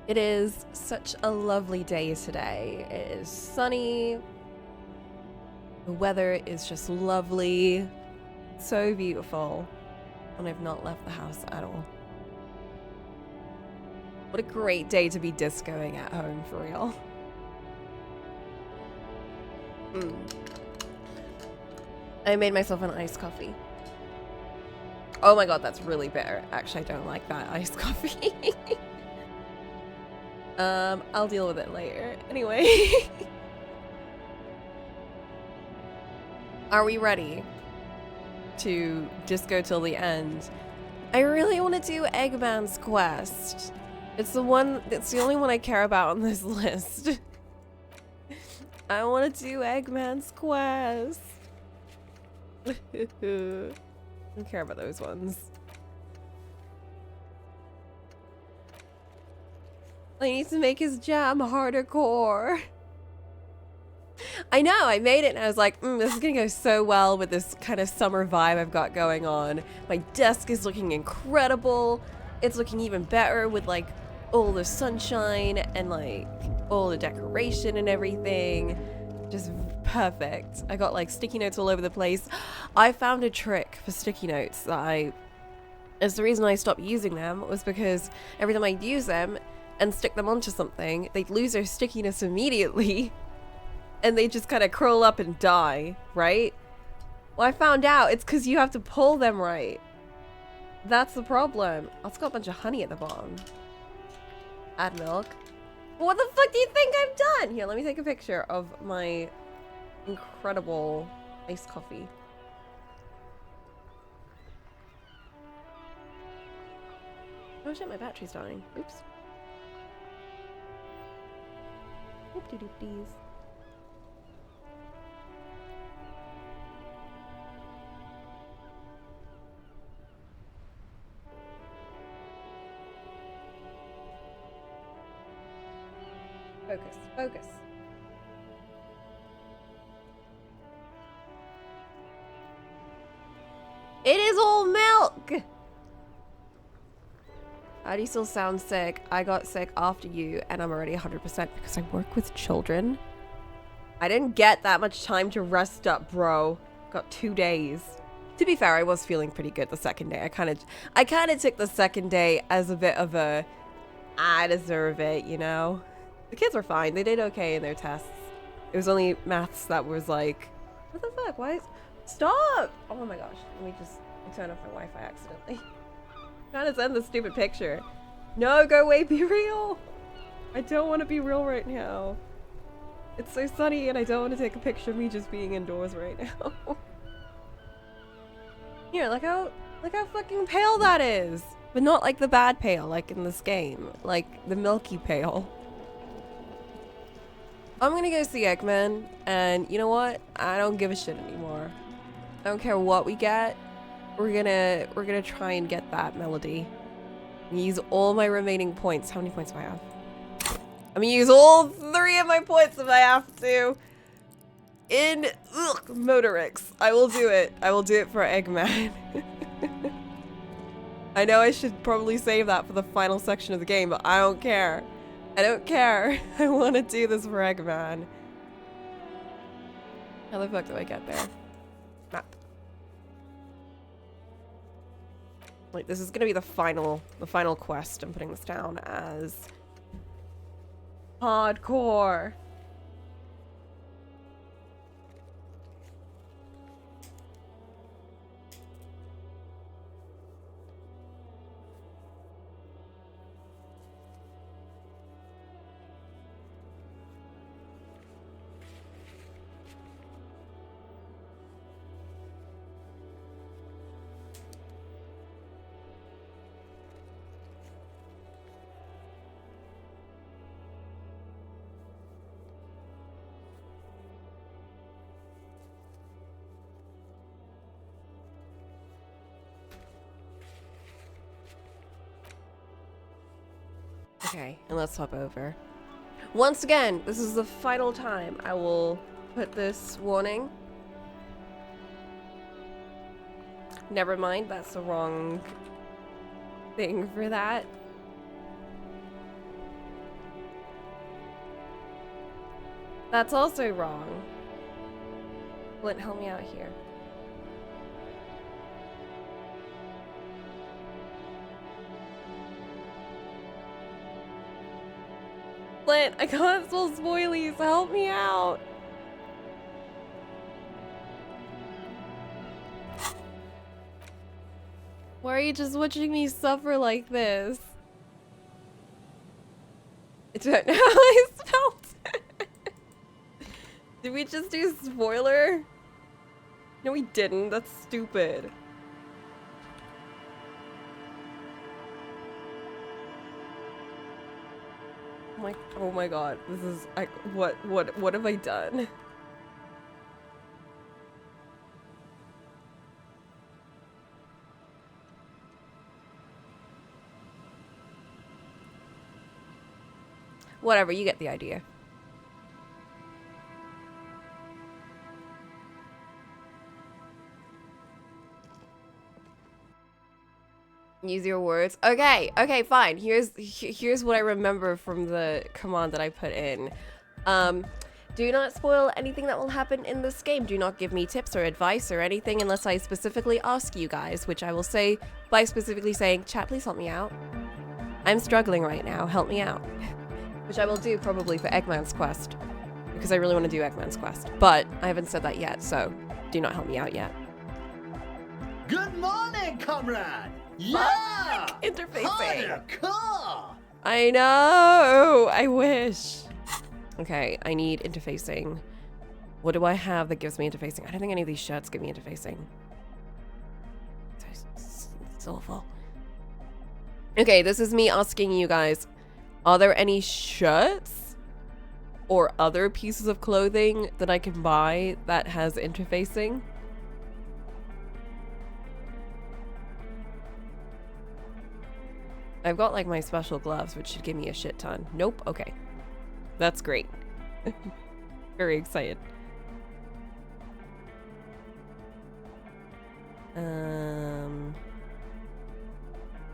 It is such a lovely day today. It is sunny. The weather is just lovely. So beautiful. And I've not left the house at all. What a great day to be discoing at home, for real. I made myself an iced coffee. Oh my god, that's really bitter. Actually, I don't like that iced coffee. I'll deal with it later. Anyway. Are we ready to just go till the end? I really want to do Eggman's quest. It's the only one I care about on this list. I want to do Eggman's quest. I don't care about those ones. I need to make his jam harder core. I know, I made it and I was like, this is gonna go so well with this kind of summer vibe I've got going on. My desk is looking incredible. It's looking even better with like all the sunshine and like all the decoration and everything. Just perfect. I got like sticky notes all over the place. I found a trick for sticky notes that it's the reason I stopped using them was because every time I'd use them and stick them onto something, they'd lose their stickiness immediately. And they just kind of curl up and die, right? Well, I found out it's because you have to pull them right. That's the problem. Oh, it's got a bunch of honey at the bottom. Add milk. What the fuck do you think I've done? Here, let me take a picture of my incredible iced coffee. Oh shit, my battery's dying. Oops. Oop-de-doop-dees. Focus, focus. It is all milk! How do you still sound sick? I got sick after you and I'm already 100% because I work with children. I didn't get that much time to rest up, bro. Got 2 days. To be fair, I was feeling pretty good the second day. I kind of took the second day as a bit of a, I deserve it, you know? The kids were fine. They did okay in their tests. It was only maths that was like, what the fuck? Why is... Stop! Oh my gosh. Let me just... I turned off my Wi-Fi accidentally. I'm trying to send the stupid picture. No, go away. Be real. I don't want to be real right now. It's so sunny and I don't want to take a picture of me just being indoors right now. Here, look how fucking pale that is. But not like the bad pale, like in this game. Like the milky pale. I'm gonna go see Eggman, and you know what? I don't give a shit anymore. I don't care what we get. We're gonna try and get that melody. And use all my remaining points. How many points do I have? I'm gonna use all 3 of my points if I have to. In Motorix. I will do it. I will do it for Eggman. I know I should probably save that for the final section of the game, but I don't care. I don't care. I want to do this for Eggman. How the fuck do I get there? Map. Like, this is gonna be the final quest. I'm putting this down as hardcore. Okay, and let's hop over. Once again, this is the final time I will put this warning. Never mind, that's the wrong thing for that. That's also wrong. Flint, help me out here. Flint, I can't spell spoilies. Help me out. Why are you just watching me suffer like this? I don't know how I spelled it. Did we just do spoiler? No, we didn't. That's stupid. Oh my god. This is like what have I done? Whatever, you get the idea. Use your words. Okay, okay, fine. Here's what I remember from the command that I put in. Do not spoil anything that will happen in this game. Do not give me tips or advice or anything unless I specifically ask you guys, which I will say by specifically saying, chat, please help me out. I'm struggling right now. Help me out. Which I will do probably for Eggman's quest, because I really want to do Eggman's quest. But I haven't said that yet, so do not help me out yet. Good morning, comrade! Yeah! Fuck! Interfacing. Hardcore! I know! I wish. Okay, I need interfacing. What do I have that gives me interfacing? I don't think any of these shirts give me interfacing. It's awful. Okay, this is me asking you guys, are there any shirts or other pieces of clothing that I can buy that has interfacing? I've got like my special gloves, which should give me a shit ton. Nope. Okay. That's great. Very excited. I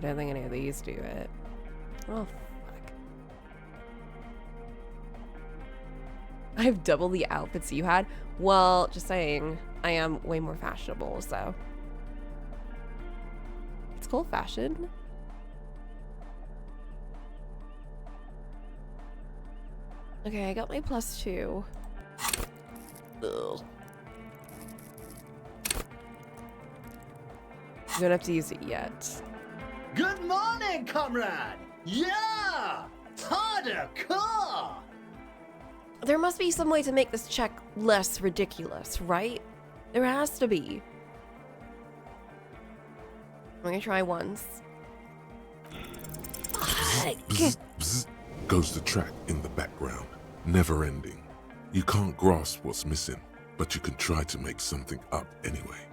don't think any of these do it. Oh, fuck. I have double the outfits you had. Well, just saying, I am way more fashionable, so. It's called fashion. Okay, I got my +2. Ugh. I don't have to use it yet. Good morning, comrade! Yeah! Hardcore! There must be some way to make this check less ridiculous, right? There has to be. I'm gonna try once. Bzz, bzz, goes the track in the background, never ending. You can't grasp what's missing, but you can try to make something up anyway.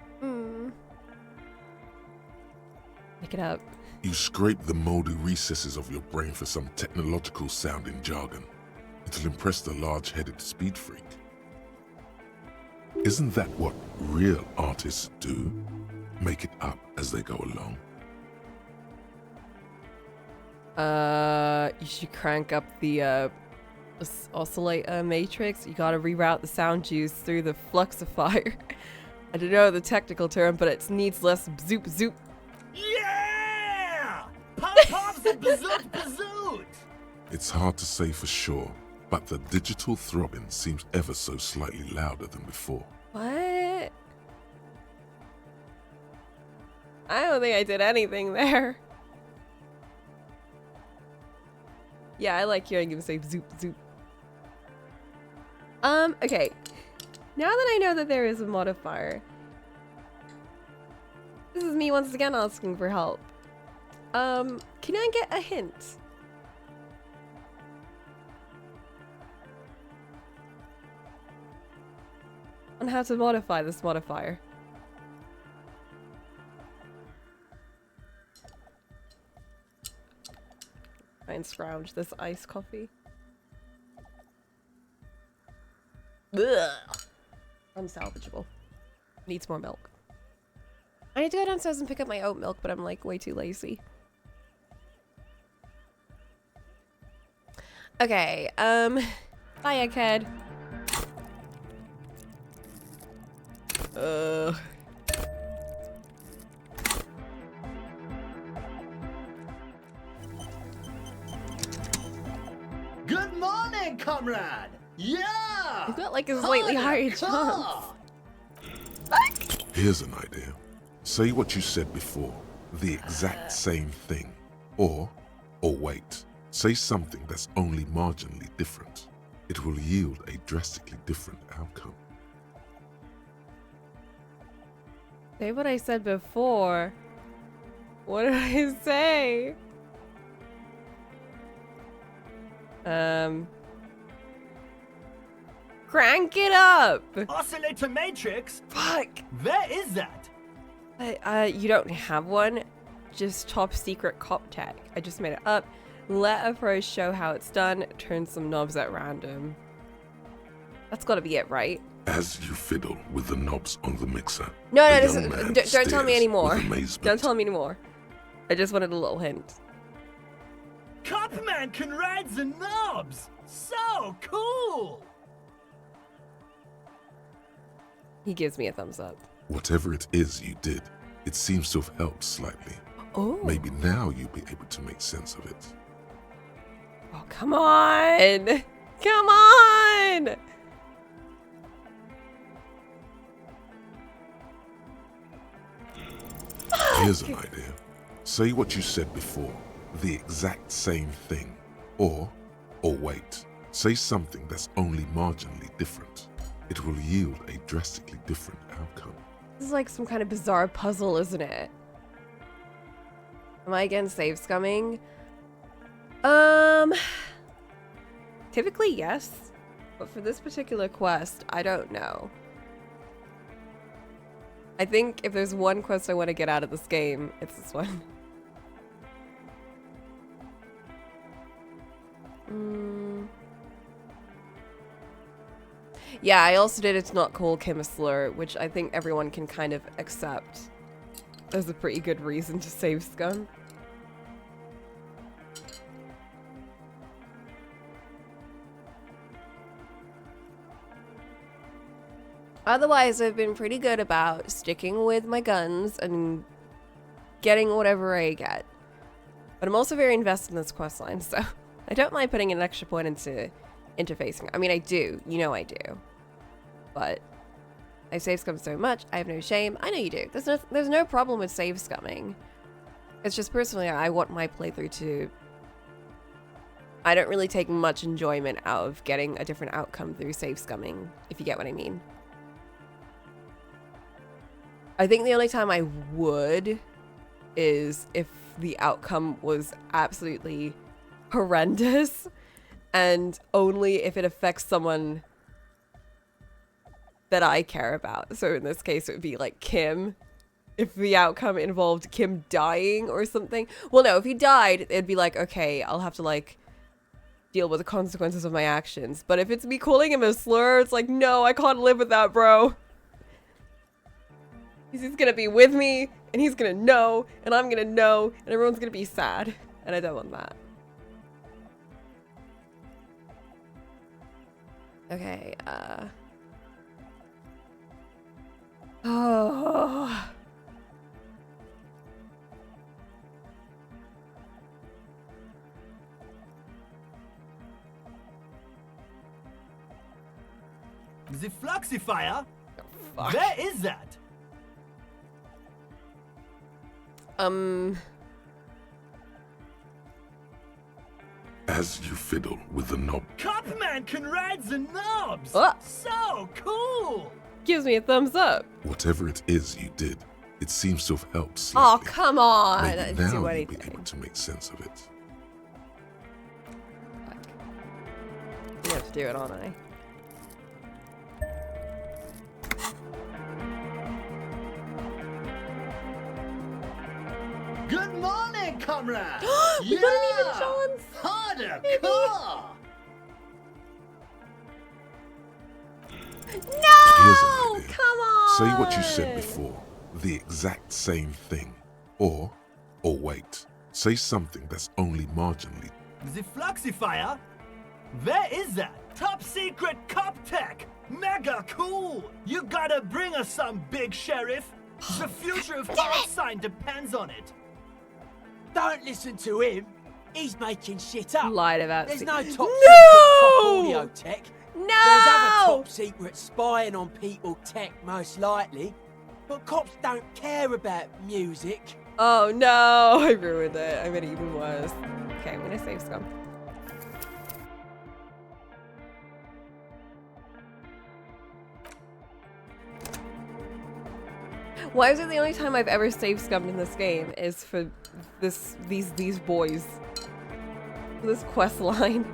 Make it up. You scrape the moldy recesses of your brain for some technological sounding jargon. It'll impress the large-headed speed freak. Isn't that what real artists do? Make it up as they go along. You should crank up the oscillator matrix. You gotta reroute the sound juice through the fluxifier. I don't know the technical term, but it needs less zoop zoop. Yeah! Pop pops and bazoot bazoot! It's hard to say for sure, but the digital throbbing seems ever so slightly louder than before. What? I don't think I did anything there. Yeah, I like hearing him say zoop zoop. Okay. Now that I know that there is a modifier, this is me once again asking for help. Can I get a hint? On how to modify this modifier. Try and scrounge this iced coffee. Ugh. Unsalvageable. Needs more milk. I need to go downstairs and pick up my oat milk, but I'm like way too lazy. Okay, bye, egghead. Good morning, comrade! Yeah! I've got like a slightly higher chance. Here's an idea. Say what you said before, the exact same thing. Or wait, say something that's only marginally different. It will yield a drastically different outcome. Say what I said before. What did I say? Crank it up! Oscillator matrix? Fuck! Where is that? You don't have one? Just top secret cop tech. I just made it up. Let a pro show how it's done. Turn some knobs at random. That's gotta be it, right? As you fiddle with the knobs on the mixer, No, the no, young man don't tell me stares anymore. with amazement. Don't tell me anymore. I just wanted a little hint. Copman can ride the knobs! So cool! He gives me a thumbs up. Whatever it is you did, it seems to have helped slightly. Oh. Maybe now you'll be able to make sense of it. Oh, come on! Come on! Here's an idea. Say what you said before, the exact same thing. Or wait, say something that's only marginally different. It will yield a drastically different outcome. This is like some kind of bizarre puzzle, isn't it? Am I again save scumming? Typically yes, but for this particular quest, I don't know. I think if there's one quest I want to get out of this game, it's this one. Yeah, I also did It's Not Cool Kim a Slur, which I think everyone can kind of accept as a pretty good reason to save scum. Otherwise, I've been pretty good about sticking with my guns and getting whatever I get. But I'm also very invested in this questline, so I don't mind putting an extra point into interfacing. I mean, I do. You know I do. But I save scum so much, I have no shame. I know you do. There's no problem with save scumming. It's just personally, I want my playthrough to... I don't really take much enjoyment out of getting a different outcome through save scumming, if you get what I mean. I think the only time I would is if the outcome was absolutely horrendous, and only if it affects someone that I care about. So in this case, it would be like Kim. If the outcome involved Kim dying or something. Well, no, if he died, it'd be like, okay, I'll have to like deal with the consequences of my actions. But if it's me calling him a slur, it's like, no, I can't live with that, bro. He's gonna be with me, and he's gonna know, and I'm gonna know, and everyone's gonna be sad. And I don't want that. Okay, oh. The Fluxifier? Fuck. Where is that? As you fiddle with the knob, Copman can ride the knobs! Oh. So cool! Gives me a thumbs up. whatever it is you did, it seems to have helped Oh, slightly. come on. I Maybe didn't now do you'll be anything. able to make sense of it. Fuck. I have to do it, aren't I? Good morning, comrade! We got an even chance! Harder, Maybe. car! Here's an No! idea. Come on! Say what you said before, the exact same thing. Or wait, say something that's only marginally. The Fluxifier? Where is that? Top secret cop tech! Mega cool! You gotta bring us some, Big Sheriff. The future of art sign depends on it. Don't listen to him. He's making shit up. Lied about There's se- no top No! secret cop audio tech. There's other No! top secret spying on people tech, most likely. But cops don't care about music. Oh no, I ruined it. I made it even worse. Okay, I'm gonna save scum. Why is it the only time I've ever saved scummed in this game is for these boys? This quest line.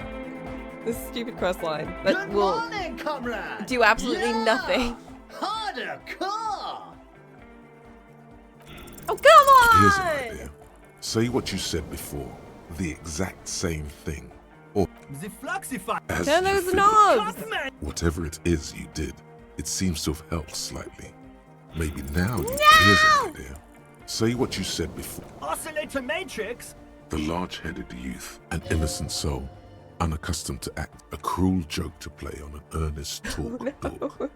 This stupid quest line that Good will morning, comrade! do absolutely Yeah! nothing. Harder car! Oh, come Here's on! an idea. Say what you said before, the exact same thing. Or The Fluxify. as Turn you those fiddle. knobs! Cutman! Whatever it is you did, it seems to have helped slightly. Maybe now you... No! Here's an idea. Say what you said before. Oscillator Matrix. The large-headed youth, an innocent soul, unaccustomed to act, a cruel joke to play on an earnest talk dog.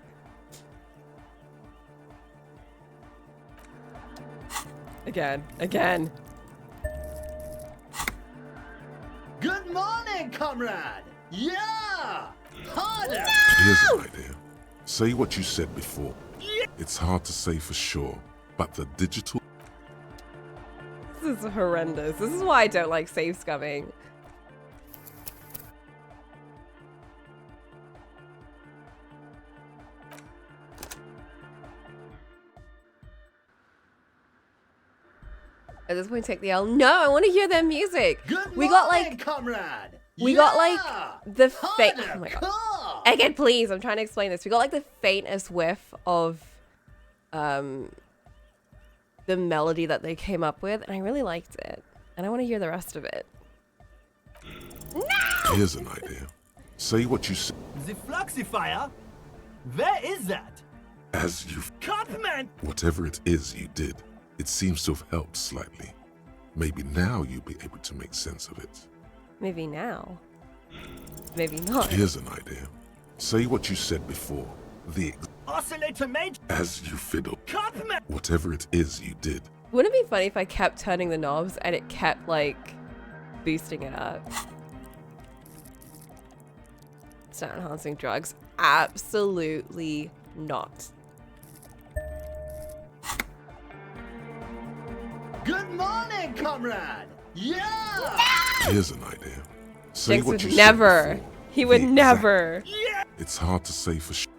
Again. Good morning, comrade! Yeah! Harder! Here's an idea. Say what you said before. It's hard to say for sure, but the digital... This is horrendous. This is why I don't like save scumming. At this point, take the L. No, I want to hear their music. Good We got morning, like comrade! we got Yeah! like the faint. Harder Oh my god. car! Again, please. I'm trying to explain this. We got like the faintest whiff of, the melody that they came up with, and I really liked it. And I want to hear the rest of it. No! Here's an idea. Say what you said The Fluxifier? Where is that? as you... Cutman! Whatever it is you did, it seems to have helped slightly. Maybe now you'll be able to make sense of it. Maybe now. Maybe not. Here's an idea. Say what you said before. The Oscillator Matrix. as you fiddle. Cutman! Whatever it is you did, Wouldn't it be funny if I kept turning the knobs and it kept like boosting it up? Sound enhancing drugs? Absolutely not. Good morning, comrade! Yeah! here's an idea. Say Jinx what would you never. said before. He would The exact- never. Yeah! It's hard to say for sure.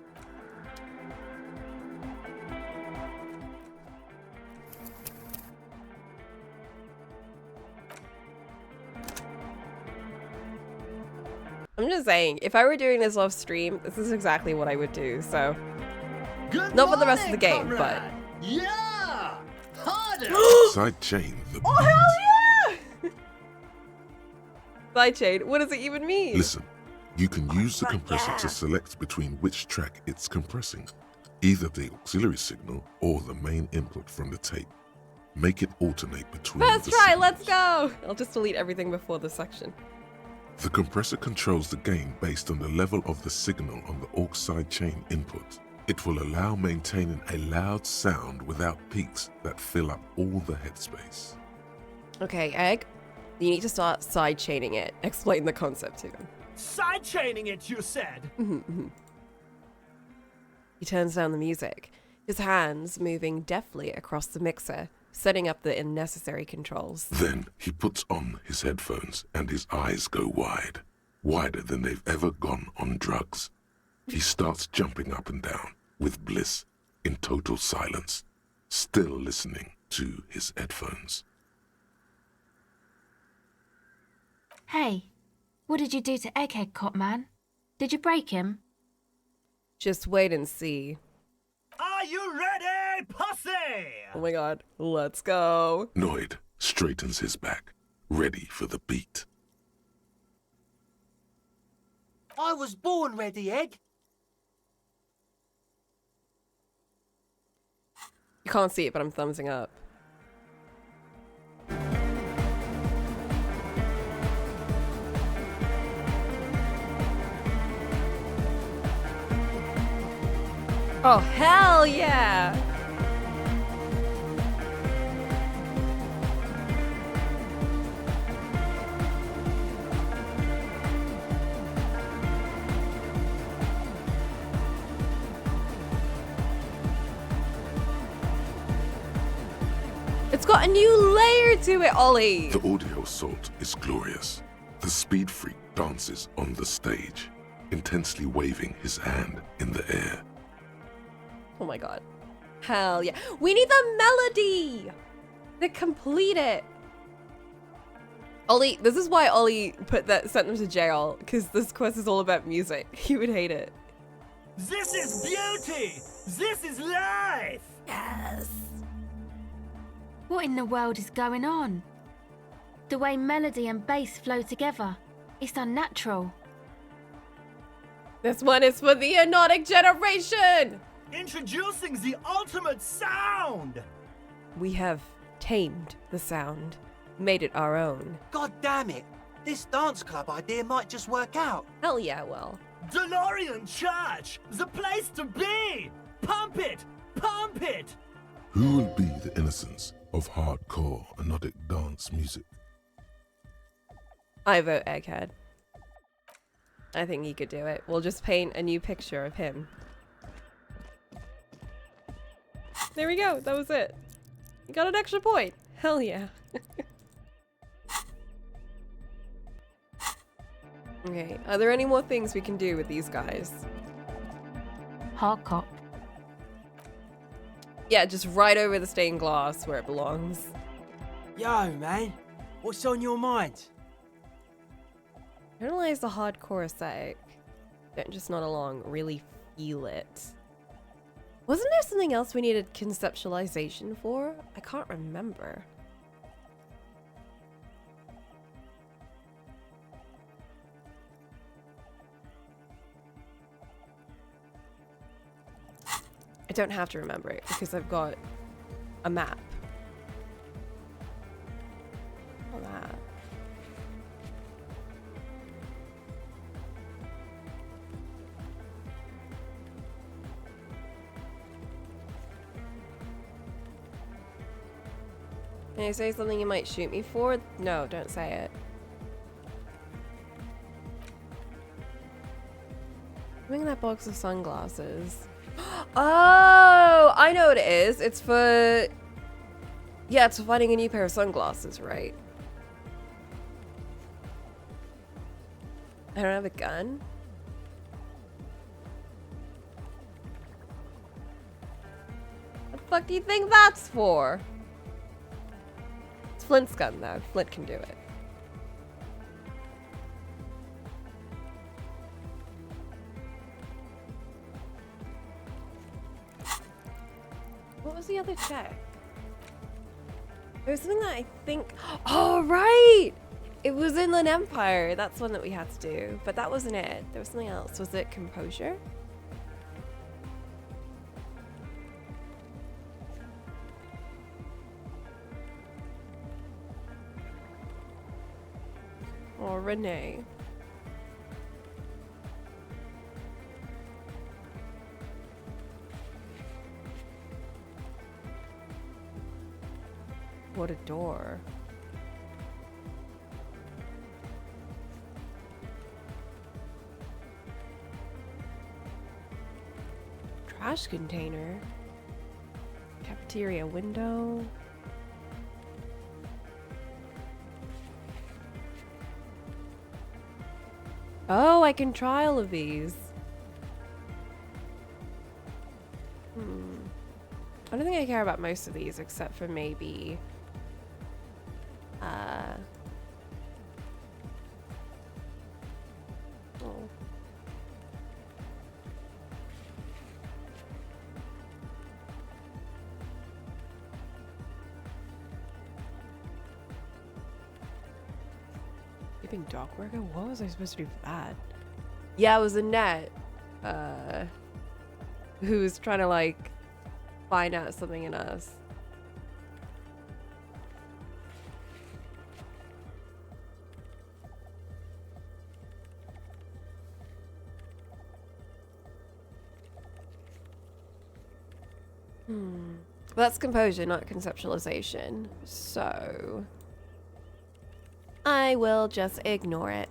I'm just saying, if I were doing this off stream, this is exactly what I would do. So, Good not for the rest of the morning, game, comrade! Yeah! Harder! Sidechain the oh hell yeah! Sidechain. What does it even mean? Listen, you can use the compressor to select between which track it's compressing, either the auxiliary signal or the main input from the tape. Make it alternate between First the try. signals. Let's go. I'll just delete everything before this section. The compressor controls the gain based on the level of the signal on the aux sidechain input. It will allow maintaining a loud sound without peaks that fill up all the headspace. Okay, Egg. You need to start side chaining it. Explain the concept to him. Sidechaining it, you said! He turns down the music, his hands moving deftly across the mixer, setting up the unnecessary controls. Then he puts on his headphones and his eyes go wide, wider than they've ever gone on drugs. He starts jumping up and down with bliss in total silence, still listening to his headphones. Hey, what did you do to Egghead Cop Man? Did you break him? Just wait and see. Are you ready, pussy? Oh my god, let's go. Noid straightens his back, ready for the beat. I was born ready, Egg. You can't see it, but I'm thumbsing up. Oh, hell yeah! It's got a new layer to it, Ollie! The audio assault is glorious. The speed freak dances on the stage, intensely waving his hand in the air. Oh my god. Hell yeah. We need the melody to complete it. Ollie, this is why Ollie sent them to jail, because this quest is all about music. He would hate it. This is beauty! This is life! Yes. What in the world is going on? The way melody and bass flow together. It's unnatural. This one is for the hypnotic generation! Introducing the ultimate sound! We have tamed the sound, made it our own. God damn it! This dance club idea might just work out. Hell yeah, well. DeLorean Church! The place to be! Pump it! Pump it! Who will be the innocence of hardcore hypnotic dance music? I vote Egghead. I think he could do it. We'll just paint a new picture of him. There we go. That was it. You got an extra point. Hell yeah. Okay. Are there any more things we can do with these guys? Hard cop. Yeah, just right over the stained glass where it belongs. Yo, man. What's on your mind? Analyze the hardcore aesthetic. Don't just nod along. Really feel it. Wasn't there something else we needed conceptualization for? I can't remember. I don't have to remember it because I've got a map. All that. Can I say something you might shoot me for? No, don't say it. Bring that box of sunglasses. Oh, I know what it is. It's for... Yeah, it's for finding a new pair of sunglasses, right? I don't have a gun. What the fuck do you think that's for? It's Flint's gun, though. Flint can do it. What was the other check? There was something that I think... Oh, right! It was Inland Empire. That's one that we had to do. But that wasn't it. There was something else. Was it composure? Or Renee. What a door. Trash container. Cafeteria window. Oh, I can try all of these. I don't think I care about most of these except for maybe... Oh. Keeping dock worker? What was I supposed to do for that? Yeah, it was Annette. Who was trying to like find out something in us. That's composure, not conceptualization. So I will just ignore it.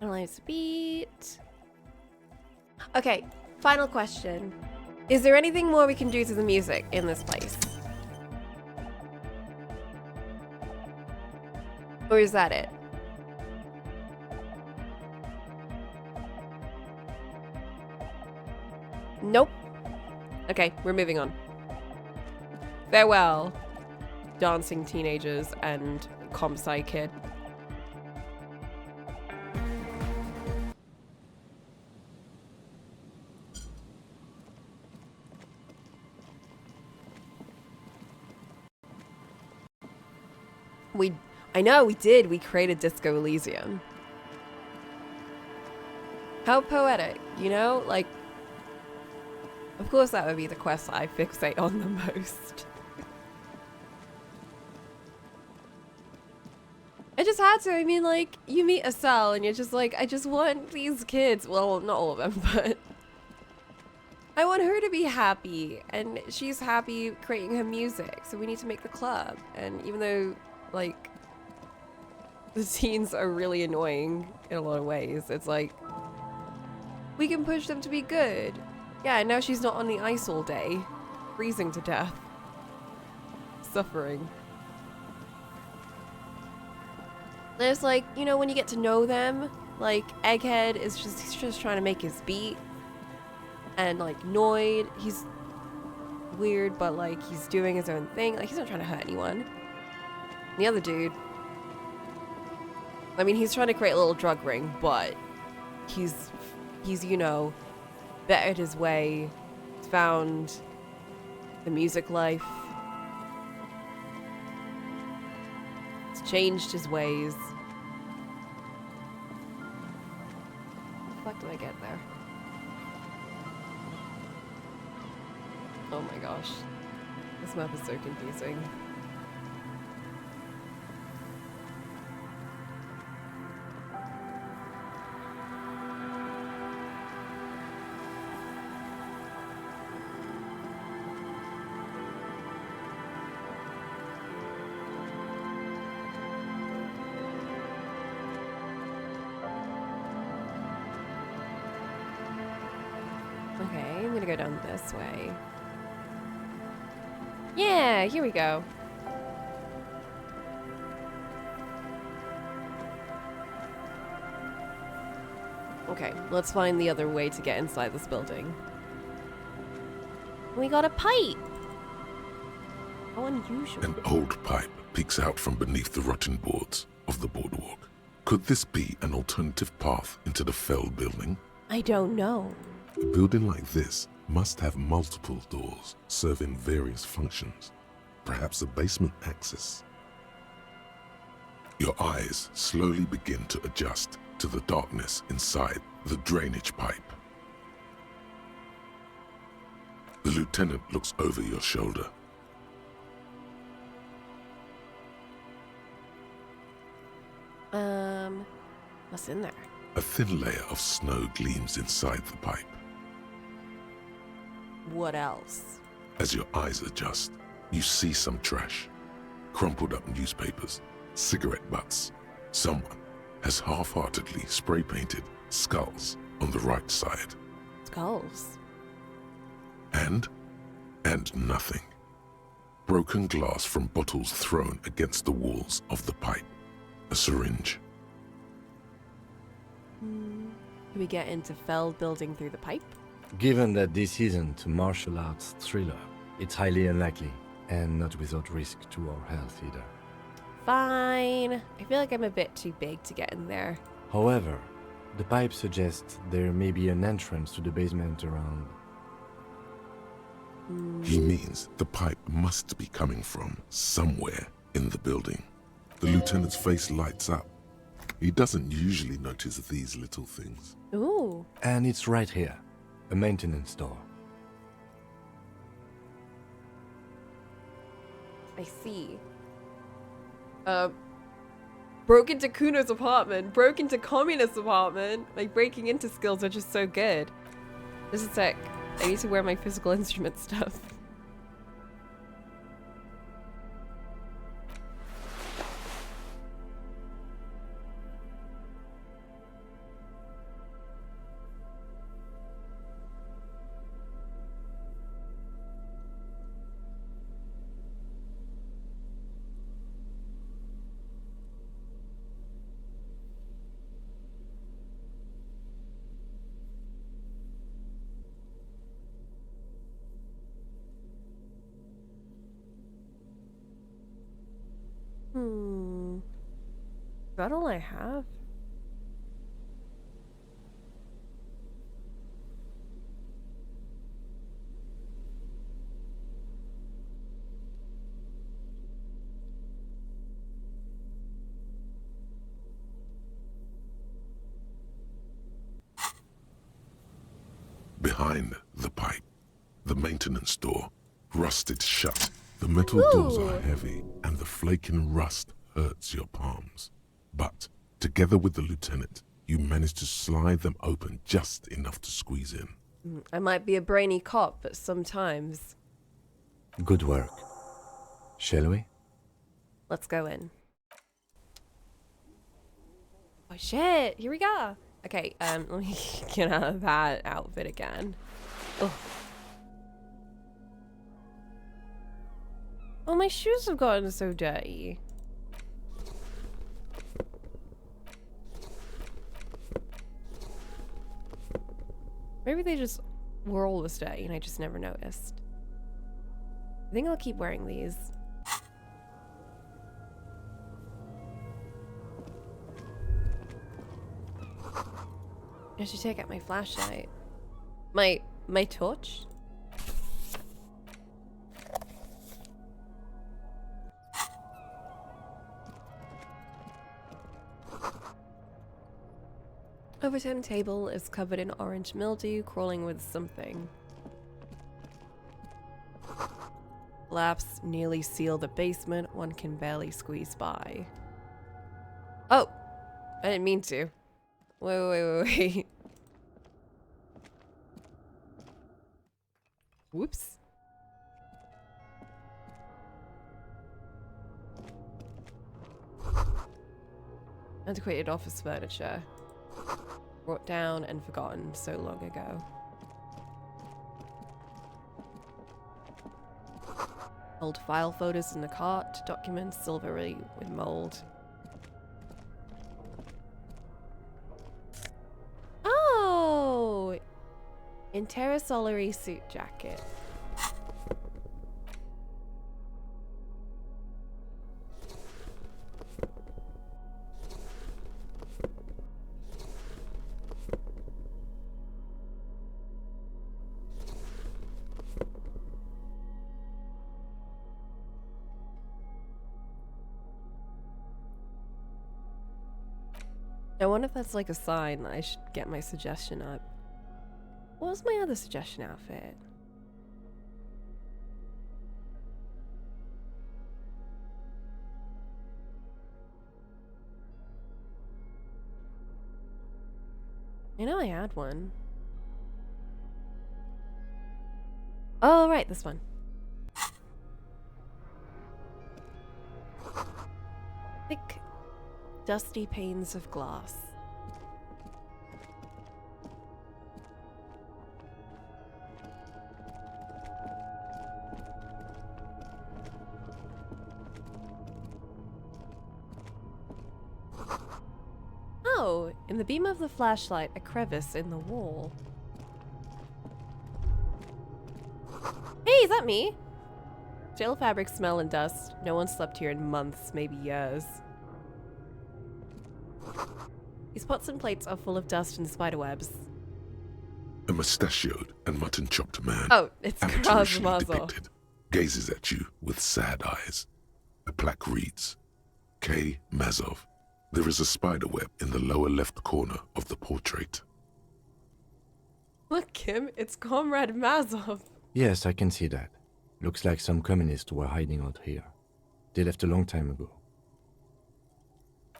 Analyze beat. Okay, final question. Is there anything more we can do to the music in this place? Or is that it? Nope. Okay, we're moving on. Farewell, dancing teenagers and comp sci kid. I know, we did. We created Disco Elysium. How poetic, you know? Like, of course that would be the quest I fixate on the most. I just had to. I mean, like, you meet Estelle and you're just like, I just want these kids. Well, not all of them, but I want her to be happy. And she's happy creating her music. So we need to make the club. And even though, like, the teens are really annoying in a lot of ways, it's like, we can push them to be good. Yeah, and now she's not on the ice all day, freezing to death, suffering. There's like, you know, when you get to know them, like Egghead is he's just trying to make his beat, and like Noid, he's weird, but like he's doing his own thing. Like he's not trying to hurt anyone. And the other dude, I mean, he's trying to create a little drug ring, but he's you know, bettered his way, found the music life. He's changed his ways. How the fuck did I get there? Oh my gosh. This map is so confusing. Okay, I'm gonna go down this way. Yeah, here we go. Okay, let's find the other way to get inside this building. We got a pipe! How unusual. An old pipe peeks out from beneath the rotten boards of the boardwalk. Could this be an alternative path into the felled building? I don't know. A building like this must have multiple doors serving various functions. Perhaps a basement access. Your eyes slowly begin to adjust to the darkness inside the drainage pipe. The lieutenant looks over your shoulder. What's in there? A thin layer of snow gleams inside the pipe. What else? As your eyes adjust, you see some trash. Crumpled up newspapers, cigarette butts. Someone has half-heartedly spray-painted skulls on the right side. Skulls. And nothing. Broken glass from bottles thrown against the walls of the pipe. A syringe. Can we get into felled building through the pipe? Given that this isn't a martial arts thriller, it's highly unlikely, and not without risk to our health either. Fine. I feel like I'm a bit too big to get in there. However, the pipe suggests there may be an entrance to the basement around. He means the pipe must be coming from somewhere in the building. The lieutenant's face lights up. He doesn't usually notice these little things. Ooh. And it's right here, a maintenance door. I see. Broke into Kuno's apartment. Broke into Communist's apartment. Like, breaking into skills are just so good. This is sick. I need to wear my physical instrument stuff. Is that all I have? Behind the pipe, the maintenance door, rusted shut. The metal doors are heavy, and the flaking rust hurts your palms. But, together with the lieutenant, you manage to slide them open just enough to squeeze in. I might be a brainy cop, but sometimes. Good work. Shall we? Let's go in. Oh shit, here we go. Okay, let me get out of that outfit again. Ugh. Oh, my shoes have gotten so dirty. Maybe they just were always dirty and I just never noticed. I think I'll keep wearing these. I should take out my flashlight. My torch? Overturned table is covered in orange mildew, crawling with something. Laps nearly seal the basement. One can barely squeeze by. Oh! I didn't mean to. Wait. Whoops. Antiquated office furniture. Brought down and forgotten so long ago. Old file folders in the cart, documents silvery with mold. Oh! Intersolary suit jacket. I wonder if that's like a sign that I should get my suggestion up. What was my other suggestion outfit? I know I had one. Oh, right, this one. Thick, dusty panes of glass. Oh, in the beam of the flashlight, a crevice in the wall. Hey, is that me? Stale fabric smell and dust. No one slept here in months, maybe years. These pots and plates are full of dust and spiderwebs. A mustachioed and mutton-chopped man, Oh, it's amateurishly Krasmazel. depicted, gazes at you with sad eyes. A plaque reads, K. Mazov. There is a spiderweb in the lower left corner of the portrait. Look, Kim, it's Comrade Mazov. Yes, I can see that. Looks like some communists were hiding out here. They left a long time ago.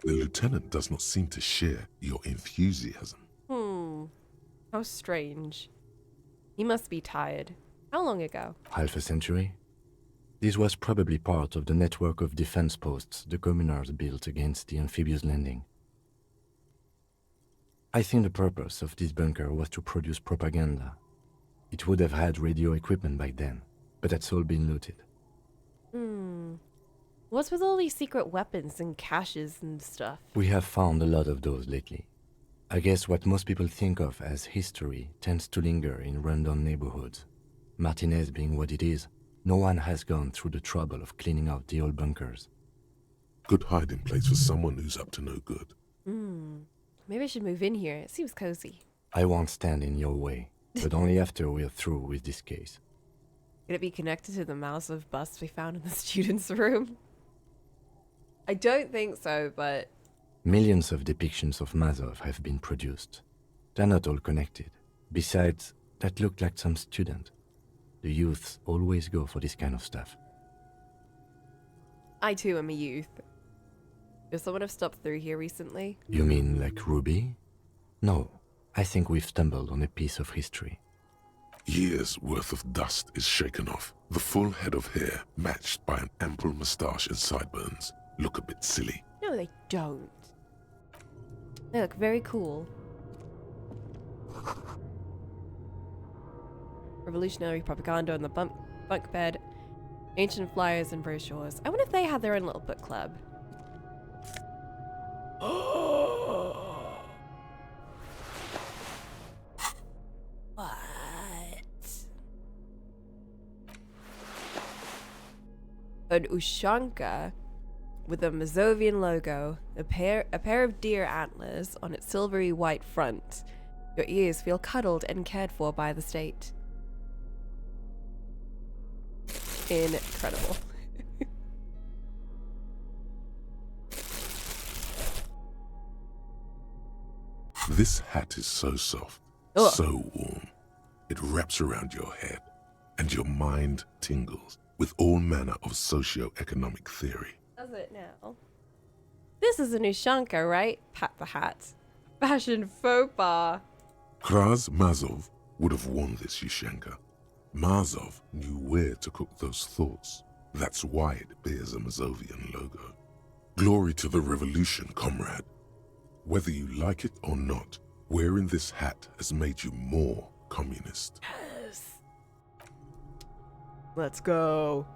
The lieutenant does not seem to share your enthusiasm. How strange. He must be tired. How long ago? Half a century? This was probably part of the network of defense posts the communards built against the amphibious landing. I think the purpose of this bunker was to produce propaganda. It would have had radio equipment back then, but that's all been looted. What's with all these secret weapons and caches and stuff? We have found a lot of those lately. I guess what most people think of as history tends to linger in rundown neighborhoods. Martinez being what it is, no one has gone through the trouble of cleaning out the old bunkers. Good hiding place for someone who's up to no good. Maybe I should move in here. It seems cozy. I won't stand in your way, but only after we're through with this case. Could it be connected to the massive bust we found in the students' room? I don't think so, but... Millions of depictions of Mazov have been produced. They're not all connected. Besides, that looked like some student. The youths always go for this kind of stuff. I too am a youth. Does someone have stopped through here recently? You mean like Ruby? No, I think we've stumbled on a piece of history. Years' worth of dust is shaken off. The full head of hair, matched by an ample moustache and sideburns, look a bit silly. No, they don't. They look very cool. Revolutionary propaganda on the bunk bed. Ancient flyers and brochures. I wonder if they had their own little book club. What? An Ushanka with a Mazovian logo, a pair of deer antlers on its silvery white front. Your ears feel cuddled and cared for by the state. Incredible. This hat is so soft, Ugh. so warm. It wraps around your head, and your mind tingles with all manner of socio-economic theory. Does it now? This is a new Ushanka, right? Pat the hat. Fashion faux pas. Kraz Mazov would have worn this Yushenka. Mazov knew where to cook those thoughts. That's why it bears a Mazovian logo. Glory to the revolution, comrade. Whether you like it or not, wearing this hat has made you more communist. Yes. Let's go.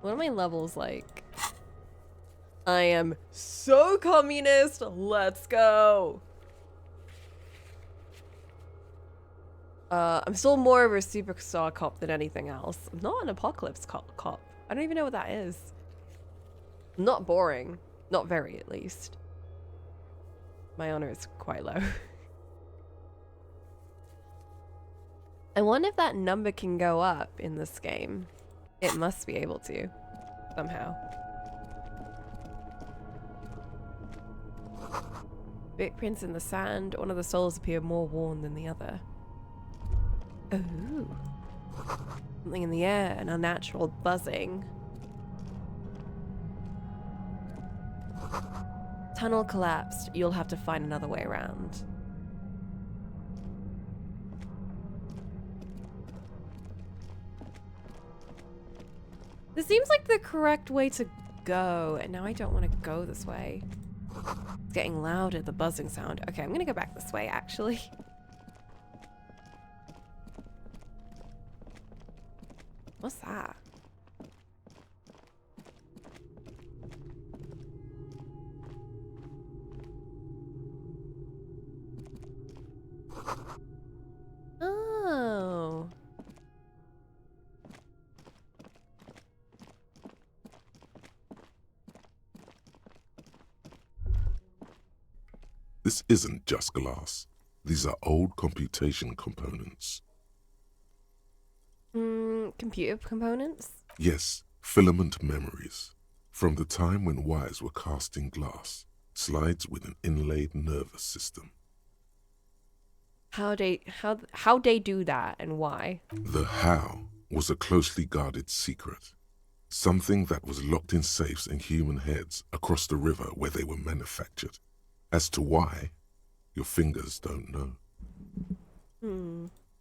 What are my levels like? I am so communist. Let's go. I'm still more of a superstar cop than anything else. I'm not an apocalypse cop. I don't even know what that is. Not boring. Not very, at least. My honor is quite low. I wonder if that number can go up in this game. It must be able to. Somehow. Footprints in the sand. One of the souls appear more worn than the other. Ooh. Something in the air, an unnatural buzzing. Tunnel collapsed. You'll have to find another way around. This seems like the correct way to go, and now I don't want to go this way. It's getting louder, the buzzing sound. Okay, I'm gonna go back this way, actually. What's that? Oh. This isn't just glass. These are old computation components. Computer components? Yes, filament memories. From the time when wires were cast in glass, slides with an inlaid nervous system. How they do that and why? The how was a closely guarded secret. Something that was locked in safes in human heads across the river where they were manufactured. As to why, your fingers don't know.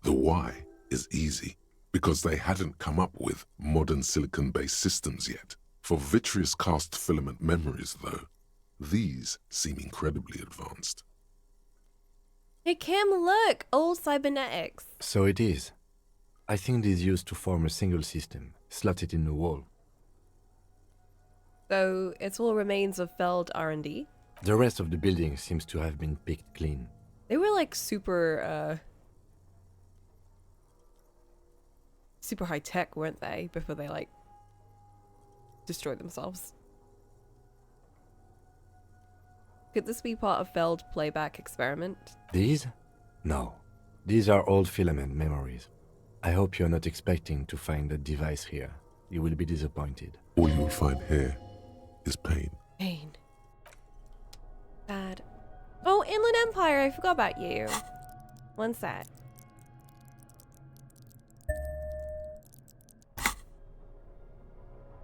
The why is easy, because they hadn't come up with modern silicon-based systems yet. For vitreous cast filament memories, though, these seem incredibly advanced. Hey Kim, look! Old cybernetics. So it is. I think these used to form a single system, slotted in the wall. So it's all remains of failed R&D. The rest of the building seems to have been picked clean. They were like super high tech, weren't they? Before they like destroyed themselves. Could this be part of failed playback experiment? These? No. These are old filament memories. I hope you're not expecting to find a device here. You will be disappointed. All you will find here is pain. Pain. Bad. Oh, Inland Empire, I forgot about you. One sec.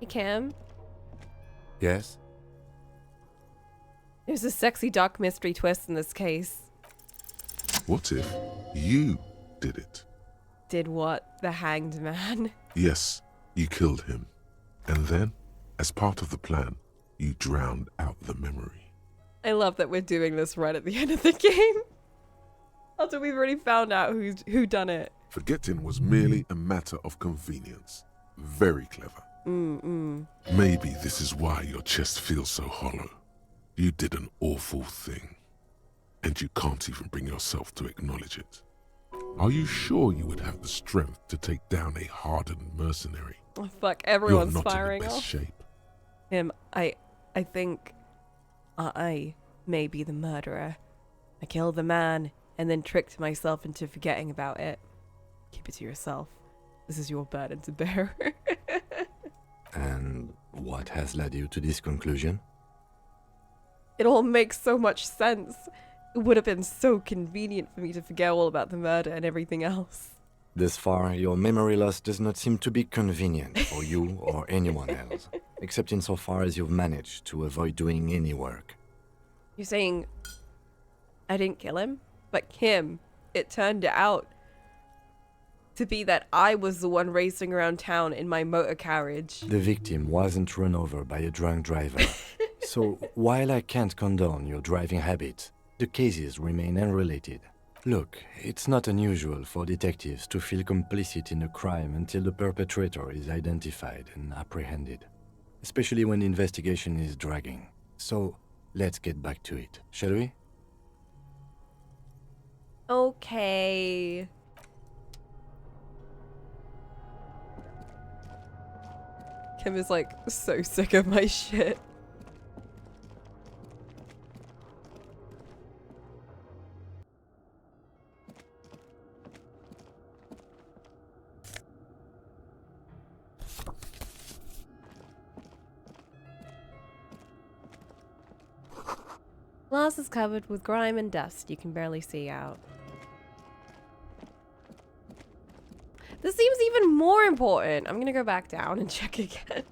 Hey, Kim. Yes? There's a sexy dark mystery twist in this case. What if you did it? Did what? The Hanged Man? Yes, you killed him. And then, as part of the plan, you drowned out the memory. I love that we're doing this right at the end of the game. After we've already found out who done it. Forgetting was merely a matter of convenience. Very clever. Maybe this is why your chest feels so hollow. You did an awful thing, and you can't even bring yourself to acknowledge it. Are you sure you would have the strength to take down a hardened mercenary? Oh, fuck, everyone's You're not firing in the best off. shape. I think I may be the murderer. I killed the man and then tricked myself into forgetting about it. Keep it to yourself. This is your burden to bear. And what has led you to this conclusion? It all makes so much sense. It would have been so convenient for me to forget all about the murder and everything else. Thus far, your memory loss does not seem to be convenient for you or anyone else, except insofar as you've managed to avoid doing any work. You're saying I didn't kill him? But Kim, it turned out to be that I was the one racing around town in my motor carriage. The victim wasn't run over by a drunk driver. So, while I can't condone your driving habits, the cases remain unrelated. Look, it's not unusual for detectives to feel complicit in a crime until the perpetrator is identified and apprehended, especially when the investigation is dragging. So, let's get back to it, shall we? Okay. Kim is like so sick of my shit. Glass is covered with grime and dust. You can barely see out. This seems even more important. I'm gonna go back down and check again.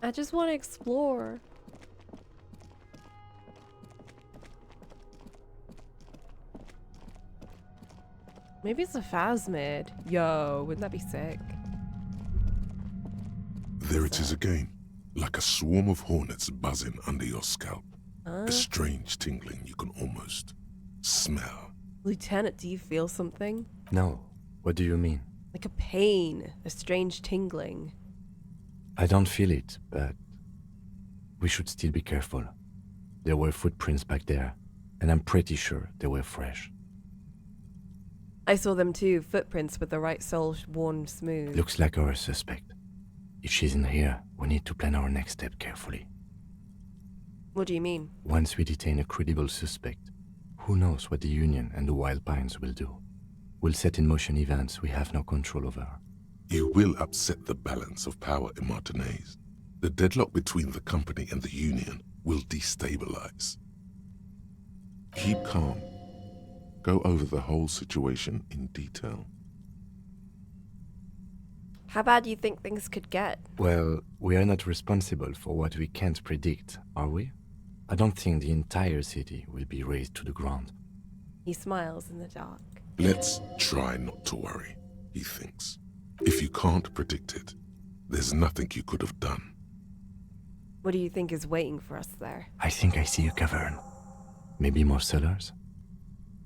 I just want to explore. Maybe it's a phasmid. Yo, wouldn't that be sick? There it is again, like a swarm of hornets buzzing under your scalp. A strange tingling you can almost smell. Lieutenant, do you feel something? No. What do you mean? Like a pain, a strange tingling. I don't feel it, but we should still be careful. There were footprints back there, and I'm pretty sure they were fresh. I saw them too, footprints with the right sole worn smooth. Looks like our suspect. If she's in here, we need to plan our next step carefully. What do you mean? Once we detain a credible suspect, who knows what the Union and the Wild Pines will do? We'll set in motion events we have no control over. You will upset the balance of power in Martinez. The deadlock between the company and the Union will destabilize. Keep calm. Go over the whole situation in detail. How bad do you think things could get? Well, we are not responsible for what we can't predict, are we? I don't think the entire city will be razed to the ground. He smiles in the dark. Let's try not to worry, he thinks. If you can't predict it, there's nothing you could have done. What do you think is waiting for us there? I think I see a cavern. Maybe more cellars?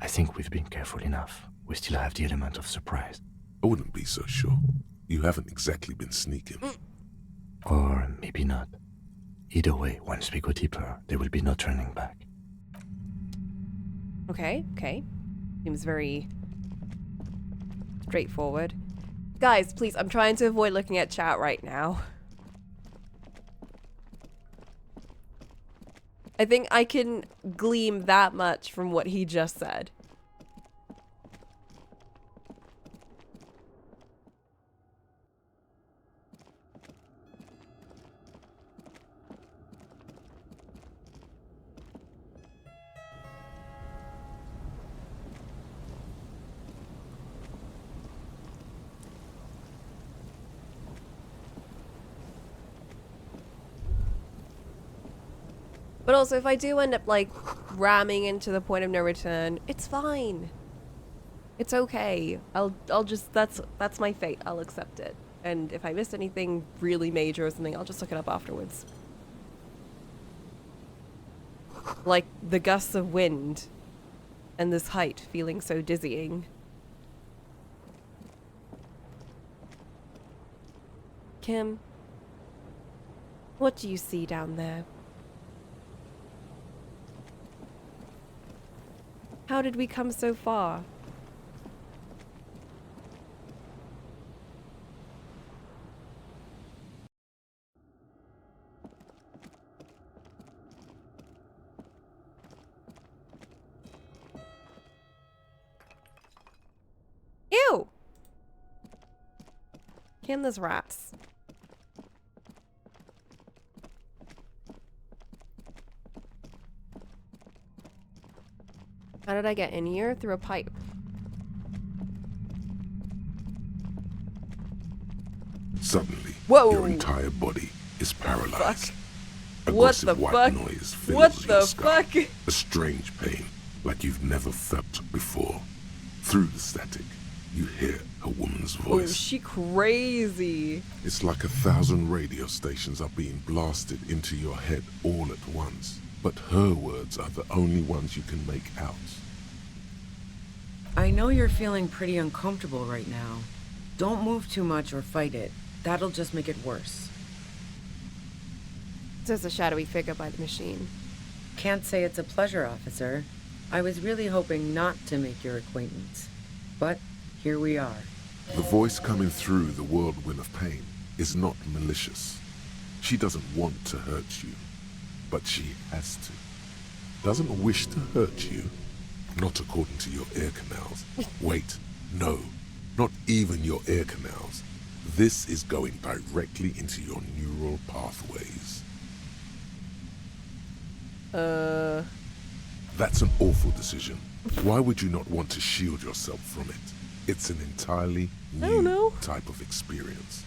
I think we've been careful enough. We still have the element of surprise. I wouldn't be so sure. You haven't exactly been sneaking. Or maybe not. Either way, once we go deeper, there will be no turning back. Okay. Seems very straightforward. Guys, please, I'm trying to avoid looking at chat right now. I think I can glean that much from what he just said. But also, if I do end up, like, ramming into the point of no return, it's fine. It's okay. I'll just, that's my fate. I'll accept it. And if I miss anything really major or something, I'll just look it up afterwards. Like, the gusts of wind and this height feeling so dizzying. Kim, what do you see down there? How did we come so far? Ew! Kim, there's rats. How did I get in here? Through a pipe. Suddenly, Whoa. your entire body is paralyzed. What Aggressive the white fuck? noise What fills the your skull. fuck? A strange pain, like you've never felt before. Through the static, you hear a woman's Oh, voice. she crazy. It's like 1,000 radio stations are being blasted into your head all at once. But her words are the only ones you can make out. I know you're feeling pretty uncomfortable right now. Don't move too much or fight it. That'll just make it worse. There's a shadowy figure by the machine. Can't say it's a pleasure, officer. I was really hoping not to make your acquaintance. But here we are. The voice coming through the whirlwind of pain is not malicious. She doesn't want to hurt you, but she has to. Doesn't wish to hurt you, not according to your ear canals. Wait, no, not even your ear canals. This is going directly into your neural pathways. That's an awful decision. Why would you not want to shield yourself from it? It's an entirely new type of experience.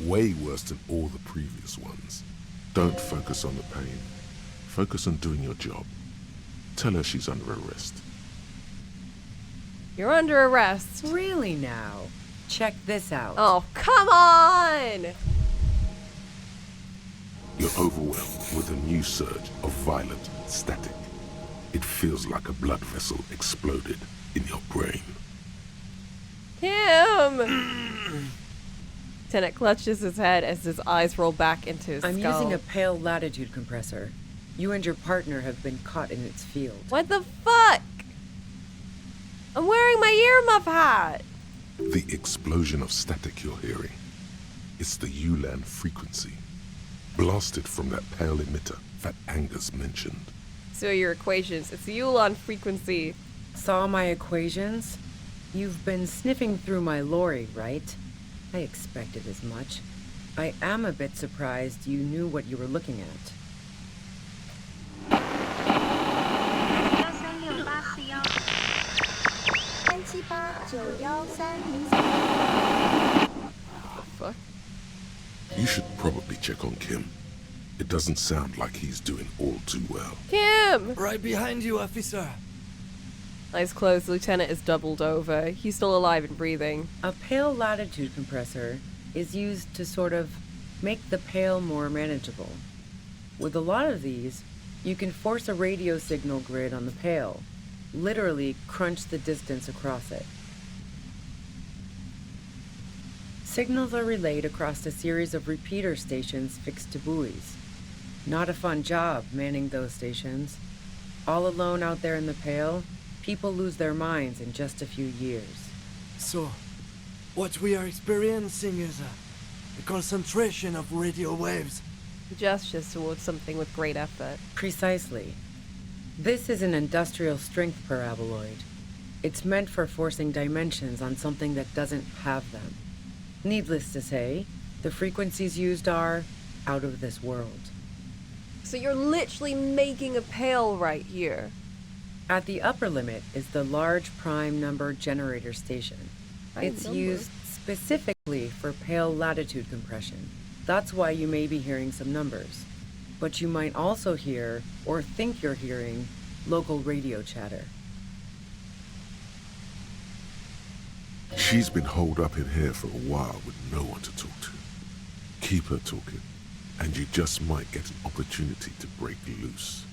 Way worse than all the previous ones. Don't focus on the pain. Focus on doing your job. Tell her she's under arrest. You're under arrest. Really now? Check this out. Oh, come on! You're overwhelmed with a new surge of violent static. It feels like a blood vessel exploded in your brain. Kim! Tenet clutches his head as his eyes roll back into his I'm skull. using a pale latitude compressor. You and your partner have been caught in its field. What the fuck? I'm wearing my earmuff hat! The explosion of static you're hearing, it's the ULAN frequency, blasted from that pale emitter that Angus mentioned. So your equations. It's the Ulan frequency. Saw my equations? You've been sniffing through my lorry, right? I expected as much. I am a bit surprised you knew what you were looking at. Fuck. You should probably check on Kim. It doesn't sound like he's doing all too well. Kim! Right behind you, officer. Eyes closed, the lieutenant is doubled over. He's still alive and breathing. A pale latitude compressor is used to sort of make the pale more manageable. With a lot of these, you can force a radio signal grid on the pale, literally crunch the distance across it. Signals are relayed across a series of repeater stations fixed to buoys. Not a fun job manning those stations. All alone out there in the pale, people lose their minds in just a few years. So, what we are experiencing is a concentration of radio waves. Gestures towards something with great effort. Precisely. This is an industrial strength paraboloid. It's meant for forcing dimensions on something that doesn't have them. Needless to say, the frequencies used are out of this world. So you're literally making a pail right here. At the upper limit is the large prime number generator station. It's used specifically for pale latitude compression. That's why you may be hearing some numbers. But you might also hear, or think you're hearing, local radio chatter. She's been holed up in here for a while with no one to talk to. Keep her talking, and you just might get an opportunity to break loose.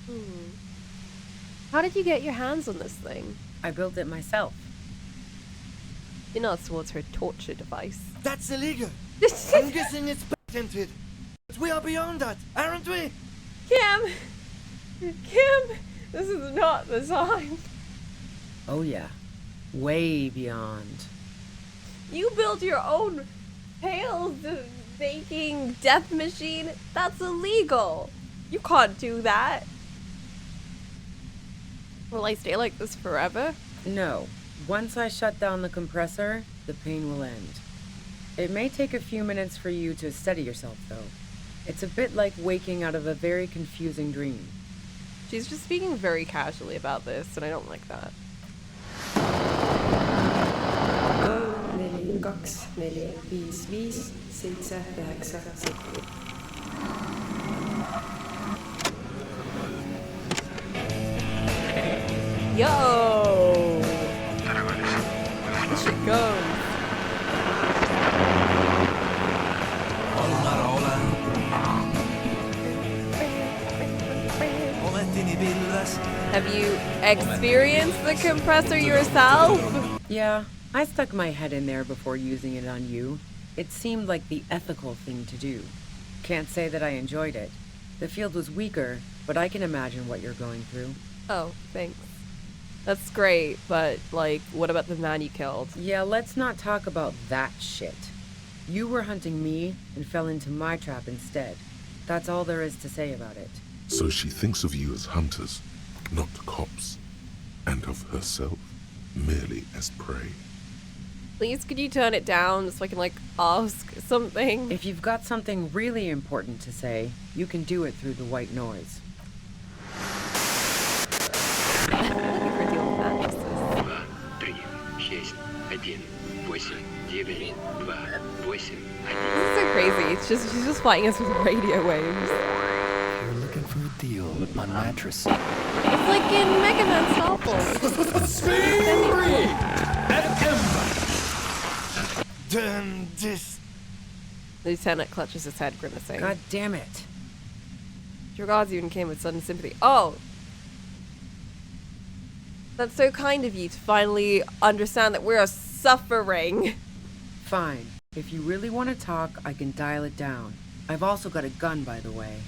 How did you get your hands on this thing? I built it myself. You're not towards her torture device. That's illegal. I'm guessing it's patented. But we are beyond that, aren't we? Kim! Kim! This is not the time. Oh yeah, way beyond. You built your own pail baking death machine? That's illegal. You can't do that. Will I stay like this forever? No. Once I shut down the compressor, the pain will end. It may take a few minutes for you to steady yourself, though. It's a bit like waking out of a very confusing dream. She's just speaking very casually about this, and I don't like that. 4, 4, 4, 5, 5, 7, 8, 7. Yo! This shit goes. Have you experienced the compressor yourself? Yeah, I stuck my head in there before using it on you. It seemed like the ethical thing to do. Can't say that I enjoyed it. The field was weaker, but I can imagine what you're going through. Oh, thanks. That's great, but, like, what about the man you killed? Yeah, let's not talk about that shit. You were hunting me and fell into my trap instead. That's all there is to say about it. So she thinks of you as hunters, not cops, and of herself merely as prey. Please, could you turn it down so I can, like, ask something? If you've got something really important to say, you can do it through the white noise. Looking for a deal with mattresses. 2, 3, 6, 1, 8, 9, 2, 8. This is so crazy. She's just fighting us with radio waves. You're looking for a deal on mattress. It's like in Mega Man Then this. The lieutenant clutches his head, grimacing. God damn it. Your gods even came with sudden sympathy. Oh! That's so kind of you to finally understand that we're suffering. Fine. If you really want to talk, I can dial it down. I've also got a gun, by the way.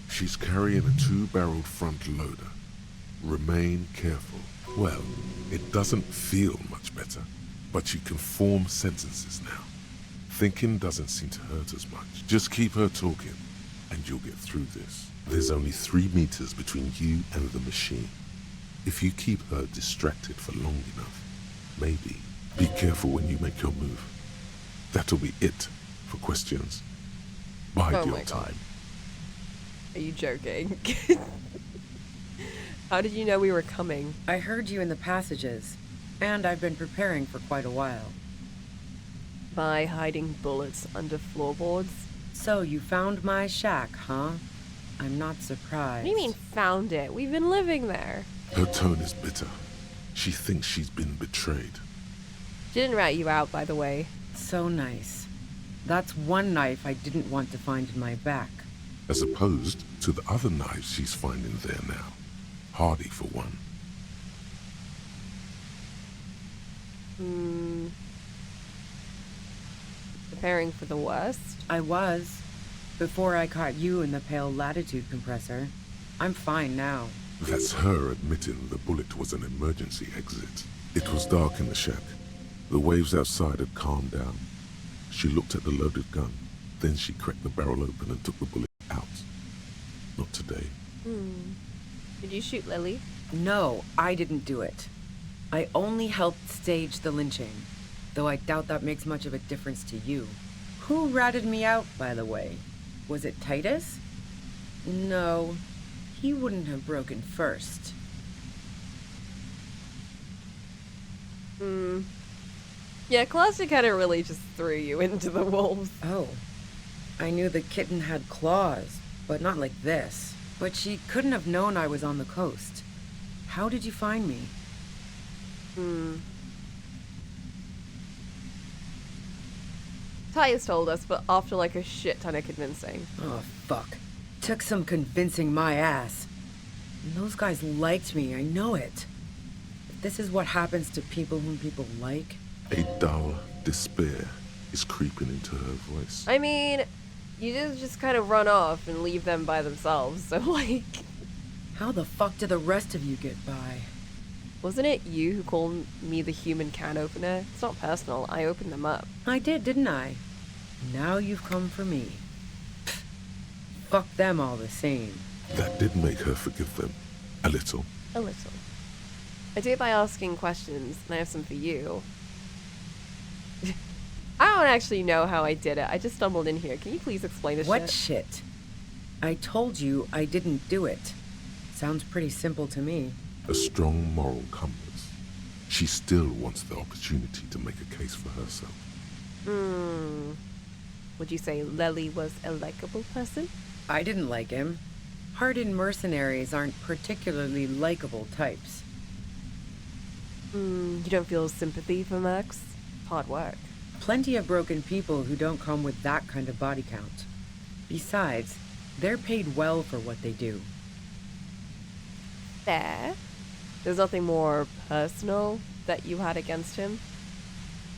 She's carrying a 2-barreled front loader. Remain careful. Well, it doesn't feel much better, but you can form sentences now. Thinking doesn't seem to hurt as much. Just keep her talking, and you'll get through this. There's only 3 meters between you and the machine. If you keep her distracted for long enough, maybe. Be careful when you make your move. That'll be it for questions. Bide Oh your my God. time. Are you joking? How did you know we were coming? I heard you in the passages, and I've been preparing for quite a while. By hiding bullets under floorboards? So you found my shack, huh? I'm not surprised. What do you mean found it? We've been living there. Her tone is bitter. She thinks she's been betrayed. She didn't rat you out, by the way. So nice. That's one knife I didn't want to find in my back. As opposed to the other knives she's finding there now. Hardy for one. Preparing for the worst? I was. Before I caught you in the pale latitude compressor. I'm fine now. That's her admitting the bullet was an emergency exit. It was dark in the shack. The waves outside had calmed down. She looked at the loaded gun. Then she cracked the barrel open and took the bullet out. Not today. Did you shoot Lily? No, I didn't do it. I only helped stage the lynching, though I doubt that makes much of a difference to you. Who ratted me out, by the way? Was it Titus? No, he wouldn't have broken first. Yeah, Classic kind of really just threw you into the wolves. Oh, I knew the kitten had claws, but not like this. But she couldn't have known I was on the coast. How did you find me? Titus told us, but after like a shit ton of convincing. Oh, fuck. Took some convincing my ass. And those guys liked me, I know it. If this is what happens to people whom people like... A dull despair is creeping into her voice. I mean, you just kind of run off and leave them by themselves, so like... How the fuck did the rest of you get by? Wasn't it you who called me the human can opener? It's not personal, I opened them up. I did, didn't I? Now you've come for me. Pfft. Fuck them all the same. That did make her forgive them. A little. A little. I do it by asking questions, and I have some for you. I don't actually know how I did it. I just stumbled in here. Can you please explain this What shit? I told you I didn't do it. Sounds pretty simple to me. A strong moral compass. She still wants the opportunity to make a case for herself. Would you say Lely was a likable person? I didn't like him. Hardened mercenaries aren't particularly likable types. You don't feel sympathy for Max? Hard work. Plenty of broken people who don't come with that kind of body count. Besides, they're paid well for what they do. Fair. There's nothing more personal that you had against him?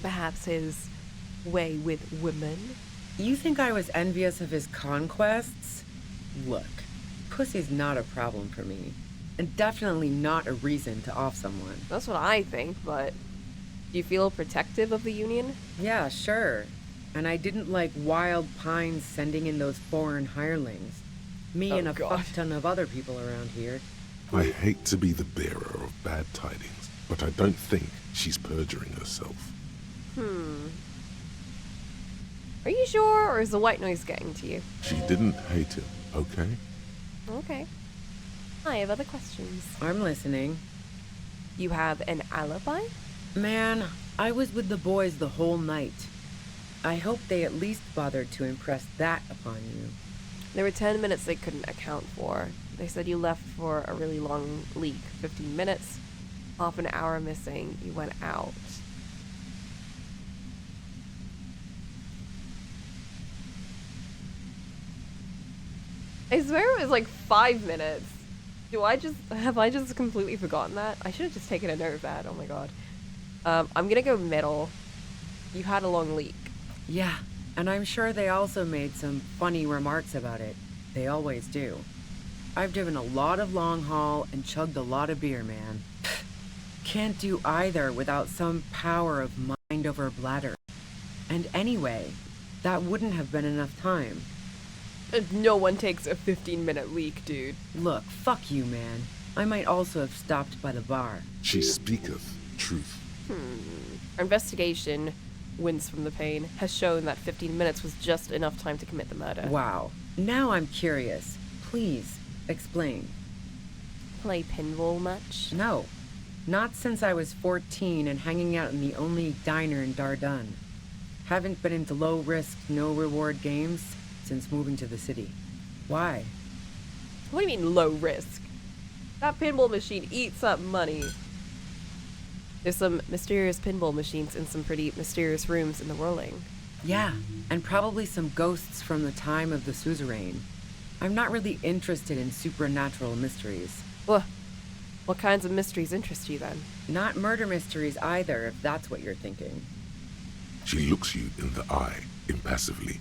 Perhaps his way with women? You think I was envious of his conquests? Look, pussy's not a problem for me. And definitely not a reason to off someone. That's what I think, but do you feel protective of the Union? Yeah, sure. And I didn't like Wild Pines sending in those foreign hirelings. Me and a fuck ton of other people around here. I hate to be the bearer of bad tidings, but I don't think she's perjuring herself. Are you sure, or is the white noise getting to you? She didn't hate him, okay? Okay. I have other questions. I'm listening. You have an alibi? Man, I was with the boys the whole night. I hope they at least bothered to impress that upon you. There were 10 minutes they couldn't account for. They said you left for a really long leak, 15 minutes, half an hour missing, you went out. I swear it was like 5 minutes. Have I just completely forgotten that? I should have just taken a note of that, oh my god. I'm gonna go middle. You had a long leak. Yeah, and I'm sure they also made some funny remarks about it. They always do. I've driven a lot of long haul and chugged a lot of beer, man. Can't do either without some power of mind over bladder. And anyway, that wouldn't have been enough time. No one takes a 15-minute leak, dude. Look, fuck you, man. I might also have stopped by the bar. She speaketh truth. Our investigation, wins from the pain, has shown that 15 minutes was just enough time to commit the murder. Wow. Now I'm curious. Please, explain. play pinball much? No. Not since I was 14 and hanging out in the only diner in Dardun. Haven't been into low-risk, no-reward games since moving to the city. Why? What do you mean low risk? That pinball machine eats up money. There's some mysterious pinball machines in some pretty mysterious rooms in the Whirling. Yeah, and probably some ghosts from the time of the suzerain. I'm not really interested in supernatural mysteries. Ugh. What kinds of mysteries interest you then? Not murder mysteries either, if that's what you're thinking. She looks you in the eye impassively,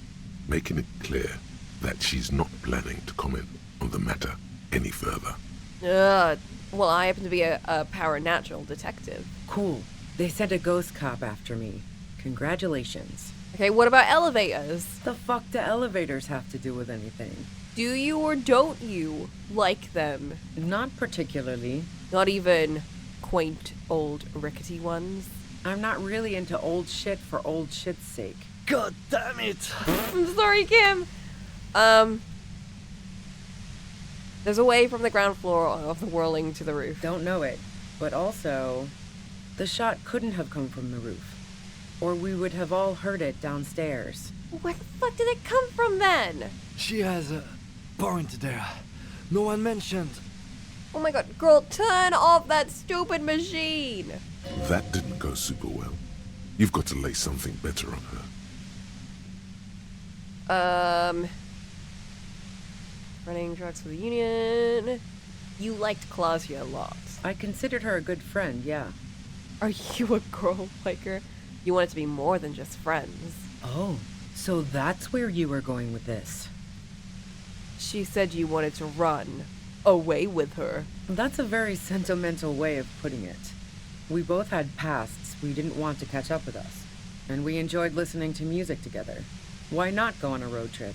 making it clear that she's not planning to comment on the matter any further. Well, I happen to be a paranatural detective. Cool. They sent a ghost cop after me. Congratulations. Okay, what about elevators? The fuck do elevators have to do with anything? Do you or don't you like them? Not particularly. Not even quaint, old, rickety ones? I'm not really into old shit for old shit's sake. God damn it! I'm sorry, Kim. There's a way from the ground floor of the Whirling to the roof. Don't know it. But also, the shot couldn't have come from the roof. Or we would have all heard it downstairs. Where the fuck did it come from then? She has a point there. No one mentioned. Oh my god, girl, turn off that stupid machine! That didn't go super well. You've got to lay something better on her. Running drugs for the Union. You liked Clausia a lot. I considered her a good friend, yeah. Are you a girl liker? You want it to be more than just friends. Oh, so that's where you were going with this. She said you wanted to run away with her. That's a very sentimental way of putting it. We both had pasts we didn't want to catch up with us, and we enjoyed listening to music together. Why not go on a road trip?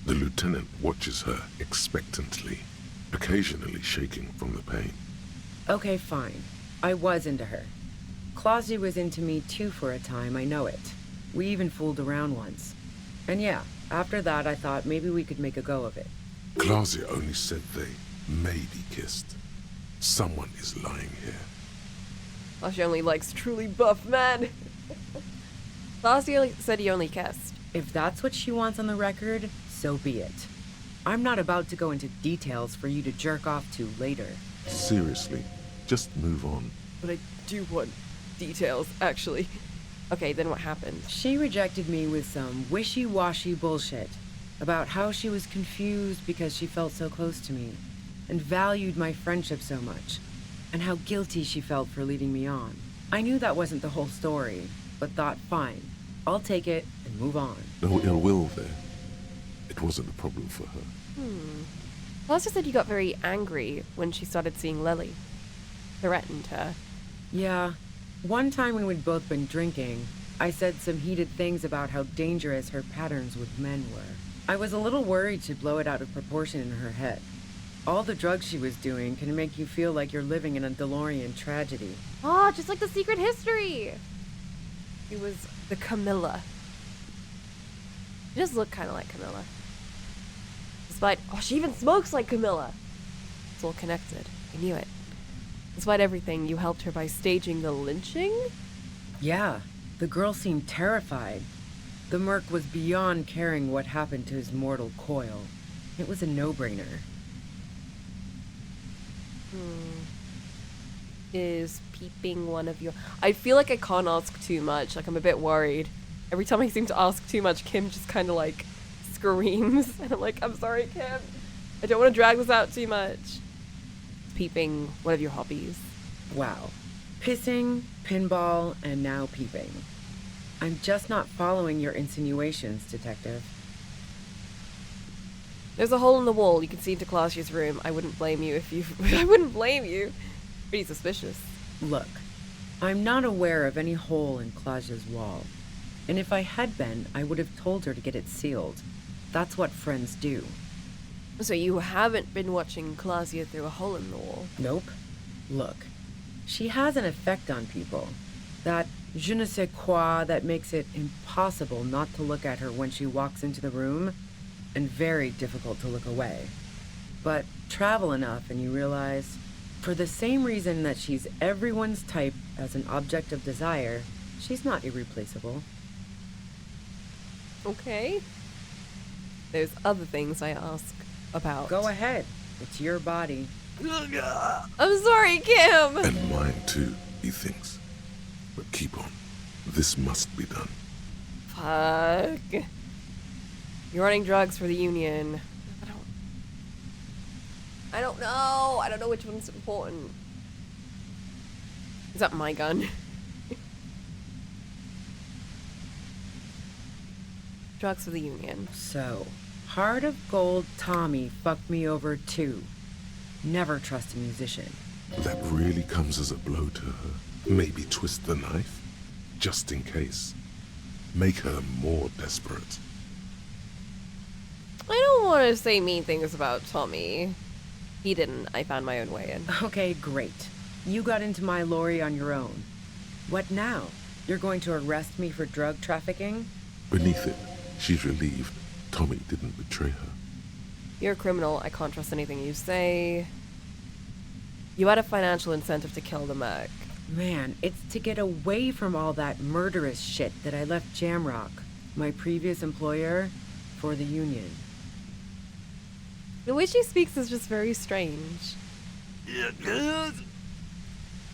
The lieutenant watches her expectantly, occasionally shaking from the pain. Okay, fine. I was into her. Clausia was into me too for a time, I know it. We even fooled around once. And yeah, after that I thought maybe we could make a go of it. Clausia only said they maybe kissed. Someone is lying here. Clausia only likes truly buff men. Clausia said he only kissed. If that's what she wants on the record, so be it. I'm not about to go into details for you to jerk off to later. Seriously, just move on. But I do want details, actually. Okay, then what happened? She rejected me with some wishy-washy bullshit about how she was confused because she felt so close to me and valued my friendship so much, and how guilty she felt for leading me on. I knew that wasn't the whole story, but thought, fine, I'll take it and move on. No ill will there. It wasn't a problem for her. Clausia said you got very angry when she started seeing Lily. Threatened her. Yeah. One time when we'd both been drinking, I said some heated things about how dangerous her patterns with men were. I was a little worried she'd blow it out of proportion in her head. All the drugs she was doing can make you feel like you're living in a DeLorean tragedy. Oh, just like the Secret History! It was the Camilla. She does look kind of like Camilla. Despite, she even smokes like Camilla! It's all connected. I knew it. Despite everything, you helped her by staging the lynching? Yeah, the girl seemed terrified. The merc was beyond caring what happened to his mortal coil. It was a no-brainer. Is peeping one of your... I feel like I can't ask too much. Like, I'm a bit worried. Every time I seem to ask too much, Kim just kind of, like, screams. And I'm like, I'm sorry, Kim. I don't want to drag this out too much. Peeping one of your hobbies. Wow. Pissing, pinball, and now peeping. I'm just not following your insinuations, detective. There's a hole in the wall. You can see into Clausia's room. I wouldn't blame you if you... I wouldn't blame you. Pretty suspicious. Look, I'm not aware of any hole in Clausia's wall. And if I had been, I would have told her to get it sealed. That's what friends do. So you haven't been watching Clausia through a hole in the wall? Nope. Look, she has an effect on people. That je ne sais quoi that makes it impossible not to look at her when she walks into the room, and very difficult to look away. But travel enough and you realize, for the same reason that she's everyone's type as an object of desire, she's not irreplaceable. Okay. There's other things I ask about. Go ahead. It's your body. I'm sorry, Kim! And mine too, he thinks. But keep on. This must be done. Fuck. You're running drugs for the Union. I don't know. I don't know which one's important. Is that my gun? Drugs for the Union. So, Heart of Gold Tommy fucked me over too. Never trust a musician. That really comes as a blow to her. Maybe twist the knife? Just in case. Make her more desperate. I don't want to say mean things about Tommy. He didn't. I found my own way in. Okay, great. You got into my lorry on your own. What now? You're going to arrest me for drug trafficking? Beneath it, she's relieved Tommy didn't betray her. You're a criminal. I can't trust anything you say. You had a financial incentive to kill the merc. Man, it's to get away from all that murderous shit that I left Jamrock, my previous employer, for the Union. The way she speaks is just very strange.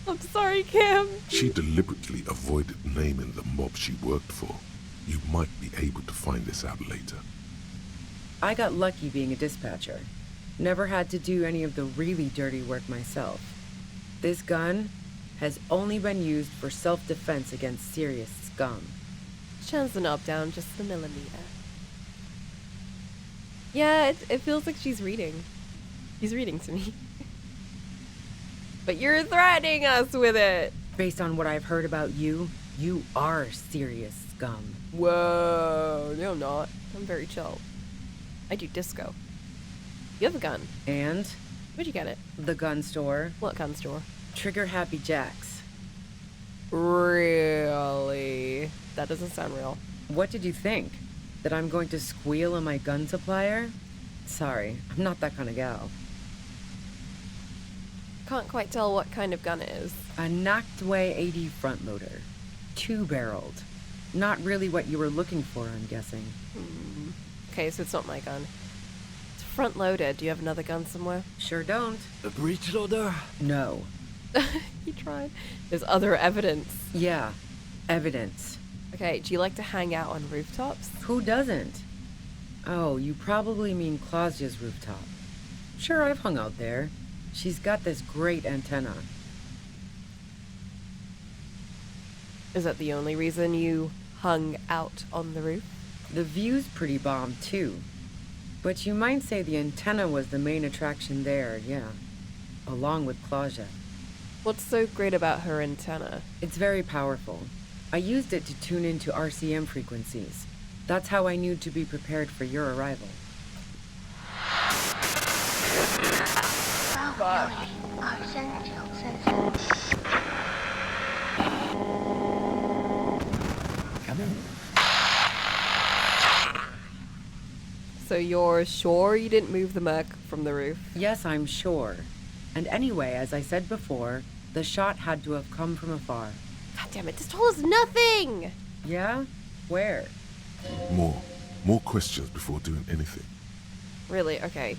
I'm sorry, Kim. She deliberately avoided naming the mob she worked for. You might be able to find this out later. I got lucky being a dispatcher. Never had to do any of the really dirty work myself. This gun has only been used for self-defense against serious scum. Turns the knob down just a millimeter. Yeah, it feels like she's reading. She's reading to me. But you're threatening us with it. Based on what I've heard about you, you are serious scum. Whoa, no I'm not. I'm very chill. I do disco. You have a gun. And? Where'd you get it? The gun store. What gun store? Trigger Happy Jacks. Really? That doesn't sound real. What did you think? That I'm going to squeal on my gun supplier? Sorry, I'm not that kind of gal. Can't quite tell what kind of gun it is. A Noctway 80 front loader. 2-barreled. Not really what you were looking for, I'm guessing. Okay, so it's not my gun. It's front loaded. Do you have another gun somewhere? Sure don't. A breech loader? No. He tried. There's other evidence. Yeah, evidence. Okay, do you like to hang out on rooftops? Who doesn't? Oh, you probably mean Claudia's rooftop. Sure, I've hung out there. She's got this great antenna. Is that the only reason you hung out on the roof? The view's pretty bomb, too. But you might say the antenna was the main attraction there, yeah. Along with Claudia. What's so great about her antenna? It's very powerful. I used it to tune into RCM frequencies. That's how I knew to be prepared for your arrival. So you're sure you didn't move the merc from the roof? Yes, I'm sure. And anyway, as I said before, the shot had to have come from afar. God damn it, this told us nothing! Yeah? Where? More questions before doing anything. Really? Okay.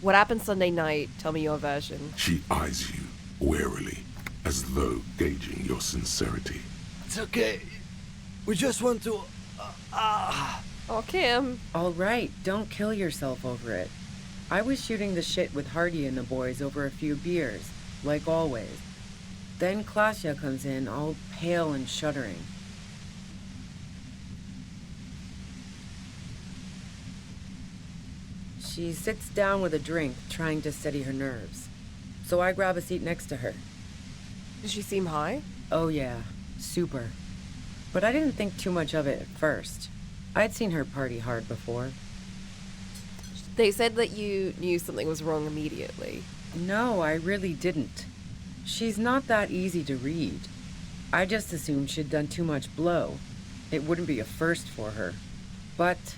What happened Sunday night? Tell me your version. She eyes you warily, as though gauging your sincerity. It's okay. We just want to... Oh, Kim. All right, don't kill yourself over it. I was shooting the shit with Hardy and the boys over a few beers, like always. Then Claudia comes in, all pale and shuddering. She sits down with a drink, trying to steady her nerves. So I grab a seat next to her. Does she seem high? Oh yeah, super. But I didn't think too much of it at first. I'd seen her party hard before. They said that you knew something was wrong immediately. No, I really didn't. She's not that easy to read. I just assumed she'd done too much blow. It wouldn't be a first for her. But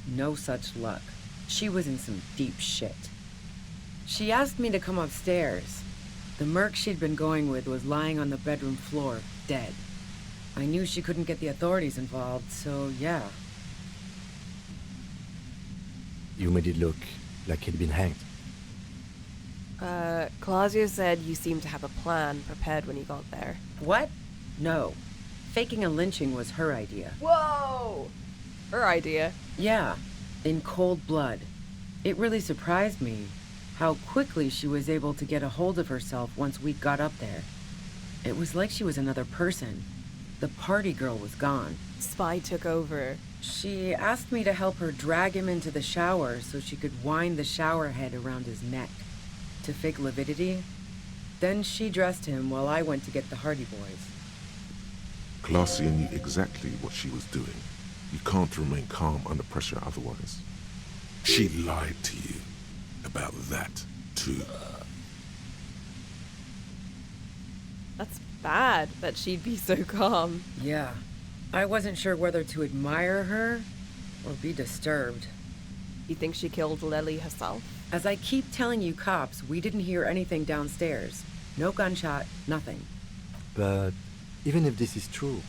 no such luck. She was in some deep shit. She asked me to come upstairs. The merc she'd been going with was lying on the bedroom floor, dead. I knew she couldn't get the authorities involved, so yeah. You made it look like he'd been hanged. Claudio said you seemed to have a plan prepared when you got there. What? No. Faking a lynching was her idea. Whoa! Her idea. Yeah, in cold blood. It really surprised me how quickly she was able to get a hold of herself once we got up there. It was like she was another person. The party girl was gone. Spy took over. She asked me to help her drag him into the shower so she could wind the shower head around his neck to fake lividity. Then she dressed him while I went to get the Hardy Boys. Glacia knew exactly what she was doing. You can't remain calm under pressure otherwise. She lied to you about that, too. That's bad that she'd be so calm. Yeah. I wasn't sure whether to admire her or be disturbed. You think she killed Lily herself? As I keep telling you cops, we didn't hear anything downstairs. No gunshot, nothing. But even if this is true,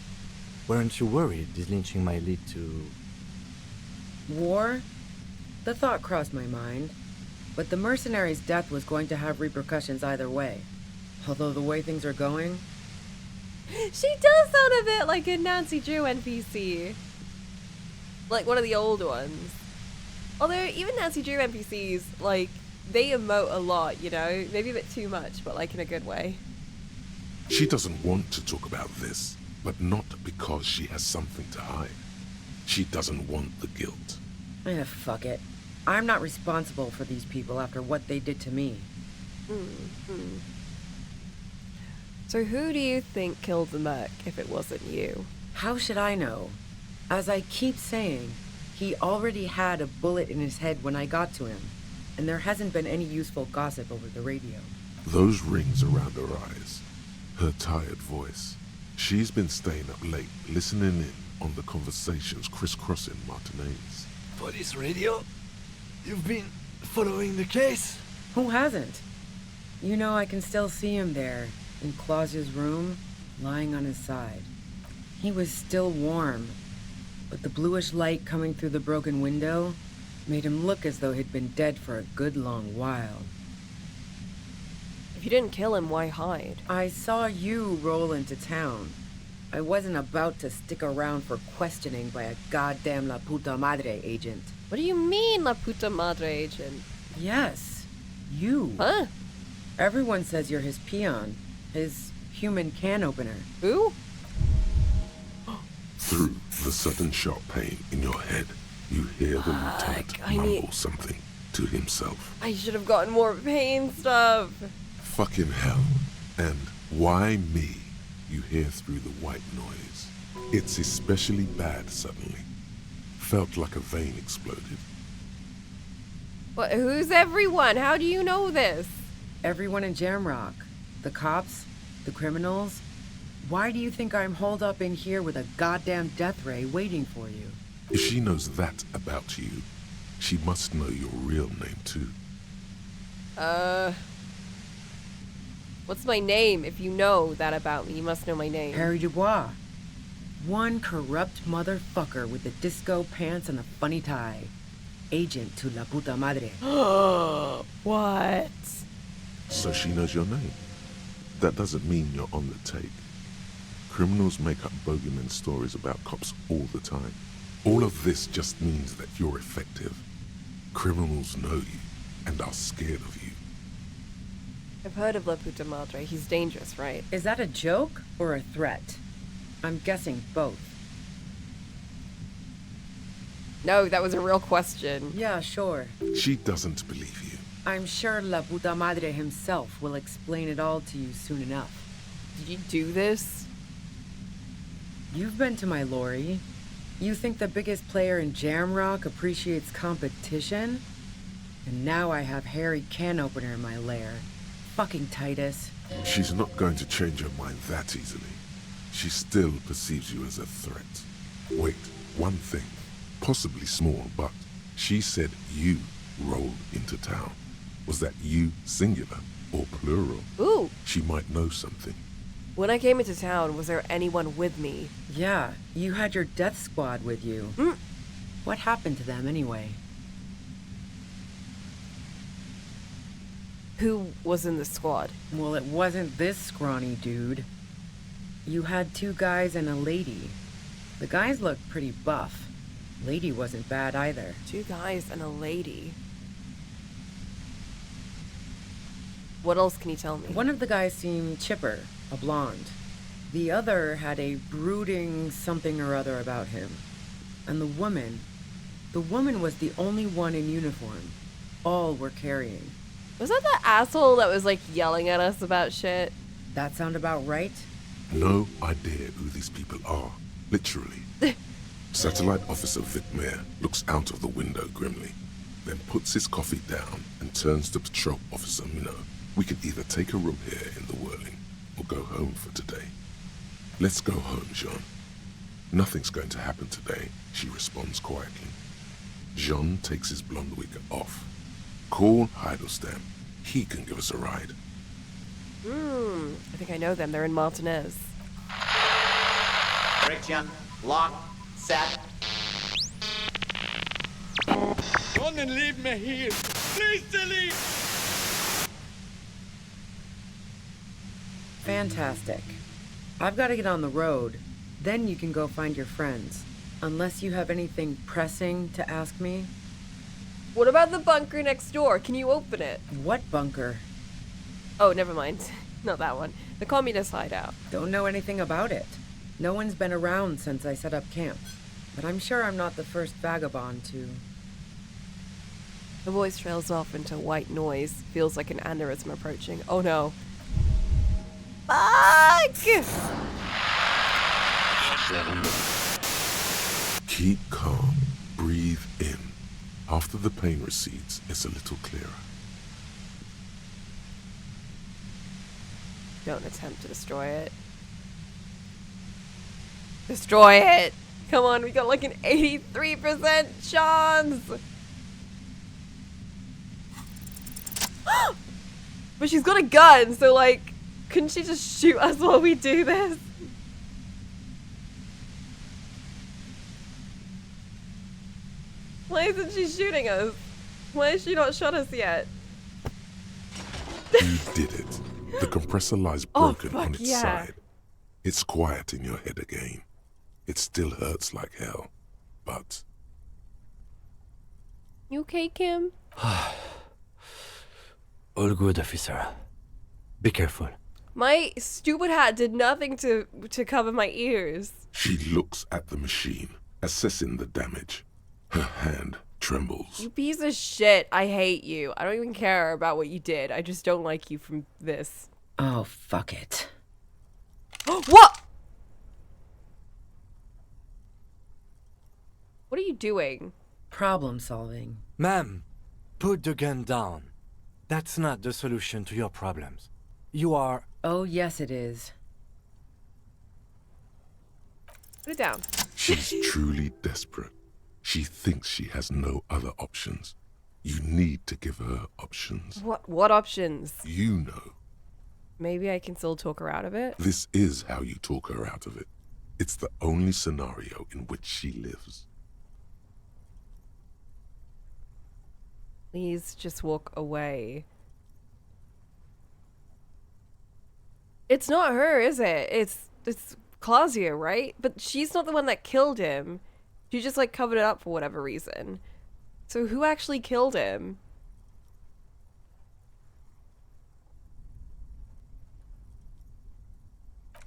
weren't you worried this lynching might lead to... War? The thought crossed my mind. But the mercenary's death was going to have repercussions either way. Although the way things are going... She does sound a bit like a Nancy Drew NPC. Like one of the old ones. Although even Nancy Drew NPCs, like, they emote a lot, you know? Maybe a bit too much, but like in a good way. She doesn't want to talk about this, but not because she has something to hide. She doesn't want the guilt. Fuck it. I'm not responsible for these people after what they did to me. Mm-hmm. So who do you think killed the merc if it wasn't you? How should I know? As I keep saying, he already had a bullet in his head when I got to him, and there hasn't been any useful gossip over the radio. Those rings around her eyes, her tired voice. She's been staying up late, listening in on the conversations crisscrossing Martinez. Police radio? You've been following the case? Who hasn't? You know, I can still see him there, in Clausia's room, lying on his side. He was still warm, but the bluish light coming through the broken window made him look as though he'd been dead for a good long while. If you didn't kill him, why hide? I saw you roll into town. I wasn't about to stick around for questioning by a goddamn La Puta Madre agent. What do you mean, La Puta Madre agent? Yes, you. Huh? Everyone says you're his peon, his human can opener. Who? Through the sudden sharp pain in your head, you hear the lieutenant mumble something to himself. I should have gotten more pain stuff. Fucking hell. And why me? You hear through the white noise. It's especially bad suddenly. Felt like a vein exploded. What? Who's everyone? How do you know this? Everyone in Jamrock. The cops, the criminals. Why do you think I'm holed up in here with a goddamn death ray waiting for you? If she knows that about you, she must know your real name too. What's my name? If you know that about me, you must know my name. Harry Dubois. One corrupt motherfucker with the disco pants and a funny tie. Agent to La Puta Madre. What? So she knows your name. That doesn't mean you're on the take. Criminals make up bogeyman stories about cops all the time. All of this just means that you're effective. Criminals know you and are scared of you. I've heard of La Puta Madre. He's dangerous, right? Is that a joke or a threat? I'm guessing both. No, that was a real question. Yeah, sure. She doesn't believe you. I'm sure La Puta Madre himself will explain it all to you soon enough. Did you do this? You've been to my lorry. You think the biggest player in Jamrock appreciates competition? And now I have Harry Can Opener in my lair. Fucking Titus. She's not going to change her mind that easily. She still perceives you as a threat. Wait, one thing. Possibly small, but She said you rolled into town. Was that you singular or plural? Ooh. She might know something. When I came into town, was there anyone with me? Yeah, you had your death squad with you. Mm. What happened to them anyway? Who was in the squad? Well, it wasn't this scrawny dude. You had 2 guys and a lady. The guys looked pretty buff. Lady wasn't bad either. 2 guys and a lady. What else can you tell me? One of the guys seemed chipper, a blonde. The other had a brooding something or other about him. And the woman was the only one in uniform. All were carrying. Was that the asshole that was like yelling at us about shit? That sound about right? No idea who these people are, literally. Satellite Officer Vitmere looks out of the window grimly, then puts his coffee down and turns to Patrol Officer Minot. We can either take a room here in the whirling or go home for today. Let's go home, Jean. Nothing's going to happen today, she responds quietly. Jean takes his blonde wig off. Call Heidelstam. He can give us a ride. I think I know them. They're in Martinez. Friction, lock, set. Don't leave me here. Please leave. Fantastic. I've got to get on the road. Then you can go find your friends. Unless you have anything pressing to ask me. What about the bunker next door? Can you open it? What bunker? Oh, never mind. Not that one. The communist hideout. Don't know anything about it. No one's been around since I set up camp. But I'm sure I'm not the first vagabond to... The voice trails off into white noise. Feels like an aneurysm approaching. Oh no. Fuck! Keep calm. Breathe in. After the pain recedes, it's a little clearer. Don't attempt to destroy it. Destroy it! Come on, we got like an 83% chance! But she's got a gun, so like, couldn't she just shoot us while we do this? Why isn't she shooting us? Why has she not shot us yet? You did it. The compressor lies broken on its yeah. side. It's quiet in your head again. It still hurts like hell, but... You okay, Kim? All good, officer. Be careful. My stupid hat did nothing to cover my ears. She looks at the machine, assessing the damage. Her hand trembles. You piece of shit. I hate you. I don't even care about what you did. I just don't like you from this. Oh, fuck it. What? What are you doing? Problem solving. Ma'am, put the gun down. That's not the solution to your problems. You are... Oh, yes it is. Put it down. She's truly desperate. She thinks she has no other options. You need to give her options. What options? You know. Maybe I can still talk her out of it? This is how you talk her out of it. It's the only scenario in which she lives. Please just walk away. It's not her, is it? It's Claudia, right? But she's not the one that killed him. She just like covered it up for whatever reason. So who actually killed him?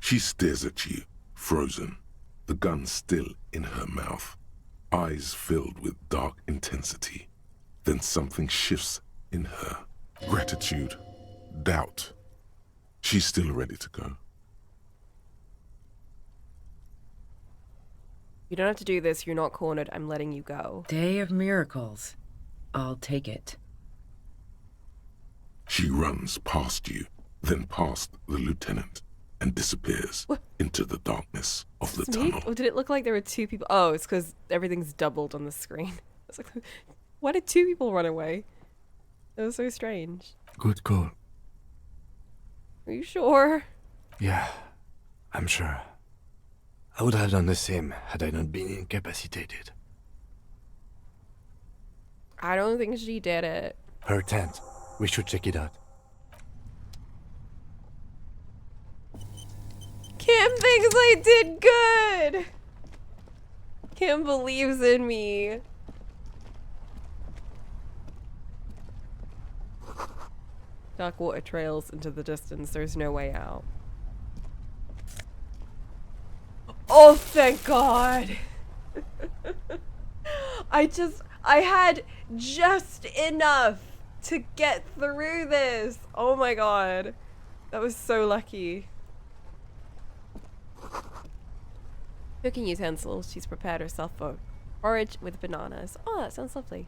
She stares at you, frozen, the gun still in her mouth, eyes filled with dark intensity. Then something shifts in her. Gratitude, doubt. She's still ready to go. You don't have to do this. You're not cornered. I'm letting you go. Day of miracles. I'll take it. She runs past you, then past the lieutenant, and disappears into the darkness of the tunnel. Or did it look like there were two people? Oh, it's because everything's doubled on the screen. It's like Why did two people run away? That was so strange. Good call. Are you sure? Yeah, I'm sure. I would have done the same had I not been incapacitated. I don't think she did it. Her tent. We should check it out. Kim thinks I did good! Kim believes in me. Dark water trails into the distance. There's no way out. Oh, thank God. I had just enough to get through this. Oh my God. That was so lucky. Cooking utensils. She's prepared herself for porridge with bananas. Oh, that sounds lovely.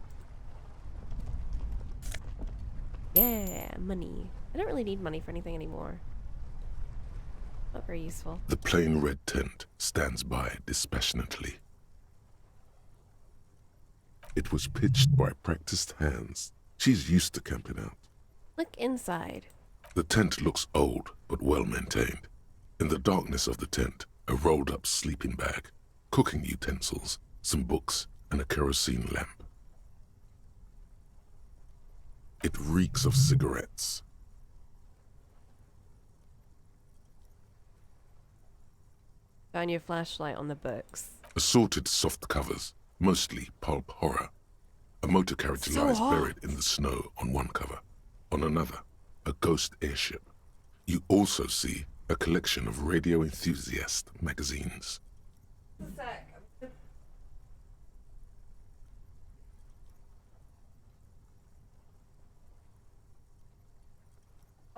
Yeah, money. I don't really need money for anything anymore. Not very useful. The plain red tent stands by dispassionately. It was pitched by practiced hands. She's used to camping out. Look inside. The tent looks old, but well maintained. In the darkness of the tent, a rolled up sleeping bag, cooking utensils, some books, and a kerosene lamp. It reeks of cigarettes. Shine your flashlight on the books. Assorted soft covers, mostly pulp horror. A motor carriage So lies hot. buried in the snow on one cover. On another, a ghost airship. You also see a collection of radio enthusiast magazines.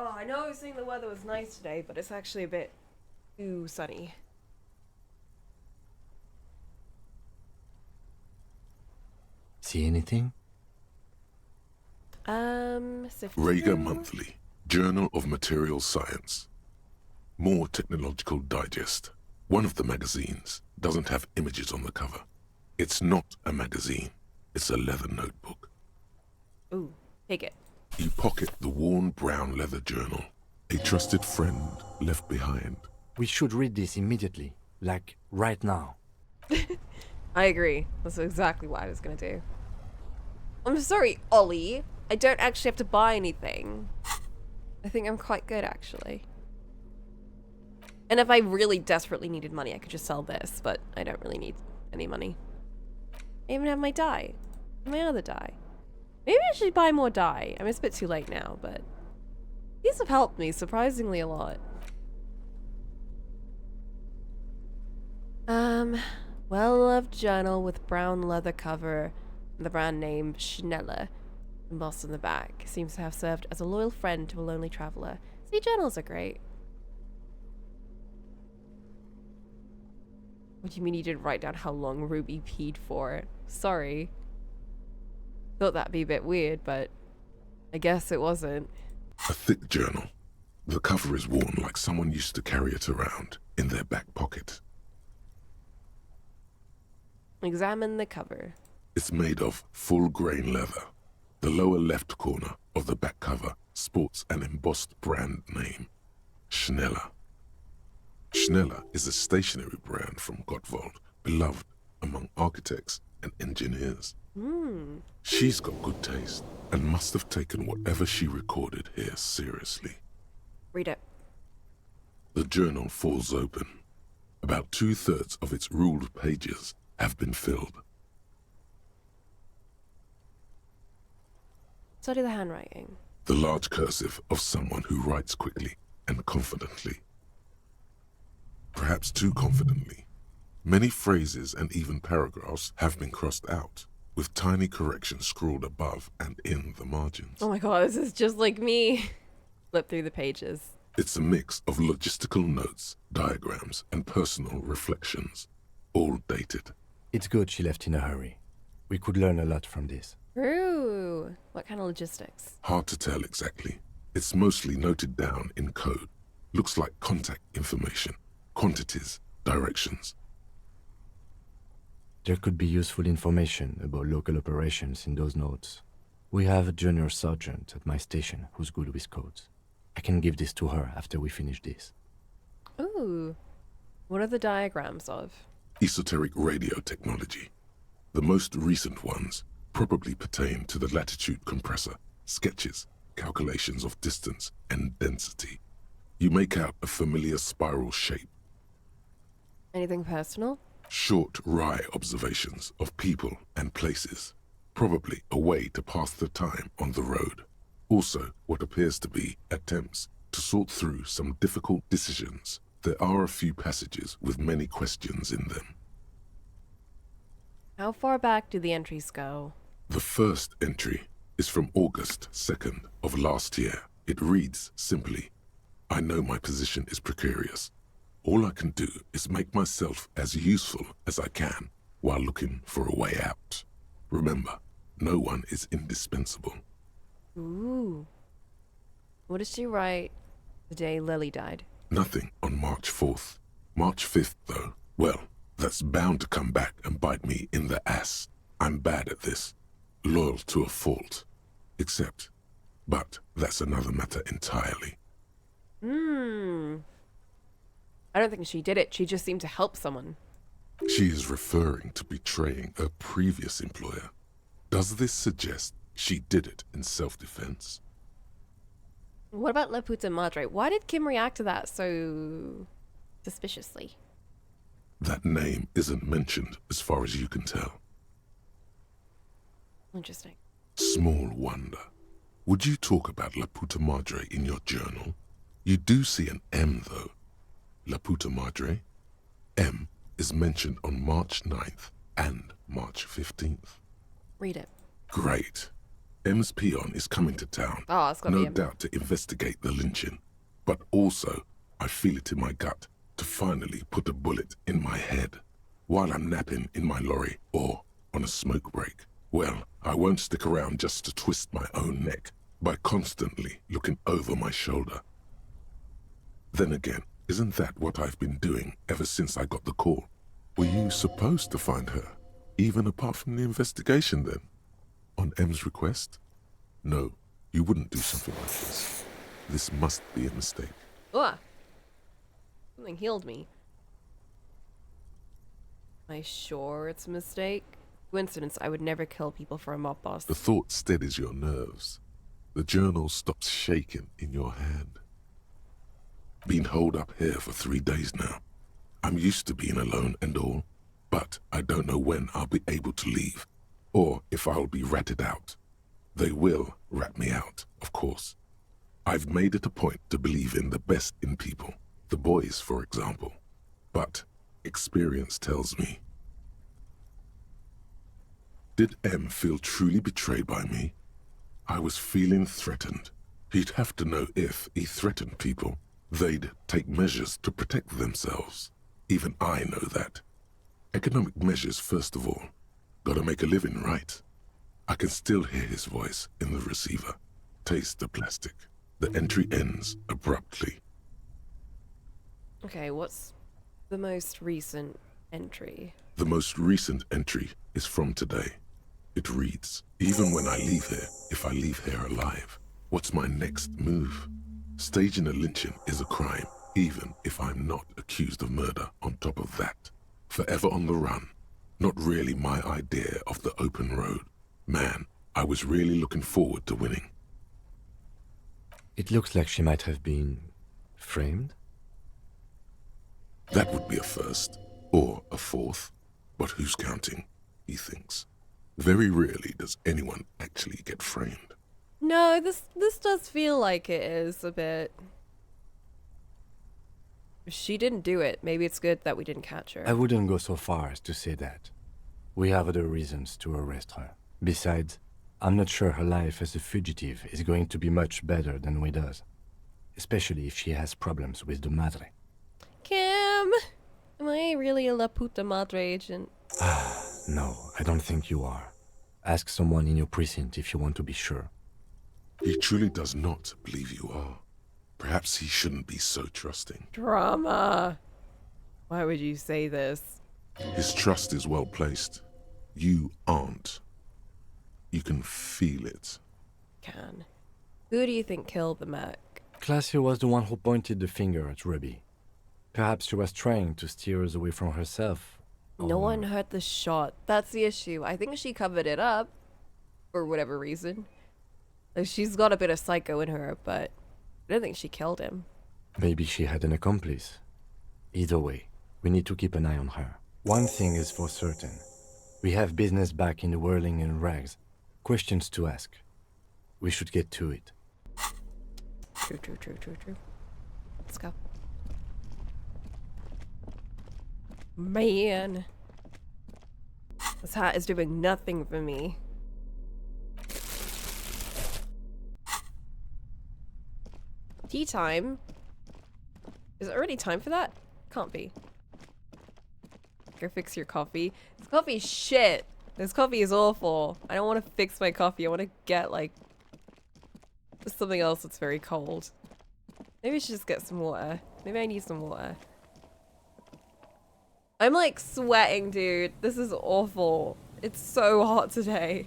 Oh, I know I was saying the weather was nice today, but it's actually a bit too sunny. See anything? Rager Monthly, Journal of Material Science. More Technological Digest. One of the magazines doesn't have images on the cover. It's not a magazine. It's a leather notebook. Ooh, take it. You pocket the worn brown leather journal. A trusted friend left behind. We should read this immediately. Like, right now. I agree. That's exactly what I was gonna do. I'm sorry, Ollie. I don't actually have to buy anything. I think I'm quite good, actually. And if I really desperately needed money, I could just sell this, but I don't really need any money. I even have my dye. My other dye. Maybe I should buy more dye. I mean, it's a bit too late now, but these have helped me surprisingly a lot. Well-loved journal with brown leather cover and the brand name Schneller embossed on the back. Seems to have served as a loyal friend to a lonely traveler. See, journals are great. What do you mean you didn't write down how long Ruby peed for? Sorry. Thought that'd be a bit weird, but I guess it wasn't. A thick journal. The cover is worn like someone used to carry it around in their back pocket. Examine the cover. It's made of full-grain leather. The lower left corner of the back cover sports an embossed brand name, Schneller. Schneller is a stationery brand from Gottwald, beloved among architects and engineers. She's got good taste and must have taken whatever she recorded here seriously. Read it. The journal falls open. About 2/3 of its ruled pages have been filled. Study the handwriting. The large cursive of someone who writes quickly and confidently. Perhaps too confidently. Many phrases and even paragraphs have been crossed out, with tiny corrections scrawled above and in the margins. Oh my god, this is just like me. Flip through the pages. It's a mix of logistical notes, diagrams, and personal reflections, all dated. It's good she left in a hurry. We could learn a lot from this. True. What kind of logistics? Hard to tell exactly. It's mostly noted down in code. Looks like contact information, quantities, directions. There could be useful information about local operations in those notes. We have a junior sergeant at my station who's good with codes. I can give this to her after we finish this. Ooh. What are the diagrams of? Esoteric radio technology. The most recent ones probably pertain to the latitude compressor, sketches, calculations of distance and density. You make out a familiar spiral shape. Anything personal? Short, wry observations of people and places. Probably a way to pass the time on the road. Also, what appears to be attempts to sort through some difficult decisions. There are a few passages with many questions in them. How far back do the entries go? The first entry is from August 2nd of last year. It reads simply, I know my position is precarious. All I can do is make myself as useful as I can while looking for a way out. Remember, no one is indispensable. Ooh. What did she write the day Lily died? Nothing on March 4th. March 5th, though, well, that's bound to come back and bite me in the ass. I'm bad at this. Loyal to a fault. But that's another matter entirely. I don't think she did it. She just seemed to help someone. She is referring to betraying a previous employer. Does this suggest she did it in self-defense? What about La Puta Madre? Why did Kim react to that so suspiciously? That name isn't mentioned as far as you can tell. Interesting. Small wonder. Would you talk about La Puta Madre in your journal? You do see an M, though. La Puta Madre. M is mentioned on March 9th and March 15th. Read it. Great. M's peon is coming to town. Oh, it's gonna be no him. doubt to investigate the lynching. But also, I feel it in my gut to finally put a bullet in my head while I'm napping in my lorry or on a smoke break. Well, I won't stick around just to twist my own neck by constantly looking over my shoulder. Then again, isn't that what I've been doing ever since I got the call? Were you supposed to find her, even apart from the investigation then? On M's request? No, you wouldn't do something like this. This must be a mistake. Ugh. Something healed me. Am I sure it's a mistake? Coincidence, I would never kill people for a mob boss. The thought steadies your nerves. The journal stops shaking in your hand. Been holed up here for 3 days now. I'm used to being alone and all, but I don't know when I'll be able to leave, or if I'll be ratted out. They will rat me out, of course. I've made it a point to believe in the best in people, the boys, for example. But experience tells me. Did M feel truly betrayed by me? I was feeling threatened. He'd have to know if he threatened people, they'd take measures to protect themselves. Even I know that. Economic measures first of all. Gotta make a living, right? I can still hear his voice in the receiver. Taste the plastic. The entry ends abruptly. Okay, what's the most recent entry? The most recent entry is from today. It reads, even when I leave here, if I leave here alive, what's my next move? Staging a lynching is a crime, even if I'm not accused of murder on top of that. Forever on the run. Not really my idea of the open road. Man, I was really looking forward to winning. It looks like she might have been framed. That would be a first, or a fourth. But who's counting, he thinks. Very rarely does anyone actually get framed. No, this does feel like it is a bit. If she didn't do it, maybe it's good that we didn't catch her. I wouldn't go so far as to say that. We have other reasons to arrest her. Besides, I'm not sure her life as a fugitive is going to be much better than we does. Especially if she has problems with the Madre. Kim! Am I really a La Puta Madre agent? No, I don't think you are. Ask someone in your precinct if you want to be sure. He truly does not believe you are. Perhaps he shouldn't be so trusting. Drama! Why would you say this? His trust is well placed. You aren't. You can feel it. Can. Who do you think killed the mech? Classy was the one who pointed the finger at Ruby. Perhaps she was trying to steer us away from herself. No one heard the shot. That's the issue. I think she covered it up for whatever reason. Like, she's got a bit of psycho in her, but I don't think she killed him. Maybe she had an accomplice. Either way, we need to keep an eye on her. One thing is for certain. We have business back in the whirling in rags. Questions to ask. We should get to it. True. Let's go. Man. This hat is doing nothing for me. Tea time? Is it already time for that? Can't be. Go fix your coffee. This coffee's shit. This coffee is awful. I don't want to fix my coffee. I want to get, like, something else that's very cold. Maybe I should just get some water. Maybe I need some water. I'm, like, sweating, dude. This is awful. It's so hot today.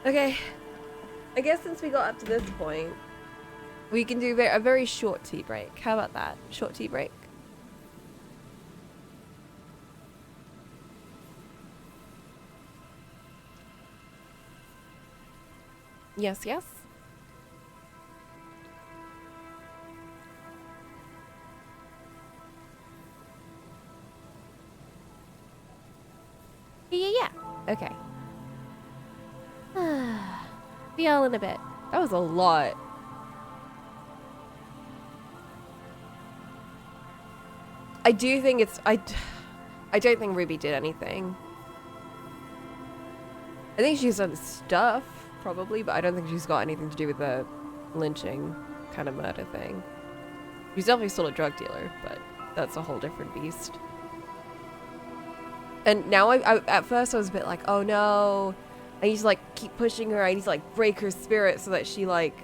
Okay, I guess since we got up to this point, we can do a very short tea break. How about that? Short tea break? Yes, yes. Yeah. Okay. Be all in a bit. That was a lot. I do think it's... I don't think Ruby did anything. I think she's done stuff, probably, but I don't think she's got anything to do with the lynching kind of murder thing. She's definitely still a drug dealer, but that's a whole different beast. And now at first I was a bit like, oh no, I need to like keep pushing her. I need to like break her spirit so that she like,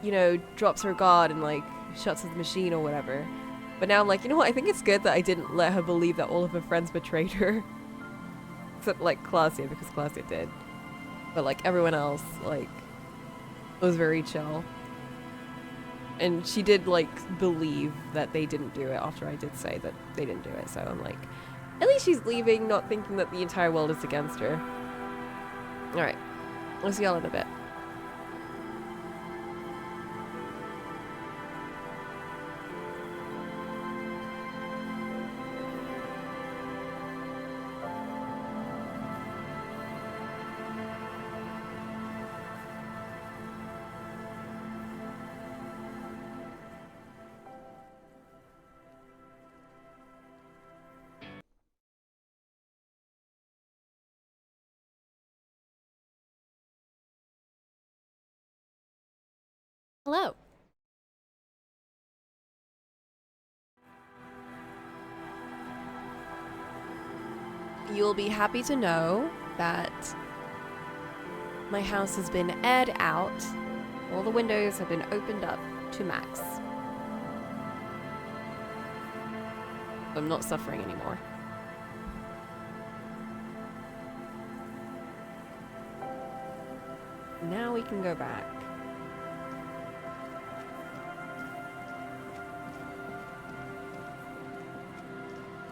you know, drops her guard and like shuts the machine or whatever. But now I'm like, you know what? I think it's good that I didn't let her believe that all of her friends betrayed her. Except like Claudia, because Claudia did. But like everyone else, like, was very chill. And she did like believe that they didn't do it after I did say that they didn't do it. So I'm like, at least she's leaving, not thinking that the entire world is against her. Alright, we'll see y'all in a bit. Hello. You'll be happy to know that my house has been aired out. All the windows have been opened up to max. I'm not suffering anymore. Now we can go back.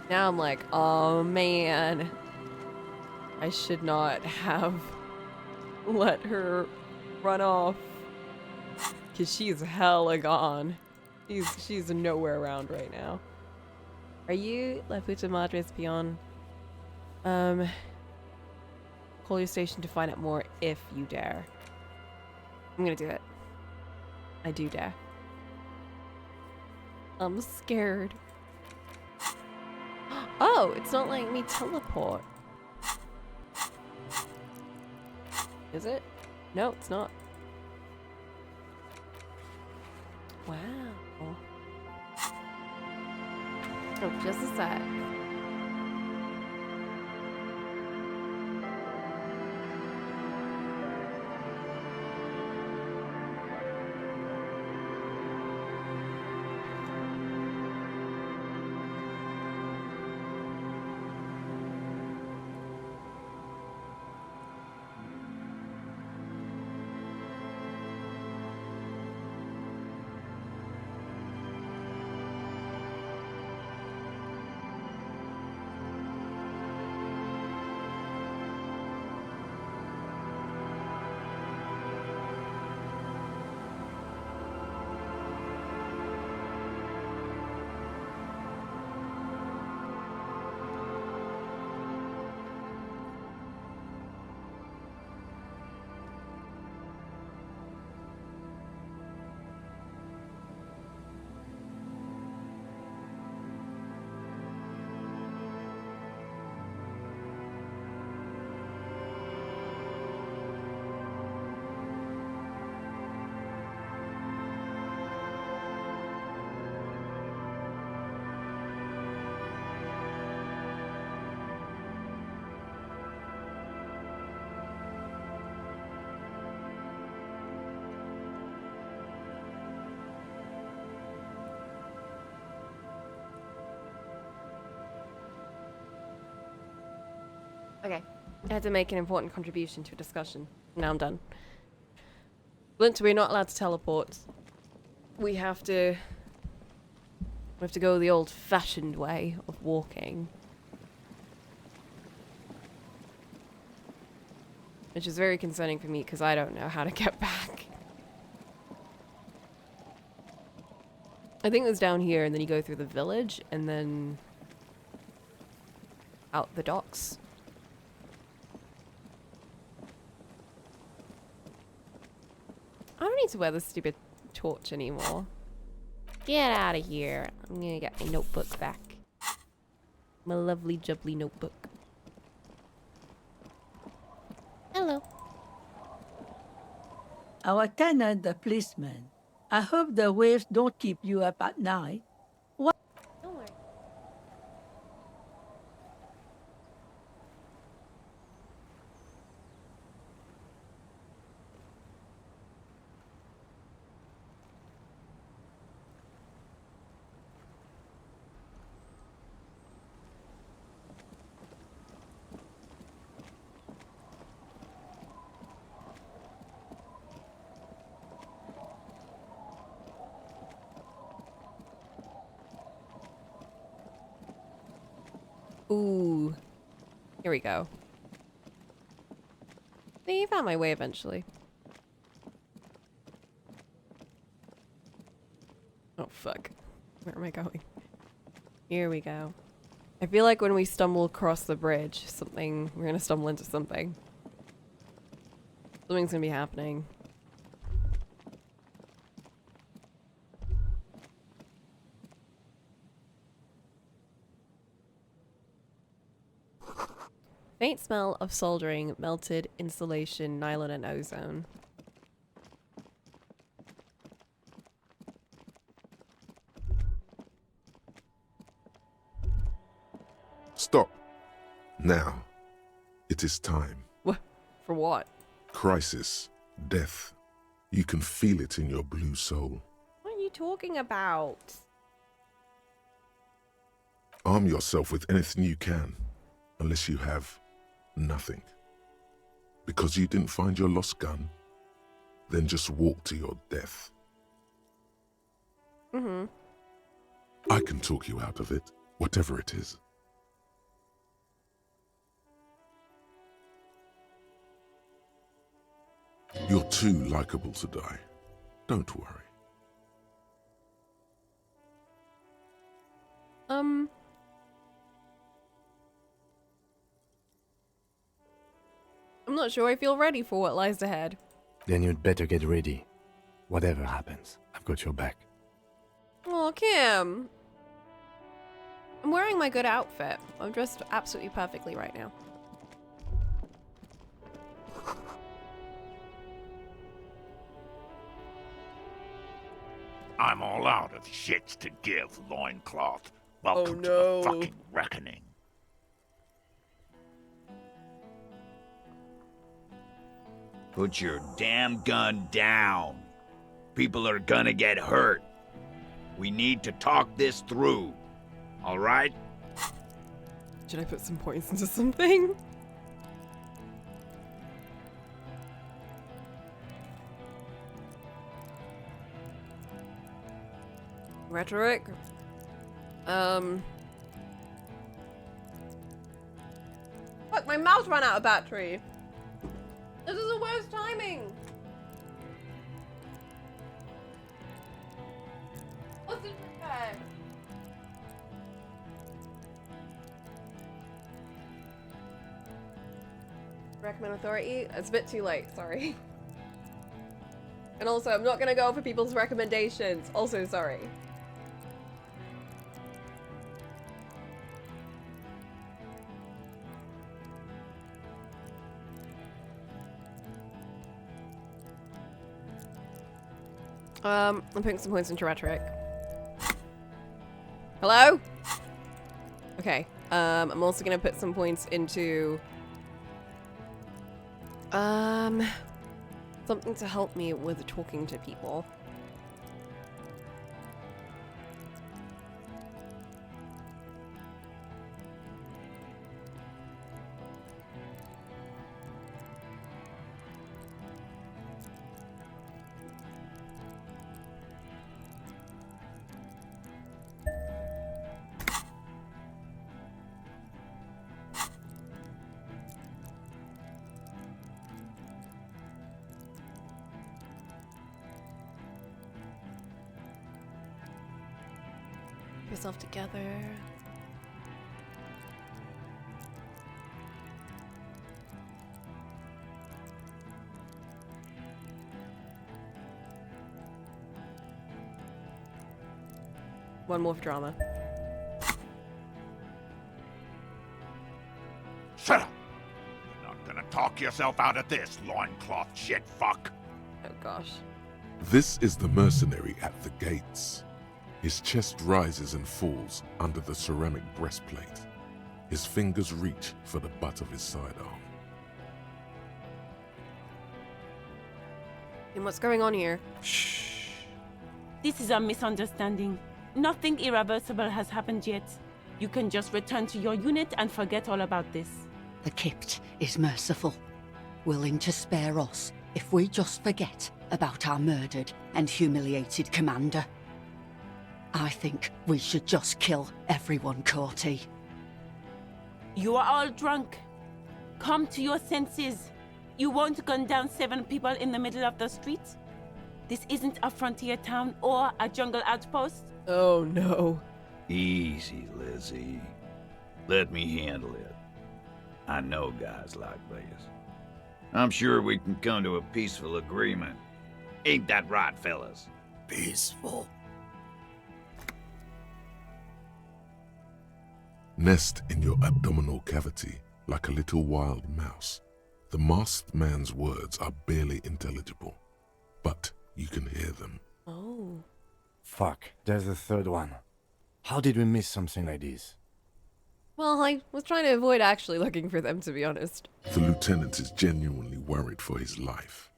Now I'm like, oh man, I should not have let her run off, because she's hella gone. She's nowhere around right now. Are you La Puta Madre's peon? Call your station to find out more if you dare. I'm gonna do it. I do dare. I'm scared. Oh, it's not letting me teleport. Is it? No, it's not. Wow. Oh, just a sec. Okay. I had to make an important contribution to a discussion. Now I'm done. Flint, we're not allowed to teleport. We have to go the old-fashioned way of walking. Which is very concerning for me because I don't know how to get back. I think it was down here and then you go through the village and then out the docks. I don't need to wear this stupid torch anymore. Get out of here. I'm gonna get my notebook back. My lovely jubbly notebook. Hello. Our tenant, the policeman. I hope the waves don't keep you up at night. What? Don't worry. Ooh. Here we go. See, you found my way eventually. Oh, fuck. Where am I going? Here we go. I feel like when we stumble across the bridge, we're gonna stumble into something. Something's gonna be happening. Faint smell of soldering, melted insulation, nylon, and ozone. Stop. Now. It is time. What? For what? Crisis. Death. You can feel it in your blue soul. What are you talking about? Arm yourself with anything you can, unless you have nothing. Because you didn't find your lost gun, then just walk to your death. Mm-hmm. I can talk you out of it, whatever it is. You're too likable to die. Don't worry. I'm not sure I feel ready for what lies ahead. Then you'd better get ready. Whatever happens, I've got your back. Oh, Kim. I'm wearing my good outfit. I'm dressed absolutely perfectly right now. I'm all out of shits to give, loincloth. Welcome to no. the fucking reckoning. Put your damn gun down. People are gonna get hurt. We need to talk this through. All right? Should I put some points into something? Rhetoric? Fuck, my mouse ran out of battery. This is the worst timing. What's this repair? Recommend authority? It's a bit too late, sorry. And also, I'm not gonna go for people's recommendations. Also, sorry. I'm putting some points into rhetoric. Hello? Okay. I'm also gonna put some points into something to help me with talking to people. yourself together. One more drama. Shut up! You're not gonna talk yourself out of this, loincloth shit fuck. Oh gosh. This is the mercenary at the gates. His chest rises and falls under the ceramic breastplate. His fingers reach for the butt of his sidearm. And what's going on here? Shh. This is a misunderstanding. Nothing irreversible has happened yet. You can just return to your unit and forget all about this. The Kypt is merciful, willing to spare us if we just forget about our murdered and humiliated commander. I think we should just kill everyone, Corty. You are all drunk. Come to your senses. You won't gun down 7 people in the middle of the street? This isn't a frontier town or a jungle outpost. Oh no. Easy, Lizzie. Let me handle it. I know guys like this. I'm sure we can come to a peaceful agreement. Ain't that right, fellas? Peaceful. Nest in your abdominal cavity like a little wild mouse. The masked man's words are barely intelligible, but you can hear them. Oh. Fuck, there's a third one. How did we miss something like this? Well, I was trying to avoid actually looking for them, to be honest. The lieutenant is genuinely worried for his life.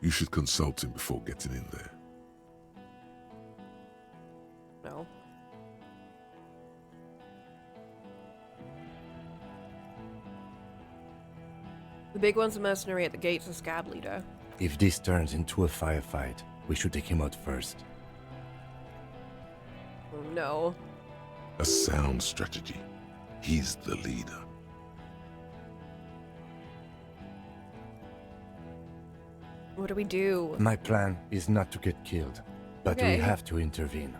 You should consult him before getting in there. No. The big one's a mercenary at the gates, a scab leader. If this turns into a firefight, we should take him out first. Oh no. A sound strategy. He's the leader. What do we do? My plan is not to get killed, but Okay. we have to intervene.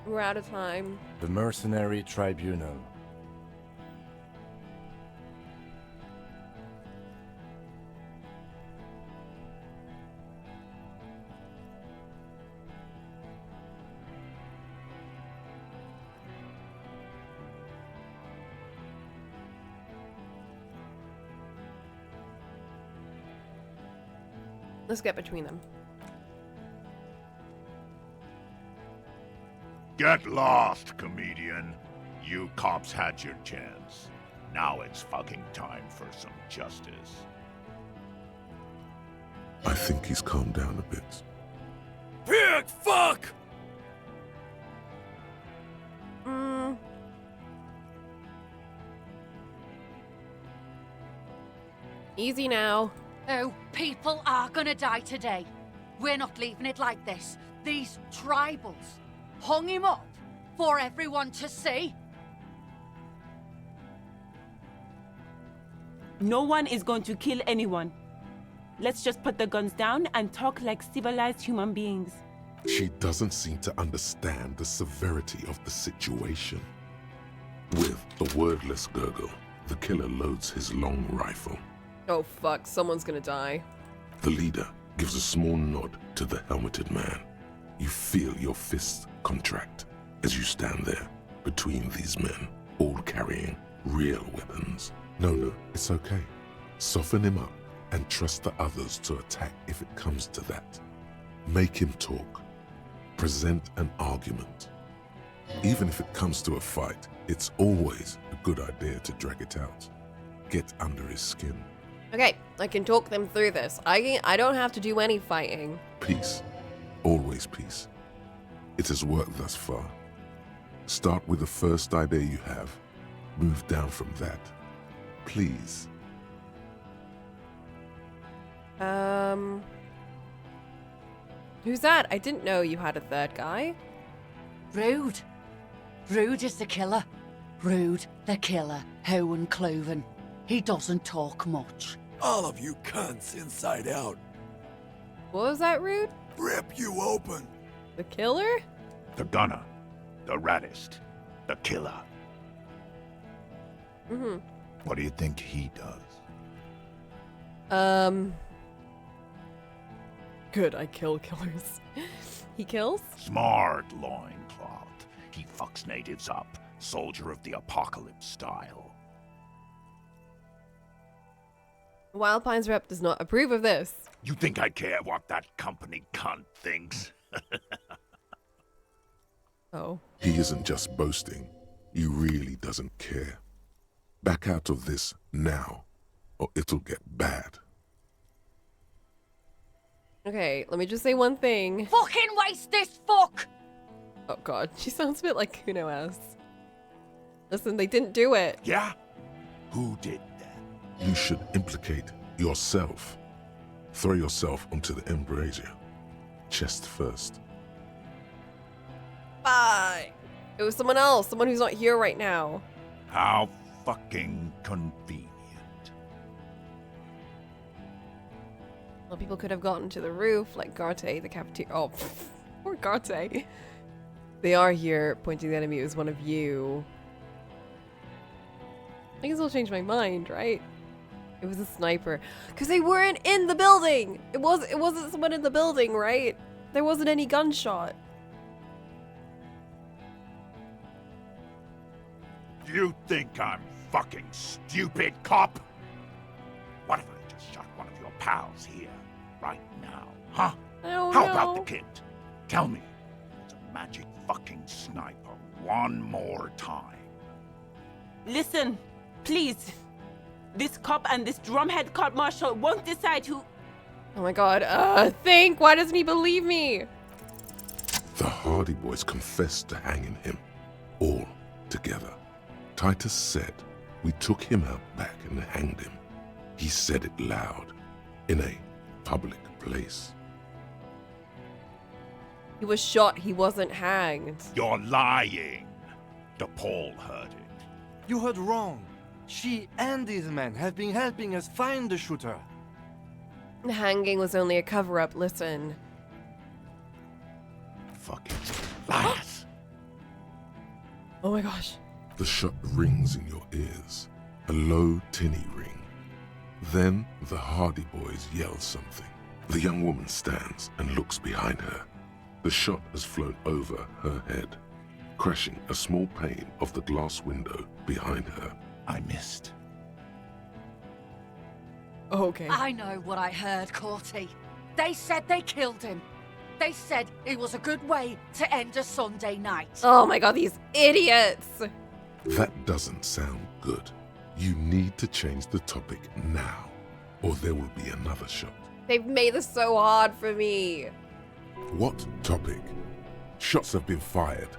We're out of time. The Mercenary Tribunal. Let's get between them. Get lost, comedian. You cops had your chance. Now it's fucking time for some justice. I think he's calmed down a bit. Pig fuck! Easy now. Oh, people are gonna die today. We're not leaving it like this. These tribals hung him up for everyone to see. No one is going to kill anyone. Let's just put the guns down and talk like civilized human beings. She doesn't seem to understand the severity of the situation. With a wordless gurgle, the killer loads his long rifle. Oh fuck, someone's gonna die. The leader gives a small nod to the helmeted man. You feel your fists contract as you stand there between these men, all carrying real weapons. No, it's okay. Soften him up and trust the others to attack if it comes to that. Make him talk. Present an argument. Even if it comes to a fight, it's always a good idea to drag it out. Get under his skin. Okay, I can talk them through this. I don't have to do any fighting. Peace. Always peace. It has worked thus far. Start with the first idea you have. Move down from that. Please. Who's that? I didn't know you had a third guy. Rude. Rude is the killer. Rude, the killer, Hohen Cloven. He doesn't talk much. All of you cunts inside out. What was that, Rude? rip you open. The killer? The gunner, the raddest, the killer. Mm-hmm. What do you think he does? Good, I kill killers. He kills? Smart loincloth. He fucks natives up, soldier of the apocalypse style. Wild Pine's rep does not approve of this. You think I care what that company cunt thinks? Oh. He isn't just boasting. He really doesn't care. Back out of this now, or it'll get bad. Okay, let me just say one thing. Fucking waste this fuck! Oh god, she sounds a bit like Kuno S. Listen, they didn't do it. Yeah? Who did that? You should implicate yourself. Throw yourself onto the embrasure. Chest first. Bye. It was someone else, someone who's not here right now. How fucking convenient. Well, people could have gotten to the roof, like Garte, the cafeteria. Oh, poor Garte. They are here, pointing the enemy as one of you. I guess I'll change my mind, right? It was a sniper. Because they weren't in the building! It wasn't someone in the building, right? There wasn't any gunshot. You think I'm fucking stupid, cop? What if I just shot one of your pals here, right now, huh? I don't How know. about the kid? Tell me, it's a magic fucking sniper one more time. Listen, please. This cop and this drumhead cop marshal won't decide who... Oh my god, think! Why doesn't he believe me? The Hardy Boys confessed to hanging him, all together. Titus said, we took him out back and hanged him. He said it loud, in a public place. He was shot, he wasn't hanged. You're lying. DePaul heard it. You heard wrong. She and these men have been helping us find the shooter. The hanging was only a cover-up, listen. Fucking liars. Oh my gosh. The shot rings in your ears, a low, tinny ring. Then the Hardy Boys yell something. The young woman stands and looks behind her. The shot has flown over her head, crashing a small pane of the glass window behind her. I missed. Okay. I know what I heard, Corty. They said they killed him. They said it was a good way to end a Sunday night. Oh my god, these idiots! That doesn't sound good. You need to change the topic now, or there will be another shot. They've made this so hard for me. What topic? Shots have been fired.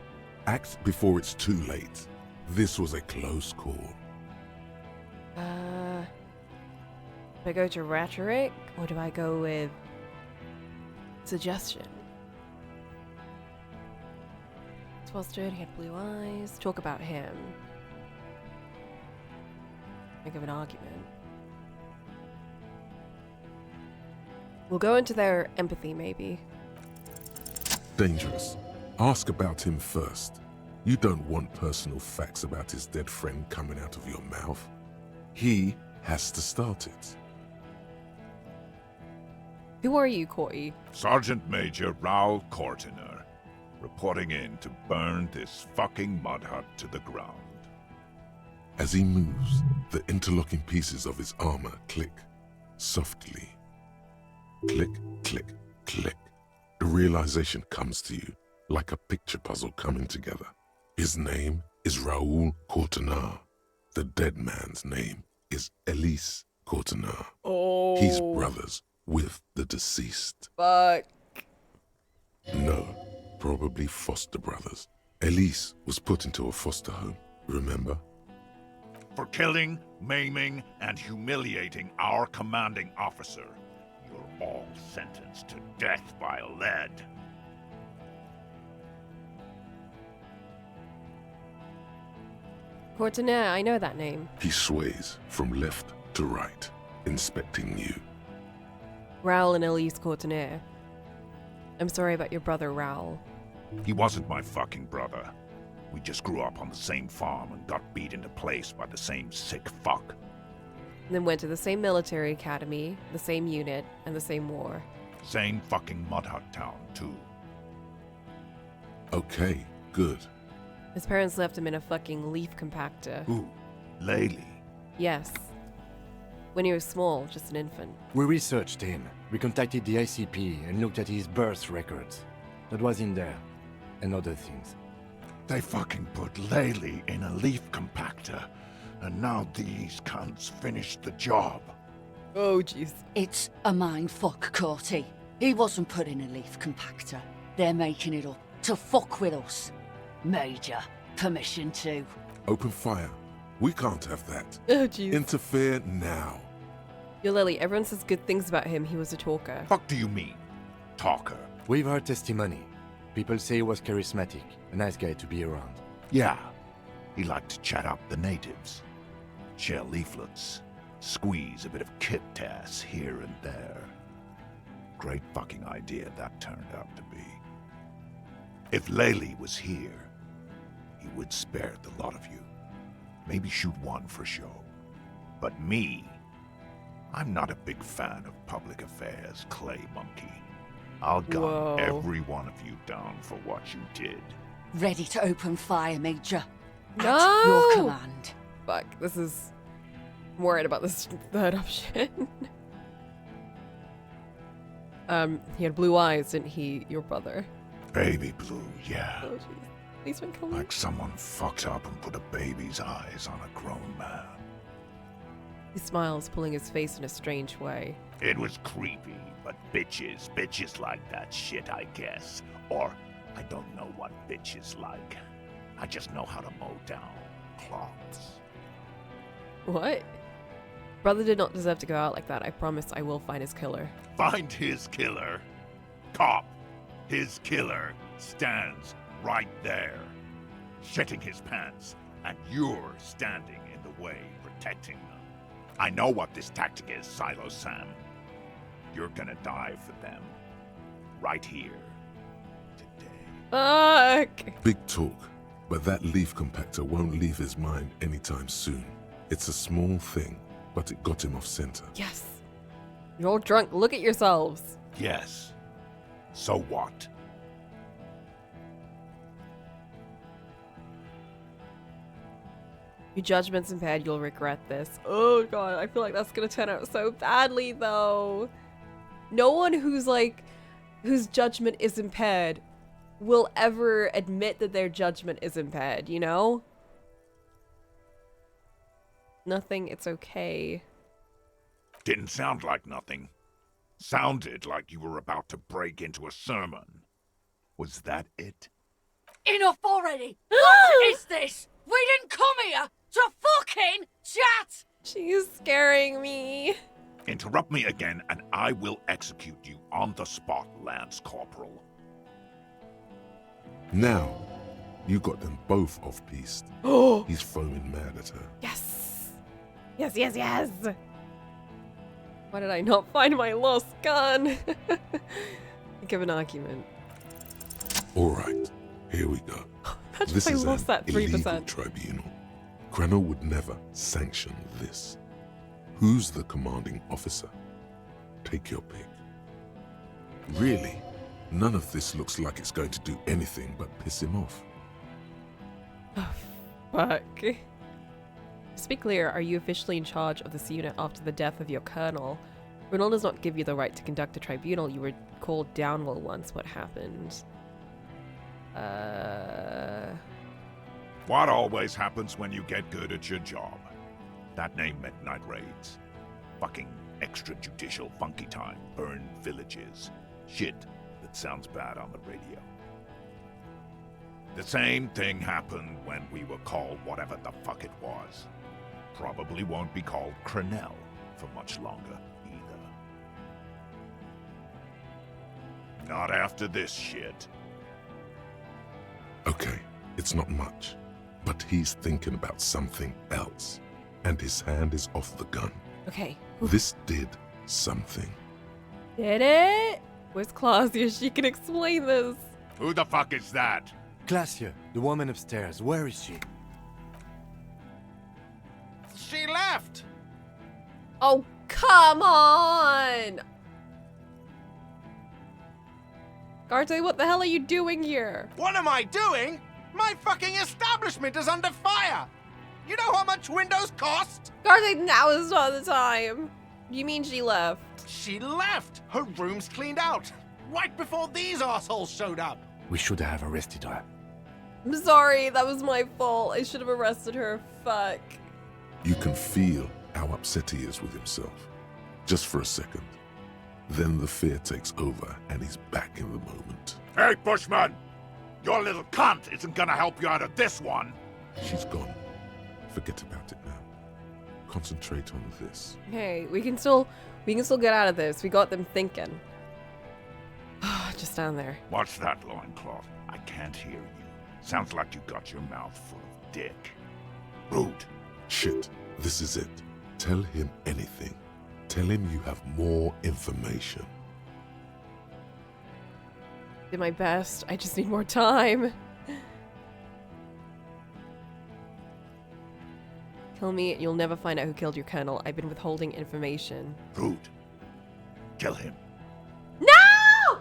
Act before it's too late. This was a close call. Do I go to rhetoric, or do I go with suggestion? Well stood, he had blue eyes. Talk about him. Think of an argument. We'll go into their empathy, maybe. Dangerous. Ask about him first. You don't want personal facts about his dead friend coming out of your mouth. He has to start it. Who are you, Corty? Sergeant Major Raoul Cortiner, reporting in to burn this fucking mud hut to the ground. As he moves, the interlocking pieces of his armor click, softly. Click, click, click. The realization comes to you like a picture puzzle coming together. His name is Raoul Cortiner. The dead man's name is Elise Cortiner. Oh. He's brothers with the deceased. Fuck. No, probably foster brothers. Elise was put into a foster home, remember? For killing, maiming, and humiliating our commanding officer, you're all sentenced to death by lead. Cortiner, I know that name. He sways from left to right, inspecting you. Raoul and Elise Cortiner. I'm sorry about your brother, Raoul. He wasn't my fucking brother. We just grew up on the same farm and got beat into place by the same sick fuck. And then went to the same military academy, the same unit, and the same war. Same fucking mud hut town, too. Okay, good. His parents left him in a fucking leaf compactor. Who? Laylee? Yes. When he was small, just an infant. We researched him. We contacted the ICP and looked at his birth records. That was in there. And other things. They fucking put Laylee in a leaf compactor, and now these cunts finished the job. Oh, jeez. It's a mindfuck, Corty. He wasn't put in a leaf compactor. They're making it up to fuck with us. Major, permission to. Open fire. We can't have that. Oh, jeez. Interfere now. Yo, Lily, everyone says good things about him. He was a talker. Fuck do you mean? Talker? We've heard testimony. People say he was charismatic. A nice guy to be around. Yeah. He liked to chat up the natives. Share leaflets. Squeeze a bit of kit ass here and there. Great fucking idea that turned out to be. If Laylee was here, he would spare the lot of you. Maybe shoot one for show. But me, I'm not a big fan of public affairs, Clay Monkey. I'll gun every one of you down for what you did. Ready to open fire, Major. No! At your command. Fuck, this is... I'm worried about this third option. He had blue eyes, didn't he, your brother? Baby blue, yeah. Oh, jeez. Please don't kill me. Like someone fucked up and put a baby's eyes on a grown man. He smiles, pulling his face in a strange way. It was creepy, but bitches like that shit, I guess. Or, I don't know what bitches like. I just know how to mow down cloths. What? Brother did not deserve to go out like that. I promise I will find his killer. Find his killer. Cop, his killer stands right there, shitting his pants, and you're standing in the way, protecting them. I know what this tactic is, Silo Sam. You're gonna die for them. Right here. Today. Fuck! Big talk, but that leaf compactor won't leave his mind anytime soon. It's a small thing, but it got him off center. Yes. You're all drunk. Look at yourselves. Yes. So what? Your judgment's impaired. You'll regret this. Oh god, I feel like that's gonna turn out so badly though. No one whose judgment is impaired will ever admit that their judgment is impaired, you know? Nothing, it's okay. Didn't sound like nothing. Sounded like you were about to break into a sermon. Was that it? Enough already! What is this? We didn't come here to fucking chat! She's scaring me. Interrupt me again and I will execute you on the spot, Lance Corporal. Now, you got them both off-piste. Oh! He's foaming mad at her. Yes! Yes, yes, yes! Why did I not find my lost gun? Give an argument. Alright, here we go. Imagine This if I is lost an that 3%. illegal tribunal. Krenner would never sanction this. Who's the commanding officer? Take your pick. Really? None of this looks like it's going to do anything but piss him off. Oh, fuck. To be clear, are you officially in charge of this unit after the death of your colonel? Renal does not give you the right to conduct a tribunal. You were called Downwell once. What happened? What always happens when you get good at your job? That name meant night raids. Fucking extrajudicial funky time, burned villages. Shit that sounds bad on the radio. The same thing happened when we were called whatever the fuck it was. Probably won't be called Crenell for much longer either. Not after this shit. Okay, it's not much, but he's thinking about something else, and his hand is off the gun. Okay. This did something. Did it? Where's Claudia? She can explain this. Who the fuck is that? Glacia, the woman upstairs. Where is she? She left! Oh, come on! Garte, what the hell are you doing here? What am I doing? My fucking establishment is under fire! You know how much windows cost? Garte, now is not the time. You mean she left? She left! Her room's cleaned out! Right before these assholes showed up! We should have arrested her. I'm sorry, that was my fault. I should have arrested her. Fuck. You can feel how upset he is with himself. Just for a second. Then the fear takes over and he's back in the moment. Hey, Bushman! Your little cunt isn't gonna help you out of this one! She's gone. Forget about it now. Concentrate on this. Hey, we can still get out of this. We got them thinking. Just down there. What's that, loincloth? I can't hear you. Sounds like you got your mouth full of dick. Rude. Shit, this is it. Tell him anything. Tell him you have more information. Did my best. I just need more time. Kill me, you'll never find out who killed your colonel. I've been withholding information. Rude. Kill him. No!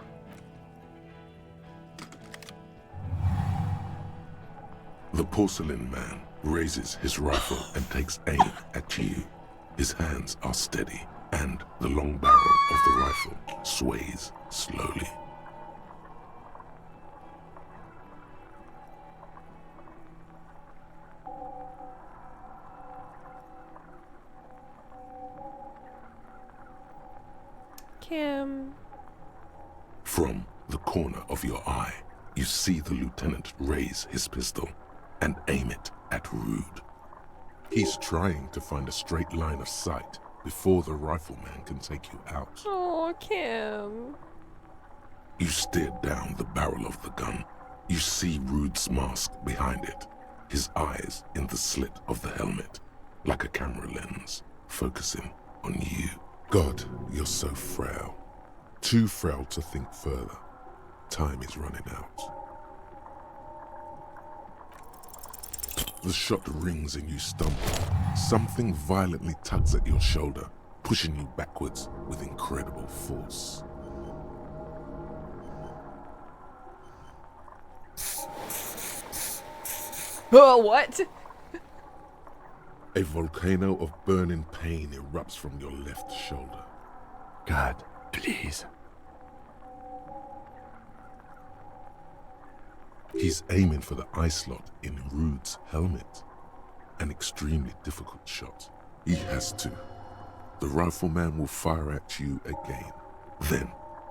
The porcelain man raises his rifle and takes aim at you. His hands are steady, and the long barrel of the rifle sways slowly. Kim. From the corner of your eye, you see the lieutenant raise his pistol and aim it at Rude. He's trying to find a straight line of sight before the rifleman can take you out. Oh, Kim. You stare down the barrel of the gun. You see Rude's mask behind it, his eyes in the slit of the helmet, like a camera lens, focusing on you. God, you're so frail. Too frail to think further. Time is running out. The shot rings and you stumble. Something violently tugs at your shoulder, pushing you backwards with incredible force. Oh, what? A volcano of burning pain erupts from your left shoulder. God, please. He's aiming for the eye slot in Rude's helmet. An extremely difficult shot. He has to. The rifleman will fire at you again. Then,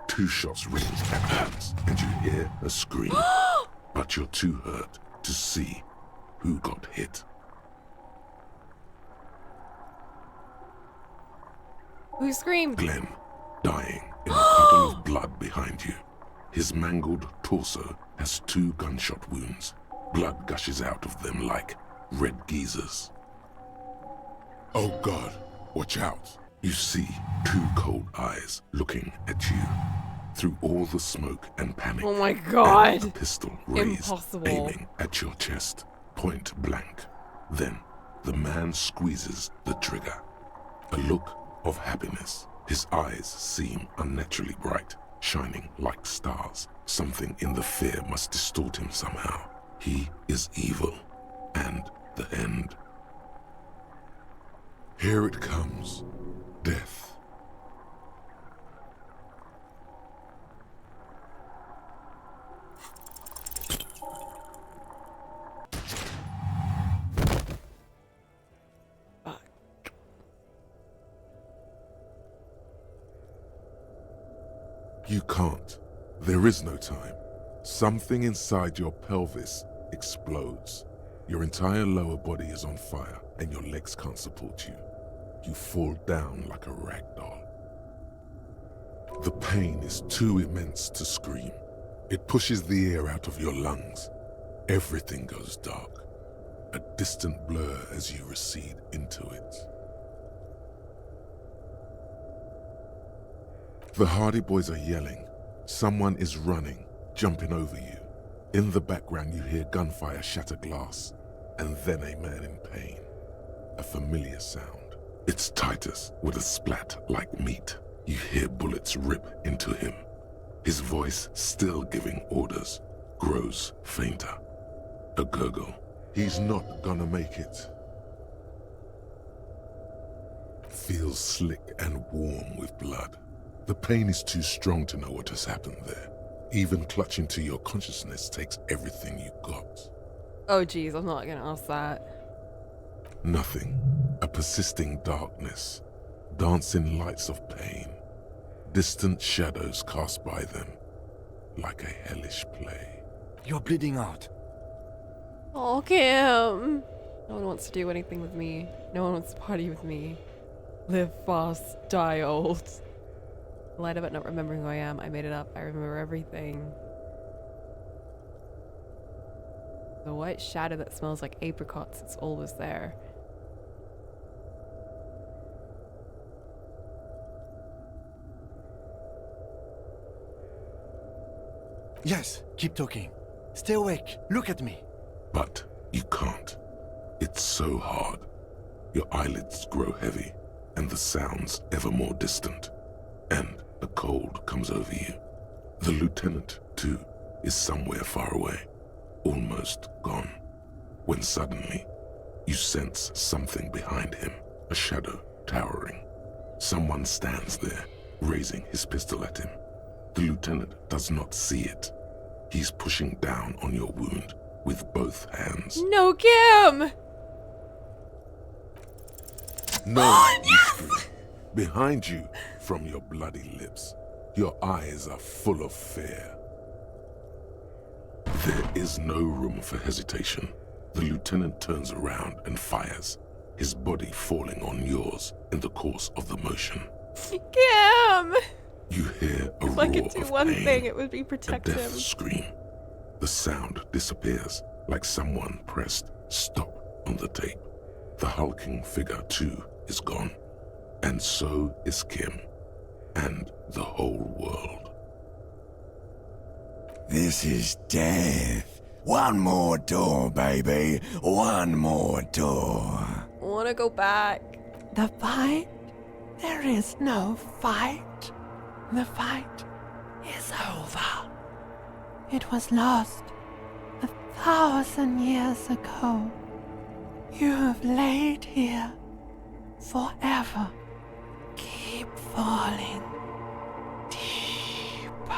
2 shots ring at once, and you hear a scream. But you're too hurt to see who got hit. Who screamed? Glenn, dying in a puddle of blood behind you. His mangled torso has 2 gunshot wounds. Blood gushes out of them like red geysers. Oh God, watch out. You see 2 cold eyes looking at you. Through all the smoke and panic. Oh my God. And a pistol raised, Impossible. aiming at your chest, point blank. Then the man squeezes the trigger. A look of happiness. His eyes seem unnaturally bright, shining like stars. Something in the fear must distort him somehow. He is evil, and the end. Here it comes. Death. You can't. There is no time. Something inside your pelvis explodes. Your entire lower body is on fire, and your legs can't support you. You fall down like a rag doll. The pain is too immense to scream. It pushes the air out of your lungs. Everything goes dark. A distant blur as you recede into it. The Hardy Boys are yelling. Someone is running, jumping over you. In the background, you hear gunfire shatter glass, and then a man in pain. A familiar sound. It's Titus with a splat like meat. You hear bullets rip into him. His voice, still giving orders, grows fainter. A gurgle. He's not gonna make it. Feels slick and warm with blood. The pain is too strong to know what has happened there. Even clutching to your consciousness takes everything you got. Oh geez, I'm not gonna ask that. Nothing. A persisting darkness. Dancing lights of pain. Distant shadows cast by them. Like a hellish play. You're bleeding out. Oh, Kim. No one wants to do anything with me. No one wants to party with me. Live fast, die old. I lied about not remembering who I am. I made it up. I remember everything. The white shadow that smells like apricots, it's always there. Yes, keep talking. Stay awake. Look at me. But you can't. It's so hard. Your eyelids grow heavy, and the sounds ever more distant. And a cold comes over you. The lieutenant, too, is somewhere far away, almost gone. When suddenly, you sense something behind him, a shadow towering. Someone stands there, raising his pistol at him. The lieutenant does not see it. He's pushing down on your wound with both hands. No, Kim! No, you scream. Behind you, from your bloody lips, your eyes are full of fear. There is no room for hesitation. The lieutenant turns around and fires, his body falling on yours in the course of the motion. Kim! You hear a If I could roar do of one pain, thing, it would be a protect death him. scream. The sound disappears like someone pressed stop on the tape. The hulking figure, too, is gone. And so is Kim. And the whole world. This is death. One more door, baby. One more door. I want to go back. The fight? There is no fight. The fight is over. It was lost 1,000 years ago. You have laid here forever. Keep falling deeper.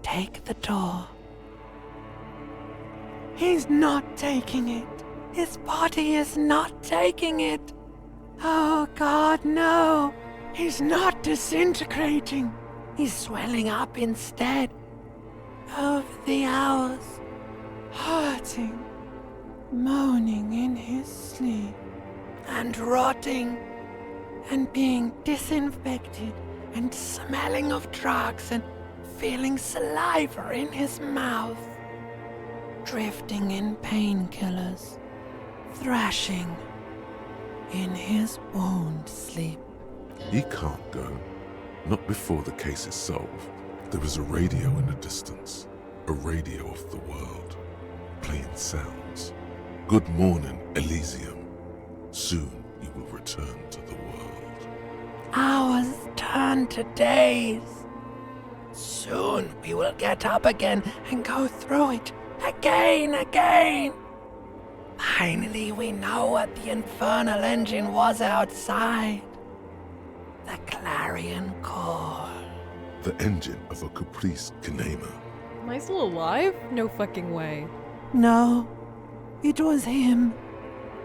Take the door. He's not taking it. His body is not taking it. Oh God, no. He's not disintegrating. He's swelling up instead. Over the hours, hurting, moaning in his sleep, and rotting, and being disinfected, and smelling of drugs, and feeling saliva in his mouth, drifting in painkillers, thrashing in his wound sleep. He can't go. Not before the case is solved. There is a radio in the distance. A radio of the world. Playing sounds. Good morning, Elysium. Soon you will return to the world. Hours turn to days. Soon we will get up again and go through it again. Finally, we know what the infernal engine was outside. The clarion call. The engine of a Caprice Kinema. Am I still alive? No fucking way. No, it was him.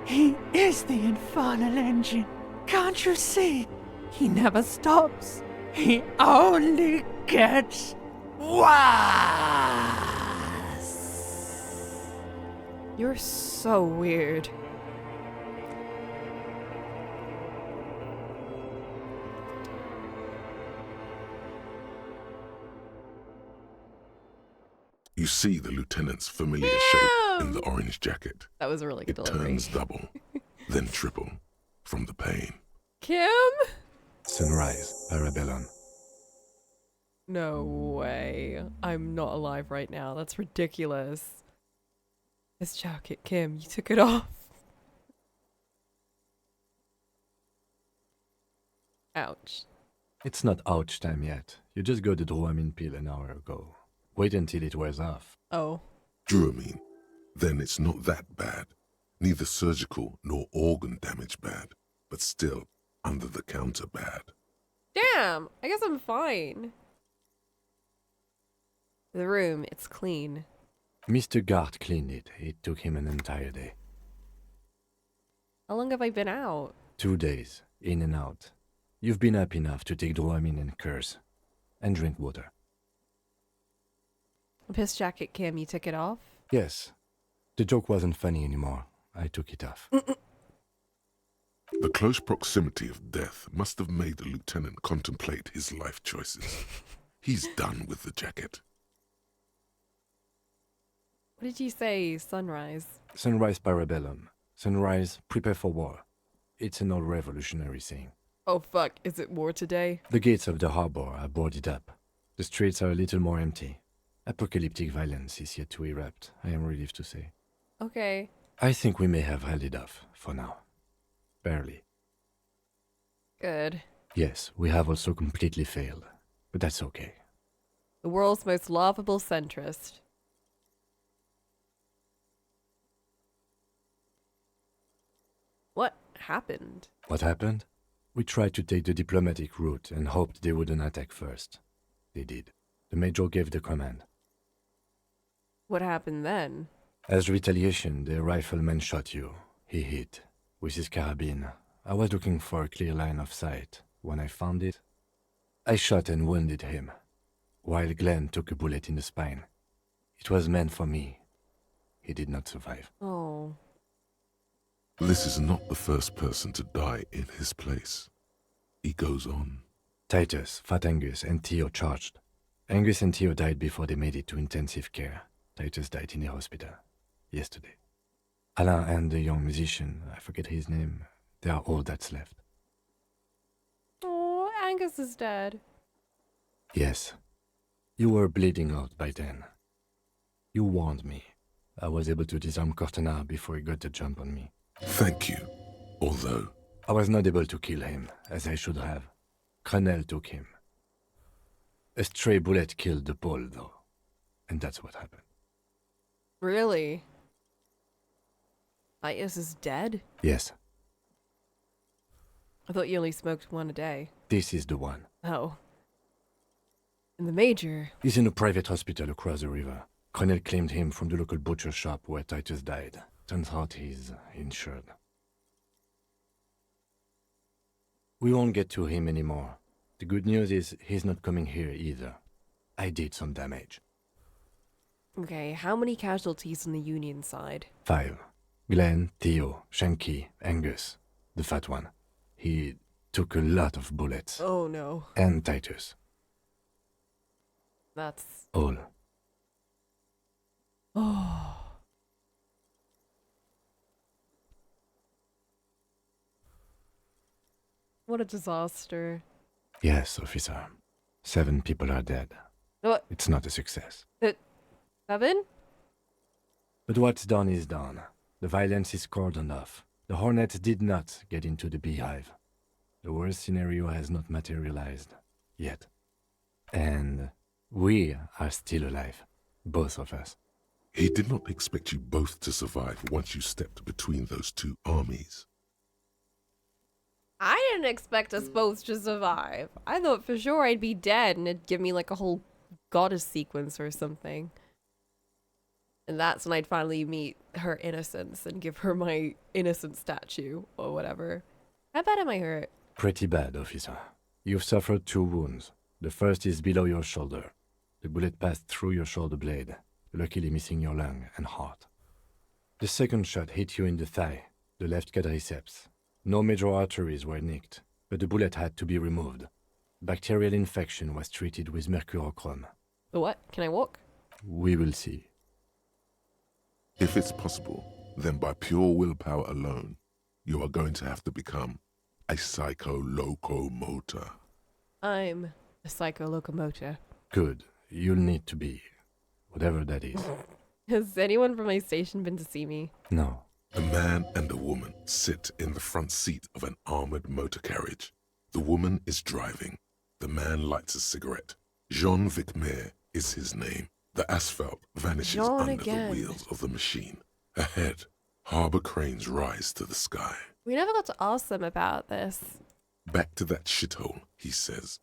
He is the infernal engine. Can't you see? He never stops. He only gets worse. You're so weird. You see the lieutenant's familiar shape in the orange jacket. That was a really good It delivery. turns double, then triple, from the pain. Kim? Sunrise, Parabellum. No way. I'm not alive right now. That's ridiculous. This jacket, Kim, you took it off. Ouch. It's not ouch time yet. You just got the Dramamine pill an hour ago. Wait until it wears off. Oh. Dramamine? Then it's not that bad. Neither surgical nor organ damage bad, but still under the counter bad. Damn, I guess I'm fine. The room, it's clean. Mr. Gart cleaned it. It took him an entire day. How long have I been out? 2 days, in and out. You've been up enough to take Dramamine and curse. And drink water. The piss jacket, Kim, you took it off? Yes. The joke wasn't funny anymore. I took it off. The close proximity of death must have made the lieutenant contemplate his life choices. He's done with the jacket. What did you say, sunrise? Sunrise parabellum. Sunrise, prepare for war. It's an old revolutionary saying. Oh fuck, is it war today? The gates of the harbor are boarded up. The streets are a little more empty. Apocalyptic violence is yet to erupt, I am relieved to say. Okay. I think we may have held it off, for now. Barely. Good. Yes, we have also completely failed, but that's okay. The world's most laughable centrist. What happened? What happened? We tried to take the diplomatic route and hoped they wouldn't attack first. They did. The major gave the command. What happened then? As retaliation, the rifleman shot you. He hit. With his carabine. I was looking for a clear line of sight. When I found it, I shot and wounded him, while Glenn took a bullet in the spine. It was meant for me. He did not survive. Oh. This is not the first person to die in his place. He goes on. Titus, Fat Angus, and Theo charged. Angus and Theo died before they made it to intensive care. Titus died in the hospital yesterday. Alain and the young musician, I forget his name, they are all that's left. Oh, Angus is dead. Yes. You were bleeding out by then. You warned me. I was able to disarm Cortana before he got the jump on me. Thank you. Although I was not able to kill him, as I should have. Crenel took him. A stray bullet killed the Pole, though. And that's what happened. Really? Titus is dead? Yes. I thought you only smoked one a day. This is the one. Oh. And the major? He's in a private hospital across the river. Crenel claimed him from the local butcher shop where Titus died. Turns out he's insured. We won't get to him anymore. The good news is he's not coming here either. I did some damage. Okay, how many casualties on the Union side? 5. Glenn, Theo, Shanky, Angus. The fat one. He took a lot of bullets. Oh no. And Titus. That's... all. Oh. What a disaster. Yes, officer. 7 people are dead. What? It's not a success. 7? But what's done is done. The violence is cordoned off. The Hornets did not get into the beehive. The worst scenario has not materialized. Yet. And we are still alive. Both of us. he did not expect you both to survive once you stepped between those two armies. I didn't expect us both to survive. I thought for sure I'd be dead and it'd give me like a whole goddess sequence or something. And that's when I'd finally meet her innocence and give her my innocent statue or whatever. How bad am I hurt? Pretty bad, officer. You've suffered 2 wounds. The first is below your shoulder. The bullet passed through your shoulder blade, luckily missing your lung and heart. The second shot hit you in the thigh, the left quadriceps. No major arteries were nicked, but the bullet had to be removed. Bacterial infection was treated with mercurochrome. The what? Can I walk? We will see. If it's possible, then by pure willpower alone, you are going to have to become a psycho-locomotor. I'm a psycho-locomotor. Good. You'll need to be. Whatever that is. Has anyone from my station been to see me? No. A man and a woman sit in the front seat of an armored motor carriage. The woman is driving. The man lights a cigarette. Jean Vicmer is his name. The asphalt vanishes Jean under again. the wheels of the machine. Ahead, harbor cranes rise to the sky. We never got to ask them about this. Back to that shithole, he says.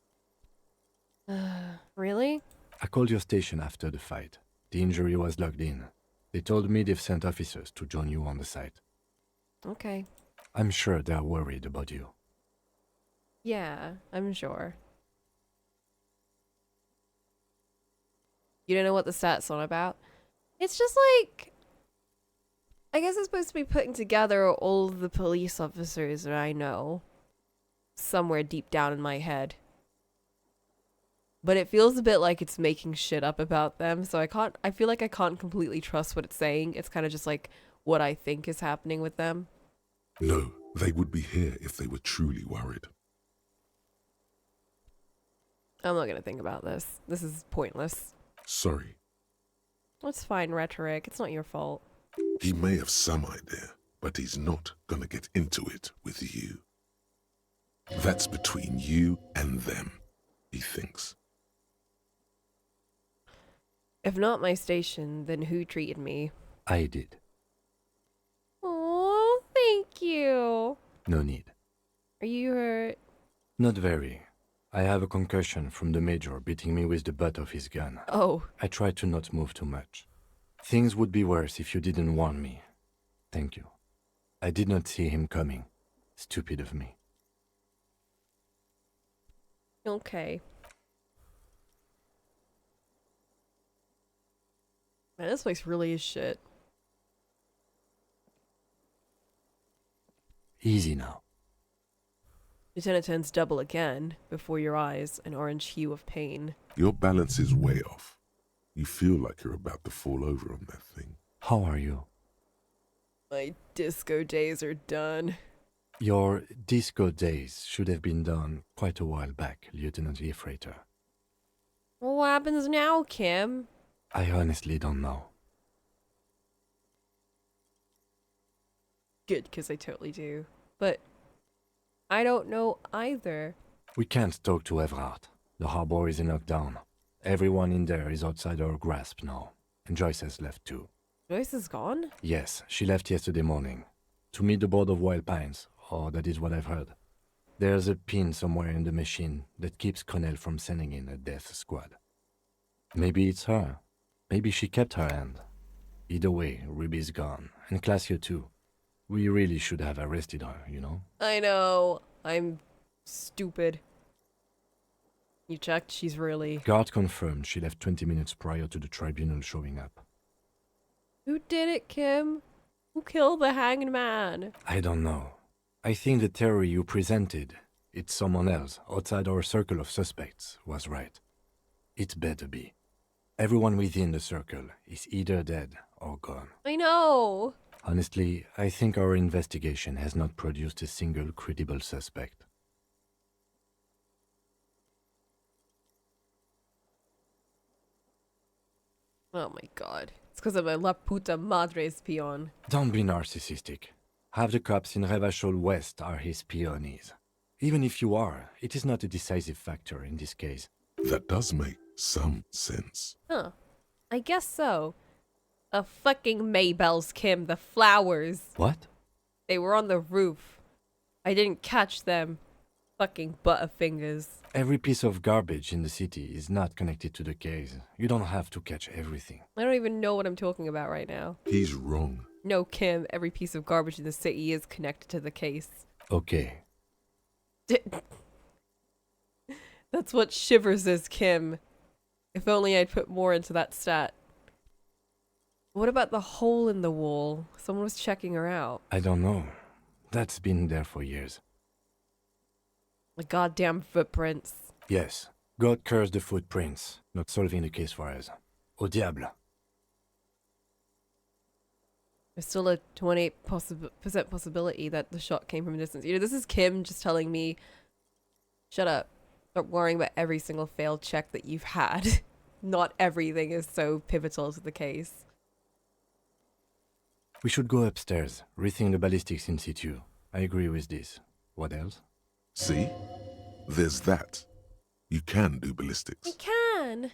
Really? I called your station after the fight. The injury was logged in. They told me they've sent officers to join you on the site. Okay. I'm sure they're worried about you. Yeah, I'm sure. You don't know what the stat's on about? It's just like, I guess it's supposed to be putting together all of the police officers that I know. Somewhere deep down in my head. But it feels a bit like it's making shit up about them, so I feel like I can't completely trust what it's saying. It's kind of just like what I think is happening with them. No, they would be here if they were truly worried. I'm not gonna think about this. This is pointless. Sorry. It's fine, rhetoric. It's not your fault. He may have some idea, but he's not gonna get into it with you. That's between you and them, he thinks. If not my station, then who treated me? I did. Oh, thank you. No need. Are you hurt? Not very. I have a concussion from the major beating me with the butt of his gun. Oh. I tried to not move too much. Things would be worse if you didn't warn me. Thank you. I did not see him coming. Stupid of me. Okay. Man, this place really is shit. Easy now. Lieutenant turns double again, before your eyes, an orange hue of pain. Your balance is way off. You feel like you're about to fall over on that thing. How are you? My disco days are done. Your disco days should have been done quite a while back, Lieutenant Freighter. What happens now, Kim? I honestly don't know. Good, because I totally do. But I don't know either. We can't talk to Everhart. The harbor is in lockdown. Everyone in there is outside our grasp now. And Joyce has left too. Joyce is gone? Yes, she left yesterday morning. To meet the board of Wild Pines, or that is what I've heard. There's a pin somewhere in the machine that keeps Connell from sending in a death squad. Maybe it's her. Maybe she kept her hand. Either way, Ruby's gone. And Classio too. We really should have arrested her, you know? I know. I'm stupid. You checked? She's really... Guard confirmed she left 20 minutes prior to the tribunal showing up. Who did it, Kim? Who killed the hanged man? I don't know. I think the theory you presented, it's someone else outside our circle of suspects, was right. It better be. Everyone within the circle is either dead or gone. I know. Honestly, I think our investigation has not produced a single credible suspect. Oh my god. It's because of my La Puta Madre's peon. Don't be narcissistic. Half the cops in Revachol West are his peonies. Even if you are, it is not a decisive factor in this case. That does make some sense. Huh. I guess so. A fucking Maybells, Kim. The flowers. What? They were on the roof. I didn't catch them. Fucking butterfingers. Every piece of garbage in the city is not connected to the case. You don't have to catch everything. I don't even know what I'm talking about right now. He's wrong. No, Kim. Every piece of garbage in the city is connected to the case. Okay. That's what shivers is, Kim. If only I'd put more into that stat. What about the hole in the wall? Someone was checking her out. I don't know. That's been there for years. The goddamn footprints. Yes. God curse the footprints. Not solving the case for us. Au diable. There's still a 28% possibility that the shot came from a distance. You know, this is Kim just telling me, shut up. Stop worrying about every single failed check that you've had. Not everything is so pivotal to the case. We should go upstairs, rethink the ballistics in situ. I agree with this. What else? See? There's that. You can do We ballistics. can.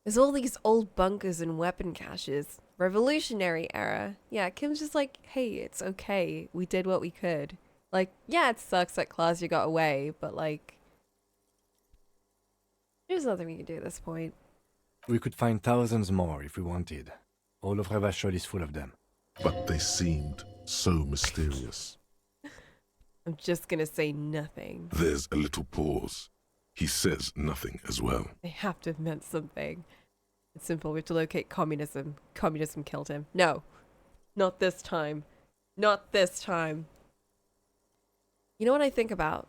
There's all these old bunkers and weapon caches. Revolutionary era. Yeah, Kim's just like, hey, it's okay. We did what we could. Like, yeah, it sucks that Klausya got away, but like, there's nothing we can do at this point. We could find thousands more if we wanted. All of Revachol is full of them. But they seemed so mysterious. I'm just gonna say nothing. There's a little pause. He says nothing as well. They have to have meant something. It's simple. We have to locate communism. Communism killed him. No. Not this time. Not this time. You know what I think about?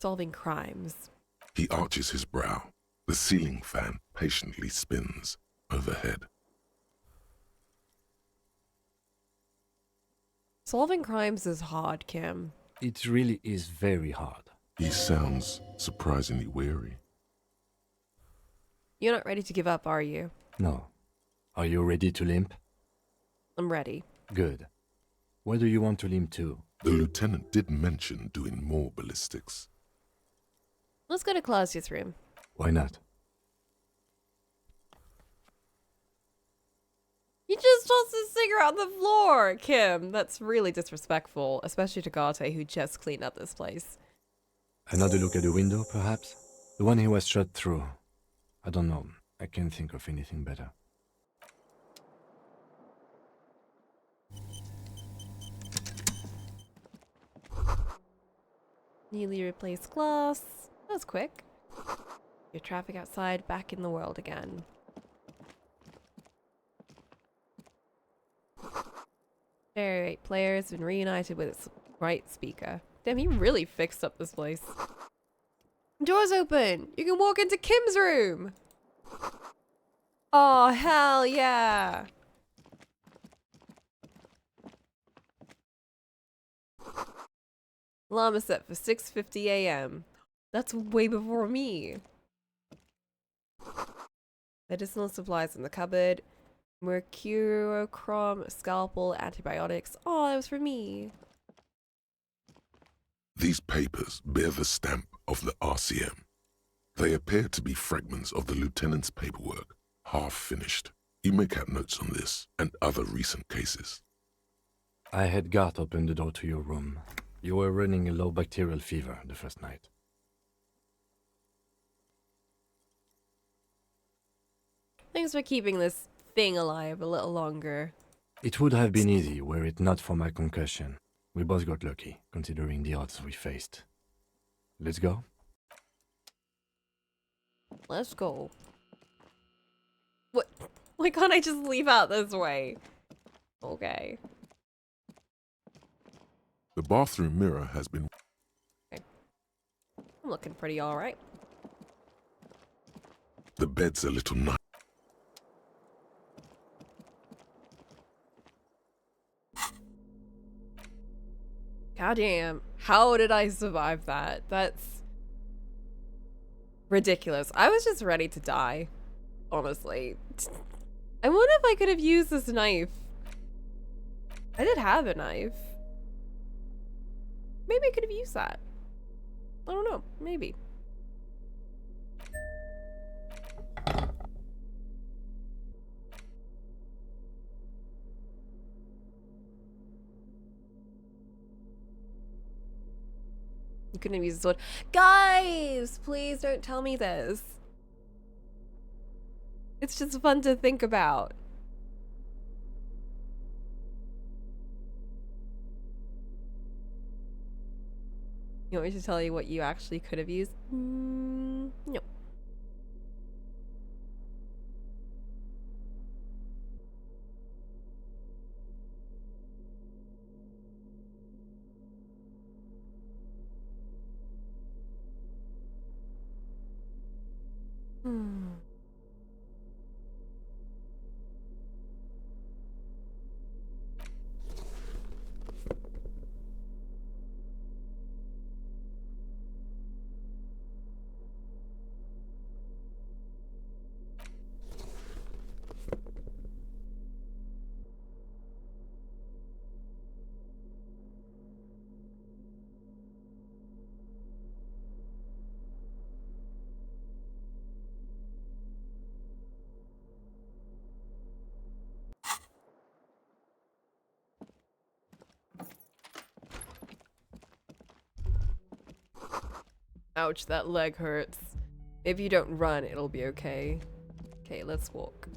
Solving crimes. He arches his brow. The ceiling fan patiently spins overhead. Solving crimes is hard, Kim. It really is very hard. He sounds surprisingly weary. You're not ready to give up, are you? No. Are you ready to limp? I'm ready. Good. Where do you want to limp to? The lieutenant did mention doing more ballistics. Let's go to Klausya's room. Why not? He just tossed his cigarette on the floor, Kim. That's really disrespectful, especially to Garte, who just cleaned up this place. Another look at the window, perhaps? The one he was shot through. I don't know. I can't think of anything better. Newly replaced glass. That was quick. Your traffic outside, back in the world again. Stereo 8 players been reunited with its right speaker. Damn, he really fixed up this place. Doors open! You can walk into Kim's room! Oh, hell yeah! Alarm is set for 6:50 a.m. That's way before me. Medicinal supplies in the cupboard. Mercurochrome, scalpel, antibiotics. Oh, that was for me. These papers bear the stamp of the RCM. They appear to be fragments of the lieutenant's paperwork, half finished. You make out notes on this and other recent cases. I had Gart open the door to your room. You were running a low bacterial fever the first night. Thanks for keeping this thing alive a little longer. It would have been easy were it not for my concussion. We both got lucky, considering the odds we faced. Let's go? Let's go. What? Why can't I just leave out this way? Okay. The bathroom mirror has been... Okay. I'm looking pretty alright. The bed's a little nice. Goddamn. How did I survive that? That's ridiculous. I was just ready to die. Honestly. I wonder if I could have used this knife. I did have a knife. Maybe I could have used that. I don't know. Maybe. You couldn't have used the sword. Guys, please don't tell me this. It's just fun to think about. You want me to tell you what you actually could have used? No. Ouch, that leg hurts. If you don't run, it'll be okay. Okay, let's walk.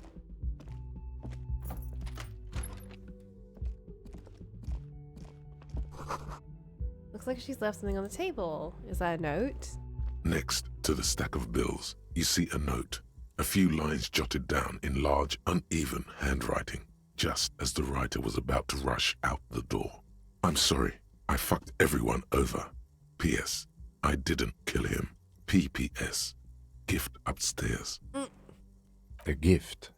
Looks like she's left something on the table. Is that a note? Next to the stack of bills, you see a note. A few lines jotted down in large, uneven handwriting, just as the writer was about to rush out the door. I'm sorry, I fucked everyone over. P.S. I didn't kill him. P.P.S. Gift upstairs. A gift?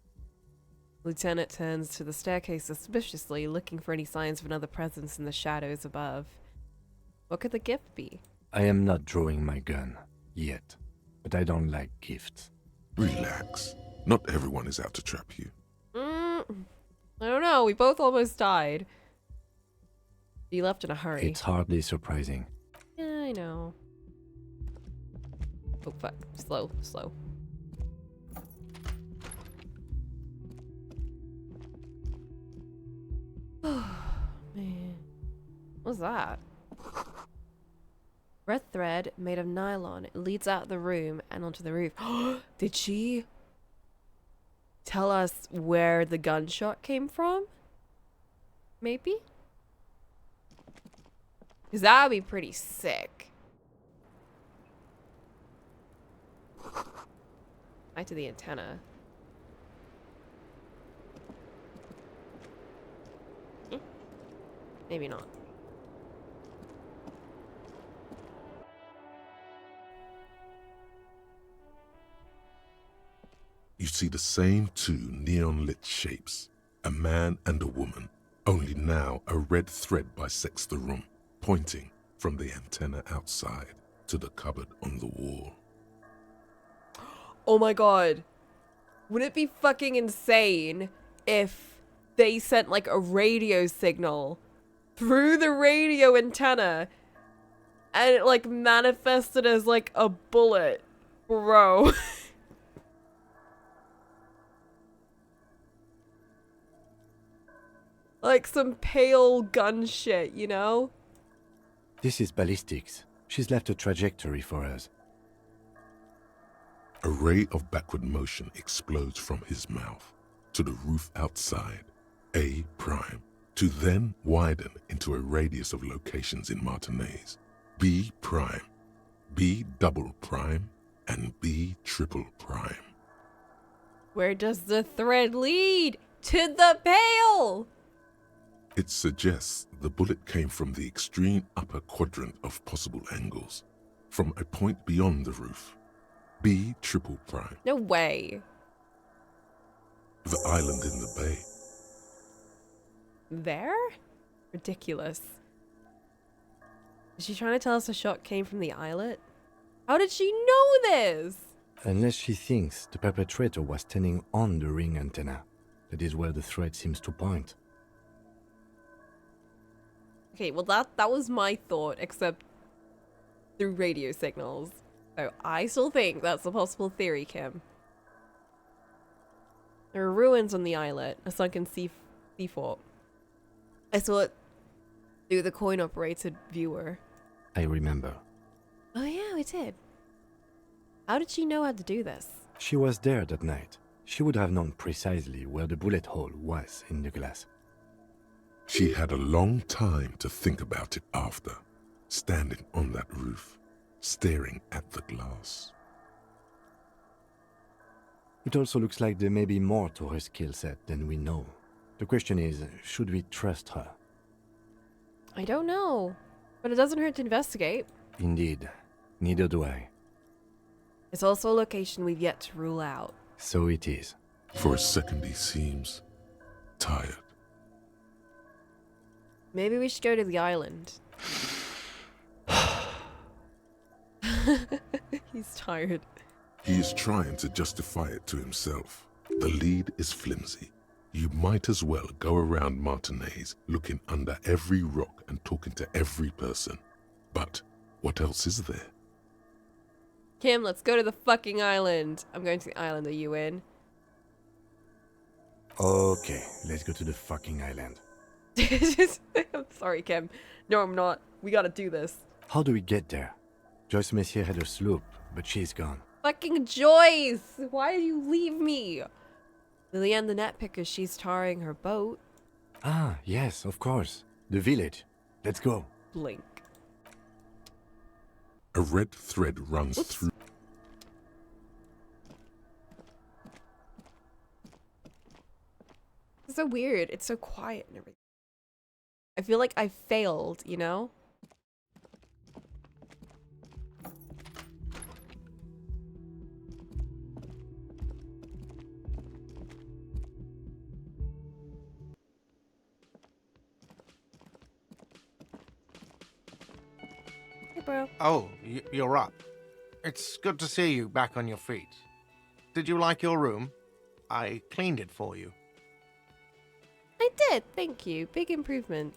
Lieutenant turns to the staircase suspiciously, looking for any signs of another presence in the shadows above. What could the gift be? I am not drawing my gun. Yet. But I don't like gifts. Relax. Not everyone is out to trap you. I don't know. We both almost died. You left in a hurry. It's hardly surprising. Yeah, I know. Oh, fuck. Slow, slow. Oh, man. What's that? Red thread made of nylon. It leads out the room and onto the roof. Did she tell us where the gunshot came from? Maybe? Because that would be pretty sick. Back to the antenna. Maybe not. You see the same two neon-lit shapes, a man and a woman, only now a red thread bisects the room, pointing from the antenna outside to the cupboard on the wall. Oh my god. Wouldn't it be fucking insane if they sent like a radio signal through the radio antenna and it like manifested as like a bullet, bro? Like some pale gun shit, you know? This is ballistics. She's left a trajectory for us. A ray of backward motion explodes from his mouth to the roof outside, A prime, to then widen into a radius of locations in Martinez, B prime, B double prime, and B triple prime. Where does the thread lead? To the pail! It suggests the bullet came from the extreme upper quadrant of possible angles, from a point beyond the roof, B triple prime. No way. The island in the bay. There? Ridiculous. Is she trying to tell us the shot came from the islet? How did she know this? Unless she thinks the perpetrator was standing on the ring antenna. That is where the thread seems to point. Okay, well that was my thought, except through radio signals. So I still think that's a possible theory, Kim. There are ruins on the islet, a sunken sea fort. I saw it through the coin-operated viewer. I remember. Oh yeah, we did. How did she know how to do this? She was there that night. She would have known precisely where the bullet hole was in the glass. She had a long time to think about it after, standing on that roof, staring at the glass. It also looks like there may be more to her skill set than we know. The question is, should we trust her? I don't know, but it doesn't hurt to investigate. Indeed, neither do I. It's also a location we've yet to rule out. So it is. For a second he seems tired. Maybe we should go to the island. He's tired. He is trying to justify it to himself. The lead is flimsy. You might as well go around Martinez looking under every rock and talking to every person. But what else is there? Kim, let's go to the fucking island. I'm going to the island. Are you in? Okay, let's go to the fucking island. I'm sorry, Kim. No, I'm not. We gotta do this. How do we get there? Joyce Messier had a sloop, but she's gone. Fucking Joyce! Why did you leave me? Lillian the net picker, she's tarring her boat. Ah, yes, of course. The village. Let's go. Blink. A red thread runs through. It's so weird. It's so quiet and everything. I feel like I failed, you know? Hey, bro. Oh, you're up. It's good to see you back on your feet. Did you like your room? I cleaned it for you. I did, thank you. Big improvement.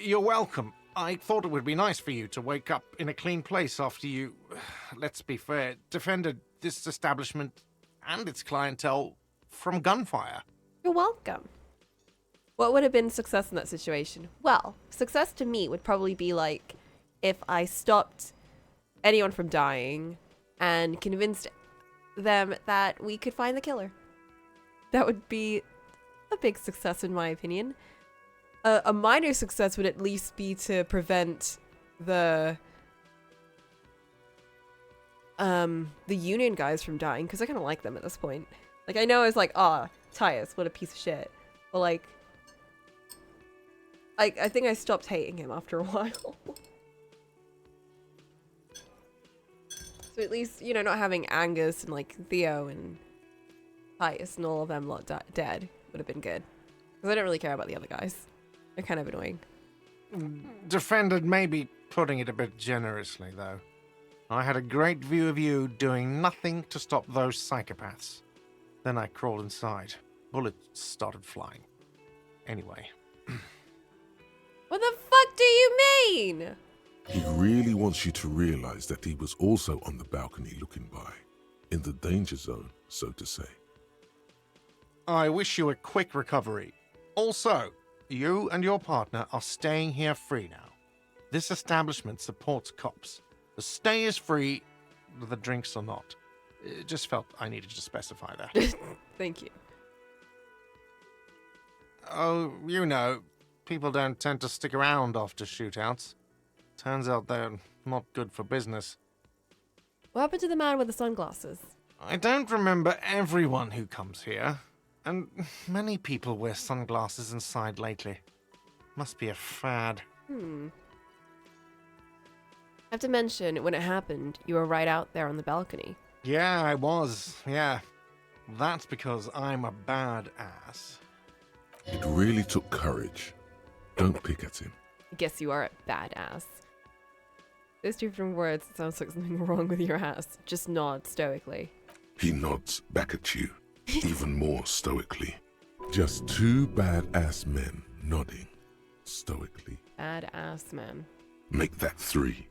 You're welcome. I thought it would be nice for you to wake up in a clean place after you, let's be fair, defended this establishment and its clientele from gunfire. You're welcome. What would have been success in that situation? Well, success to me would probably be like if I stopped anyone from dying and convinced them that we could find the killer. That would be a big success in my opinion. A minor success would at least be to prevent the union guys from dying, because I kind of like them at this point. Like, I know it's like, ah, Tyus, what a piece of shit. But like, I think I stopped hating him after a while. So at least, you know, not having Angus and like Theo and Tyus and all of them lot dead would have been good. Because I don't really care about the other guys. They're kind of annoying. Defended may be putting it a bit generously, though. I had a great view of you doing nothing to stop those psychopaths. Then I crawled inside. Bullets started flying. Anyway. What the fuck do you mean? He really wants you to realize that he was also on the balcony looking by, in the danger zone, so to say. I wish you a quick recovery. Also, you and your partner are staying here free now. This establishment supports cops. The stay is free, the drinks are not. It just felt I needed to specify that. Thank you. Oh, you know, people don't tend to stick around after shootouts. Turns out they're not good for business. What happened to the man with the sunglasses? I don't remember everyone who comes here. And many people wear sunglasses inside lately. Must be a fad. I have to mention, when it happened, you were right out there on the balcony. Yeah, I was. Yeah. That's because I'm a badass. It really took courage. Don't pick at him. I guess you are a badass. Those two different words, it sounds like something wrong with your ass. Just nod stoically. He nods back at you, even more stoically. Just two badass men nodding stoically. Badass man. Make that three.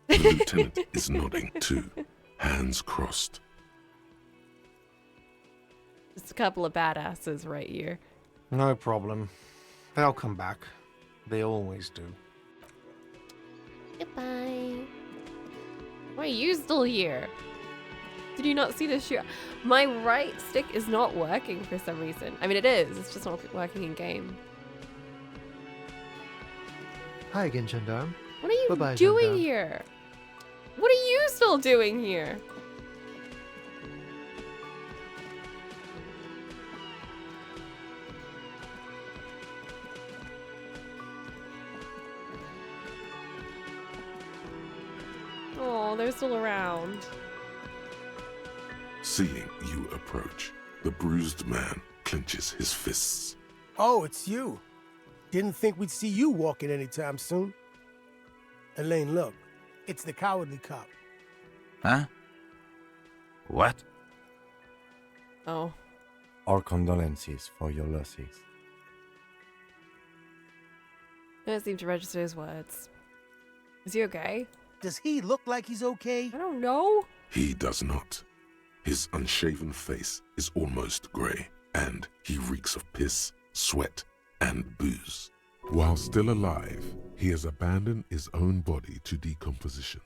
The lieutenant is nodding too, hands crossed. Just a couple of badasses right here. No problem. They'll come back. They always do. Goodbye. Why are you still here? Did you not see this shoot? My right stick is not working for some reason. I mean, it is. It's just not working in game. Hi again, Gendarme. What are you Bye-bye, doing Gendarme. here? What are you still doing here? Oh, they're still around. Seeing you approach, the bruised man clenches his fists. Oh, it's you. Didn't think we'd see you walking anytime soon. Elaine, look. It's the cowardly cop. Huh? What? Oh. Our condolences for your losses. I don't seem to register his words. Is he okay? Does he look like he's okay? I don't know. He does not. His unshaven face is almost grey, and he reeks of piss, sweat, and booze. While still alive, he has abandoned his own body to decomposition.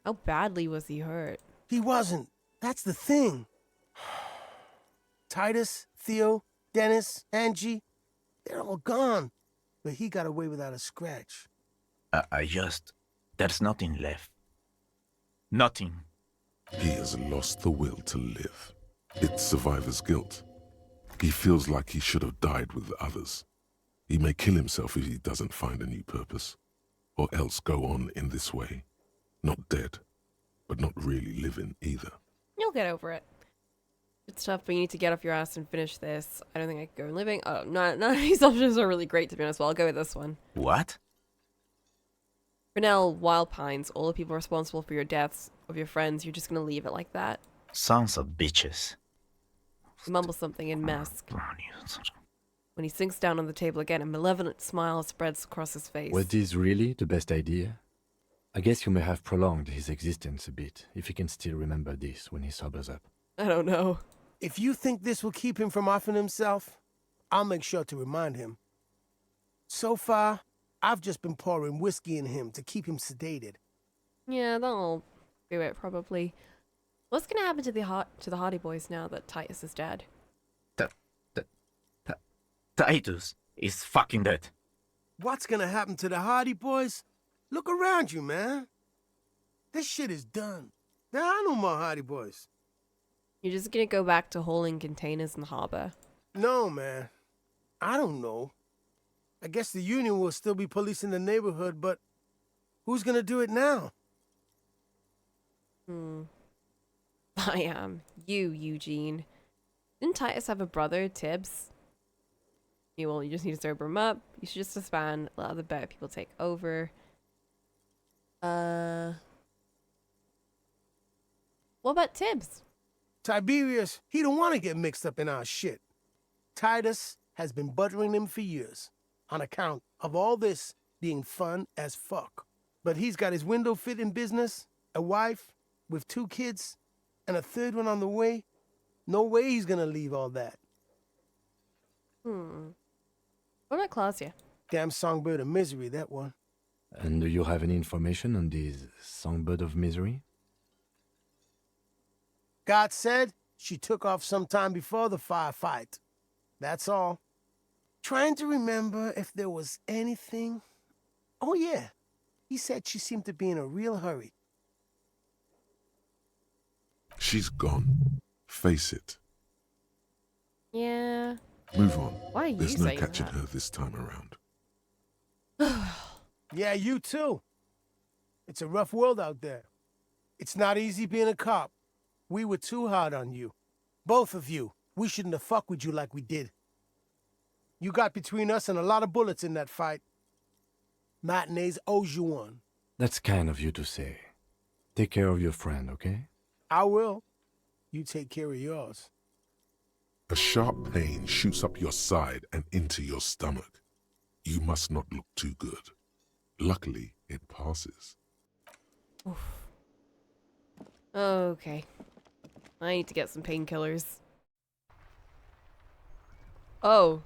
How badly was he hurt? He wasn't. That's the thing. Titus, Theo, Dennis, Angie, they're all gone. But he got away without a scratch. There's nothing left. Nothing. He has lost the will to live. It's survivor's guilt. He feels like he should have died with the others. He may kill himself if he doesn't find a new purpose, or else go on in this way. Not dead, but not really living either. You'll get over it. It's tough, but you need to get off your ass and finish this. I don't think I could go on living. Oh, none of these options are really great, to be honest. Well, I'll go with this one. What? Cornell, Wild Pines, all the people responsible for your deaths of your friends, you're just gonna leave it like that? Sons of bitches. Mumble something in mask. When he sinks down on the table again, a malevolent smile spreads across his face. Was this really the best idea? I guess you may have prolonged his existence a bit, if he can still remember this when he sobers up. I don't know. If you think this will keep him from offing himself, I'll make sure to remind him. So far, I've just been pouring whiskey in him to keep him sedated. Yeah, that'll do it, probably. What's gonna happen to the Hardy Boys now that Titus is dead? Titus is fucking dead. What's gonna happen to the Hardy Boys? Look around you, man. This shit is done. There are no more Hardy Boys. You're just gonna go back to hauling containers in the harbor? No, man. I don't know. I guess the Union will still be policing the neighborhood, but who's gonna do it now? I am. You, Eugene. Didn't Titus have a brother, Tibbs? You just need to sober him up. You should just disband, let other better people take over. What about Tibbs? Tiberius, he don't want to get mixed up in our shit. Titus has been buttering him for years, on account of all this being fun as fuck. But he's got his window fitting business, a wife with 2 kids, and a 3rd one on the way. No way he's gonna leave all that. What about Claudia? Damn songbird of misery, that one. And do you have any information on this songbird of misery? God said she took off sometime before the firefight. That's all. Trying to remember if there was anything. Oh yeah, he said she seemed to be in a real hurry. She's gone. Face it. Yeah. Move on. Why are you There's no saying catching that? her this time around. Yeah, you too. It's a rough world out there. It's not easy being a cop. We were too hard on you. Both of you. We shouldn't have fucked with you like we did. You got between us and a lot of bullets in that fight. Matinees owes you one. That's kind of you to say. Take care of your friend, okay? I will. You take care of yours. A sharp pain shoots up your side and into your stomach. You must not look too good. Luckily, it passes. Oof. Okay. I need to get some painkillers. Oh.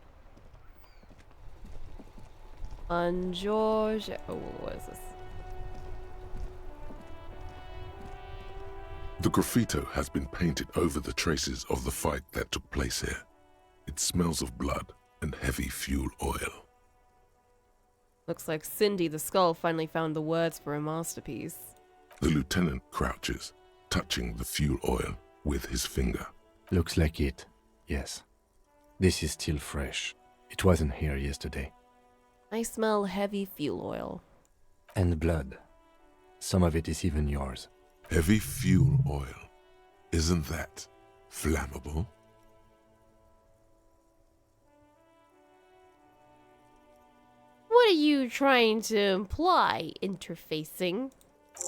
George. Oh, what is this? The graffito has been painted over the traces of the fight that took place here. It smells of blood and heavy fuel oil. Looks like Cindy the Skull finally found the words for a masterpiece. The lieutenant crouches, touching the fuel oil with his finger. Looks like it, yes. This is still fresh. It wasn't here yesterday. I smell heavy fuel oil. And blood. Some of it is even yours. Heavy fuel oil. Isn't that flammable? What are you trying to imply, interfacing?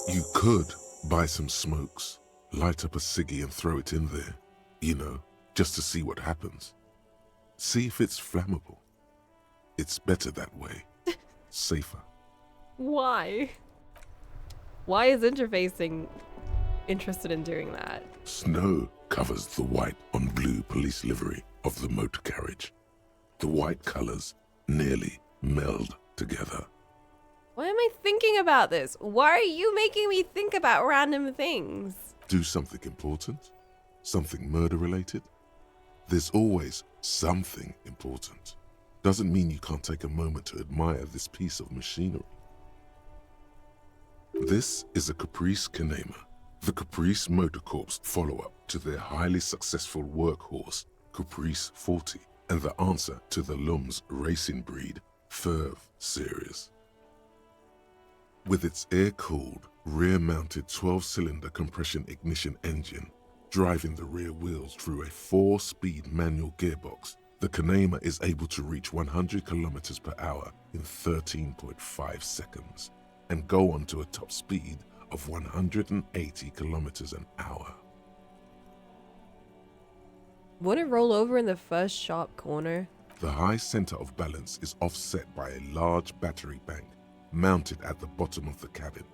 You could buy some smokes, light up a ciggy and throw it in there. You know, just to see what happens. See if it's flammable. It's better that way. Safer. Why? Why is interfacing interested in doing that? Snow covers the white on blue police livery of the motor carriage. The white colors nearly meld together. Why am I thinking about this? Why are you making me think about random things? Do something important? Something murder-related? There's always something important. Doesn't mean you can't take a moment to admire this piece of machinery. This is a Caprice Kanema, the Caprice Motor Corps follow-up to their highly successful workhorse, Caprice 40, and the answer to the Lum's racing breed, Ferv series. With its air-cooled, rear-mounted 12-cylinder compression ignition engine, driving the rear wheels through a 4-speed manual gearbox, the Kanema is able to reach 100 kilometers per hour in 13.5 seconds and go on to a top speed of 180 kilometers an hour. Won't it roll over in the first sharp corner? The high center of balance is offset by a large battery bank mounted at the bottom of the cabin,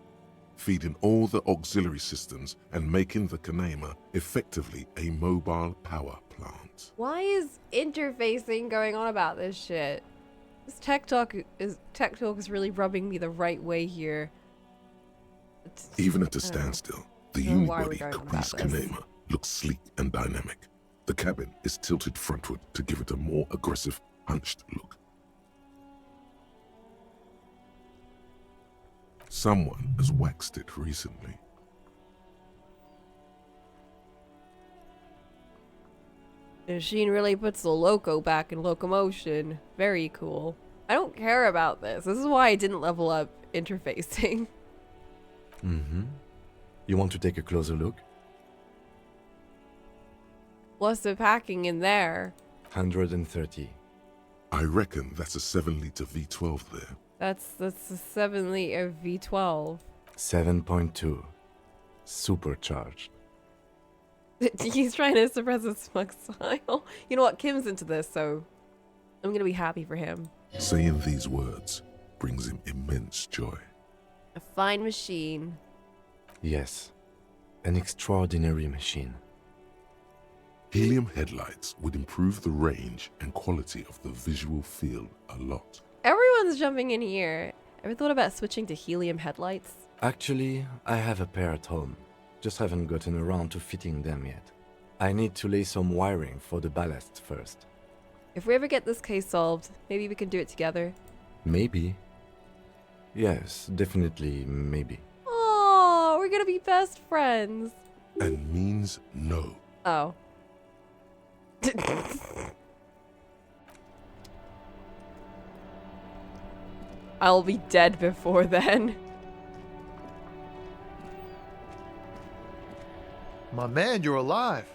feeding all the auxiliary systems and making the Kanema effectively a mobile power plant. Why is interfacing going on about this shit? This tech talk is really rubbing me the right way here. Even at a standstill, the unibody Caprice Kanema looks sleek and dynamic. The cabin is tilted frontward to give it a more aggressive, hunched look. Someone has waxed it recently. The machine really puts the loco back in locomotion. Very cool. I don't care about this. This is why I didn't level up interfacing. You want to take a closer look? What's the packing in there? 130. I reckon that's a 7-liter V12 there. That's a 7-liter V12. 7.2. Supercharged. He's trying to suppress a smug smile. You know what? Kim's into this, so I'm gonna be happy for him. Saying these words brings him immense joy. A fine machine. Yes. An extraordinary machine. Helium headlights would improve the range and quality of the visual field a lot. Everyone's jumping in here. Ever thought about switching to helium headlights? Actually, I have a pair at home. Just haven't gotten around to fitting them yet. I need to lay some wiring for the ballast first. If we ever get this case solved, maybe we can do it together. Maybe. Yes, definitely maybe. Oh, we're gonna be best friends. And means no. Oh. I'll be dead before then. My man, you're alive.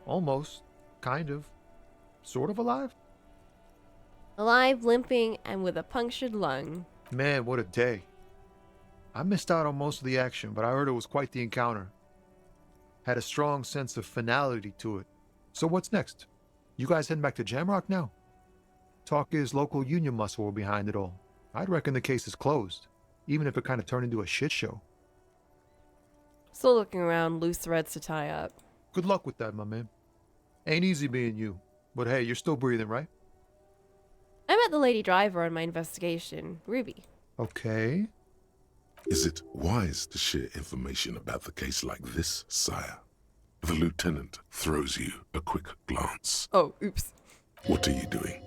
Almost. Kind of. Sort of alive? Alive, limping, and with a punctured lung. Man, what a day. I missed out on most of the action, but I heard it was quite the encounter. Had a strong sense of finality to it. So what's next? You guys heading back to Jamrock now? Talk is local union muscle were behind it all. I'd reckon the case is closed, even if it kind of turned into a shit show. Still looking around, loose threads to tie up. Good luck with that, my man. Ain't easy being you, but hey, you're still breathing, right? I met the lady driver on my investigation, Ruby. Okay. Is it wise to share information about the case like this, sire? The lieutenant throws you a quick glance. Oh, oops. What are you doing?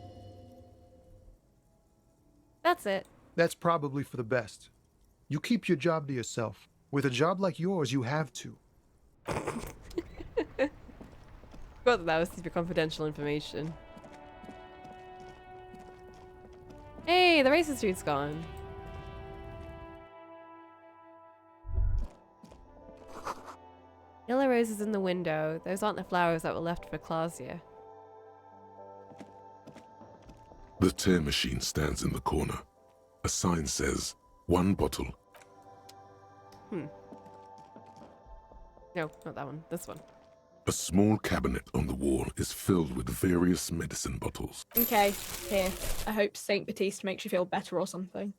That's it. That's probably for the best. You keep your job to yourself. With a job like yours, you have to. Forgot that was super confidential information. Hey, the racist dude's gone. Yellow roses in the window. Those aren't the flowers that were left for Clausia. The tear machine stands in the corner. A sign says, 1 bottle. No, not that one. This one. A small cabinet on the wall is filled with various medicine bottles. Okay, here. I hope Saint Baptiste makes you feel better or something.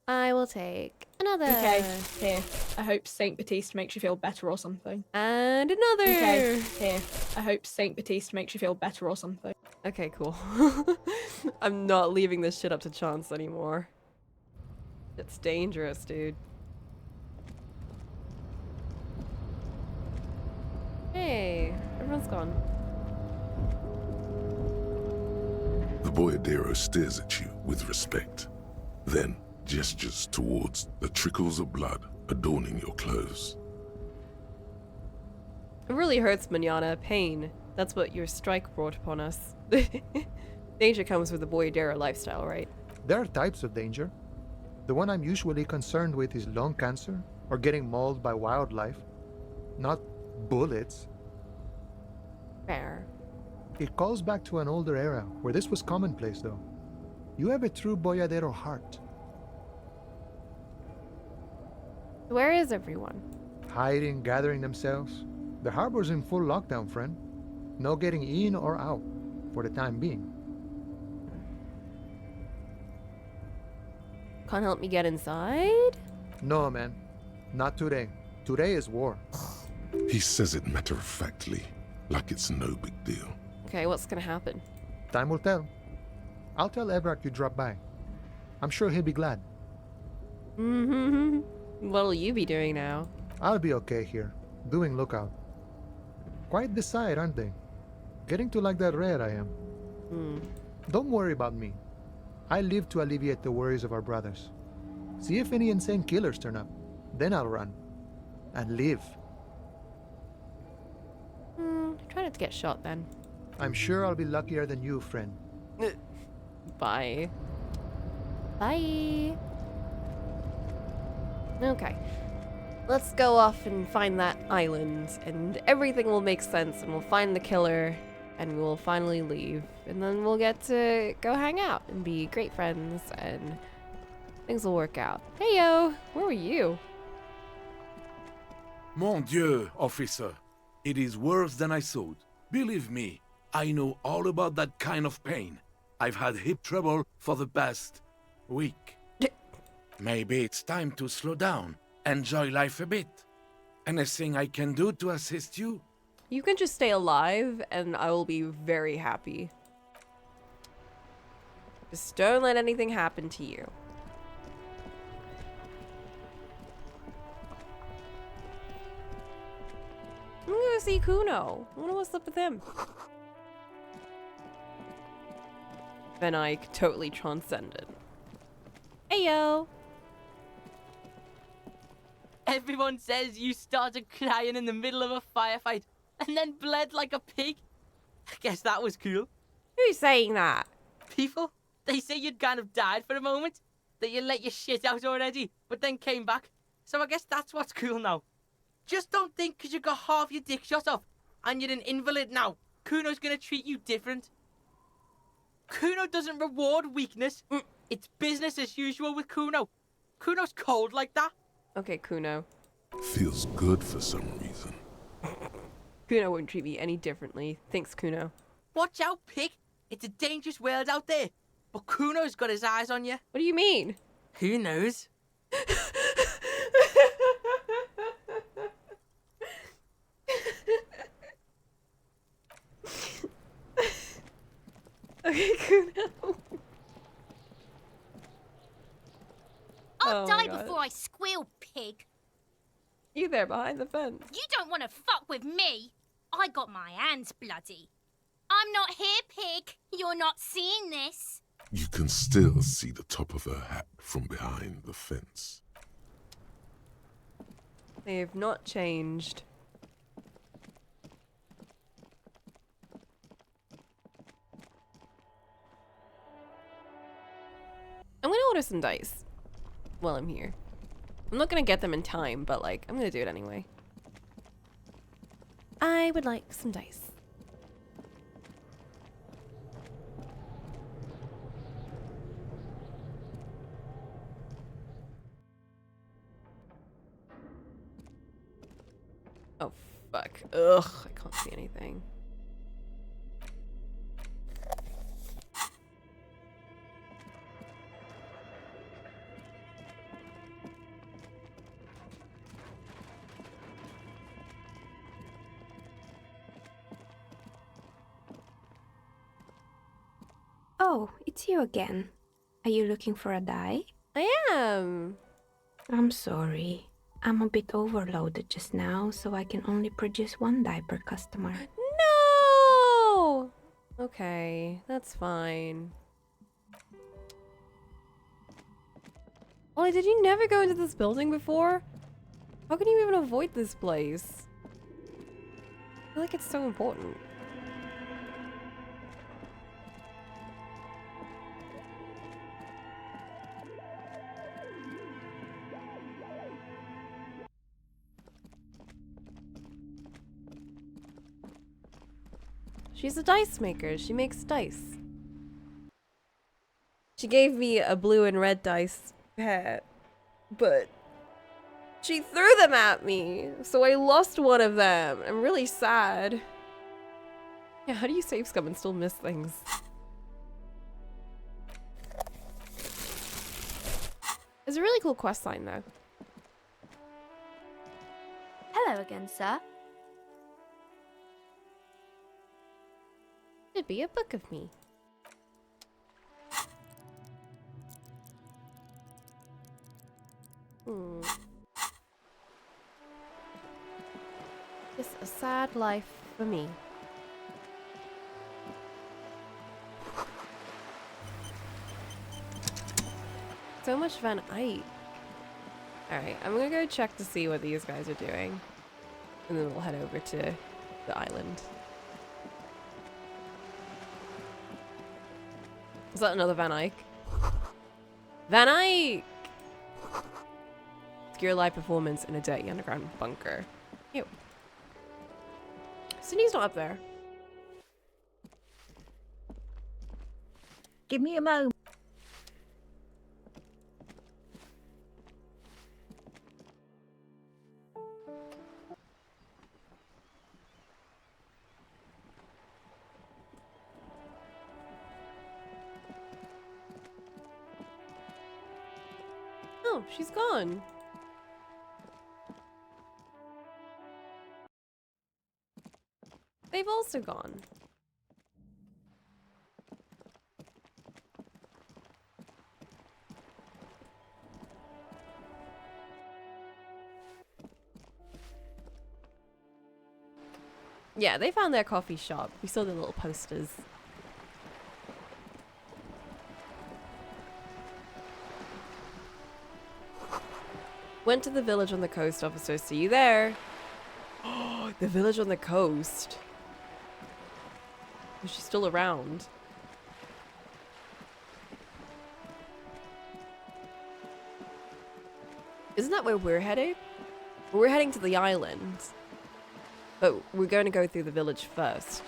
I will take another. Okay, here. I hope Saint Baptiste makes you feel better or something. And another. Okay, here. I hope Saint Baptiste makes you feel better or something. Okay, cool. I'm not leaving this shit up to chance anymore. It's dangerous, dude. Hey, everyone's gone. The boyadero stares at you with respect, then gestures towards the trickles of blood adorning your clothes. It really hurts, Manana. Pain. That's what your strike brought upon us. Danger comes with the boyadero lifestyle, right? There are types of danger. The one I'm usually concerned with is lung cancer or getting mauled by wildlife, not bullets. Fair. It calls back to an older era where this was commonplace, though. You have a true boyadero heart. Where is everyone? Hiding, gathering themselves. The harbor's in full lockdown, friend. No getting in or out, for the time being. Can't help me get inside? No, man. Not today. Today is war. He says it matter-of-factly, like it's no big deal. Okay, what's gonna happen? Time will tell. I'll tell Evrak you dropped by. I'm sure he'll be glad. Mm-hmm. What'll you be doing now? I'll be okay here, doing lookout. Quite the sight, aren't they? Getting to like that red I am. Don't worry about me. I live to alleviate the worries of our brothers. See if any insane killers turn up. Then I'll run. And live. Try not to get shot then. I'm sure I'll be luckier than you, friend. Bye. Bye. Okay. Let's go off and find that island, and everything will make sense, and we'll find the killer, and we'll finally leave. And then we'll get to go hang out and be great friends, and things will work out. Hey, yo! Where were you? Mon Dieu, officer. It is worse than I thought. Believe me, I know all about that kind of pain. I've had hip trouble for the past week. Maybe it's time to slow down, enjoy life a bit. Anything I can do to assist you? You can just stay alive, and I will be very happy. Just don't let anything happen to you. I'm gonna see Kuno. I wonder what's up with him. Van Eyck totally transcended. Heyo! Everyone says you started crying in the middle of a firefight and then bled like a pig. I guess that was cool. Who's saying that? People. They say you'd kind of died for a moment, that you let your shit out already, but then came back. So I guess that's what's cool now. Just don't think because you got half your dick shot off and you're an invalid now, Kuno's gonna treat you different. Kuno doesn't reward weakness. It's business as usual with Kuno. Kuno's cold like that. Okay, Kuno. Feels good for some reason. Kuno won't treat me any differently. Thanks, Kuno. Watch out, pig. It's a dangerous world out there. But Kuno's got his eyes on you. What do you mean? Who knows? Okay, Kuno. I'll Oh die my God. before I squeal, pig. You there behind the fence. You don't want to fuck with me. I got my hands bloody. I'm not here, pig. You're not seeing this. You can still see the top of her hat from behind the fence. They've not changed. I'm gonna order some dice while I'm here. I'm not gonna get them in time, but like, I'm gonna do it anyway. I would like some dice. Oh, fuck. Ugh, I can't see anything. Oh, It's you again. Are you looking for a dye? I am. I'm sorry. I'm a bit overloaded just now, so I can only produce one dye per customer. No! Okay, that's fine. Ollie, did you never go into this building before? How can you even avoid this place? I feel like it's so important. She's a dice maker. She makes dice. She gave me a blue and red dice pair, but she threw them at me, so I lost one of them. I'm really sad. Yeah, how do you save scum and still miss things? It's a really cool quest line, though. Hello again, sir. It'd be a book of me. Just a sad life for me. So much Van Eyck. Alright, I'm gonna go check to see what these guys are doing. And then we'll head over to the island. Is that another Van Eyck? Van Eyck! Obscure live performance in a dirty underground bunker. Ew. Cindy's not up there. Give me a moment. Oh, she's gone. They've also gone. Yeah, they found their coffee shop. We saw the little posters. Went to the village on the coast, officer. See you there. Oh, the village on the coast. Is she still around? Isn't that where we're headed? We're heading to the island. But we're going to go through the village first.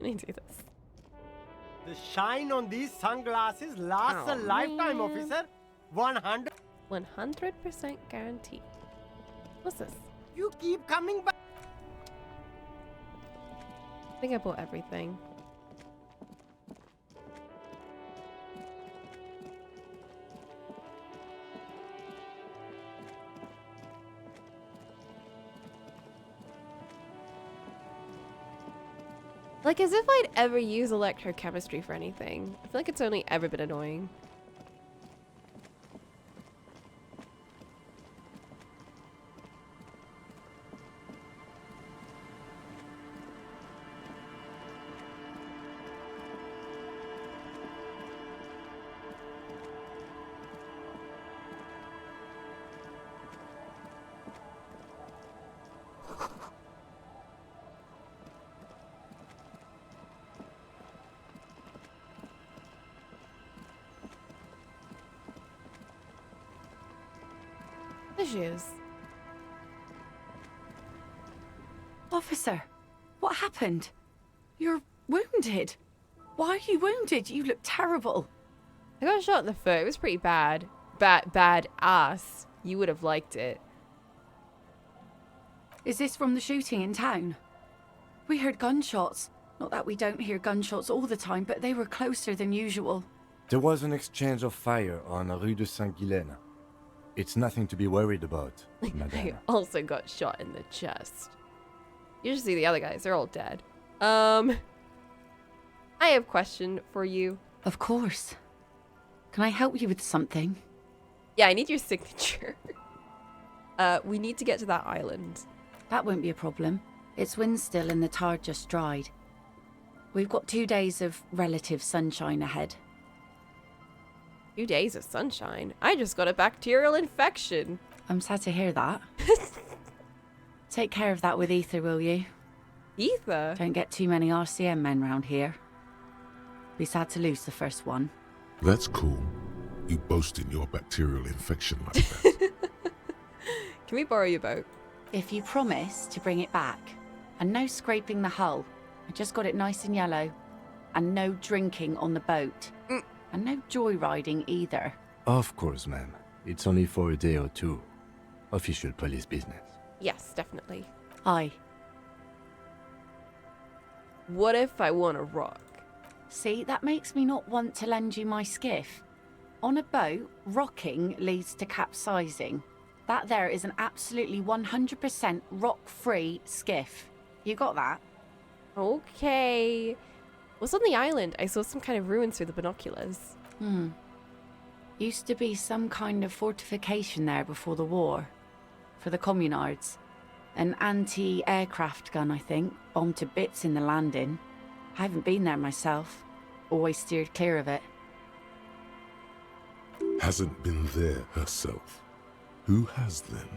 I need to do this. The shine on these sunglasses lasts a lifetime, officer. 100% guarantee. What's this? You keep coming back. I think I bought everything. Like, as if I'd ever use electrochemistry for anything. I feel like it's only ever been annoying. Issues. Officer, what happened? You're wounded. Why are you wounded? You look terrible. I got shot in the foot. It was pretty bad. Bad ass. You would have liked it. Is this from the shooting in town? We heard gunshots. Not that we don't hear gunshots all the time, but they were closer than usual. There was an exchange of fire on Rue de Saint-Guylaine. It's nothing to be worried about, I madame. also got shot in the chest. You should see the other guys. They're all dead. I have a question for you. Of course. Can I help you with something? Yeah, I need your signature. We need to get to that island. That won't be a problem. It's wind still and the tar just dried. We've got 2 days of relative sunshine ahead. 2 days of sunshine? I just got a bacterial infection. I'm sad to hear that. Take care of that with Ether, will you? Ether? Don't get too many RCM men round here. Be sad to lose the first one. That's cool. You boasting your bacterial infection like that. Can we borrow your boat? If you promise to bring it back, and no scraping the hull. I just got it nice and yellow. And no drinking on the boat. And no joyriding either. Of course, ma'am. It's only for a day or two. Official police business. Yes, definitely. Aye. What if I want to rock? See, that makes me not want to lend you my skiff. On a boat, rocking leads to capsizing. That there is an absolutely 100% rock-free skiff. You got that? Okay. What's on the island? I saw some kind of ruins through the binoculars. Used to be some kind of fortification there before the war. For the communards. An anti-aircraft gun, I think. Bombed to bits in the landing. I haven't been there myself. Always steered clear of it. Hasn't been there herself. Who has then?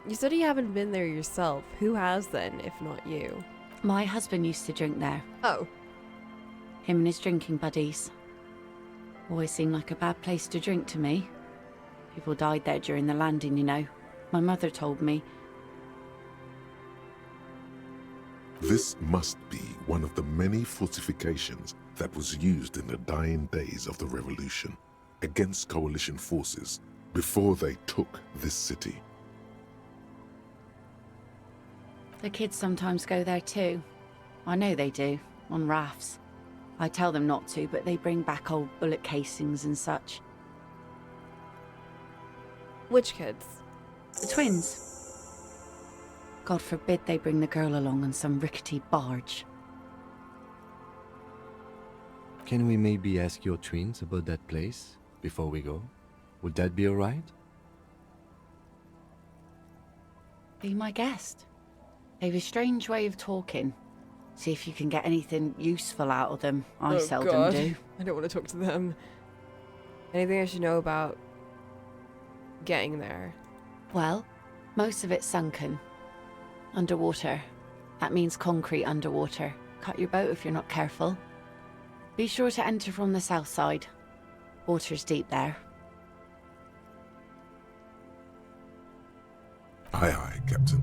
You said you haven't been there yourself. Who has then, if not you? My husband used to drink there. Oh. Him and his drinking buddies. Always seemed like a bad place to drink to me. People died there during the landing, you know. My mother told me. This must be one of the many fortifications that was used in the dying days of the revolution against coalition forces before they took this city. The kids sometimes go there too. I know they do, on rafts. I tell them not to, but they bring back old bullet casings and such. Which kids? The twins. God forbid they bring the girl along on some rickety barge. Can we maybe ask your twins about that place before we go? Would that be alright? Be my guest. They've a strange way of talking. See if you can get anything useful out of them. I seldom do. I don't want to talk to them. Anything I should know about getting there? Well, most of it's sunken. Underwater. That means concrete underwater. Cut your boat if you're not careful. Be sure to enter from the south side. Water's deep there. Aye, aye, Captain.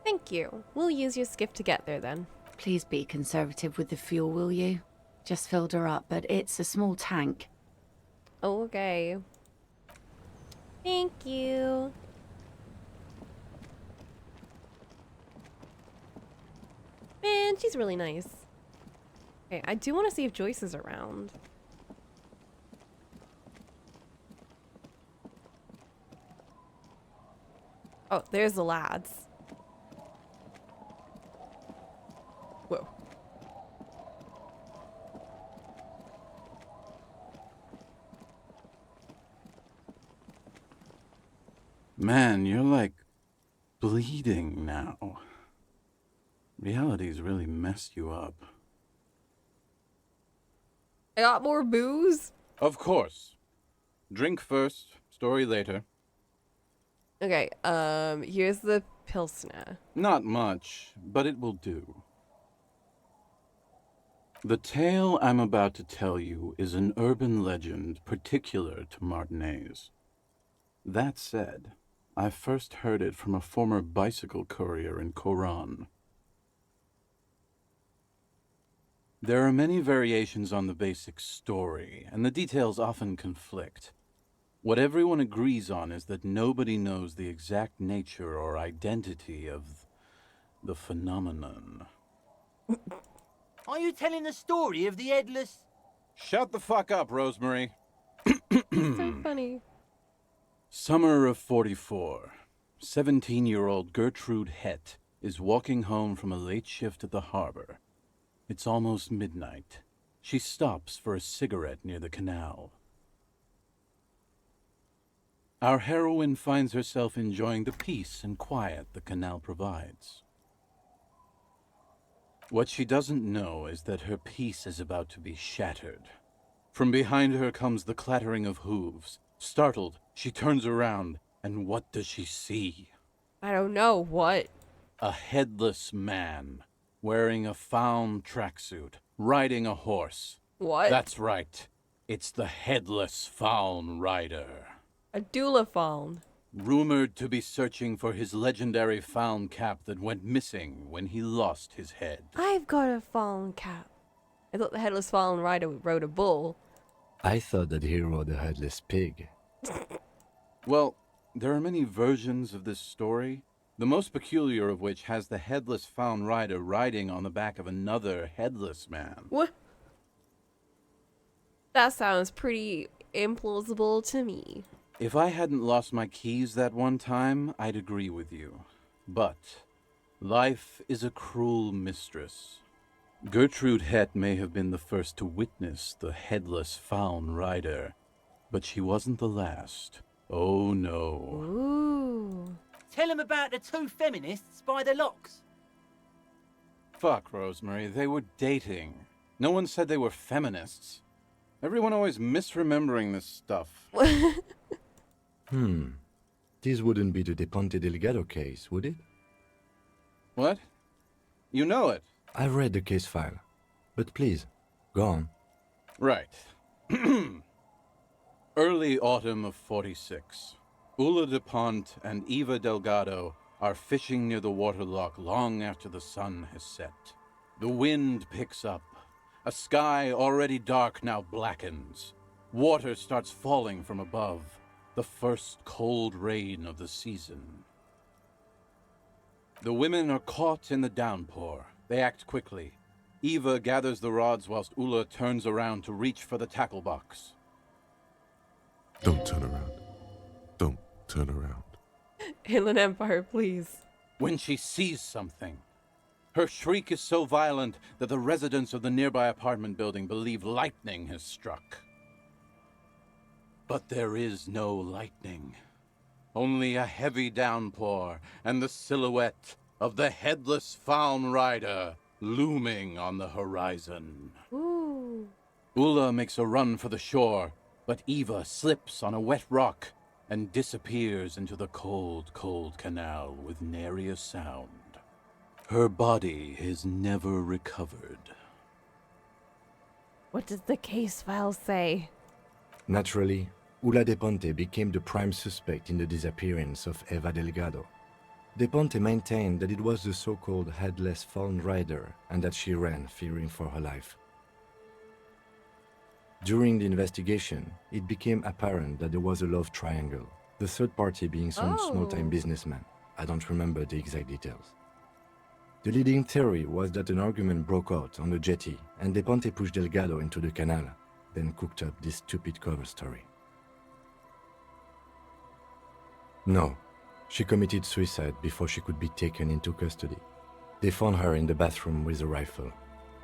Thank you. We'll use your skiff to get there then. Please be conservative with the fuel, will you? Just filled her up, but it's a small tank. Okay. Thank you. Man, she's really nice. Okay, I do want to see if Joyce is around. Oh, there's the lads. Whoa. Man, you're like bleeding now. Reality's really messed you up. I got more booze? Of course. Drink first, story later. Okay, here's the Pilsner. Not much, but it will do. The tale I'm about to tell you is an urban legend particular to Martinez. That said, I first heard it from a former bicycle courier in Coran. There are many variations on the basic story, and the details often conflict. What everyone agrees on is that nobody knows the exact nature or identity of the phenomenon. Are you telling the story of the headless... Shut the fuck up, Rosemary. So funny. Summer of 44. 17-year-old Gertrude Het is walking home from a late shift at the harbor. It's almost midnight. She stops for a cigarette near the canal. Our heroine finds herself enjoying the peace and quiet the canal provides. What she doesn't know is that her peace is about to be shattered. From behind her comes the clattering of hooves. Startled, she turns around, and what does she see? I don't know. What? A headless man, wearing a fawn tracksuit, riding a horse. What? That's right. It's the headless fawn rider. A doula fawn. Rumored to be searching for his legendary fawn cap that went missing when he lost his head. I've got a fawn cap. I thought the headless fawn rider rode a bull. I thought that he rode a headless pig. Well, there are many versions of this story, the most peculiar of which has the headless fawn rider riding on the back of another headless man. What? That sounds pretty implausible to me. If I hadn't lost my keys that one time, I'd agree with you. But life is a cruel mistress. Gertrude Het may have been the first to witness the headless fawn rider, but she wasn't the last. Oh no. Ooh. Tell him about the two feminists by the locks. Fuck, Rosemary, they were dating. No one said they were feminists. Everyone always misremembering this stuff. This wouldn't be the De Ponte Delgado case, would it? What? You know it? I've read the case file. But please, go on. Right. Early autumn of 46. Ula de Ponte and Eva Delgado are fishing near the waterlock long after the sun has set. The wind picks up. A sky already dark now blackens. Water starts falling from above. The first cold rain of the season. The women are caught in the downpour. They act quickly. Eva gathers the rods whilst Ula turns around to reach for the tackle box. Don't turn around. Don't turn around. Inland Empire, please. When she sees something. Her shriek is so violent that the residents of the nearby apartment building believe lightning has struck. But there is no lightning. Only a heavy downpour and the silhouette of the headless fawn rider looming on the horizon. Ooh. Ula makes a run for the shore, but Eva slips on a wet rock and disappears into the cold, cold canal with nary a sound. Her body is never recovered. What does the case file say? Naturally, Ula de Ponte became the prime suspect in the disappearance of Eva Delgado. De Ponte maintained that it was the so-called headless fawn rider and that she ran, fearing for her life. During the investigation, it became apparent that there was a love triangle, the third party being some small-time businessman. I don't remember the exact details. The leading theory was that an argument broke out on the jetty and De Ponte pushed Delgado into the canal, then cooked up this stupid cover story. No, she committed suicide before she could be taken into custody. They found her in the bathroom with a rifle,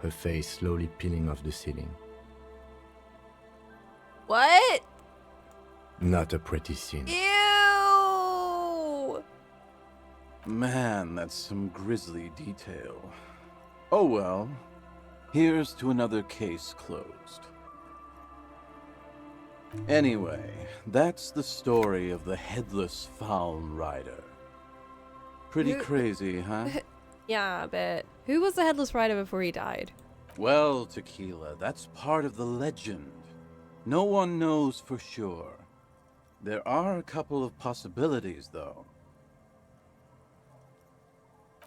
her face slowly peeling off the ceiling. What? Not a pretty scene. Ew! Man, that's some grisly detail. Oh well, here's to another case closed. Anyway, that's the story of the headless fawn rider. Pretty crazy, huh? Yeah, I bet. Who was the headless rider before he died? Well, Tequila, that's part of the legend. No one knows for sure. There are a couple of possibilities, though.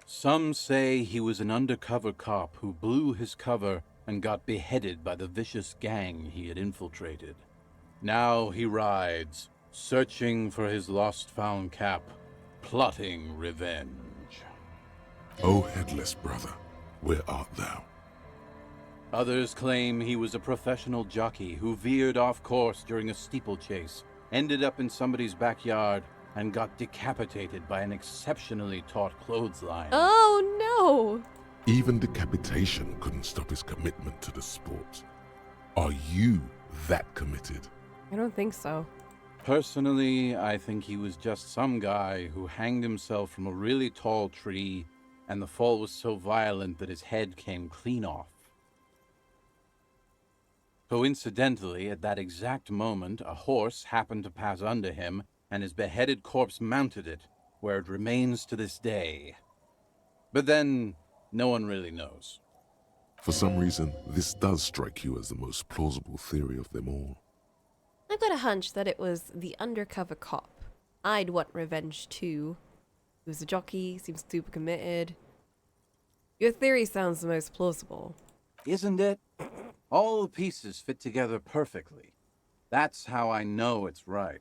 Some say he was an undercover cop who blew his cover and got beheaded by the vicious gang he had infiltrated. Now he rides, searching for his lost-found cap, plotting revenge. O headless brother, where art thou? Others claim he was a professional jockey who veered off course during a steeplechase, ended up in somebody's backyard, and got decapitated by an exceptionally taut clothesline. Oh no! Even decapitation couldn't stop his commitment to the sport. Are you that committed? I don't think so. Personally, I think he was just some guy who hanged himself from a really tall tree, and the fall was so violent that his head came clean off. Coincidentally, at that exact moment, a horse happened to pass under him, and his beheaded corpse mounted it, where it remains to this day. But then, no one really knows. For some reason, this does strike you as the most plausible theory of them all. I've got a hunch that it was the undercover cop. I'd want revenge too. He was a jockey, seems super committed. Your theory sounds the most plausible. Isn't it? All the pieces fit together perfectly. That's how I know it's right.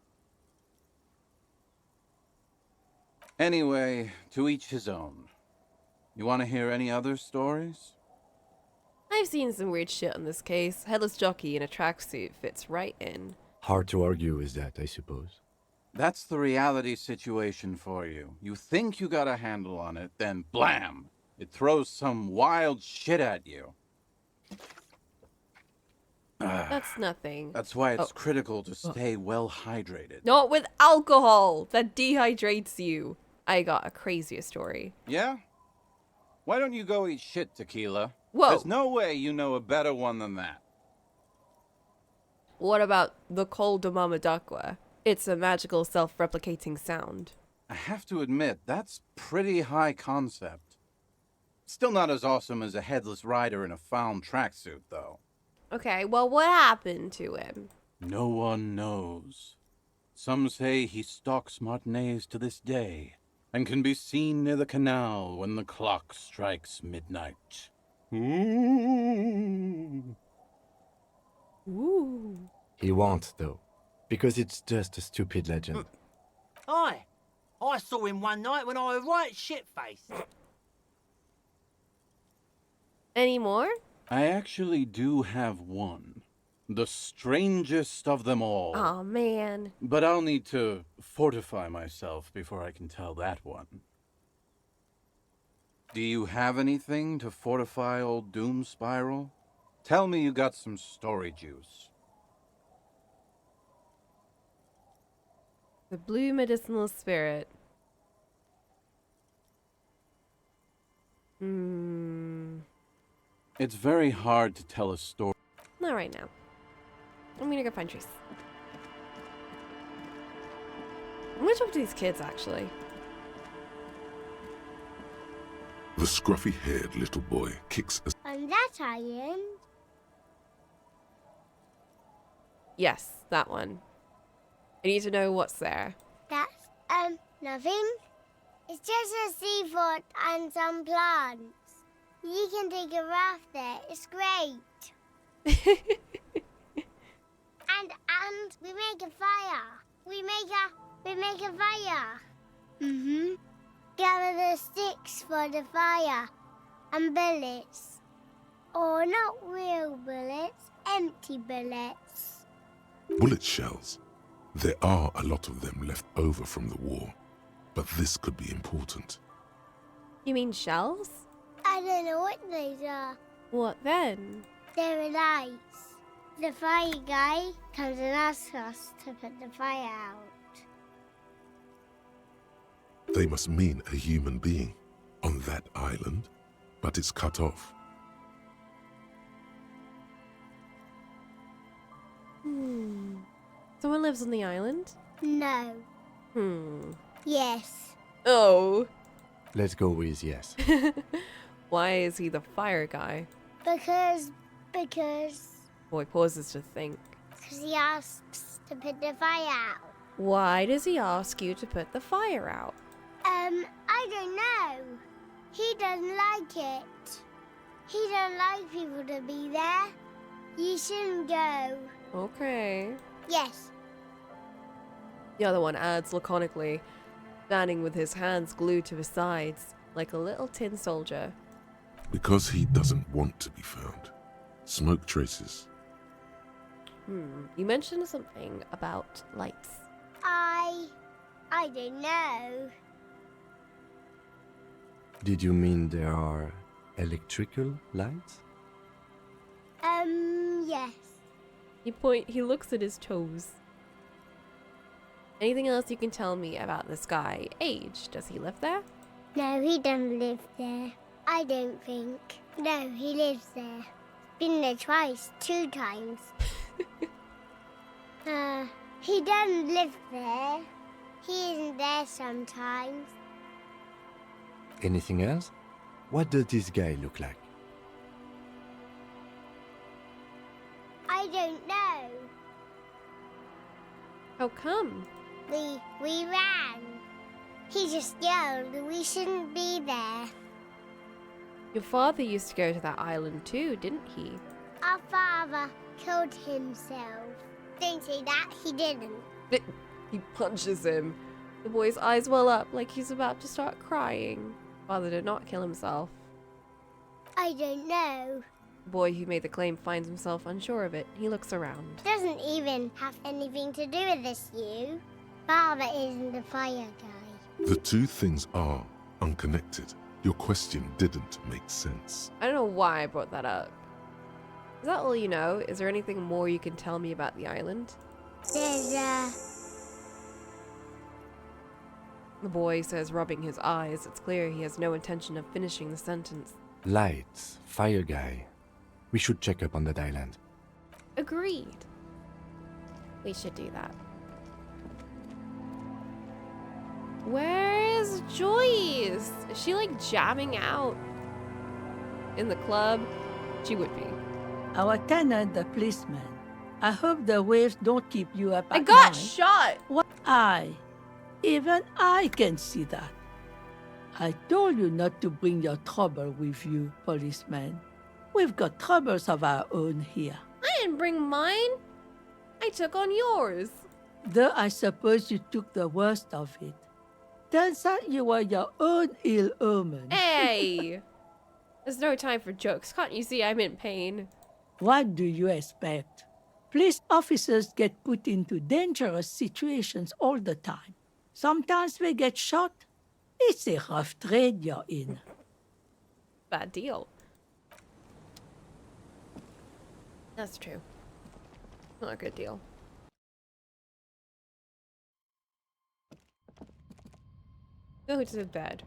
Anyway, to each his own. You want to hear any other stories? I've seen some weird shit on this case. Headless jockey in a tracksuit fits right in. Hard to argue with that, I suppose. That's the reality situation for you. You think you got a handle on it, then blam! It throws some wild shit at you. That's nothing. That's why it's critical to stay well hydrated. Not with alcohol! That dehydrates you. I got a crazier story. Yeah? Why don't you go eat shit, Tequila? Whoa. There's no way you know a better one than that. What about the Col de Mamadakwa? It's a magical self-replicating sound. I have to admit, that's pretty high concept. Still not as awesome as a headless rider in a found tracksuit, though. Okay, well, what happened to him? No one knows. Some say he stalks Martinez to this day, and can be seen near the canal when the clock strikes midnight. Ooh. Ooh. He won't, though, because it's just a stupid legend. Aye, I saw him one night when I was right shit-faced. Any more? I actually do have one. The strangest of them all. Aw, man. But I'll need to fortify myself before I can tell that one. Do you have anything to fortify old Doom Spiral? Tell me you got some story juice. The blue medicinal spirit. It's very hard to tell a story. Not right now. I'm gonna go find Trace. I'm gonna talk to these kids, actually. The scruffy-haired little boy kicks a... And that iron. Yes, that one. I need to know what's there. That's, nothing. It's just a seafort and some plants. You can take a raft there. It's great. and we make a fire. We make a fire. Mm-hmm. Gather the sticks for the fire. And bullets. Or not real bullets, empty bullets. Bullet shells. There are a lot of them left over from the war, but this could be important. You mean shells? I don't know what those are. What then? They're lights. The fire guy comes and asks us to put the fire out. They must mean a human being on that island, but it's cut off. Someone lives on the island? No. Yes. Oh. Let's go with yes. Why is he the fire guy? Because Boy pauses to think. he asks to put the fire out. Why does he ask you to put the fire out? I don't know. He doesn't like it. He don't like people to be there. You shouldn't go. Okay. Yes. The other one adds laconically, standing with his hands glued to his sides, like a little tin soldier. Because he doesn't want to be found. Smoke traces. You mentioned something about lights. I don't know. Did you mean there are electrical lights? Yes. He looks at his toes. Anything else you can tell me about this guy? Age? Does he live there? No, he doesn't live there. I don't think. No, he lives there. Been there twice, 2 times. He doesn't live there. He isn't there sometimes. Anything else? What does this guy look like? I don't know. How come? We ran. He just yelled we shouldn't be there. Your father used to go to that island too, didn't he? Our father killed himself. Don't say that, he didn't. He punches him. The boy's eyes well up like he's about to start crying. Father did not kill himself. I don't know. The boy who made the claim finds himself unsure of it. He looks around. Doesn't even have anything to do with this, you. Father isn't the fire guy. The two things are unconnected. Your question didn't make sense. I don't know why I brought that up. Is that all you know? Is there anything more you can tell me about the island? The boy says, rubbing his eyes. It's clear he has no intention of finishing the sentence. Lights, fire guy. We should check up on that island. Agreed. We should do that. Where's Joyce? Is she like jamming out in the club? She would be. Our tenant, the policeman. I hope the waves don't keep you up at night. I got shot! What? Even I can see that. I told you not to bring your trouble with you, policeman. We've got troubles of our own here. I didn't bring mine. I took on yours. Though I suppose you took the worst of it. Turns out you were your own ill omen. Hey! There's no time for jokes. Can't you see I'm in pain? What do you expect? Police officers get put into dangerous situations all the time. Sometimes they get shot. It's a rough trade you're in. Bad deal. That's true. Not a good deal. Go to bed.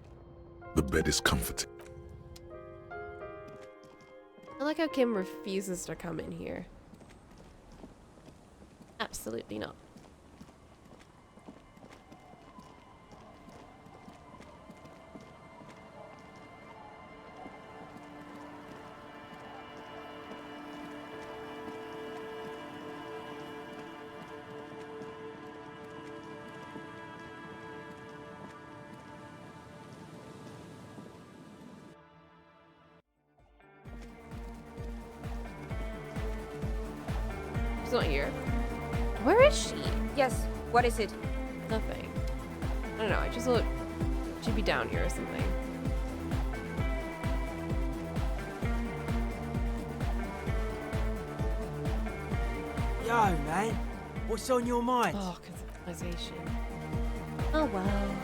The bed is comforting. I like how Kim refuses to come in here. Absolutely not. She's not here. Where is she? Yes, what is it? Nothing. I don't know, I just thought she'd be down here or something. Yo, man. What's on your mind? Oh, conceptualization. Oh, well.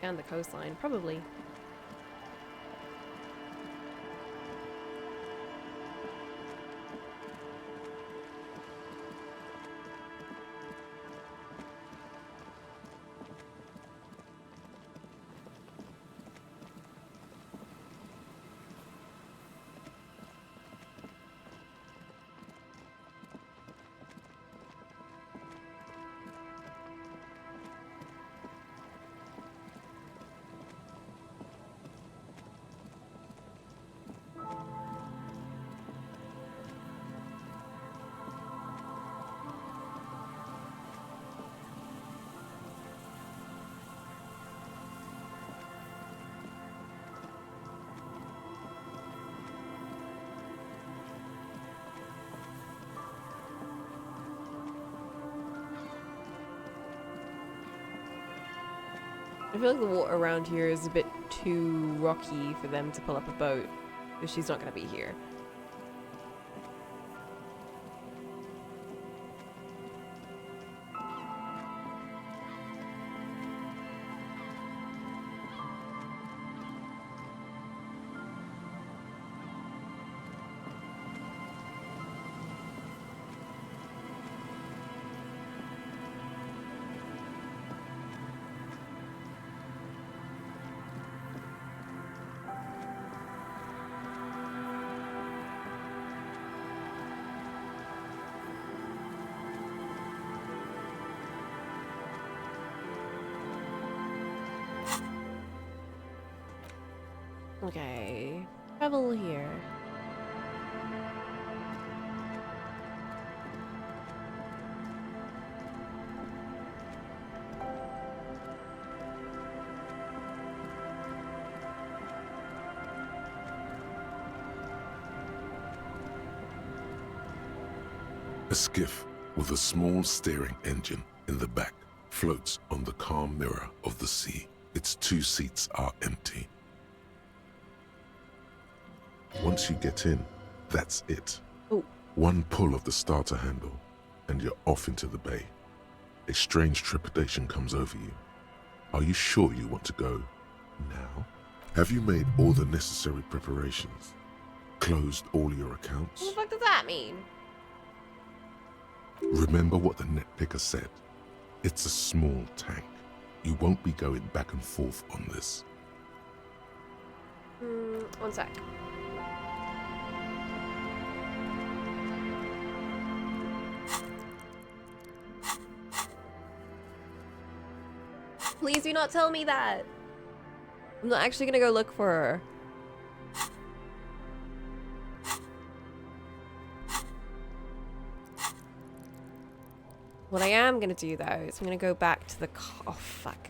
Down the coastline, probably. I feel like the water around here is a bit too rocky for them to pull up a boat, because she's not going to be here. Okay, travel here. A skiff with a small steering engine in the back floats on the calm mirror of the sea. Its 2 seats are empty. Once you get in, that's it. Ooh. One pull of the starter handle, and you're off into the bay. A strange trepidation comes over you. Are you sure you want to go now? Have you made all the necessary preparations? Closed all your accounts? What the fuck does that mean? Remember what the net picker said. It's a small tank. You won't be going back and forth on this. One sec. Please do not tell me that. I'm not actually gonna go look for her. What I am gonna do though is I'm gonna go back to the car. Oh fuck.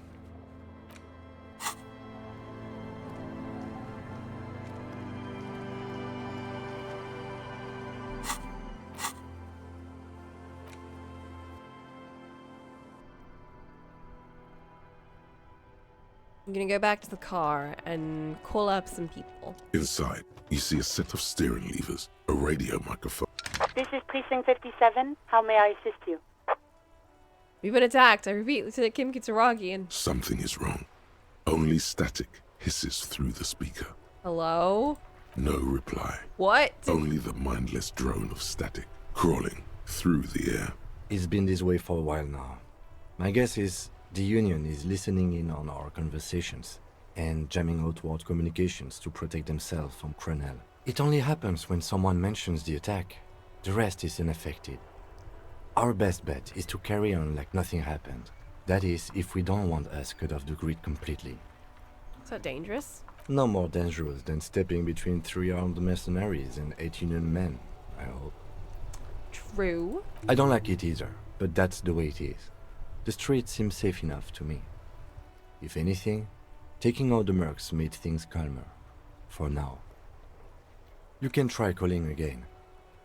I'm gonna go back to the car and call up some people. Inside, you see a set of steering levers, a radio microphone. This is Precinct 57. How may I assist you? We've been attacked. I repeat, Lieutenant Kim Kitsuragi and... Something is wrong. Only static hisses through the speaker. Hello? No reply. What? Only the mindless drone of static crawling through the air. It's been this way for a while now. My guess is the Union is listening in on our conversations and jamming outward communications to protect themselves from Cronel. It only happens when someone mentions the attack. The rest is unaffected. Our best bet is to carry on like nothing happened. That is, if we don't want us cut off the grid completely. Is that dangerous? No more dangerous than stepping between 3 armed mercenaries and 8 Union men, I hope. True. I don't like it either, but that's the way it is. The street seems safe enough to me. If anything, taking out the mercs made things calmer. For now. You can try calling again.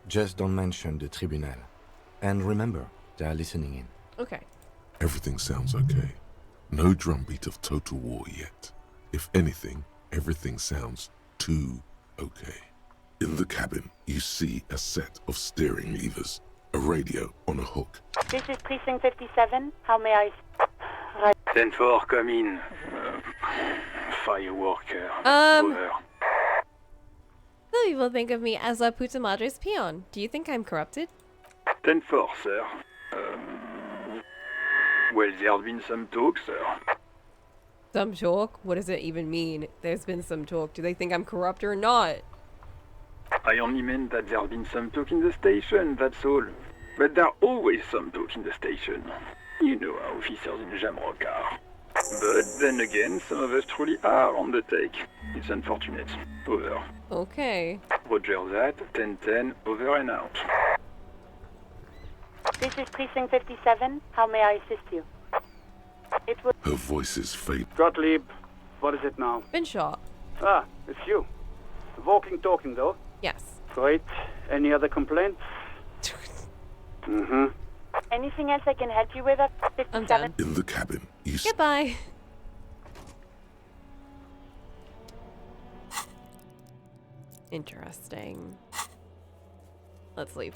Just don't mention the tribunal. And remember, they are listening in. Okay. Everything sounds okay. No drumbeat of total war yet. If anything, everything sounds too okay. In the cabin, you see a set of steering levers, a radio on a hook. This is Precinct 57. How may I... 10-4, come in. Fireworker. Some people think of me as a puta madre's peon. Do you think I'm corrupted? 10-4, sir. Well, there's been some talk, sir. Some talk? What does it even mean? There's been some talk. Do they think I'm corrupt or not? I only meant that there's been some talk in the station, that's all. But there's always some talk in the station. You know how officers in Jamrock are. But then again, some of us truly are on the take. It's unfortunate. Over. Okay. Roger that. 10-10, over and out. This is Precinct 57. How may I assist you? It was... Her voice is faint. Gottlieb, what is it now? Been shot. Ah, it's you. Walking, talking, though. Yes. Great. Any other complaints? Mm-hmm. Anything else I can help you with at 57? In the cabin, you see... Goodbye. Interesting. Let's leave.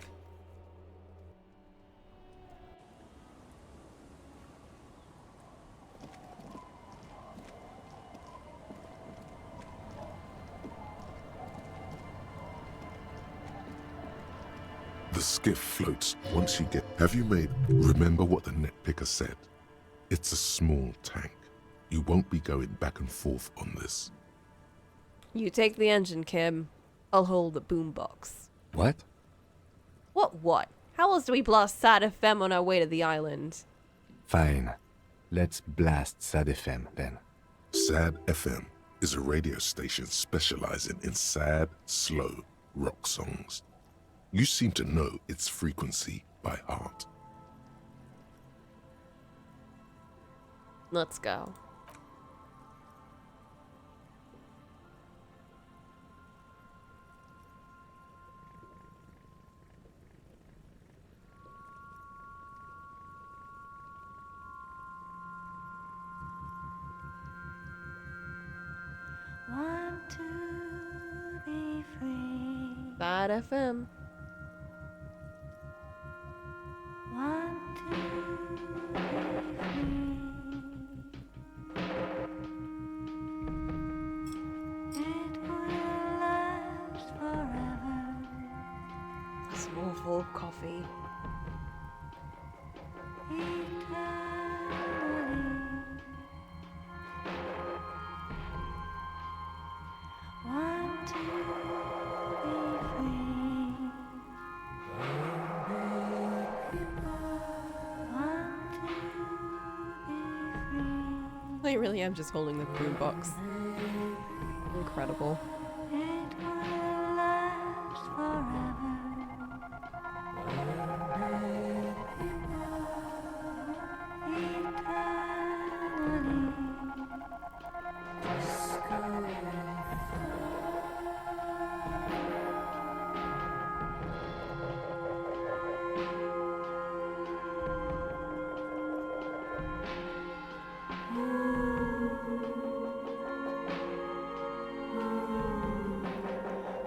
The skiff floats once you get... Have you made... Remember what the net picker said? It's a small tank. You won't be going back and forth on this. You take the engine, Kim. I'll hold the boombox. What? What? How else do we blast Sad FM on our way to the island? Fine. Let's blast Sad FM then. Sad FM is a radio station specializing in sad, slow rock songs. You seem to know its frequency by heart. Let's go. Want to be free. Sad FM. Want to be free. It will last forever. A small full of coffee. Eternally. Want to be free. Want to be free. I really am just holding the boombox. Incredible. It will last forever. Eternally.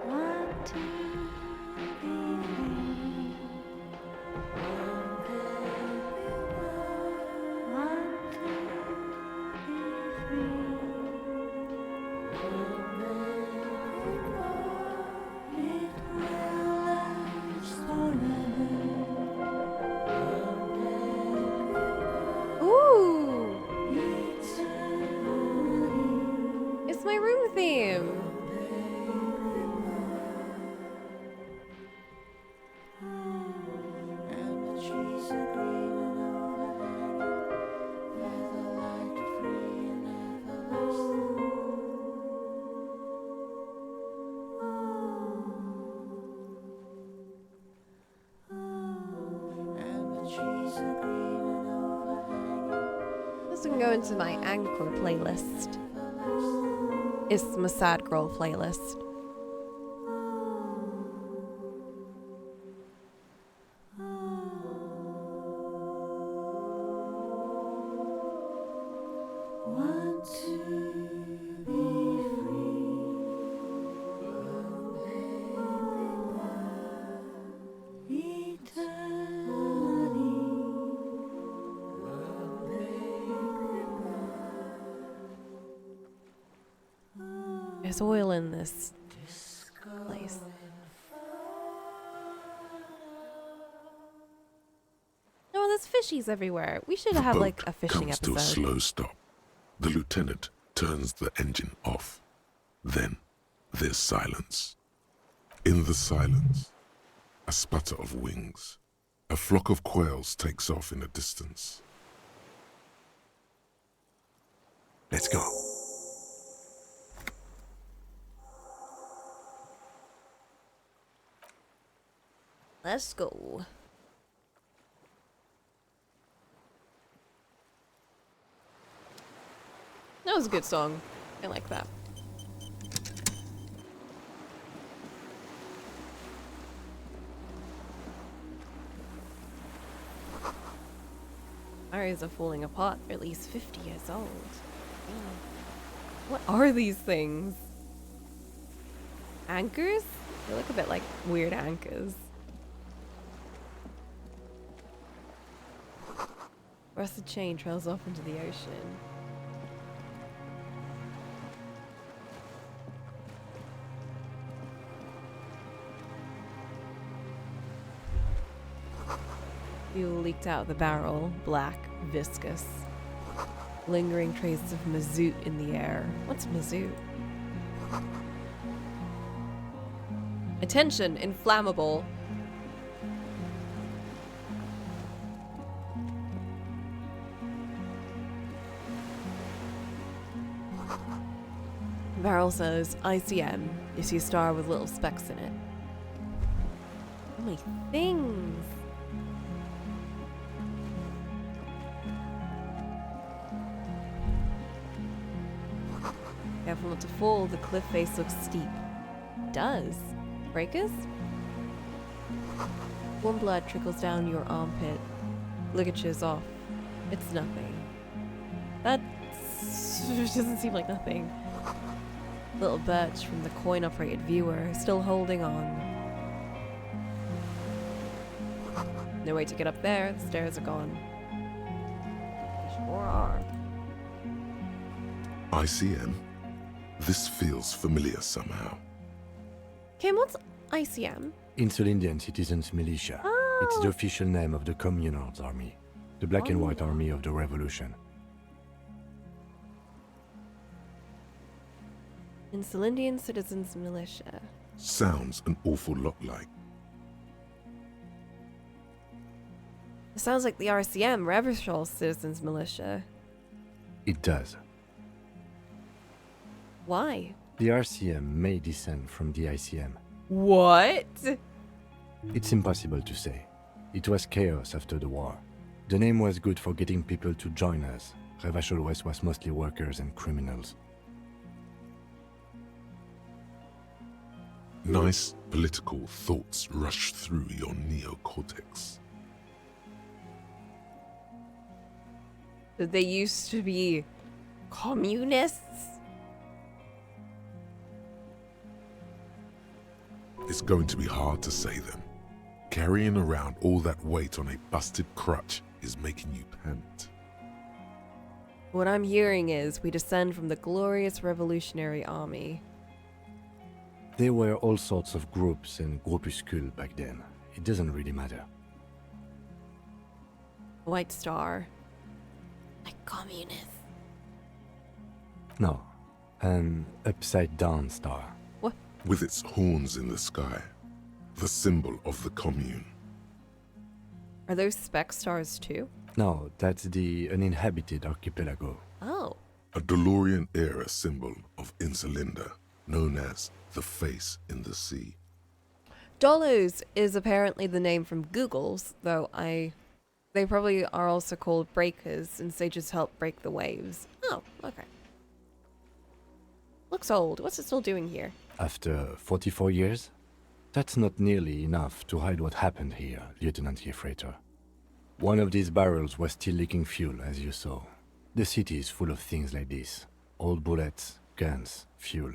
Want to be free. Want to be free. It will last forever. Ooh! Eternally. It's my room theme. And the trees are green and overhanging, featherlight free and everlasting. And the trees are green and overhanging. This can go into my Anchor playlist. It's my Sad Girl playlist. Want to be free. Eternally. There's oil in this place. No, there's fishies everywhere. We should have like a fishing Comes to a episode. slow stop. The lieutenant turns the engine off. Then there's silence. In the silence, a sputter of wings. A flock of quails takes off in the distance. Let's go. Let's go. That was a good song. I like that. Areas are falling apart. They're at least 50 years old. What are these things? Anchors? They look a bit like weird anchors. Rusted chain trails off into the ocean. Fuel leaked out of the barrel, black, viscous. Lingering traces of mazout in the air. What's mazout? Attention, inflammable. The barrel says ICM. You see a star with little specks in it. So many things. Careful not to fall, the cliff face looks steep. It does. Breakers? Warm blood trickles down your armpit. Ligatures off. It's nothing. That doesn't seem like nothing. Little Birch from the coin-operated viewer, still holding on. No way to get up there, the stairs are gone. They sure are. ICM? This feels familiar somehow. Kim, what's ICM? Insulindian Citizens Militia. Oh. It's the official name of the Communards Army, the black and white army of the revolution. Insulindian Citizens Militia. Sounds an awful lot like. It sounds like the RCM, Revolutionary Citizens Militia. It does. Why? The RCM may descend from the ICM. What? It's impossible to say. It was chaos after the war. The name was good for getting people to join us. Revachol West was mostly workers and criminals. Nice political thoughts rush through your neocortex. That they used to be communists? It's going to be hard to say them. Carrying around all that weight on a busted crutch is making you pant. What I'm hearing is we descend from the glorious Revolutionary Army. There were all sorts of groups and groupuscules back then. It doesn't really matter. White Star. Like communists. No, an upside-down star. What? With its horns in the sky. The symbol of the commune. Are those speck stars too? No, that's the uninhabited archipelago. Oh. A DeLorean-era symbol of Insulinda, known as the face in the sea. Dolos is apparently the name from Google's, though they probably are also called breakers since they just help break the waves. Oh, okay. Looks old. What's it still doing here? After 44 years? That's not nearly enough to hide what happened here, Lieutenant Gefreiter. One of these barrels was still leaking fuel, as you saw. The city is full of things like this. Old bullets, guns, fuel.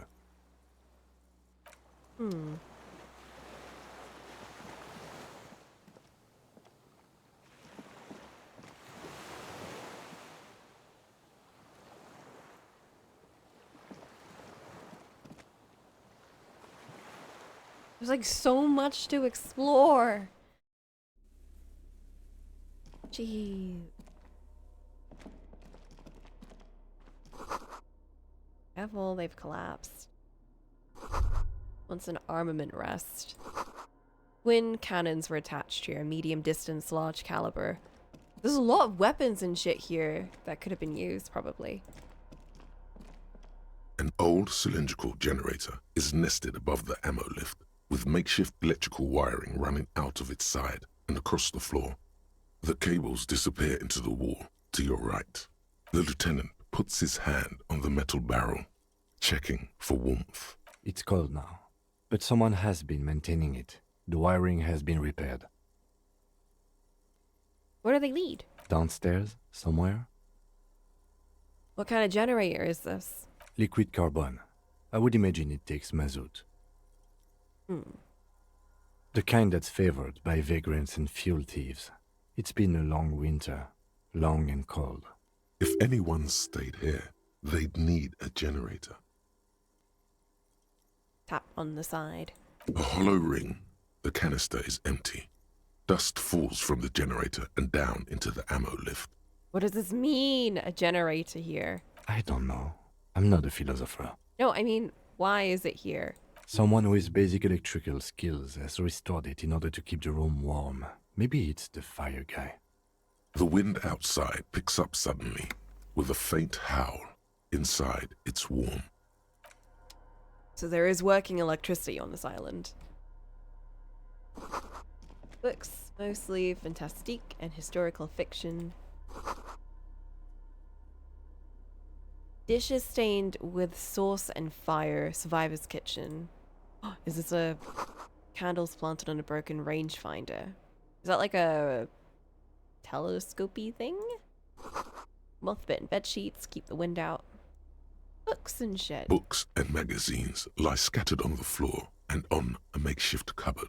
There's like so much to explore. Jeez. Careful, they've collapsed. Wants an armament rest. Twin cannons were attached here, medium distance, large caliber. There's a lot of weapons and shit here that could have been used, probably. An old cylindrical generator is nested above the ammo lift, with makeshift electrical wiring running out of its side and across the floor. The cables disappear into the wall to your right. The lieutenant puts his hand on the metal barrel, checking for warmth. It's cold now, but someone has been maintaining it. The wiring has been repaired. Where do they lead? Downstairs, somewhere? What kind of generator is this? Liquid carbon. I would imagine it takes mazout. The kind that's favored by vagrants and fuel thieves. It's been a long winter, long and cold. If anyone stayed here, they'd need a generator. Tap on the side. A hollow ring. The canister is empty. Dust falls from the generator and down into the ammo lift. What does this mean? A generator here? I don't know. I'm not a philosopher. No, I mean, why is it here? Someone with basic electrical skills has restored it in order to keep the room warm. Maybe it's the fire guy. The wind outside picks up suddenly, with a faint howl. Inside, it's warm. So there is working electricity on this island. Books, mostly fantastique and historical fiction. Dishes stained with sauce and fire. Survivor's kitchen. Is this a candles planted on a broken rangefinder? Is that like a telescopy thing? Moth-bitten bed sheets keep the wind out. Books and shit. Books and magazines lie scattered on the floor and on a makeshift cupboard.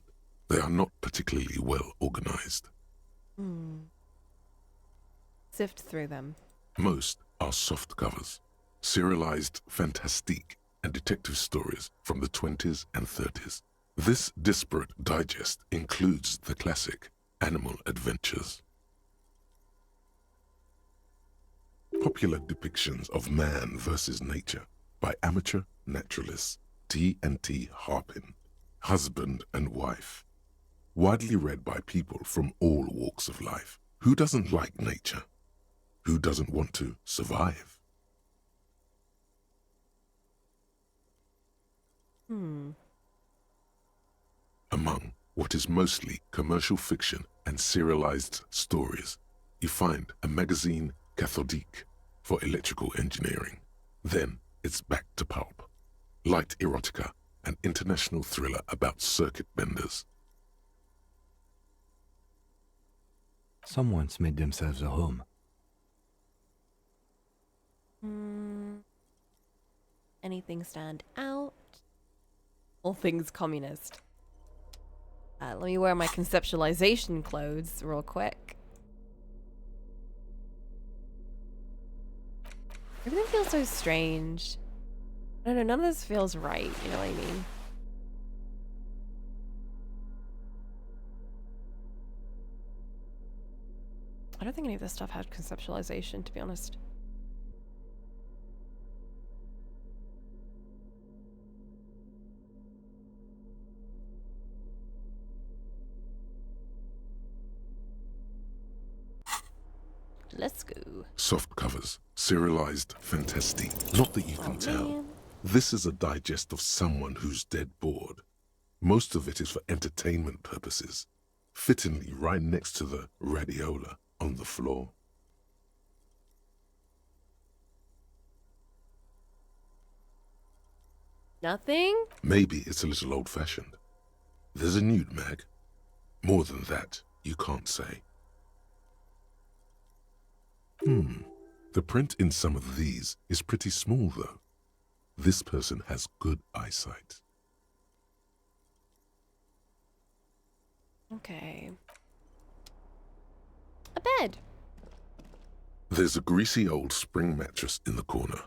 They are not particularly well organized. Sift through them. Most are soft covers, serialized fantastique and detective stories from the 20s and 30s. This disparate digest includes the classic Animal Adventures. Popular depictions of man versus nature by amateur naturalists T&T Harpin, husband and wife. Widely read by people from all walks of life. Who doesn't like nature? Who doesn't want to survive? Among what is mostly commercial fiction and serialized stories, you find a magazine cathodique for electrical engineering. Then it's back to pulp. Light erotica, an international thriller about circuit benders. Someone's made themselves a home. Anything stand out? All things communist. Let me wear my conceptualization clothes real quick. Everything feels so strange. I don't know, none of this feels right, you know what I mean? I don't think any of this stuff had conceptualization, to be honest. Let's go. Soft covers, serialized fantastique. Not that you can tell. Man. This is a digest of someone who's dead bored. Most of it is for entertainment purposes. Fittingly right next to the radiola on the floor. Nothing? Maybe it's a little old-fashioned. There's a nude mag. More than that, you can't say. The print in some of these is pretty small, though. This person has good eyesight. Okay. A bed. There's a greasy old spring mattress in the corner,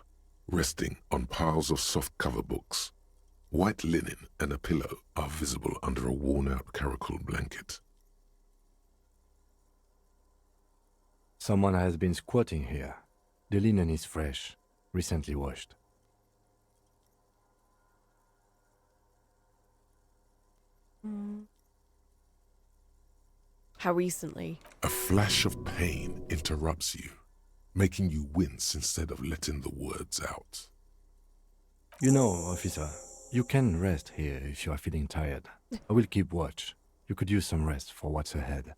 resting on piles of soft cover books. White linen and a pillow are visible under a worn-out caracol blanket. Someone has been squatting here. The linen is fresh, recently washed. How recently? A flash of pain interrupts you, making you wince instead of letting the words out. You know, officer, you can rest here if you are feeling tired. I will keep watch. You could use some rest for what's ahead.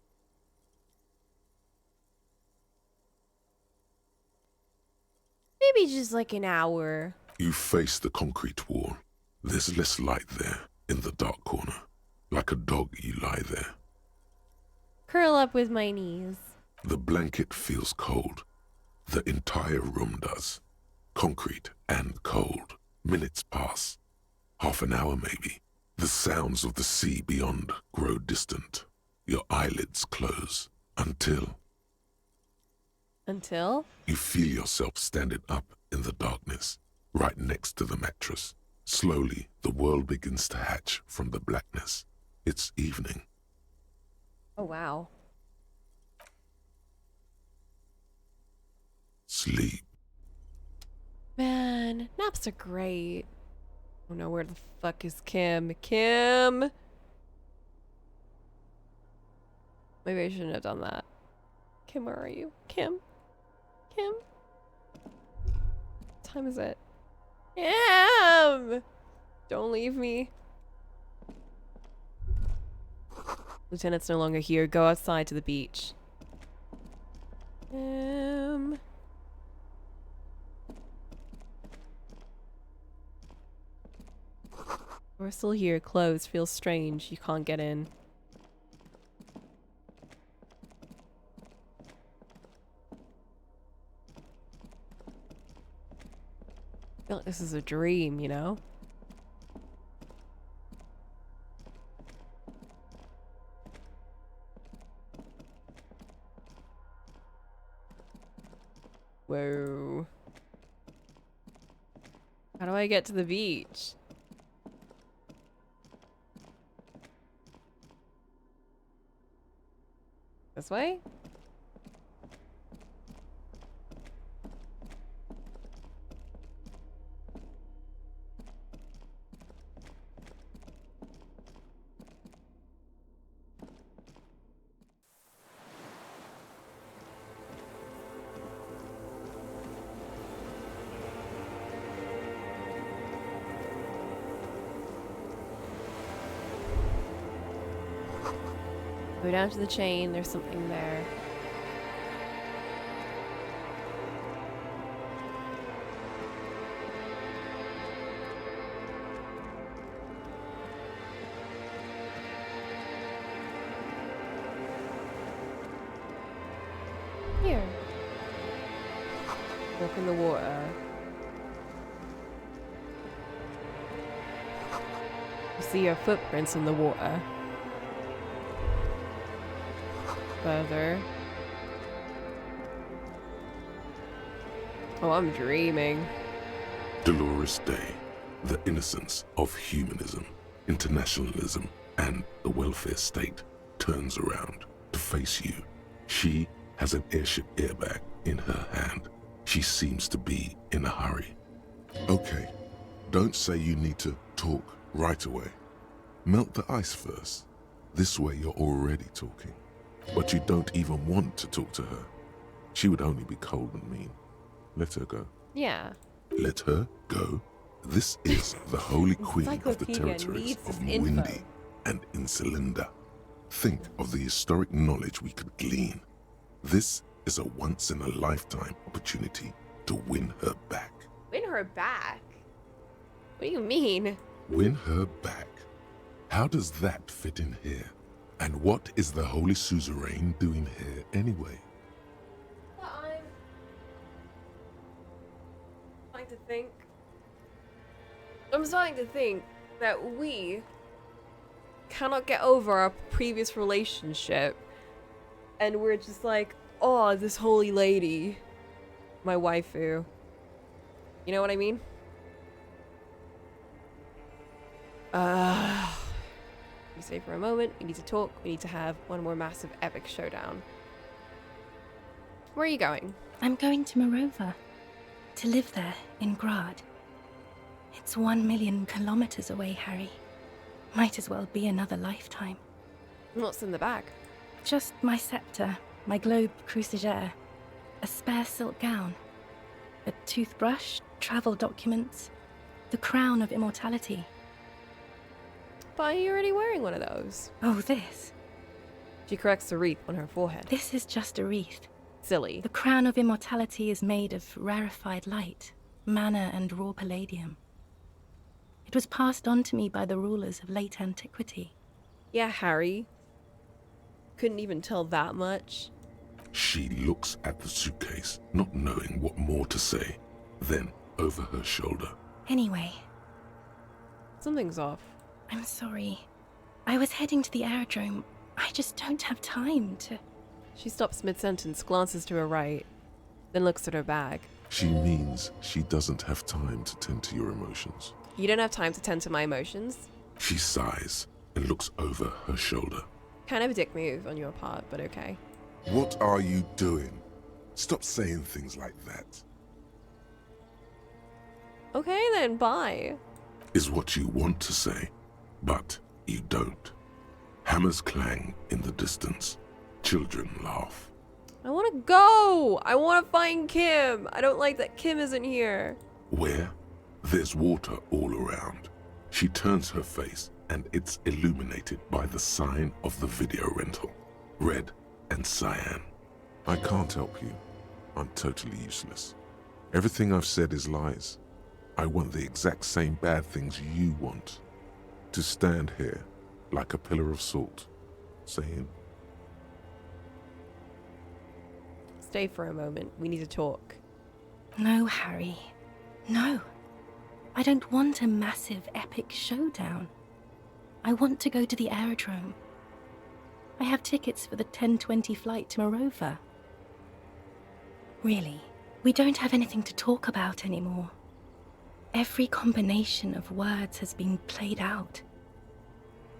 Maybe just like an hour. You face the concrete wall. There's less light there, in the dark corner. Like a dog, you lie there. Curl up with my knees. The blanket feels cold. The entire room does. Concrete and cold. Minutes pass. Half an hour maybe. The sounds of the sea beyond grow distant. Your eyelids close until you feel yourself standing up in the darkness, right next to the mattress. Slowly, the world begins to hatch from the blackness. It's evening. Oh, wow. Sleep. Man, naps are great. Oh no, where the fuck is Kim? Kim! Maybe I shouldn't have done that. Kim, where are you? Kim? Kim? What time is it? Kim! Don't leave me. Lieutenant's no longer here. Go outside to the beach. We're still here. Closed. Feels strange. You can't get in. I feel like this is a dream, you know? Whoa. How do I get to the beach? This way? Go down to the chain, there's something there. Here. Walk in the water. You see your footprints in the water. Further. Oh, I'm dreaming. Dolorous Day, the innocence of humanism, internationalism, and the welfare state turns around to face you. She has an airship airbag in her hand. She seems to be in a hurry. Okay, don't say you need to talk right away. Melt the ice first. This way you're already talking. But you don't even want to talk to her. She would only be cold and mean. Let her go. Yeah. Let her go. This is the holy queen of the Encyclopedia territories needs of this info. Mwindi and Insulinda. Think of the historic knowledge we could glean. This is a once-in-a-lifetime opportunity to win her back. Win her back? What do you mean? Win her back? How does that fit in here? And what is the Holy Suzerain doing here anyway? I'm starting to think. I'm starting to think that we cannot get over our previous relationship. And we're just like, oh, this holy lady. My waifu. You know what I mean? Be safe for a moment. We need to talk. We need to have one more massive epic showdown. Where are you going? I'm going to Morova. To live there, in Grad. It's 1 million kilometers away, Harry. Might as well be another lifetime. What's in the bag? Just my scepter, my globe cruciger, a spare silk gown, a toothbrush, travel documents, the crown of immortality. But you're already wearing one of those. Oh, this. She corrects the wreath on her forehead. This is just a wreath. Silly. The crown of immortality is made of rarefied light, mana and raw palladium. It was passed on to me by the rulers of late antiquity. Yeah, Harry. Couldn't even tell that much. She looks at the suitcase, not knowing what more to say. Then, over her shoulder. Anyway. Something's off. I'm sorry. I was heading to the aerodrome. I just don't have time to... She stops mid-sentence, glances to her right, then looks at her bag. She means she doesn't have time to tend to your emotions. You don't have time to tend to my emotions? She sighs and looks over her shoulder. Kind of a dick move on your part, but okay. What are you doing? Stop saying things like that. Okay then, bye. Is what you want to say, but you don't. Hammers clang in the distance. Children laugh. I want to go! I want to find Kim! I don't like that Kim isn't here. Where? There's water all around. She turns her face and it's illuminated by the sign of the video rental. Red and cyan. I can't help you. I'm totally useless. Everything I've said is lies. I want the exact same bad things you want. To stand here like a pillar of salt, saying, Stay for a moment. We need to talk. No, Harry. No. I don't want a massive, epic showdown. I want to go to the aerodrome. I have tickets for the 10:20 flight to Morova. Really, we don't have anything to talk about anymore. Every combination of words has been played out.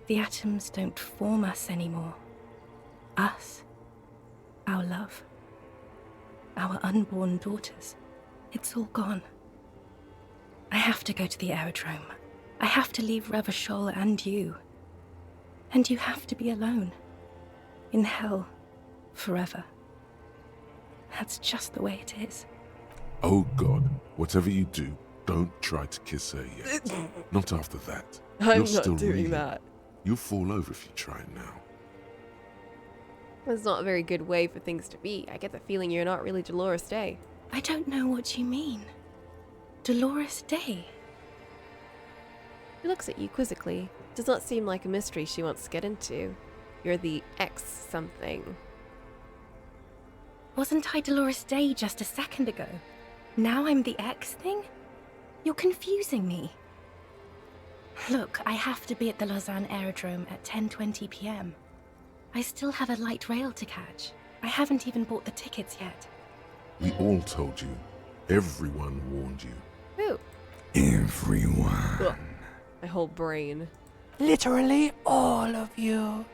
The atoms don't form us anymore. Us. Our love. Our unborn daughters. It's all gone. I have to go to the aerodrome. I have to leave Ravachol and you. And you have to be alone. In hell. Forever. That's just the way it is. oh God, whatever you do, don't try to kiss her yet. Not after that. I'm You're still not doing reeling. that. You'll fall over if you try now. That's not a very good way for things to be. I get the feeling you're not really Dolores Day. I don't know what you mean. Dolores Day? She looks at you quizzically. Does not seem like a mystery she wants to get into. You're the X something. Wasn't I Dolores Day just a second ago? Now I'm the X thing? You're confusing me. Look, I have to be at the Lausanne Aerodrome at 10:20 p.m. I still have a light rail to catch. I haven't even bought the tickets yet. We all told you. Everyone warned you. Who? Everyone. Ugh. My whole brain. Literally all of you.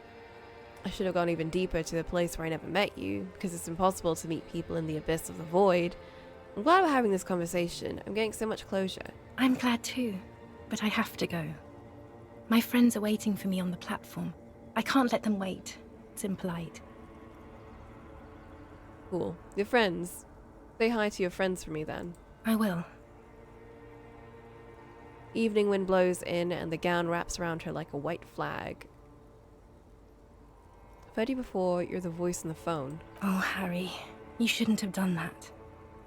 I should have gone even deeper to the place where I never met you, because it's impossible to meet people in the abyss of the void. I'm glad we're having this conversation. I'm getting so much closure. I'm glad too, but I have to go. My friends are waiting for me on the platform. I can't let them wait. It's impolite. Cool. Your friends. Say hi to your friends for me then. I will. Evening wind blows in and the gown wraps around her like a white flag. I've heard you before. You're the voice on the phone. Oh, Harry. You shouldn't have done that.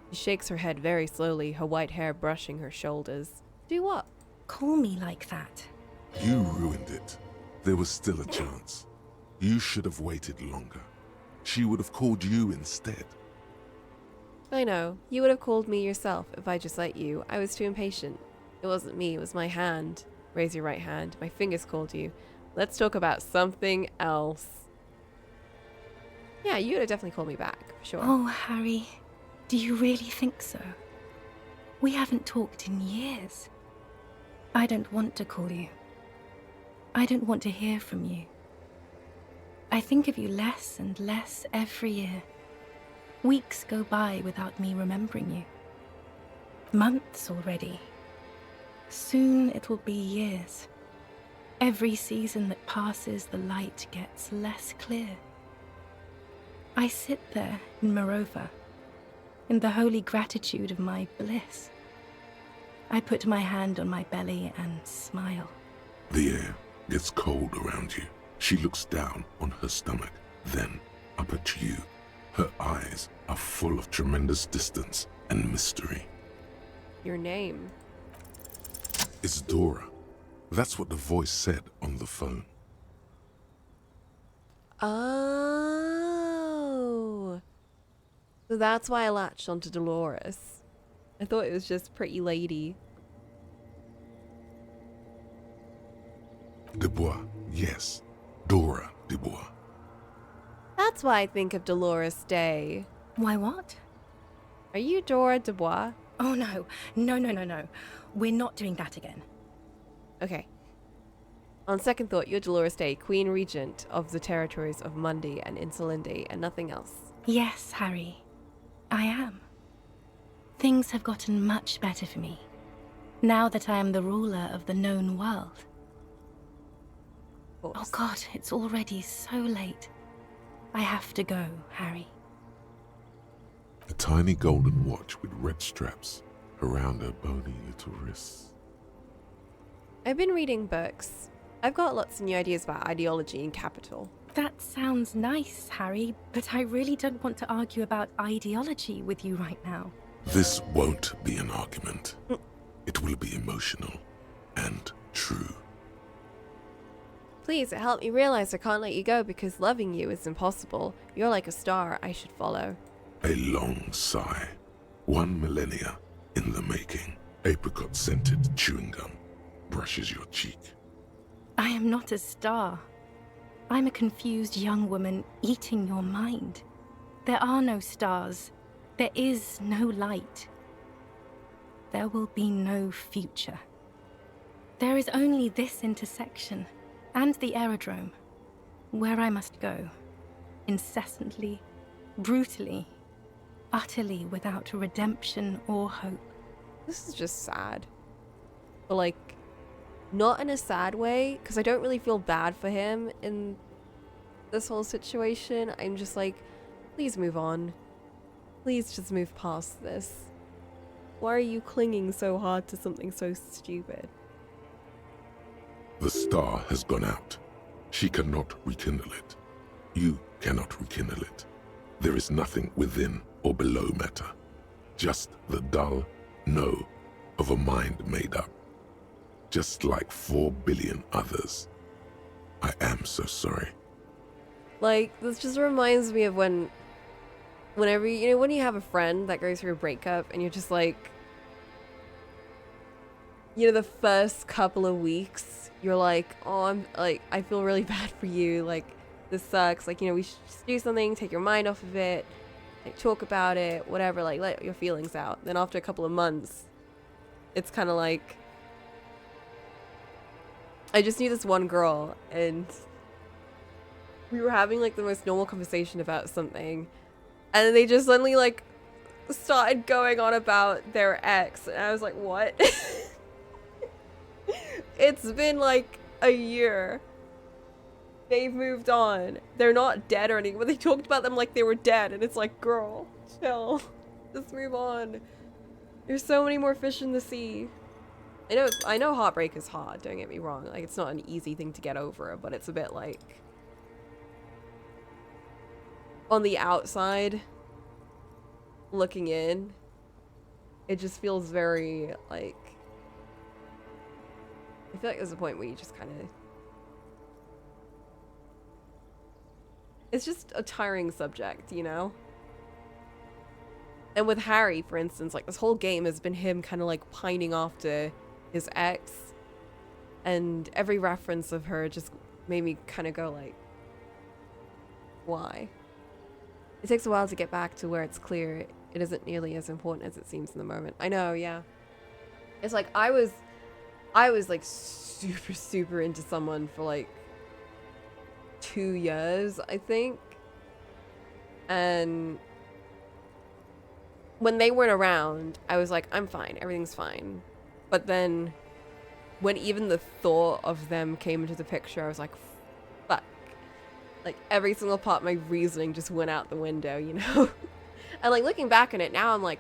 She shakes her head very slowly, her white hair brushing her shoulders. Do what? Call me like that. You ruined it. There was still a chance. You should have waited longer. She would have called you instead. I know. You would have called me yourself if I just let you. I was too impatient. It wasn't me, it was my hand. Raise your right hand. My fingers called you. Let's talk about something else. Yeah, you would have definitely called me back, for sure. Oh, Harry. Do you really think so? We haven't talked in years. I don't want to call you. I don't want to hear from you. I think of you less and less every year. Weeks go by without me remembering you. Months already. Soon it will be years. Every season that passes, the light gets less clear. I sit there in Morova, in the holy gratitude of my bliss. I put my hand on my belly and smile. The air gets cold around you. She looks down on her stomach, then up at you. Her eyes are full of tremendous distance and mystery. Your name. It's Dora. That's what the voice said on the phone. Oh. So that's why I latched onto Dolores. I thought it was just pretty lady. Dubois, yes. Dora Dubois. That's why I think of Dolores Day. Why what? Are you Dora Dubois? Oh no. No. We're not doing that again. Okay. On second thought, you're Dolores Day, Queen Regent of the territories of Mundi and Insulindi, and nothing else. Yes, Harry. I am. Things have gotten much better for me, now that I am the ruler of the known world. Oh God, it's already so late. I have to go, Harry. A tiny golden watch with red straps around her bony little wrists. I've been reading books. I've got lots of new ideas about ideology and capital. That sounds nice, Harry, but I really don't want to argue about ideology with you right now. This won't be an argument. It will be emotional and true. Please, it helped me realize I can't let you go because loving you is impossible. You're like a star I should follow. A long sigh. 1 millennia in the making. Apricot-scented chewing gum brushes your cheek. I am not a star. I'm a confused young woman eating your mind. There are no stars. There is no light. There will be no future. There is only this intersection and the aerodrome, where I must go, incessantly, brutally, utterly without redemption or hope. This is just sad. But like, not in a sad way, because I don't really feel bad for him in this whole situation. I'm just like, please move on. Please just move past this. Why are you clinging so hard to something so stupid? The star has gone out. She cannot rekindle it. You cannot rekindle it. There is nothing within or below matter. Just the dull no of a mind made up. Just like 4 billion others. I am so sorry. Like, this just reminds me of whenever, you know, when you have a friend that goes through a breakup and you're just like, you know, the first couple of weeks, you're like, oh, I feel really bad for you. Like, this sucks. Like, you know, we should just do something, take your mind off of it, like, talk about it, whatever, like, let your feelings out. Then after a couple of months, it's kind of like, I just knew this one girl, and we were having, like, the most normal conversation about something, and then they just suddenly, like, started going on about their ex, and I was like, what? It's been, like, a year. They've moved on. They're not dead or anything, but they talked about them like they were dead, and it's like, girl, chill. Just move on. There's so many more fish in the sea. I know heartbreak is hard, don't get me wrong. Like, it's not an easy thing to get over, but it's a bit like, on the outside, looking in, it just feels very, like, I feel like there's a point where you just kind of, it's just a tiring subject, you know? And with Harry, for instance, like, this whole game has been him kind of, like, pining after his ex, and every reference of her just made me kind of go, like, why? It takes a while to get back to where it's clear it isn't nearly as important as it seems in the moment. I know, yeah. It's like, I was like super into someone for like 2 years, I think. And when they weren't around, I was like, I'm fine, everything's fine. But then when even the thought of them came into the picture, I was like, fuck. Like, every single part of my reasoning just went out the window, you know? And like, looking back on it now, I'm like,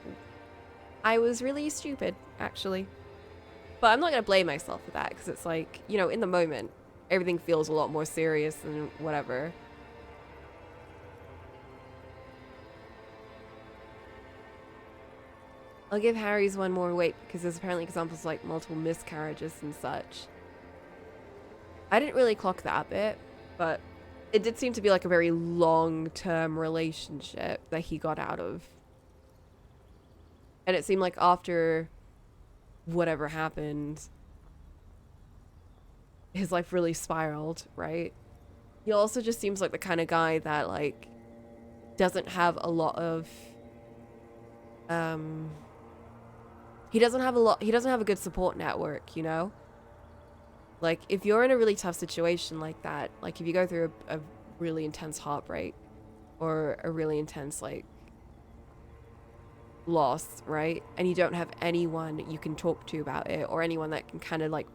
I was really stupid, actually. But I'm not gonna blame myself for that, because it's like, you know, in the moment, everything feels a lot more serious than whatever. I'll give Harry's one more weight, because there's apparently examples like multiple miscarriages and such. I didn't really clock that bit, but it did seem to be like a very long-term relationship that he got out of. And it seemed like after whatever happened, his life really spiraled, right? He also just seems like the kind of guy that, like, doesn't have a lot of, he doesn't have a good support network, you know? Like, if you're in a really tough situation like that, like if you go through a really intense heartbreak or a really intense, like, loss, right? And you don't have anyone you can talk to about it, or anyone that can kind of, like,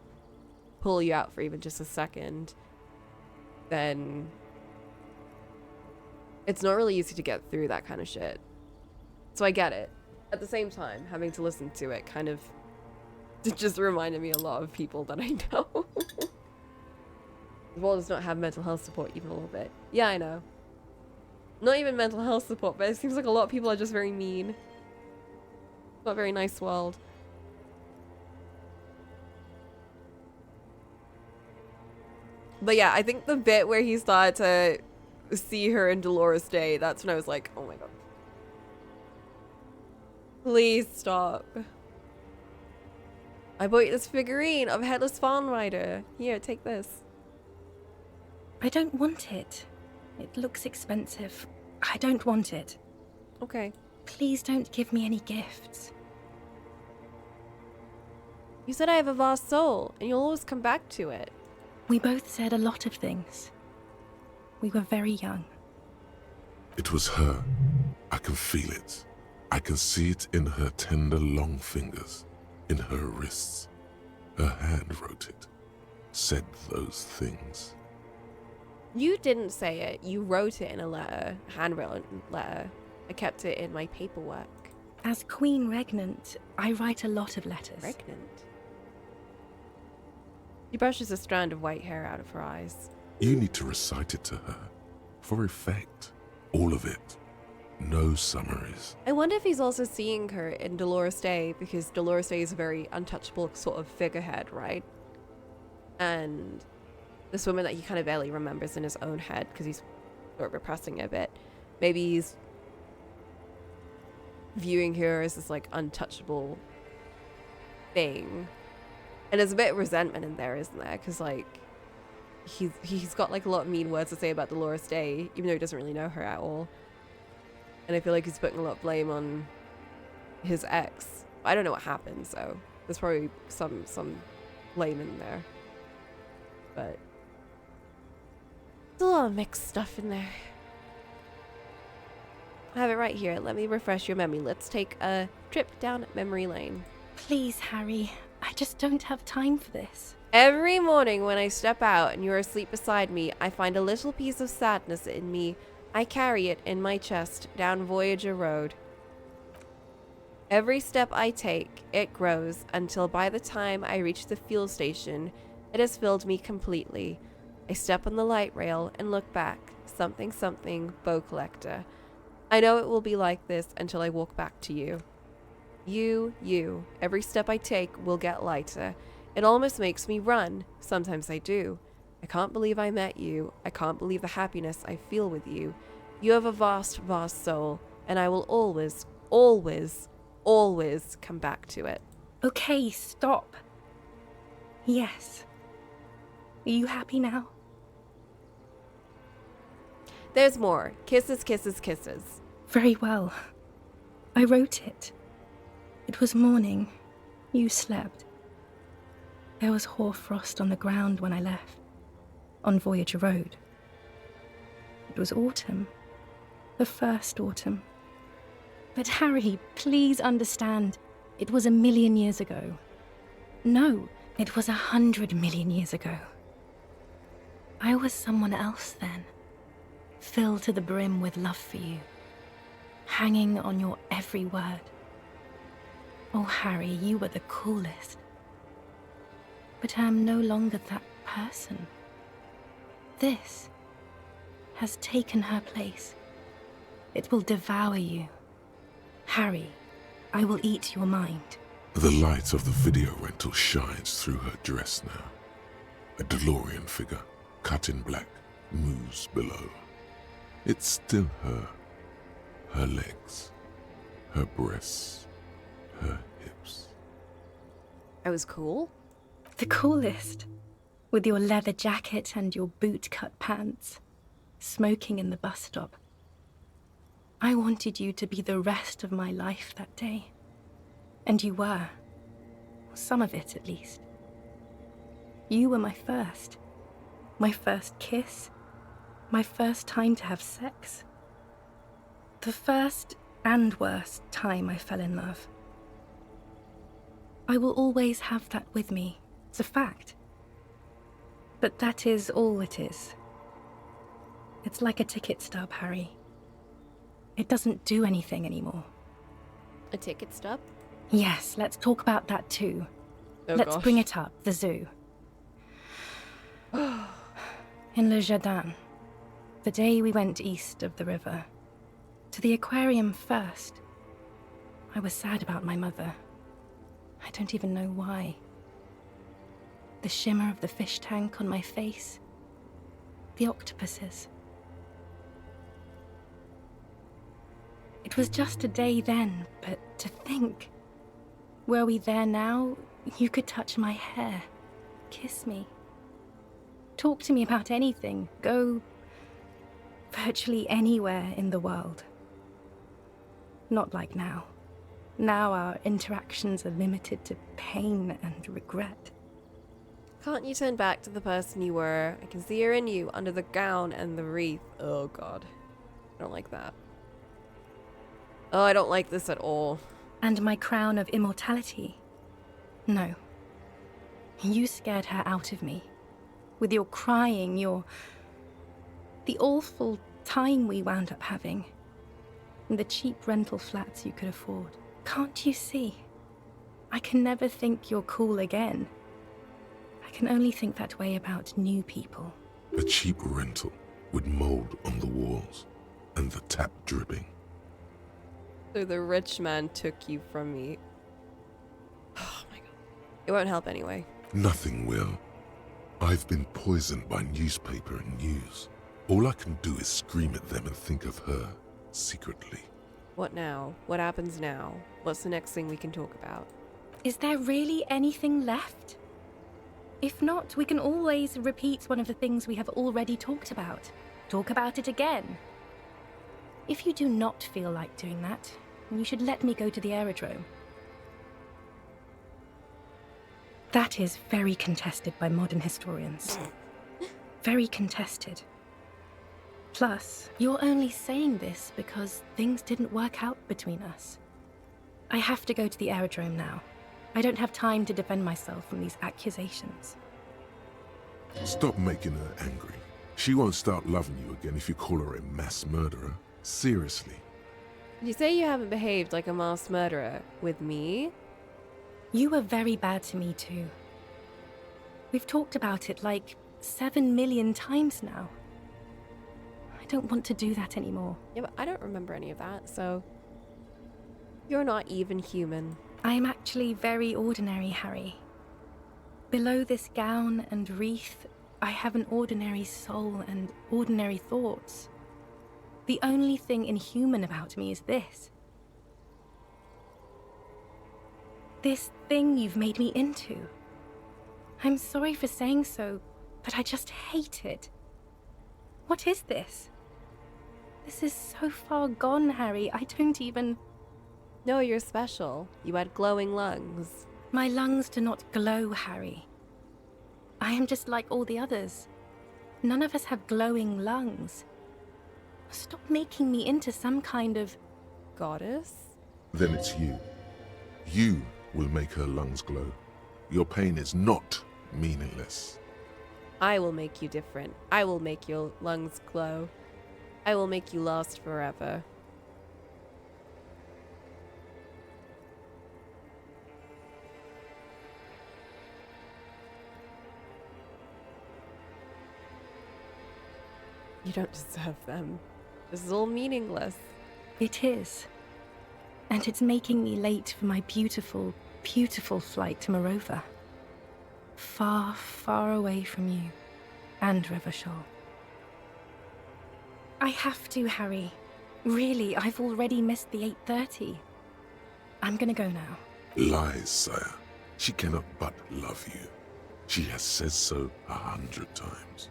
pull you out for even just a second, then it's not really easy to get through that kind of shit. So I get it. At the same time, having to listen to it kind of just reminded me a lot of people that I know. The world does not have mental health support even a little bit. Yeah, I know. Not even mental health support, but it seems like a lot of people are just very mean. Not a very nice world. But yeah, I think the bit where he started to see her in Dolores Day, that's when I was like, oh my god. Please stop. I bought you this figurine of Headless Fawn Rider. Here, take this. I don't want it. It looks expensive. I don't want it. Okay. Please don't give me any gifts. You said I have a vast soul, and you'll always come back to it. We both said a lot of things. We were very young. It was her. I can feel it. I can see it in her tender, long fingers, in her wrists. Her hand wrote it, said those things. You didn't say it. You wrote it in a letter, handwritten letter. I kept it in my paperwork. As Queen Regnant, I write a lot of letters. Regnant? She brushes a strand of white hair out of her eyes. You need to recite it to her, for effect. All of it. No summaries. I wonder if he's also seeing her in Dolores Day, because Dolores Day is a very untouchable sort of figurehead, right? And this woman that he kind of barely remembers in his own head, because he's sort of repressing it a bit. Maybe he's viewing her as this, like, untouchable thing. And there's a bit of resentment in there, isn't there? Because, like, he's got, like, a lot of mean words to say about Dolores Day, even though he doesn't really know her at all. And I feel like he's putting a lot of blame on his ex. I don't know what happened, so there's probably some blame in there. But there's a lot of mixed stuff in there. I have it right here. Let me refresh your memory. Let's take a trip down memory lane. Please, Harry. I just don't have time for this. Every morning when I step out and you're asleep beside me, I find a little piece of sadness in me. I carry it in my chest down Voyager Road. Every step I take, it grows until by the time I reach the fuel station, it has filled me completely. I step on the light rail and look back. Something, something, bow collector. I know it will be like this until I walk back to you. You. Every step I take will get lighter. It almost makes me run. Sometimes I do. I can't believe I met you. I can't believe the happiness I feel with you. You have a vast, vast soul, and I will always, always, always come back to it. Okay, stop. Yes. Are you happy now? There's more. Kisses, kisses, kisses. Very well. I wrote it. It was morning. You slept. There was hoarfrost on the ground when I left, on Voyager Road. It was autumn. The first autumn. But Harry, please understand, it was 1,000,000 years ago. No, it was 100 million years ago. I was someone else then, filled to the brim with love for you, hanging on your every word. Oh, Harry, you were the coolest. But I am no longer that person. This has taken her place. It will devour you. Harry, I will eat your mind. The light of the video rental shines through her dress now. A DeLorean figure, cut in black, moves below. It's still her. Her legs, her breasts, her hips. I was cool? The coolest. With your leather jacket and your boot-cut pants, smoking in the bus stop. I wanted you to be the rest of my life that day. And you were. Some of it, at least. You were my first. My first kiss. My first time to have sex. The first and worst time I fell in love. I will always have that with me. It's a fact. But that is all it is. It's like a ticket stub, Harry. It doesn't do anything anymore. A ticket stub? Yes, let's talk about that too. Oh, let's gosh. bring it up, the zoo. In Le Jardin, the day we went east of the river, to the aquarium first, I was sad about my mother. I don't even know why. The shimmer of the fish tank on my face, the octopuses. It was just a day then, but to think, were we there now, you could touch my hair, kiss me, talk to me about anything, go virtually anywhere in the world. Not like now. Now our interactions are limited to pain and regret. Can't you turn back to the person you were? I can see her in you, under the gown and the wreath. Oh god. I don't like that. Oh, I don't like this at all. And my crown of immortality? No. You scared her out of me. With your crying, the awful time we wound up having. And the cheap rental flats you could afford. Can't you see? I can never think you're cool again. I can only think that way about new people. A cheap rental with mold on the walls and the tap dripping. So the rich man took you from me. Oh my god. It won't help anyway. Nothing will. I've been poisoned by newspaper and news. All I can do is scream at them and think of her, secretly. What now? What happens now? What's the next thing we can talk about? Is there really anything left? If not, we can always repeat one of the things we have already talked about. Talk about it again. If you do not feel like doing that, then you should let me go to the aerodrome. That is very contested by modern historians. Very contested. Plus, you're only saying this because things didn't work out between us. I have to go to the aerodrome now. I don't have time to defend myself from these accusations. Stop making her angry. She won't start loving you again if you call her a mass murderer. Seriously. You say you haven't behaved like a mass murderer with me? You were very bad to me too. We've talked about it like 7 million times now. I don't want to do that anymore. Yeah, but I don't remember any of that, so... You're not even human. I am actually very ordinary, Harry. Below this gown and wreath, I have an ordinary soul and ordinary thoughts. The only thing inhuman about me is this. This thing you've made me into. I'm sorry for saying so, but I just hate it. What is this? This is so far gone, Harry. I don't even... No, you're special. You had glowing lungs. My lungs do not glow, Harry. I am just like all the others. None of us have glowing lungs. Stop making me into some kind of... goddess? Then it's you. You will make her lungs glow. Your pain is not meaningless. I will make you different. I will make your lungs glow. I will make you last forever. You don't deserve them. This is all meaningless. It is. And it's making me late for my beautiful, beautiful flight to Morova. Far, far away from you and Revachol. I have to, Harry. Really, I've already missed the 8:30. I'm gonna go now. Lies, sire. She cannot but love you. She has said so 100 times.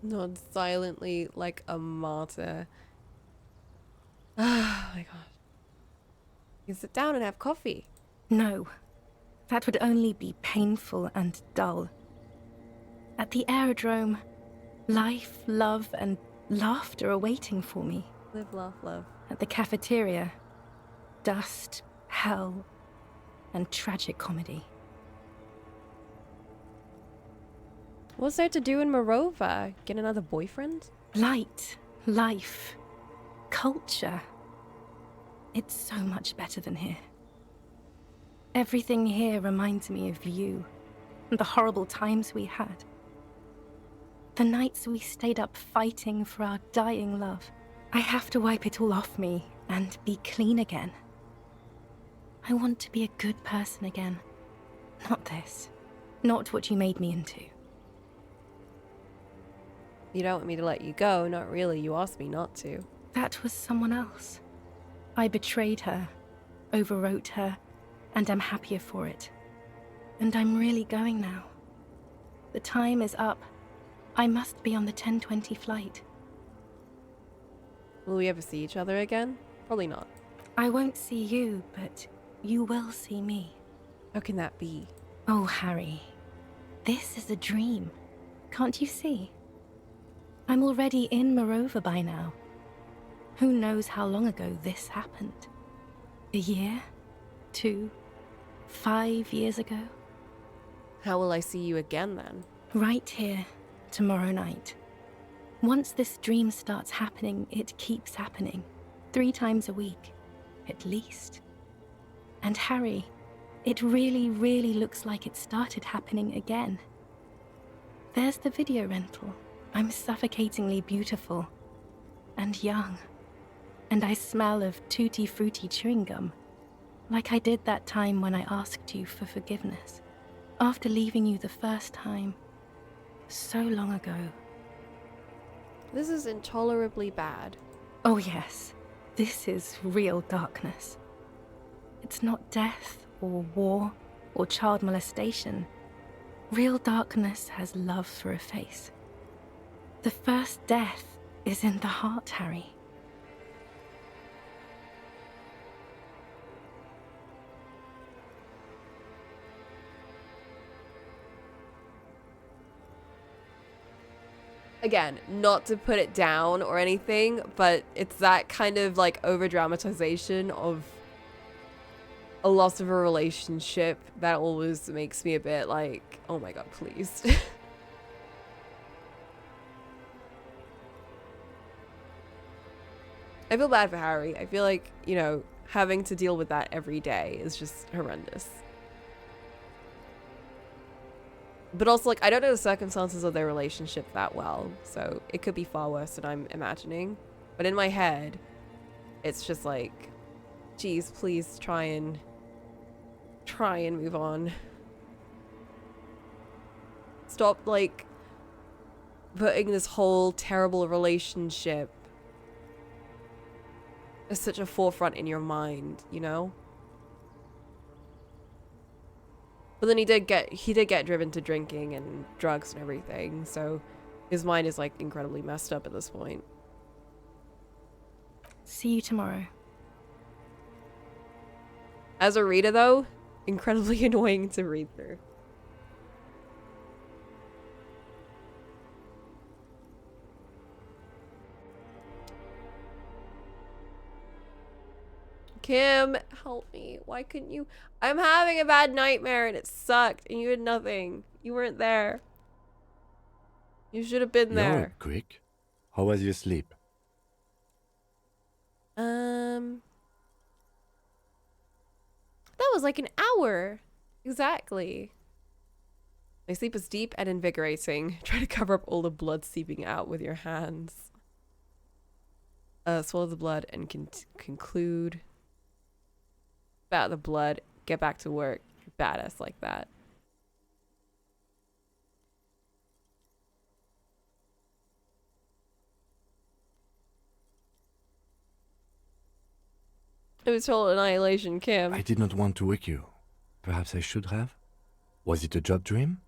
Nod silently like a martyr. Oh my god. You can sit down and have coffee. No, that would only be painful and dull. At the aerodrome, life, love, and laughter are waiting for me. Live, laugh, love. At the cafeteria, dust, hell, and tragic comedy. What's there to do in Morova? Get another boyfriend? Light, life, culture. It's so much better than here. Everything here reminds me of you and the horrible times we had. The nights we stayed up fighting for our dying love. I have to wipe it all off me and be clean again. I want to be a good person again. Not this. Not what you made me into. You don't want me to let you go, not really. You asked me not to. That was someone else. I betrayed her, overwrote her, and I'm happier for it. And I'm really going now. The time is up. I must be on the 10:20 flight. Will we ever see each other again? Probably not. I won't see you, but you will see me. How can that be? Oh, Harry. This is a dream. Can't you see? I'm already in Morova by now. Who knows how long ago this happened? A year? 2? 5 years ago? How will I see you again then? Right here, tomorrow night. Once this dream starts happening, it keeps happening. 3 times a week, at least. And Harry, it really, really looks like it started happening again. There's the video rental. I'm suffocatingly beautiful. And young. And I smell of tutti frutti chewing gum. Like I did that time when I asked you for forgiveness. After leaving you the first time. So long ago. This is intolerably bad. Oh yes, this is real darkness. It's not death or war or child molestation. Real darkness has love for a face. The first death is in the heart, Harry. Again, not to put it down or anything, but it's that kind of like over dramatization of a loss of a relationship that always makes me a bit like, oh my god, please. I feel bad for Harry. I feel like, you know, having to deal with that every day is just horrendous. But also, like, I don't know the circumstances of their relationship that well, so it could be far worse than I'm imagining. But in my head, it's just like, geez, please try and move on. Stop, like, putting this whole terrible relationship as such a forefront in your mind, you know? But then he did get driven to drinking and drugs and everything, so his mind is like incredibly messed up at this point. See you tomorrow. As a reader though, incredibly annoying to read through. Kim, help me. Why couldn't you? I'm having a bad nightmare and it sucked and you had nothing. You weren't there. You should have been there. You're up quick. How was your sleep? That was like an hour. Exactly. My sleep was deep and invigorating. Try to cover up all the blood seeping out with your hands. Swallow the blood and conclude. About the blood, get back to work. You're badass like that. It was total annihilation, Kim. I did not want to wake you. Perhaps I should have? Was it a job dream?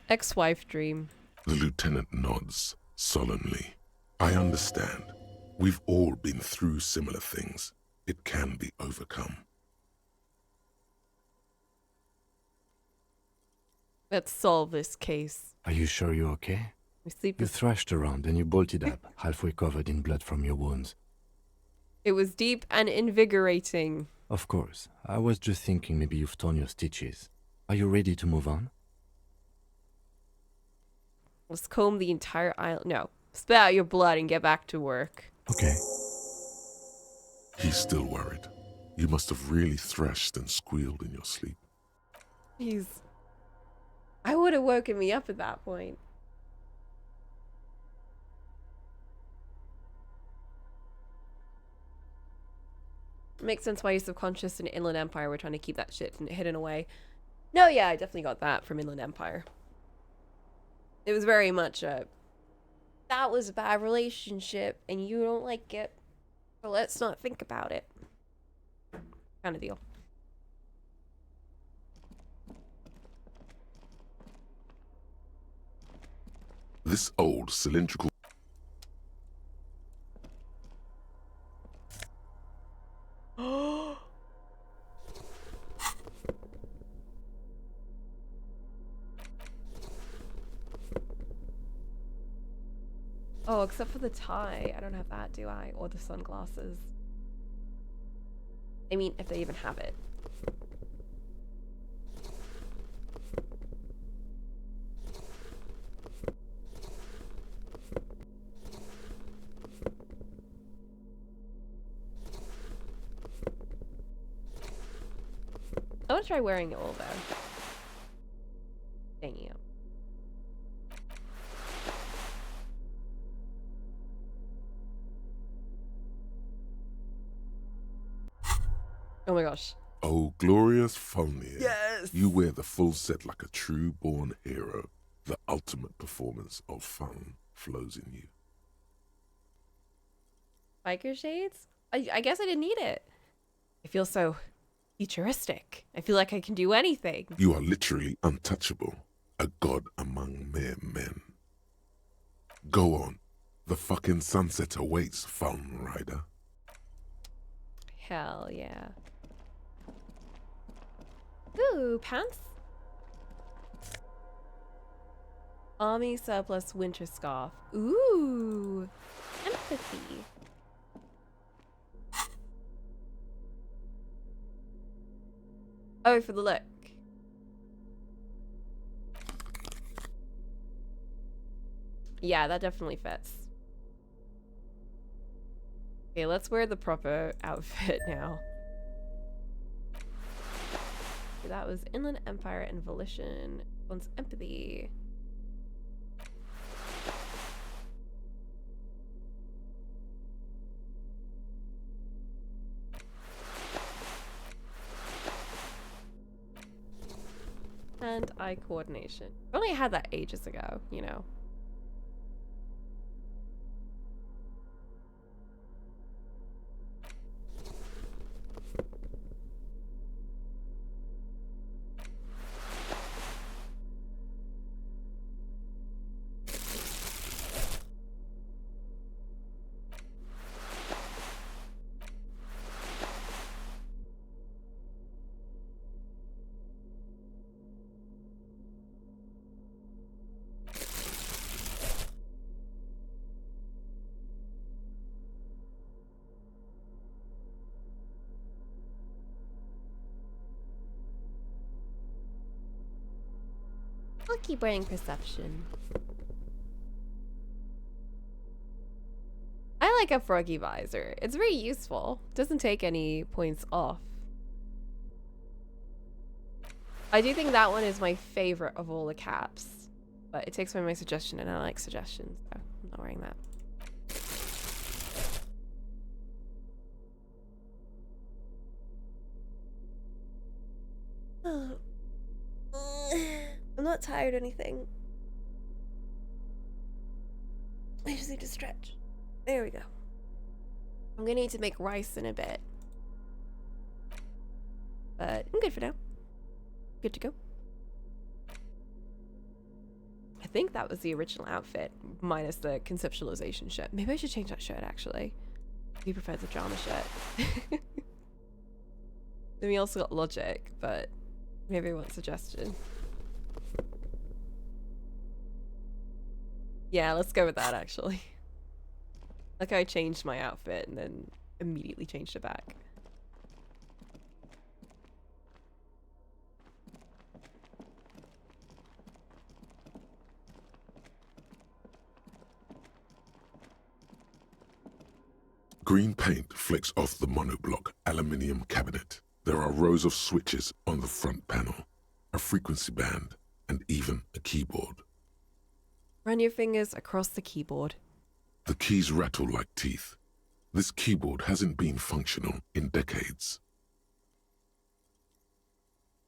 Ex-wife dream. The lieutenant nods solemnly. I understand. We've all been through similar things. It can be overcome. Let's solve this case. Are you sure you're okay? We sleep. You thrashed around and you bolted up, halfway covered in blood from your wounds. It was deep and invigorating. Of course. I was just thinking maybe you've torn your stitches. Are you ready to move on? Let's comb the entire island. No. Spit out your blood and get back to work. Okay. He's still worried. You must have really thrashed and squealed in your sleep. I would have woken me up at that point. Makes sense why you're subconscious in Inland Empire. We're trying to keep that shit hidden away. No, yeah, I definitely got that from Inland Empire. It was very much that was a bad relationship and you don't like it, so let's not think about it kind of deal. This old cylindrical... Oh, except for the tie. I don't have that, do I? Or the sunglasses. I mean, if they even have it. I want to try wearing it all though. Damn. Oh my gosh. Oh, glorious Fulnir. Yes! You wear the full set like a true-born hero. The ultimate performance of fun flows in you. Biker shades? I guess I didn't need it. I feel so futuristic. I feel like I can do anything. You are literally untouchable. A god among mere men. Go on. The fucking sunset awaits, Fallen Rider. Hell yeah. Ooh, pants? Army surplus winter scarf. Ooh, empathy. Oh, for the look. Yeah, that definitely fits. Okay, let's wear the proper outfit now. That was Inland Empire and Volition. One's empathy. And eye coordination. I only had that ages ago, you know. I'll keep wearing perception. I like a froggy visor. It's very useful. Doesn't take any points off. I do think that one is my favorite of all the caps. But it takes away my suggestion and I like suggestions, so I'm not wearing that. I'm not tired or anything. I just need to stretch. There we go. I'm gonna need to make rice in a bit. But I'm good for now. Good to go. I think that was the original outfit, minus the conceptualization shirt. Maybe I should change that shirt, actually. He prefers the drama shirt. Then we also got logic, but maybe one suggestion. Yeah, let's go with that, actually. Like I changed my outfit and then immediately changed it back. Green paint flecks off the monoblock aluminium cabinet. There are rows of switches on the front panel, a frequency band, and even a keyboard. Run your fingers across the keyboard. The keys rattle like teeth. This keyboard hasn't been functional in decades.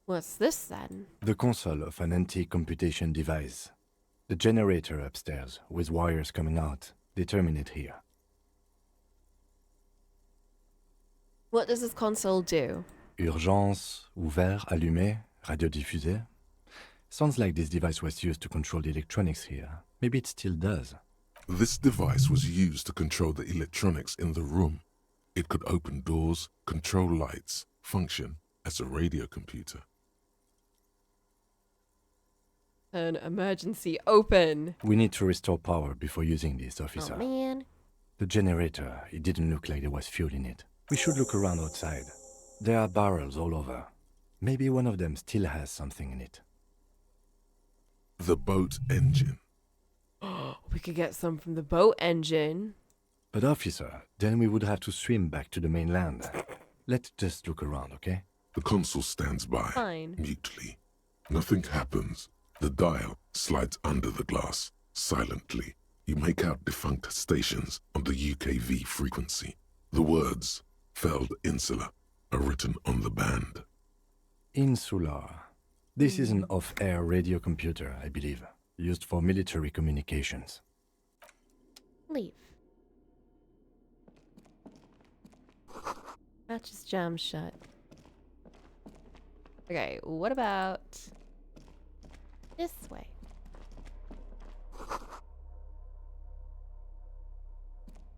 What's this then? The console of an antique computation device. The generator upstairs, with wires coming out, they terminate here. What does this console do? Urgence, ouvert, allumé, radiodiffusé. Sounds like this device was used to control the electronics here. Maybe it still does. This device was used to control the electronics in the room. It could open doors, control lights, function as a radio computer. An emergency open. We need to restore power before using this, officer. Oh man. The generator, it didn't look like there was fuel in it. We should look around outside. There are barrels all over. Maybe one of them still has something in it. The boat engine. We could get some from the boat engine. But officer, then we would have to swim back to the mainland. Let's just look around, okay? The console stands by, Fine. mutely. Nothing happens. The dial slides under the glass, silently. You make out defunct stations on the UKV frequency. The words, Feld Insula, are written on the band. Insular. This is an off-air radio computer, I believe, used for military communications. Leave. That just jammed shut. Okay, what about this way?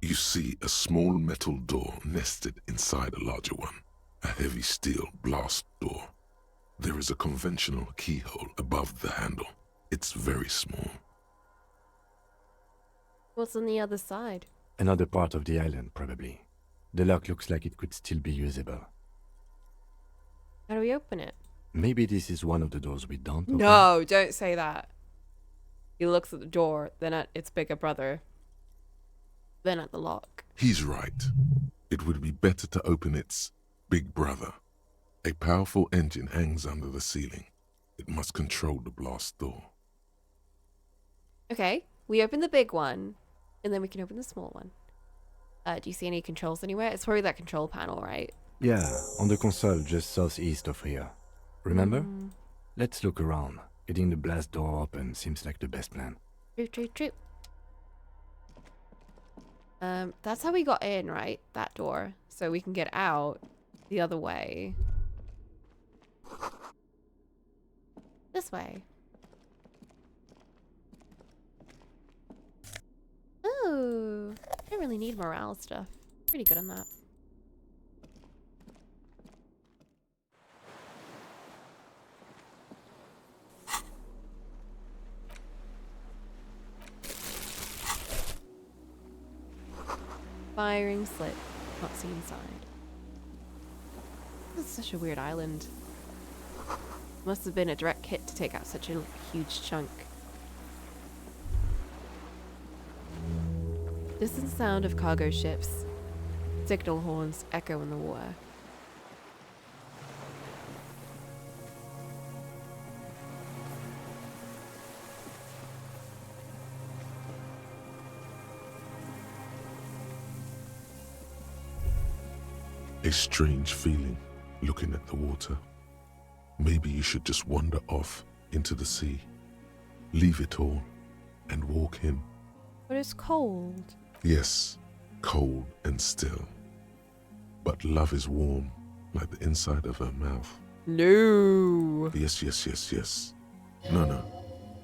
You see a small metal door nested inside a larger one, a heavy steel blast door. There is a conventional keyhole above the handle. It's very small. What's on the other side? Another part of the island, probably. The lock looks like it could still be usable. How do we open it? Maybe this is one of the doors we don't open? No, don't say that. He looks at the door, then at its bigger brother, then at the lock. He's right. It would be better to open its big brother. A powerful engine hangs under the ceiling. It must control the blast door. Okay, we open the big one, and then we can open the small one. Do you see any controls anywhere? It's probably that control panel, right? Yeah, on the console just southeast of here. Remember? Let's look around. Getting the blast door open seems like the best plan. True. That's how we got in, right? That door. So we can get out the other way. This way. Ooh. I don't really need morale stuff. Pretty good on that. Firing slip. Not see inside. This is such a weird island. Must have been a direct hit to take out such a huge chunk. Distant sound of cargo ships. Signal horns echo in the water. A strange feeling, looking at the water. Maybe you should just wander off into the sea. Leave it all and walk in. But it's cold. Yes, cold and still. But love is warm, like the inside of her mouth. No. Yes, yes, yes, yes. No, no.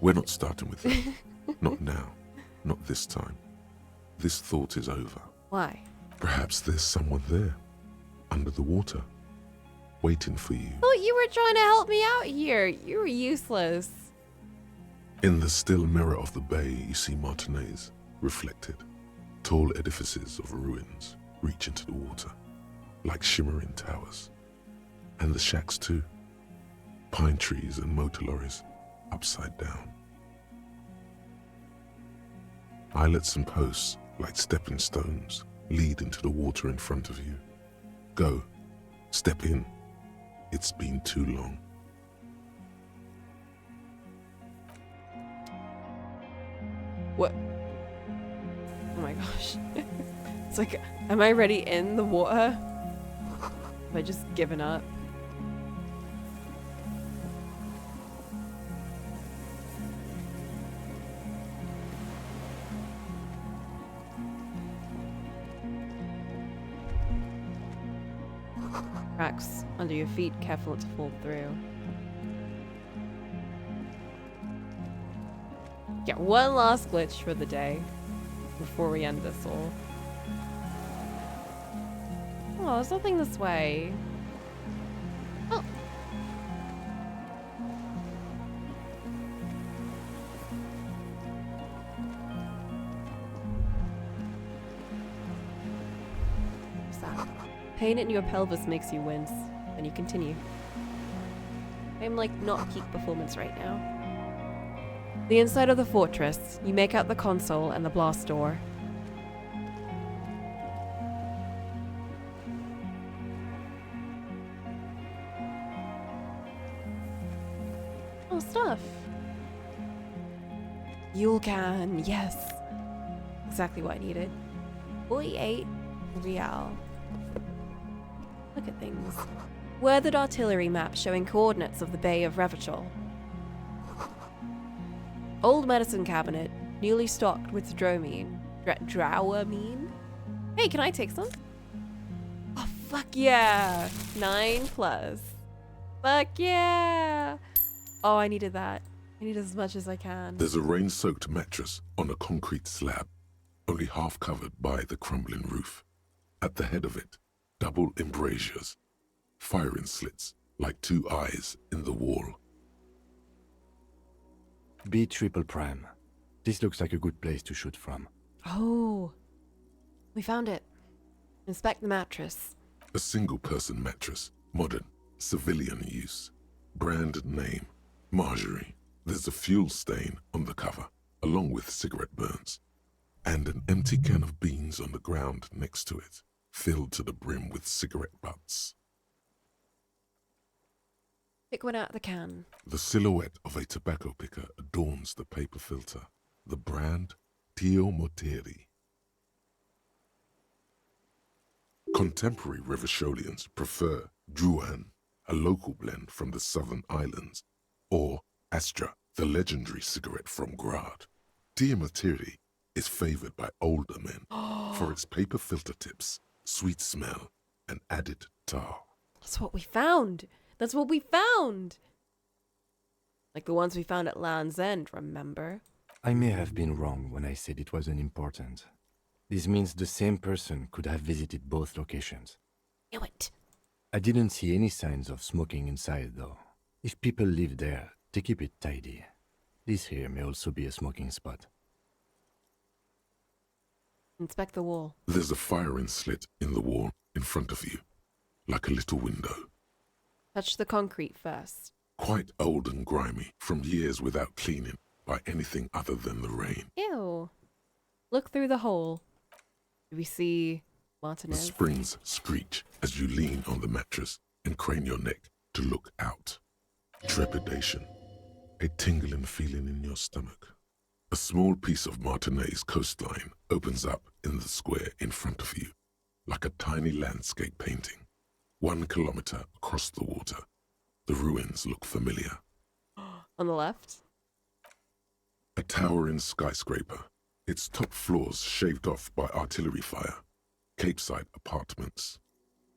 We're not starting with that. Not now. Not this time. This thought is over. Why? Perhaps there's someone there, under the water, waiting for you. Thought you were trying to help me out here. You were useless. In the still mirror of the bay, you see Martinez, reflected. Tall edifices of ruins reach into the water, like shimmering towers. And the shacks too. Pine trees and motor lorries, upside down. Islets and posts, like stepping stones, lead into the water in front of you. Go. Step in. It's been too long. What? Oh my gosh. It's like, am I already in the water? Have I just given up? Cracks under your feet, careful not to fall through. Get one last glitch for the day before we end this all. Oh, there's nothing this way. Oh. What's that? Pain in your pelvis makes you wince, and you continue. I'm like not peak performance right now. The inside of the fortress, you make out the console and the blast door. Oh, stuff. Fuel can, yes. Exactly what I needed. 48 real. Look at things. Weathered artillery map showing coordinates of the Bay of Revachol. Old medicine cabinet, newly stocked with dramamine. Dramamine? Hey, can I take some? Oh, fuck yeah. 9+. Fuck yeah. Oh, I needed that. I need as much as I can. There's a rain-soaked mattress on a concrete slab, only half covered by the crumbling roof. At the head of it, double embrasures, firing slits like two eyes in the wall. B triple prime. This looks like a good place to shoot from. Oh, we found it. Inspect the mattress. A single-person mattress, modern, civilian use. Brand name, Marjorie. There's a fuel stain on the cover, along with cigarette burns, and an empty can of beans on the ground next to it, filled to the brim with cigarette butts. Pick one out of the can. The silhouette of a tobacco picker adorns the paper filter. The brand, Tio Moteri. Contemporary Revacholians prefer Juan, a local blend from the southern islands, or Astra, the legendary cigarette from Grad. Tio Moteri is favored by older men for its paper filter tips, sweet smell, and added tar. That's what we found. That's what we found. Like the ones we found at Land's End, remember? I may have been wrong when I said it wasn't important. This means the same person could have visited both locations. Knew it. I didn't see any signs of smoking inside, though. If people live there, they keep it tidy. This here may also be a smoking spot. Inspect the wall. There's a firing slit in the wall in front of you, like a little window. Touch the concrete first. Quite old and grimy, from years without cleaning by anything other than the rain. Ew. Look through the hole. Do we see The Martinez? springs screech as you lean on the mattress and crane your neck to look out. Trepidation, a tingling feeling in your stomach. A small piece of Martinez coastline opens up in the square in front of you, like a tiny landscape painting. 1 kilometer across the water. The ruins look familiar. On the left? A towering skyscraper, its top floors shaved off by artillery fire. Capeside apartments.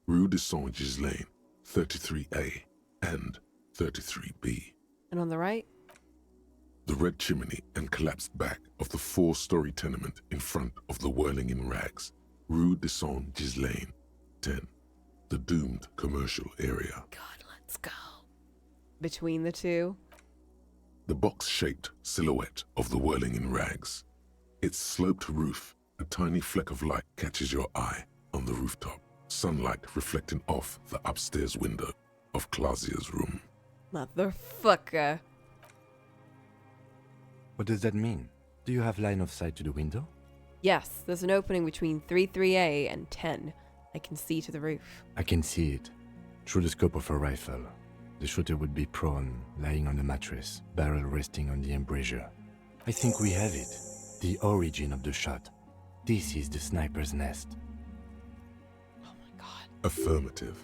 Rue de Saint-Ghislain, 33A, and 33B. And on the right? The red chimney and collapsed back of the 4-story tenement in front of the Whirling in Rags, Rue de Saint-Ghislain, 10. The doomed commercial area. God, let's go. Between the two? The box-shaped silhouette of the Whirling in Rags. Its sloped roof, a tiny fleck of light catches your eye on the rooftop, sunlight reflecting off the upstairs window of Clausia's room. Motherfucker. What does that mean? Do you have line of sight to the window? Yes, there's an opening between 33A and 10. I can see to the roof. I can see it. Through the scope of a rifle. The shooter would be prone, lying on the mattress, barrel resting on the embrasure. I think we have it. The origin of the shot. This is the sniper's nest. Affirmative.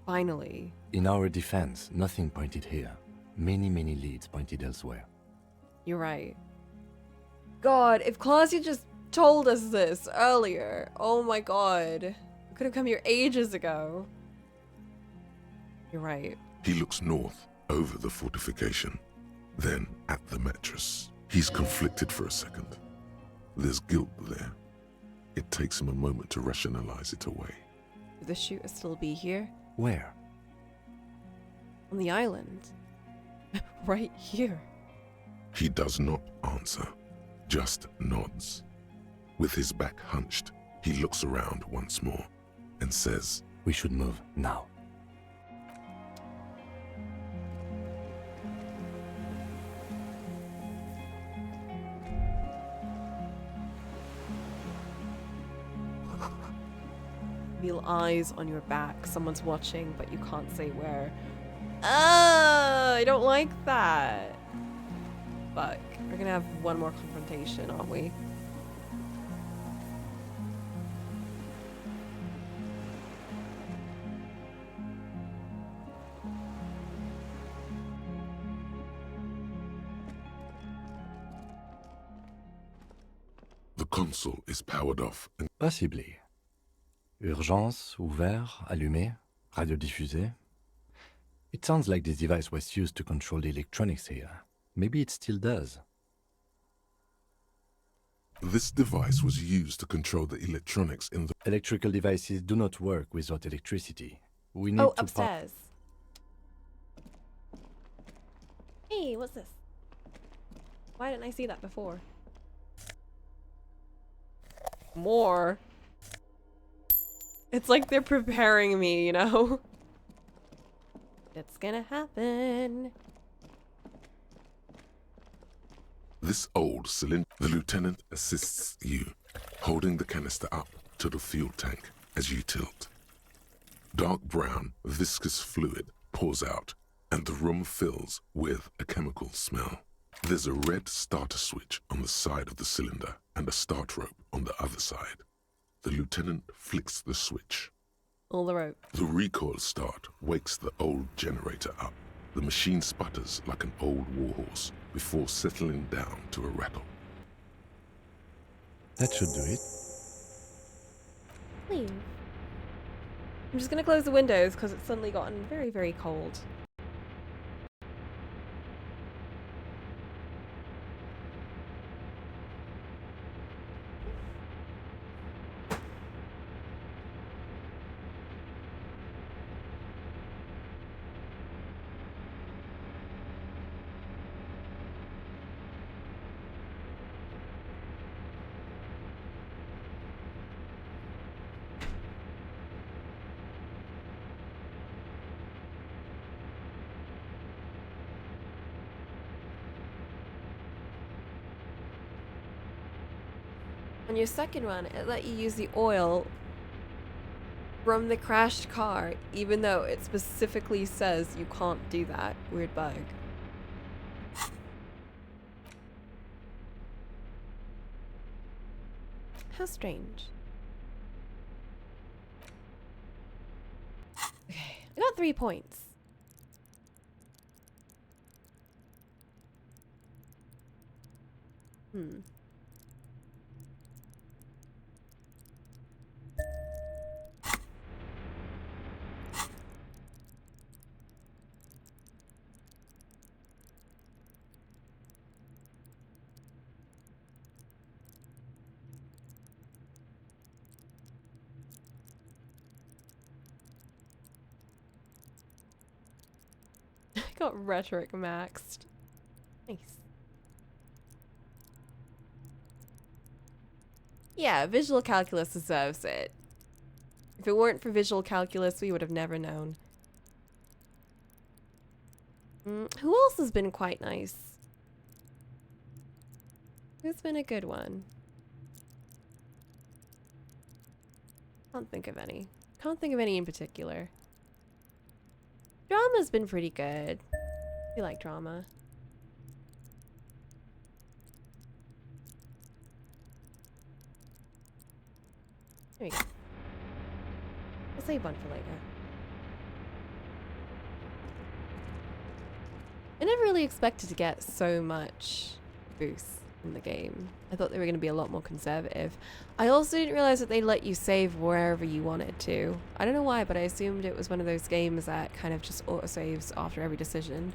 Finally. In our defense, nothing pointed here. Many leads pointed elsewhere. You're right. God, if Clausia just told us this earlier. Oh my god. We could have come here ages ago. You're right. He looks north, over the fortification, then at the mattress. He's conflicted for a second. There's guilt there. It takes him a moment to rationalize it away. Would the shooter still be here? Where? On the island. Right here. He does not answer, just nods. With his back hunched, he looks around once more and says, "We should move now." Feel eyes on your back. Someone's watching, but you can't say where. I don't like that. Fuck. We're gonna have one more confrontation, aren't we? The console is powered off and Possibly. Urgence, ouvert, allumé, radio diffusé. It sounds like this device was used to control the electronics here. Maybe it still does. this device was used to control the electronics in the... Electrical devices do not work without electricity. We need to upstairs. Hey, what's this? Why didn't I see that before? More. It's like they're preparing me, you know? It's gonna happen. This old cylinder, the lieutenant assists you, holding the canister up to the fuel tank as you tilt. Dark brown, viscous fluid pours out, and the room fills with a chemical smell. There's a red starter switch on the side of the cylinder and a start rope on the other side. The lieutenant flicks the switch. All the rope. The recoil start wakes the old generator up. The machine sputters like an old warhorse before settling down to a rattle. That should do it. Leave. I'm just gonna close the windows because it's suddenly gotten very, very cold. On your second run, it let you use the oil from the crashed car, even though it specifically says you can't do that. Weird bug. How strange. Okay, I got 3 points. got rhetoric maxed. Nice. Yeah, visual calculus deserves it. If it weren't for visual calculus, we would have never known. Who else has been quite nice? Who's been a good one? Can't think of any. Can't think of any in particular. Drama's been pretty good. We like drama. There we go. I'll save one for later. I never really expected to get so much boost in the game. I thought they were going to be a lot more conservative. I also didn't realize that they let you save wherever you wanted to. I don't know why, but I assumed it was one of those games that kind of just auto-saves after every decision.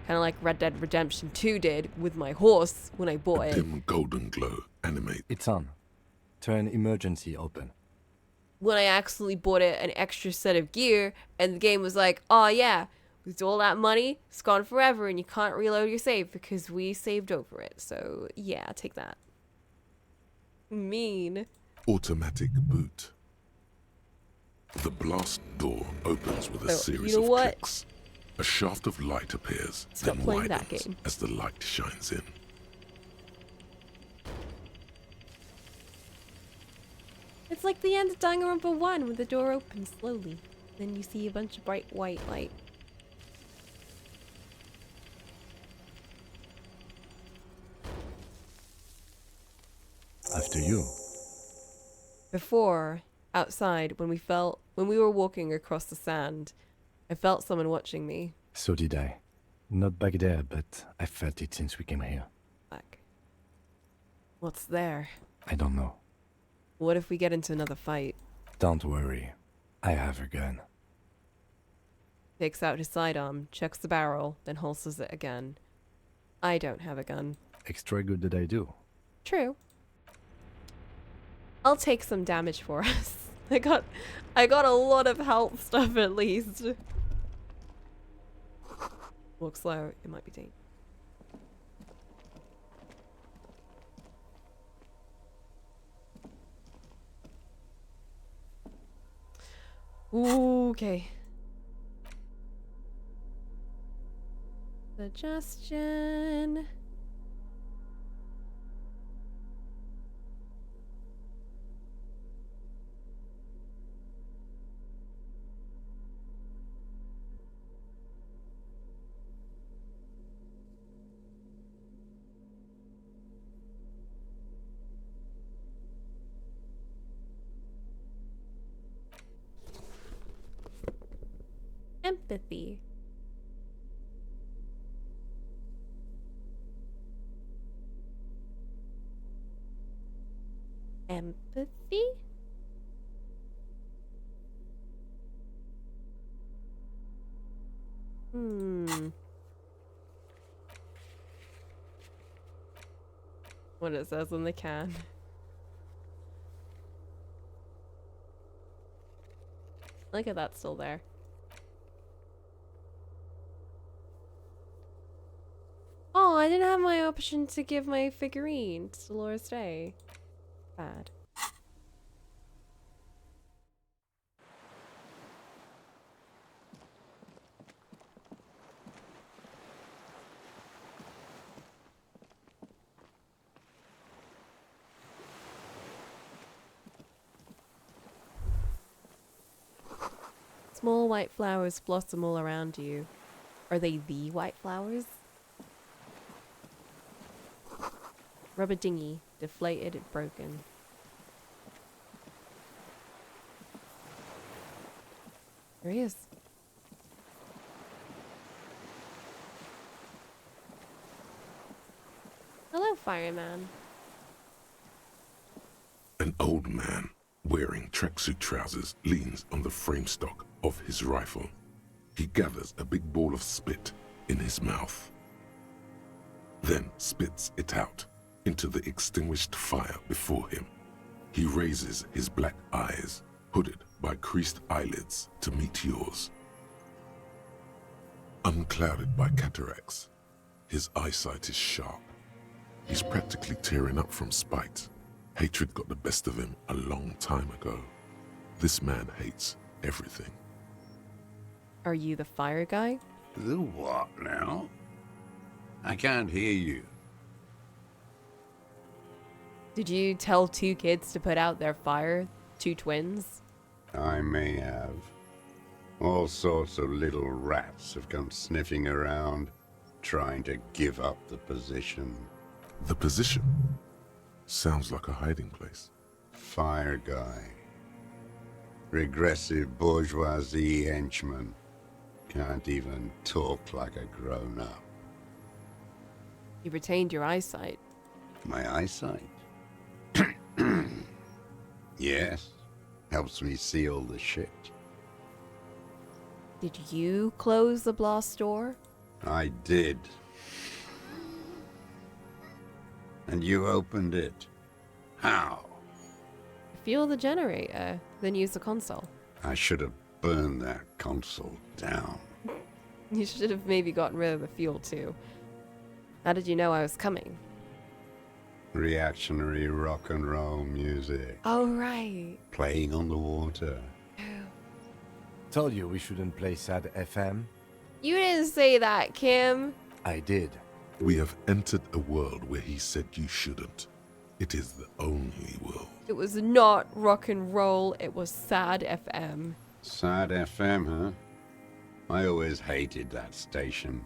Kind of like Red Dead Redemption 2 did with my horse when I bought it. Dim golden glow animate. It's on. Turn emergency open. When I accidentally bought it an extra set of gear, and the game was like, oh yeah, with all that money, it's gone forever and you can't reload your save because we saved over it. So yeah, take that. Mean. Automatic boot. The blast door opens with a series you know of what? clicks. A shaft of light appears, Stop then playing that widens game. as the light shines in. It's like the end of Danganronpa 1 when the door opens slowly. Then you see a bunch of bright white light. After you. Before, outside, when we were walking across the sand, I felt someone watching me. So did I. Not back there, but I felt it since we came here. Back. What's there? I don't know. What if we get into another fight? Don't worry. I have a gun. Takes out his sidearm, checks the barrel, then holsters it again. I don't have a gun. Extra good that I do. True. I'll take some damage for us. I got a lot of health stuff at least. Walk slow, it might be dangerous. Okay. Suggestion. Empathy. Empathy? What it says on the can. Look at that, still there. Oh, I didn't have my option to give my figurine to Dolores Day. Bad. Small white flowers blossom all around you. Are they the white flowers? Rubber dinghy, deflated and broken. There he is. Hello, fireman. An old man wearing tracksuit trousers leans on the frame stock of his rifle. He gathers a big ball of spit in his mouth, then spits it out into the extinguished fire before him. He raises his black eyes, hooded by creased eyelids, to meet yours. unclouded by cataracts. His eyesight is sharp. He's practically tearing up from spite. Hatred got the best of him a long time ago. This man hates everything. Are you the fire guy? The what now? I can't hear you. Did you tell 2 kids to put out their fire? 2 twins? I may have. All sorts of little rats have come sniffing around, trying to give up the position. The position? Sounds like a hiding place. Fire guy. Regressive bourgeoisie henchman. Can't even talk like a grown-up. You retained your eyesight. My eyesight? Yes. Helps me see all the shit. Did you close the blast door? I did. And you opened it. How? Fuel the generator, then use the console. I should have burned that console down. You should have maybe gotten rid of the fuel too. How did you know I was coming? Reactionary rock and roll music. Oh, right. Playing on the water. Told you we shouldn't play sad FM. You didn't say that, Kim. I did. We have entered a world where he said you shouldn't. It is the only world. It was not rock and roll, it was sad FM. Sad FM, huh? I always hated that station.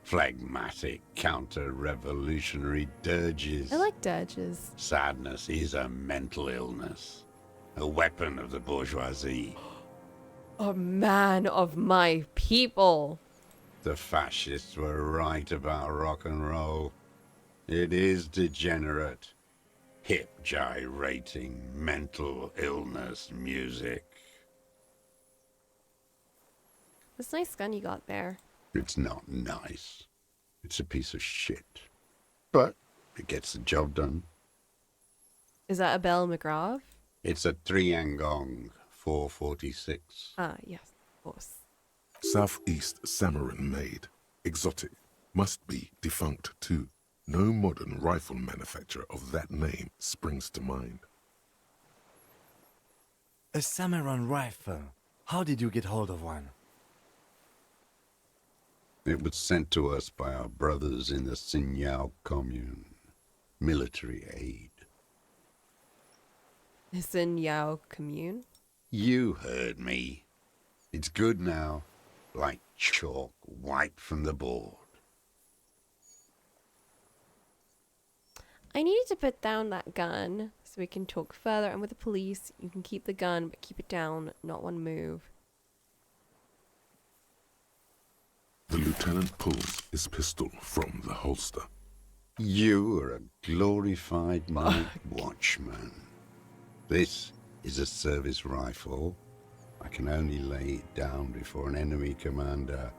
Phlegmatic, counter-revolutionary dirges. I like dirges. Sadness is a mental illness. A weapon of the bourgeoisie. A man of my people. The fascists were right about rock and roll. It is degenerate. Hip gyrating, mental illness music. This nice gun you got there. It's not nice. It's a piece of shit. But it gets the job done. Is that a Bell McGraw? It's a Triangong 446. Ah, yes, of course. Southeast Samarin made. Exotic. Must be defunct too. No modern rifle manufacturer of that name springs to mind. A Samaran rifle. How did you get hold of one? It was sent to us by our brothers in the Sinyao commune. Military aid. The Sinyao commune? You heard me. It's good now. Like chalk wiped from the board. I needed to put down that gun so we can talk further. And with the police, you can keep the gun, but keep it down, not one move. The lieutenant pulls his pistol from the holster. You are a glorified night watchman. This is a service rifle. I can only lay it down before an enemy commander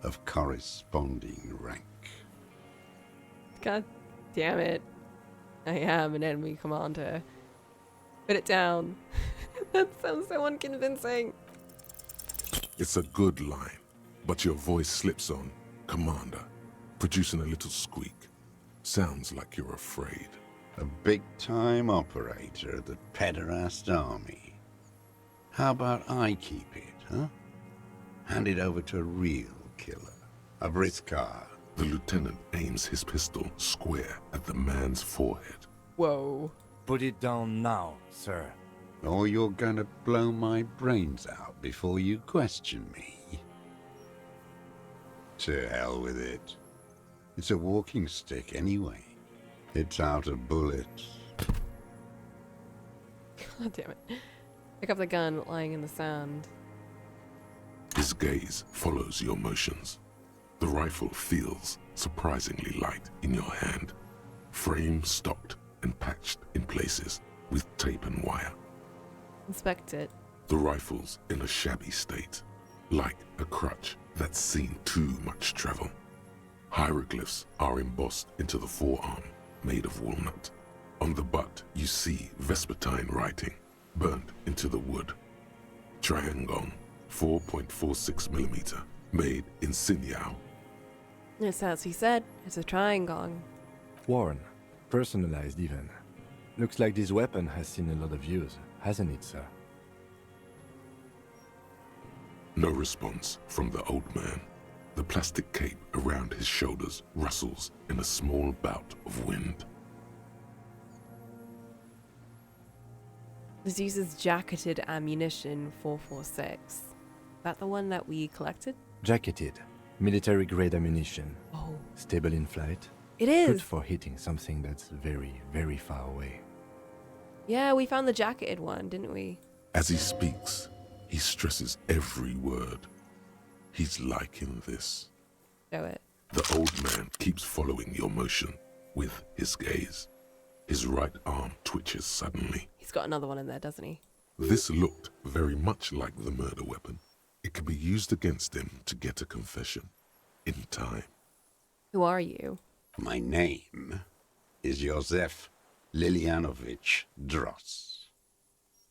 of corresponding rank. God damn it. I am an enemy commander. Put it down. That sounds so unconvincing. It's a good line, but your voice slips on, Commander, producing a little squeak. Sounds like you're afraid. A big-time operator of the pederast army. How about I keep it, huh? Hand it over to a real killer. A Briskar. The lieutenant aims his pistol square at the man's forehead. Whoa. Put it down now, sir. Or you're gonna blow my brains out before you question me. To hell with it. It's a walking stick anyway. It's out of bullets. God damn it. Pick up the gun lying in the sand. His gaze follows your motions. The rifle feels surprisingly light in your hand. Frame stocked and patched in places with tape and wire. Inspect it. The rifle's in a shabby state, like a crutch that's seen too much travel. Hieroglyphs are embossed into the forearm, made of walnut. On the butt, you see Vespertine writing, burnt into the wood. Triangong, 4.46mm, made in Sinyao. It's as he said, it's a triangong. Worn, personalized even. Looks like this weapon has seen a lot of use, hasn't it, sir? No response from the old man. The plastic cape around his shoulders rustles in a small bout of wind. This uses jacketed ammunition 446. That the one that we collected? Jacketed, military-grade ammunition. Oh. Stable in flight. It is. Good for hitting something that's very, very far away. Yeah, we found the jacketed one, didn't we? As he speaks, he stresses every word. He's liking this. Show it. The old man keeps following your motion with his gaze. His right arm twitches suddenly. He's got another one in there, doesn't he? This looked very much like the murder weapon. It can be used against him to get a confession in time. Who are you? My name is Josef Lilianovich Dross,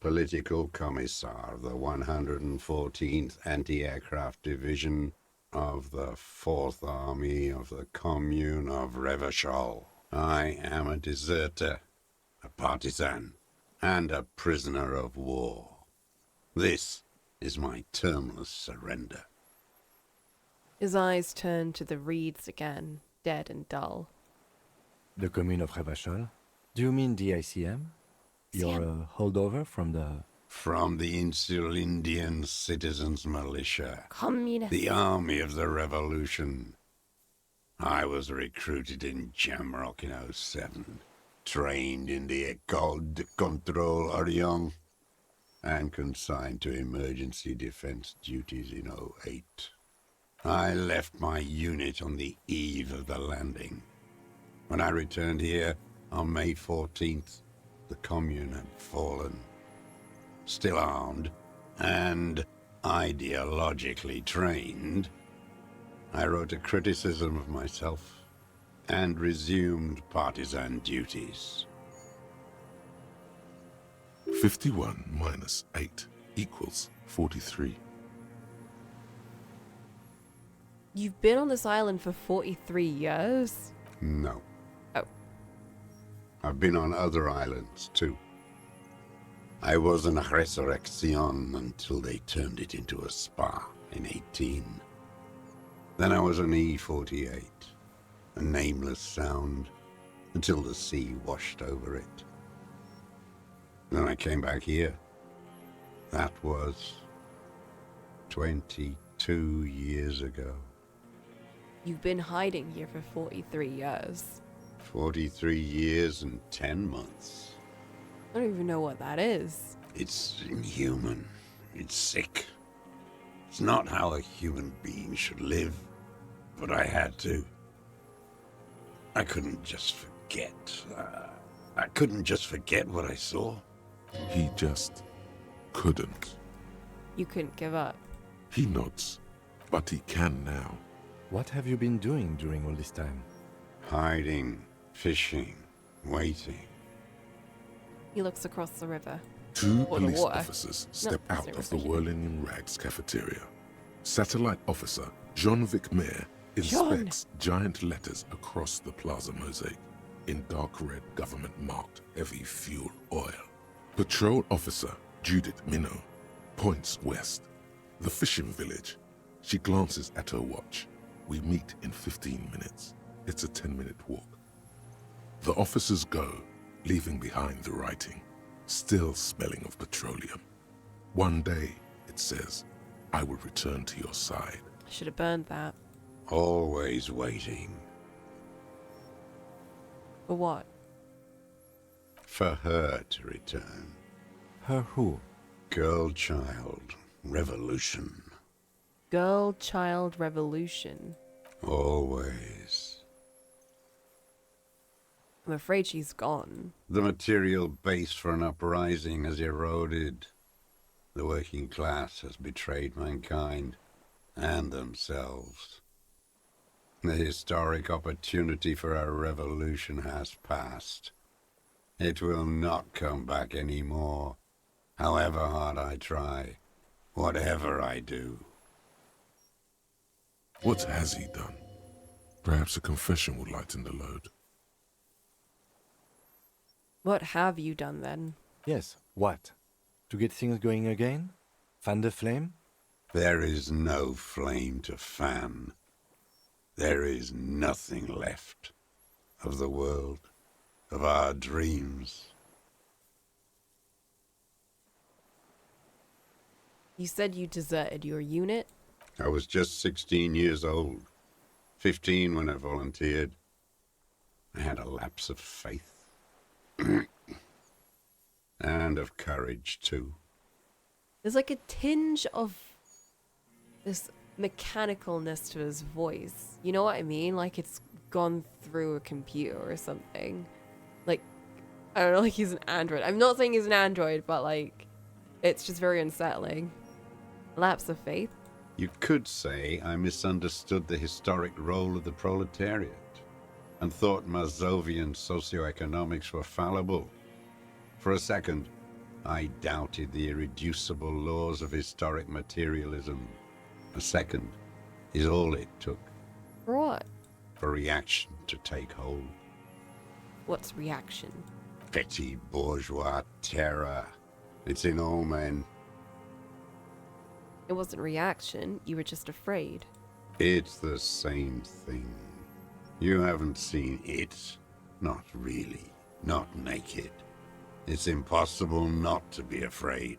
Political Commissar of the 114th Anti-Aircraft Division of the 4th Army of the Commune of Revachol. I am a deserter, a partisan, and a prisoner of war. This is my termless surrender. His eyes turn to the reeds again, dead and dull. The Commune of Revachol? Do you mean the ICM? You're a holdover from the... From the Insular Indian Citizens Militia. Communist. The Army of the Revolution. I was recruited in Jamrock in 07. Trained in the École de Contrôle Orient. And consigned to emergency defense duties in 08. I left my unit on the eve of the landing. When I returned here on May 14th, the Commune had fallen. Still armed and ideologically trained, I wrote a criticism of myself and resumed partisan duties. 51 minus 8 equals 43. You've been on this island for 43 years? No. Oh. I've been on other islands, too. I was in Resurrection until they turned it into a spa in 18. Then I was on E48, a nameless sound, until the sea washed over it. Then I came back here. That was 22 years ago. You've been hiding here for 43 years. 43 years and 10 months. I don't even know what that is. It's inhuman. It's sick. It's not how a human being should live, but I had to. I couldn't just forget. I couldn't just forget what I saw. He just couldn't. You couldn't give up. He nods, but he can now. What have you been doing during all this time? Hiding, fishing, waiting. He looks across the river. Two Or the police water. officers step No, out it's of the not Whirling in Rags cafeteria. Satellite officer Jean-Vic Mayer inspects giant letters across the plaza mosaic in dark red government-marked heavy fuel oil. Patrol officer Judith Minot points west. The fishing village. She glances at her watch. We meet in 15 minutes. It's a 10-minute walk. The officers go, leaving behind the writing, still smelling of petroleum. One day, it says, I will return to your side. Should have burned that. Always waiting. For what? For her to return. Her who? Girl, child, revolution. Girl, child, revolution. Always. I'm afraid she's gone. The material base for an uprising has eroded. The working class has betrayed mankind and themselves. The historic opportunity for a revolution has passed. It will not come back anymore, however hard I try, whatever I do. What has he done? Perhaps a confession would lighten the load. What have you done then? Yes, what? To get things going again? Fan the flame? There is no flame to fan. There is nothing left of the world, of our dreams. You said you deserted your unit? I was just 16 years old, 15 when I volunteered. I had a lapse of faith. And of courage, too. There's like a tinge of this mechanicalness to his voice. You know what I mean? Like it's gone through a computer or something. Like, I don't know, like he's an android. I'm not saying he's an android, but like, it's just very unsettling. Lapse of faith. You could say I misunderstood the historic role of the proletariat and thought Mazovian socioeconomics were fallible. For a second, I doubted the irreducible laws of historic materialism. A second is all it took. For what? For reaction to take hold. What's reaction? Petty bourgeois terror. It's in all men. It wasn't reaction, you were just afraid. It's the same thing. You haven't seen it. Not really. Not naked. It's impossible not to be afraid.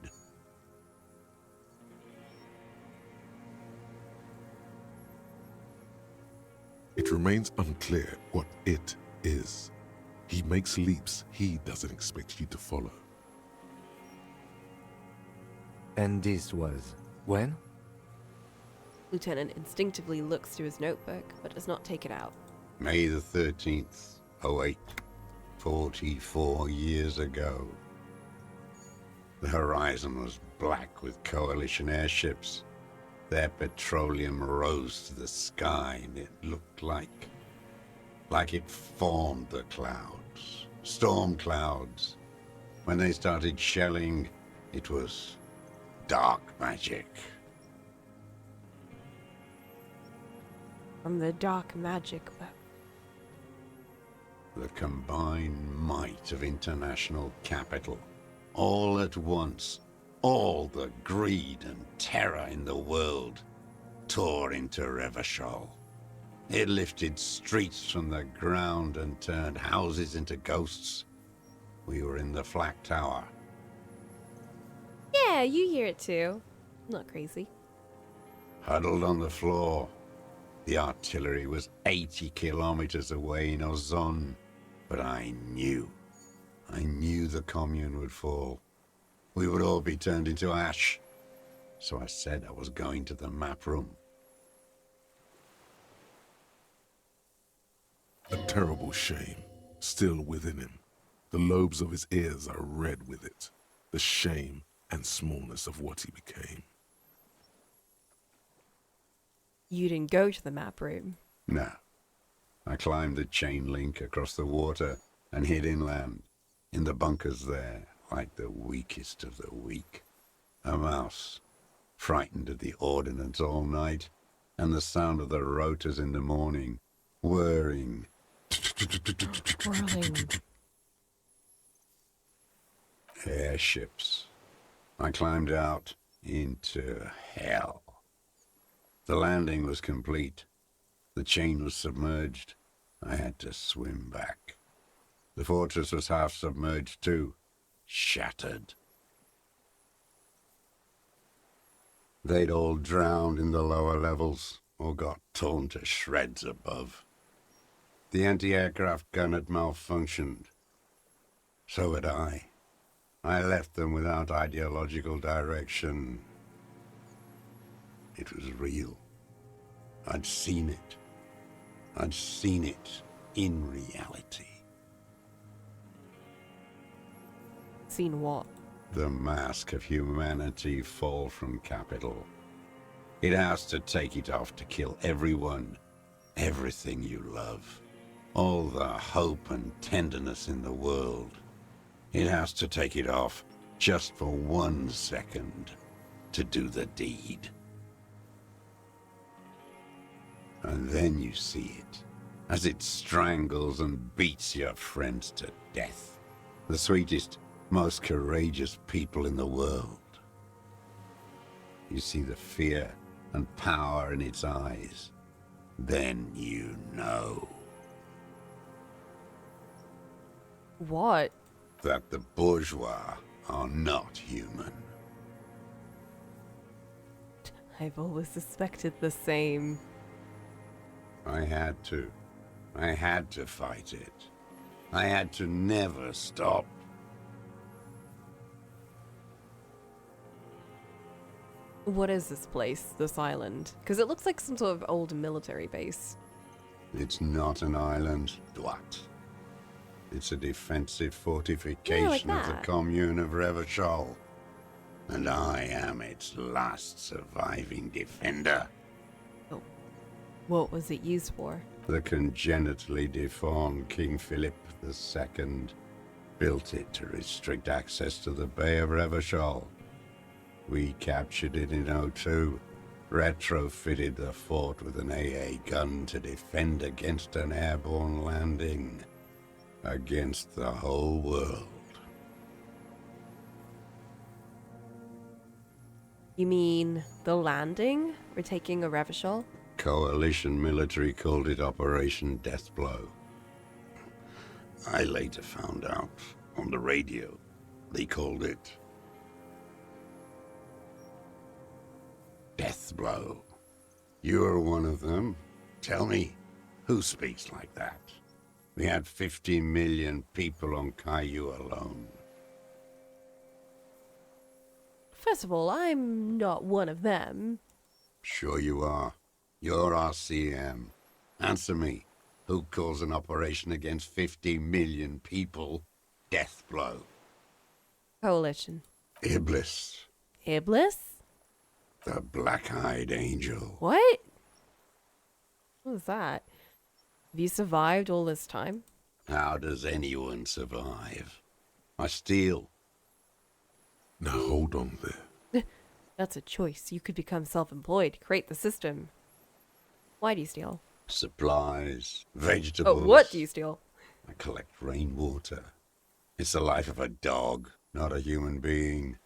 It remains unclear what it is. He makes leaps he doesn't expect you to follow. And this was when? Lieutenant instinctively looks through his notebook, but does not take it out. May the 13th, 08. 44 years ago. The horizon was black with coalition airships. Their petroleum rose to the sky, and it looked like it formed the clouds. Storm clouds. When they started shelling, it was dark magic. From the dark magic web. The combined might of international capital. All at once, all the greed and terror in the world tore into Revachol. It lifted streets from the ground and turned houses into ghosts. We were in the flak tower. Yeah, you hear it too. Not crazy. Huddled on the floor. The artillery was 80 kilometers away in Ozon. But I knew the commune would fall. We would all be turned into ash. So I said I was going to the map room. A terrible shame, still within him. The lobes of his ears are red with it. The shame and smallness of what he became. You didn't go to the map room. No. I climbed the chain link across the water and hid inland, in the bunkers there, like the weakest of the weak. A mouse, frightened at the ordnance all night, and the sound of the rotors in the morning, whirring. Whirling. Airships. I climbed out into hell. The landing was complete. The chain was submerged. I had to swim back. The fortress was half submerged too, shattered. They'd all drowned in the lower levels, or got torn to shreds above. The anti-aircraft gun had malfunctioned. So had I. I left them without ideological direction. It was real. I'd seen it. I'd seen it in reality. Seen what? The mask of humanity fall from capital. It has to take it off to kill everyone, everything you love. All the hope and tenderness in the world. It has to take it off just for 1 second to do the deed. And then you see it, as it strangles and beats your friends to death. The sweetest, most courageous people in the world. You see the fear and power in its eyes. Then you know. What? That the bourgeois are not human. I've always suspected the same. I had to. I had to fight it. I had to never stop. What is this place, this island? Because it looks like some sort of old military base. It's not an island, Dwat. It's a defensive fortification of the commune of Revachol. And I am its last surviving defender. Oh. What was it used for? The congenitally deformed King Philip II built it to restrict access to the Bay of Revachol. We captured it in '02, retrofitted the fort with an AA gun to defend against an airborne landing. Against the whole world. You mean the landing? We're taking a Revachol? Coalition military called it Operation Deathblow. I later found out on the radio they called it Deathblow. You're one of them. Tell me, who speaks like that? We had 50 million people on Caillou alone. First of all, I'm not one of them. Sure you are. You're RCM. Answer me. Who calls an operation against 50 million people Deathblow? Coalition. Iblis. Iblis? The black-eyed angel. What? What was that? Have you survived all this time? How does anyone survive? I steal. Now hold on there. That's a choice. You could become self-employed, create the system. Why do you steal? Supplies, vegetables. Oh, what do you steal? I collect rainwater. It's the life of a dog, not a human being.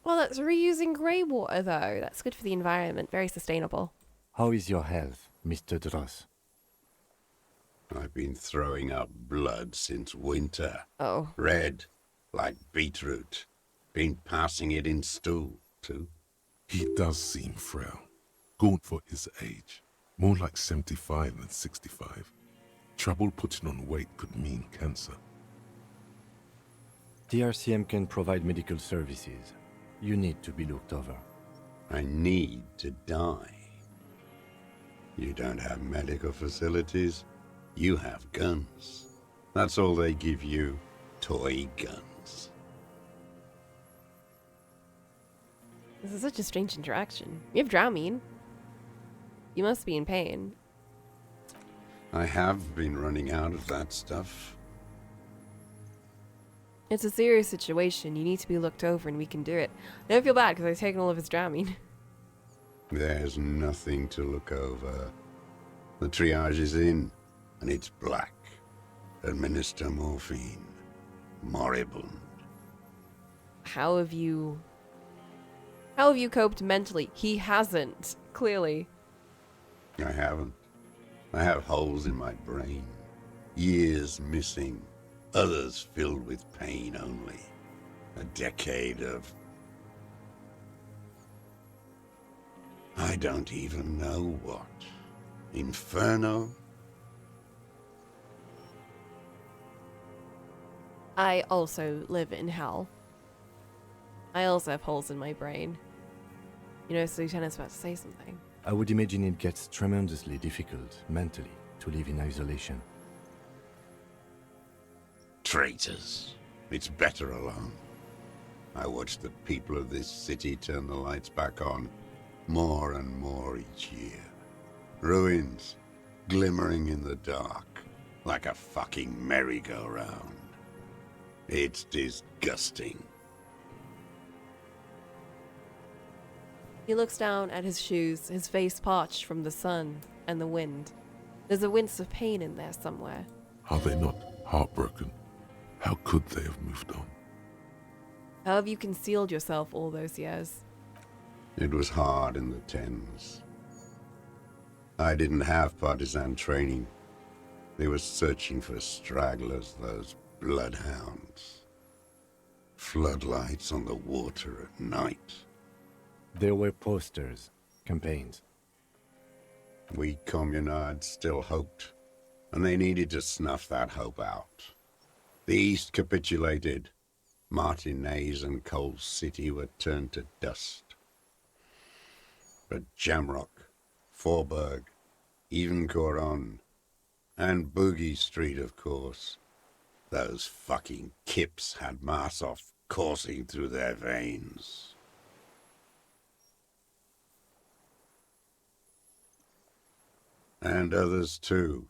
Well, that's reusing grey water, though. That's good for the environment. Very sustainable. How is your health, Mr. Dross? I've been throwing up blood since winter. Oh. Red, like beetroot. Been passing it in stool, too. He does seem frail. Gaunt for his age. More like 75 than 65. Trouble putting on weight could mean cancer. DRCM can provide medical services. You need to be looked over. I need to die. You don't have medical facilities. You have guns. That's all they give you. Toy guns. This is such a strange interaction. You have Dramamine. You must be in pain. I have been running out of that stuff. It's a serious situation. You need to be looked over and we can do it. I don't feel bad because I've taken all of his Dramamine. There's nothing to look over. The triage is in, and it's black. Administer morphine. Moribund. How have you coped mentally? He hasn't, clearly. I haven't. I have holes in my brain. Years missing. Others filled with pain only. A decade of... I don't even know what. Inferno? I also live in hell. I also have holes in my brain. You know, so Lieutenant's about to say something. I would imagine it gets tremendously difficult, mentally, to live in isolation. Traitors. It's better alone. I watch the people of this city turn the lights back on more and more each year. Ruins, glimmering in the dark, like a fucking merry-go-round. It's disgusting. He looks down at his shoes, his face parched from the sun and the wind. There's a wince of pain in there somewhere. Are they not heartbroken? How could they have moved on? How have you concealed yourself all those years? It was hard in the tens. I didn't have partisan training. They were searching for stragglers, those bloodhounds. Floodlights on the water at night. There were posters, campaigns. We communards still hoped, and they needed to snuff that hope out. The East capitulated. Martinez and Coal City were turned to dust. But Jamrock, Forburg, even Coron, and Boogie Street, of course. Those fucking kips had Marsov coursing through their veins. And others too.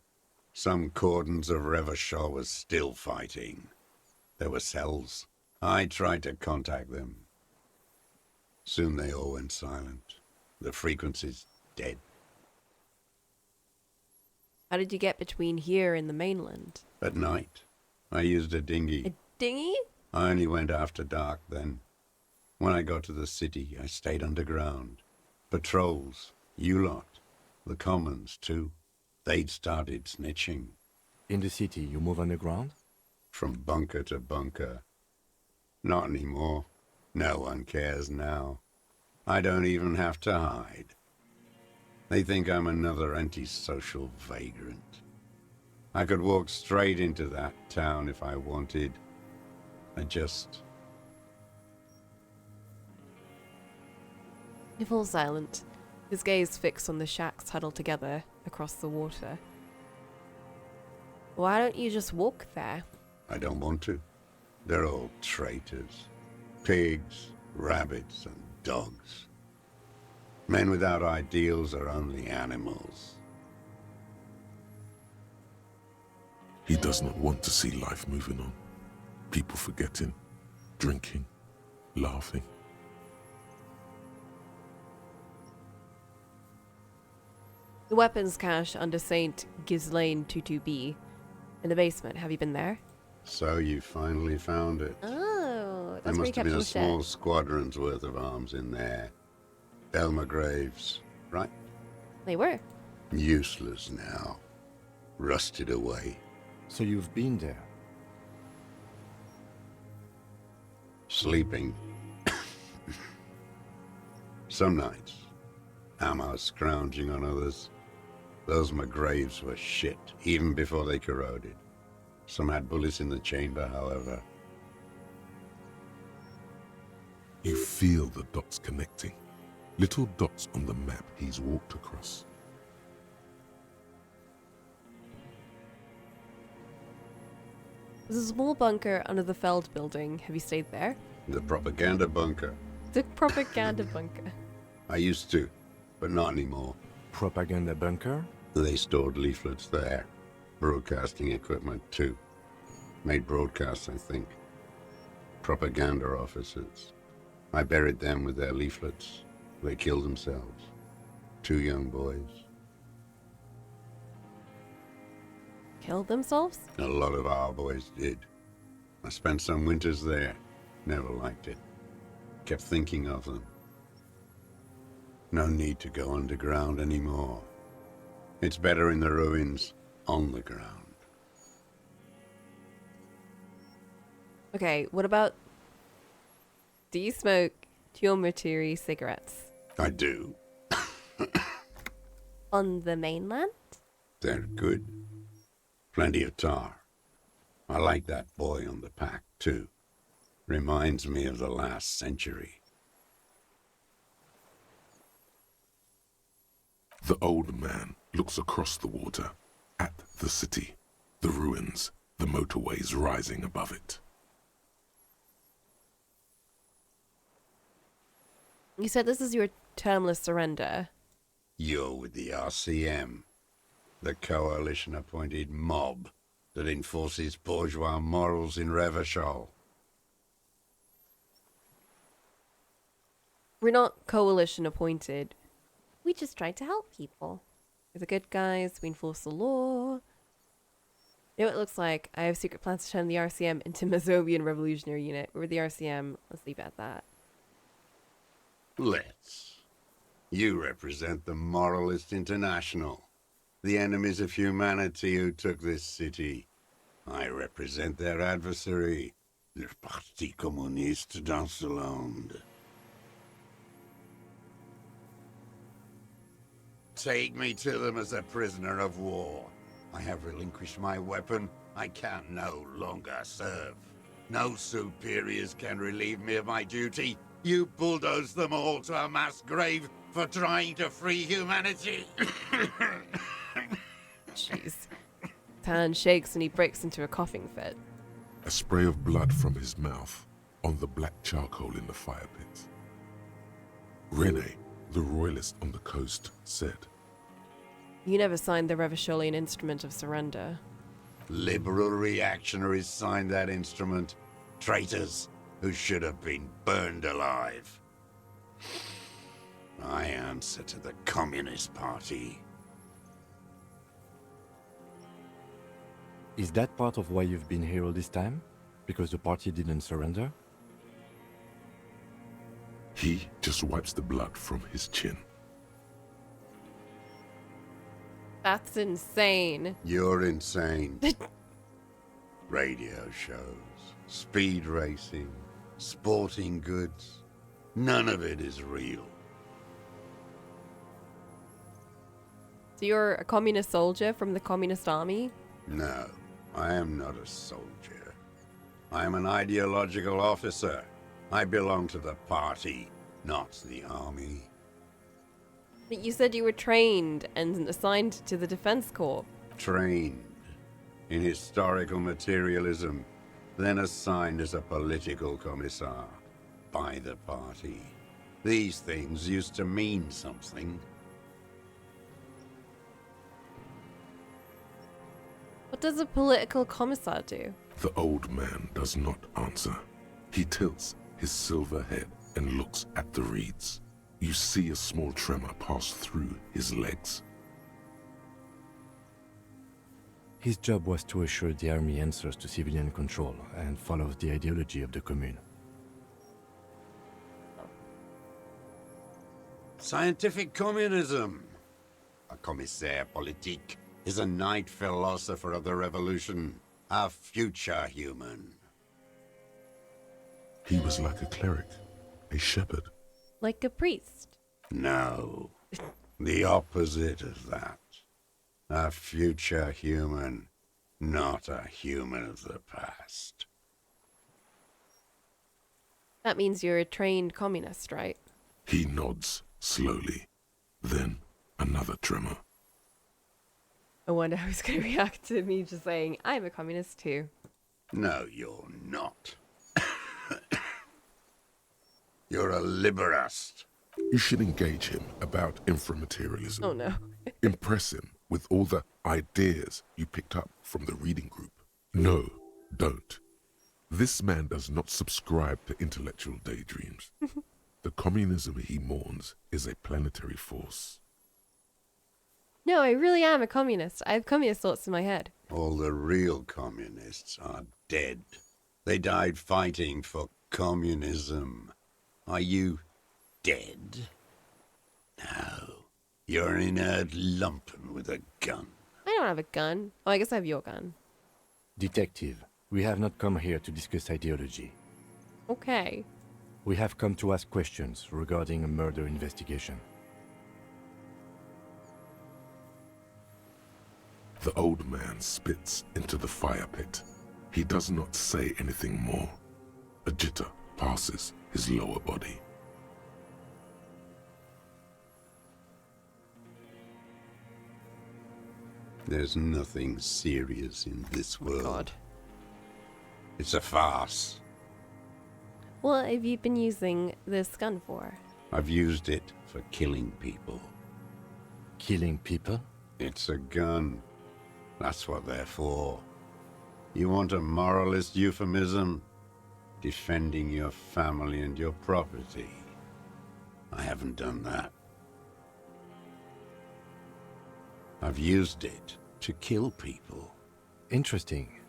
Some cordons of Revachol was still fighting. There were cells. I tried to contact them. Soon they all went silent. The frequencies dead. How did you get between here and the mainland? At night, I used a dinghy. A dinghy? I only went after dark then. When I got to the city, I stayed underground. Patrols, you lot, the commons too. They'd started snitching. In the city, you move underground? From bunker to bunker. Not anymore. No one cares now. I don't even have to hide. They think I'm another antisocial vagrant. I could walk straight into that town if I wanted. I just... He falls silent, his gaze fixed on the shacks huddled together across the water. Why don't you just walk there? I don't want to. They're all traitors. Pigs, rabbits, and dogs. Men without ideals are only animals. He does not want to see life moving on. People forgetting, drinking, laughing. The weapons cache under St. Ghislaine 22B. In the basement. Have you been there? So you finally found it. Oh, There that's where you must have kept been all a the small shit. squadron's worth of arms in there. Elmer Graves, right? They were. Useless now. Rusted away. So you've been there? Sleeping. Some nights. Ammo scrounging on others. Those McGraves were shit, even before they corroded. Some had bullets in the chamber, however. You feel the dots connecting. Little dots on the map he's walked across. There's a small bunker under the Feld building. Have you stayed there? The propaganda bunker. The propaganda bunker. I used to, but not anymore. Propaganda bunker? They stored leaflets there. Broadcasting equipment, too. Made broadcasts, I think. Propaganda officers. I buried them with their leaflets. They killed themselves. 2 young boys. Killed themselves? A lot of our boys did. I spent some winters there. Never liked it. Kept thinking of them. No need to go underground anymore. It's better in the ruins, on the ground. Okay, what about... Do you smoke Maturi cigarettes? I do. On the mainland? They're good. Plenty of tar. I like that boy on the pack, too. Reminds me of the last century. The old man looks across the water, at the city, the ruins, the motorways rising above it. You said this is your termless surrender. You're with the RCM, the coalition-appointed mob that enforces bourgeois morals in Revachol. We're not coalition appointed. We just try to help people. We're the good guys. We enforce the law. You know what it looks like? I have secret plans to turn the RCM into Mazovian Revolutionary Unit. We're the RCM. Let's leave it at that. Let's. You represent the Moralist International, the enemies of humanity who took this city. I represent their adversary, le Parti Communiste dans le Monde. Take me to them as a prisoner of war. I have relinquished my weapon. I can no longer serve. No superiors can relieve me of my duty. You bulldoze them all to a mass grave for trying to free humanity. Jeez. His hand shakes and he breaks into a coughing fit. A spray of blood from his mouth on the black charcoal in the fire pit. Rene, the royalist on the coast, said, You never signed the Revacholian Instrument of Surrender. Liberal reactionaries signed that instrument. Traitors who should have been burned alive. I answer to the Communist Party. Is that part of why you've been here all this time? Because the party didn't surrender? He just wipes the blood from his chin. That's insane. You're insane. Radio shows, speed racing, sporting goods. None of it is real. So you're a communist soldier from the communist army? No, I am not a soldier. I am an ideological officer. I belong to the party, not the army. But you said you were trained and assigned to the Defense Corps. Trained in historical materialism, then assigned as a political commissar by the party. These things used to mean something. What does a political commissar do? The old man does not answer. He tilts his silver head and looks at the reeds. You see a small tremor pass through his legs. His job was to assure the army answers to civilian control and follows the ideology of the Commune. Scientific communism. A commissaire politique is a knight philosopher of the revolution, a future human. He was like a cleric, a shepherd. Like a priest? No, the opposite of that. A future human, not a human of the past. That means you're a trained communist, right? He nods slowly. Then another tremor. I wonder how he's going to react to me just saying, I'm a communist too. No, you're not. You're a liberast. You should engage him about inframaterialism. Oh no. Impress him with all the ideas you picked up from the reading group. No, don't. This man does not subscribe to intellectual daydreams. The communism he mourns is a planetary force. No, I really am a communist. I have communist thoughts in my head. All the real communists are dead. They died fighting for communism. Are you dead? No. You're an inert lumpen with a gun. I don't have a gun. Oh, I guess I have your gun. Detective, we have not come here to discuss ideology. Okay. We have come to ask questions regarding a murder investigation. The old man spits into the fire pit. He does not say anything more. A jitter passes his lower body. There's nothing serious in this world. God. It's a farce. What have you been using this gun for? I've used it for killing people. Killing people? It's a gun. That's what they're for. You want a moralist euphemism? Defending your family and your property. I haven't done that. I've used it to kill people. Interesting.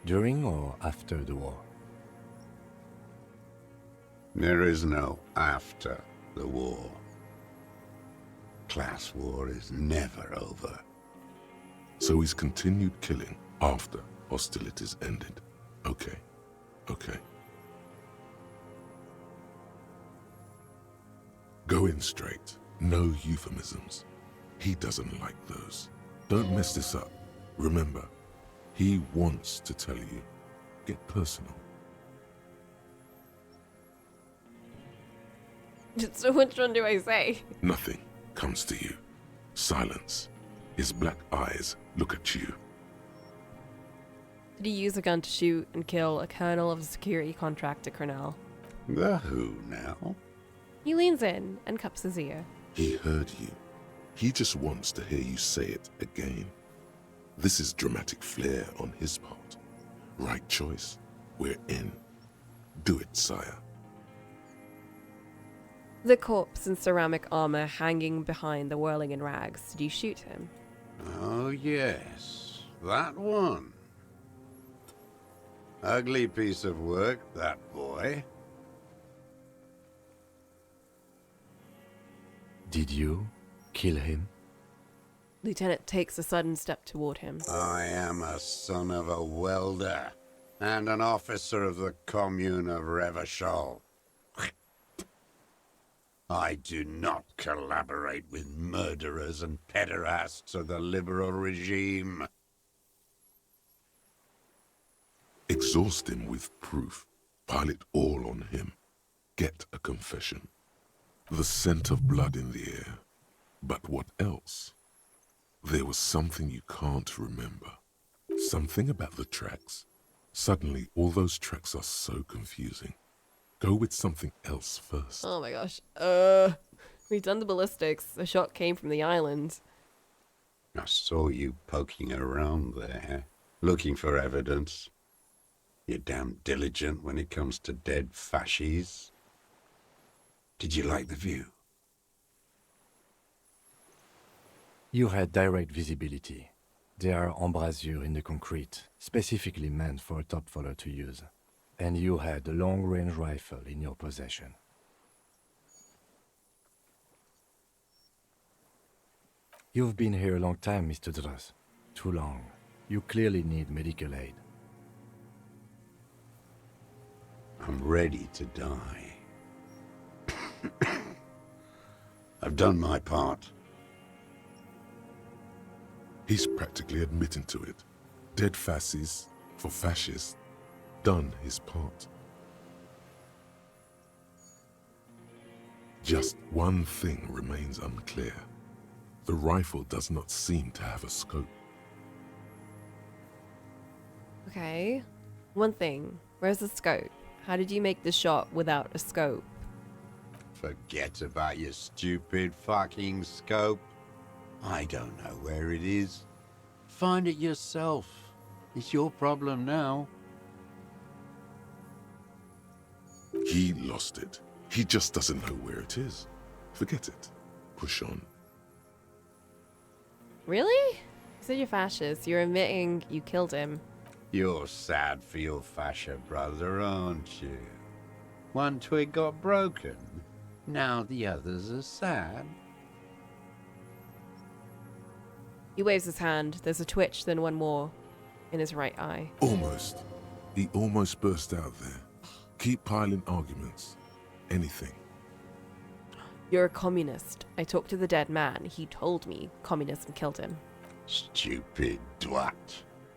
During or after the war? There is no after the war. Class war is never over. So he's continued killing after hostilities ended. Okay. Okay. Go in straight. No euphemisms. He doesn't like those. Don't mess this up. Remember, he wants to tell you. Get personal. So which one do I say? Nothing comes to you. Silence. His black eyes look at you. Did he use a gun to shoot and kill a colonel of a security contractor, Cornell? The who now? He leans in and cups his ear. He heard you. He just wants to hear you say it again. This is dramatic flair on his part. Right choice. We're in. Do it, sire. The corpse in ceramic armor hanging behind the whirling in rags. Did you shoot him? Oh, yes. That one. Ugly piece of work, that boy. Did you kill him? Lieutenant takes a sudden step toward him. I am a son of a welder and an officer of the Commune of Revachol. I do not collaborate with murderers and pederasts of the liberal regime. Exhaust him with proof. Pile it all on him. Get a confession. The scent of blood in the air. But what else? There was something you can't remember. Something about the tracks. Suddenly, all those tracks are so confusing. Go with something else first. Oh my gosh. We've done the ballistics. The shot came from the island. I saw you poking around there, looking for evidence. You're damn diligent when it comes to dead fascies. Did you like the view? You had direct visibility. There are embrasures in the concrete, specifically meant for a top follower to use. And you had a long-range rifle in your possession. You've been here a long time, Mr. Druss. Too long. You clearly need medical aid. I'm ready to die. I've done my part. He's practically admitting to it. Dead fascists for fascists. Done his part. Just one thing remains unclear. The rifle does not seem to have a scope. Okay. One thing. Where's the scope? How did you make the shot without a scope? Forget about your stupid fucking scope. I don't know where it is. Find it yourself. It's your problem now. He lost it. He just doesn't know where it is. Forget it. Push on. Really? You said you're fascist. You're admitting you killed him. You're sad for your fascia brother, aren't you? One twig got broken. Now the others are sad. He waves his hand. There's a twitch, then one more in his right eye. Almost. He almost burst out there. Keep piling arguments. Anything. You're a communist. I talked to the dead man. He told me communism killed him. Stupid twat.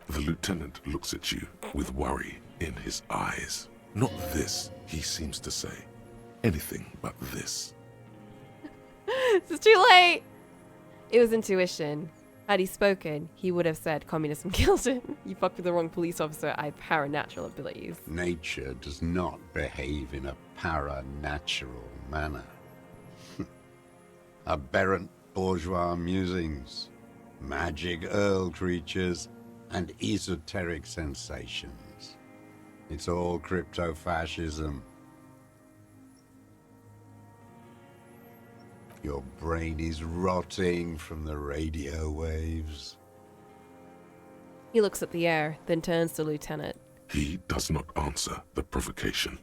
The lieutenant looks at you with worry in his eyes. Not this, he seems to say. Anything but this. It's too late! It was intuition. Had he spoken, he would have said communism killed him. You fucked with the wrong police officer. I have paranatural abilities. Nature does not behave in a paranatural manner. Aberrant bourgeois musings, magic earl creatures, and esoteric sensations. It's all crypto-fascism. Your brain is rotting from the radio waves. He looks at the air, then turns to Lieutenant. He does not answer the provocation.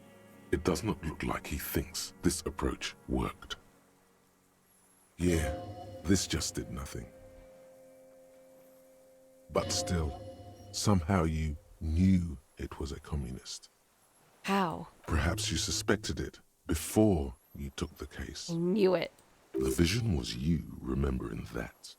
It does not look like he thinks this approach worked. Yeah, this just did nothing. But still, somehow you knew it was a communist. How? Perhaps you suspected it before you took the case. I knew it. The vision was you remembering that.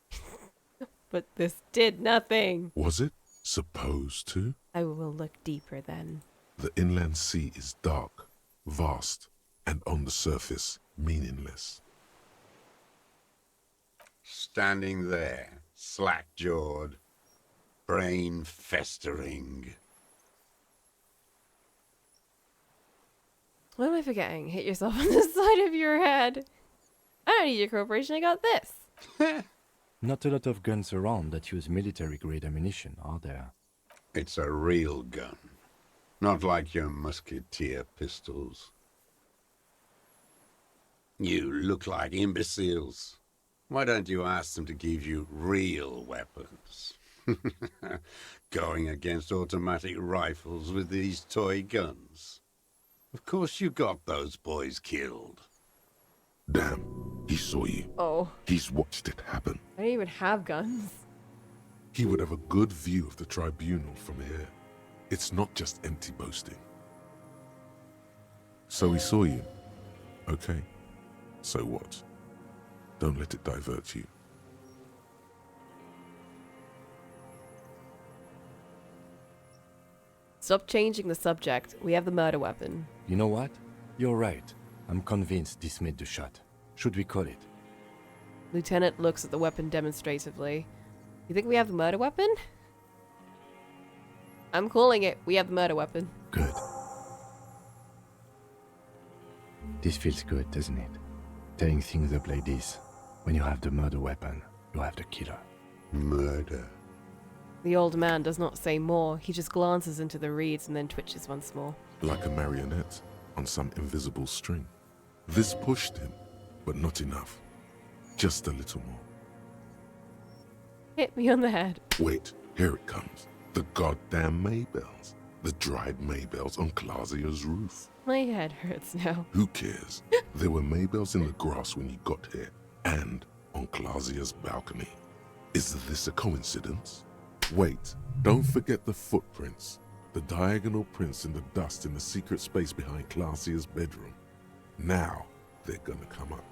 But this did nothing. Was it supposed to? I will look deeper then. The inland sea is dark, vast, and on the surface, meaningless. Standing there, slack-jawed, brain festering. What am I forgetting? Hit yourself on the side of your head. I don't need your cooperation, I got this. Not a lot of guns around that use military-grade ammunition, are there? It's a real gun. Not like your musketeer pistols. You look like imbeciles. Why don't you ask them to give you real weapons? Going against automatic rifles with these toy guns. Of course you got those boys killed. Damn, he saw you. Oh. He's watched it happen. I don't even have guns. He would have a good view of the tribunal from here. It's not just empty boasting. So he saw you. Okay. So what? Don't let it divert you. Stop changing the subject. We have the murder weapon. You know what? You're right. I'm convinced this made the shot. Should we call it? Lieutenant looks at the weapon demonstratively. You think we have the murder weapon? I'm calling it. We have the murder weapon. Good. This feels good, doesn't it? Tearing things up like this. When you have the murder weapon, you have the killer. Murder. The old man does not say more. He just glances into the reeds and then twitches once more. Like a marionette on some invisible string. This pushed him, but not enough. Just a little more. Hit me on the head. Wait, here it comes. The goddamn Maybells. The dried Maybells on Clausia's roof. My head hurts now. Who cares? There were Maybells in the grass when you got here, and on Clausia's balcony. Is this a coincidence? Wait, don't forget the footprints. The diagonal prints in the dust in the secret space behind Clausia's bedroom. Now, they're gonna come up.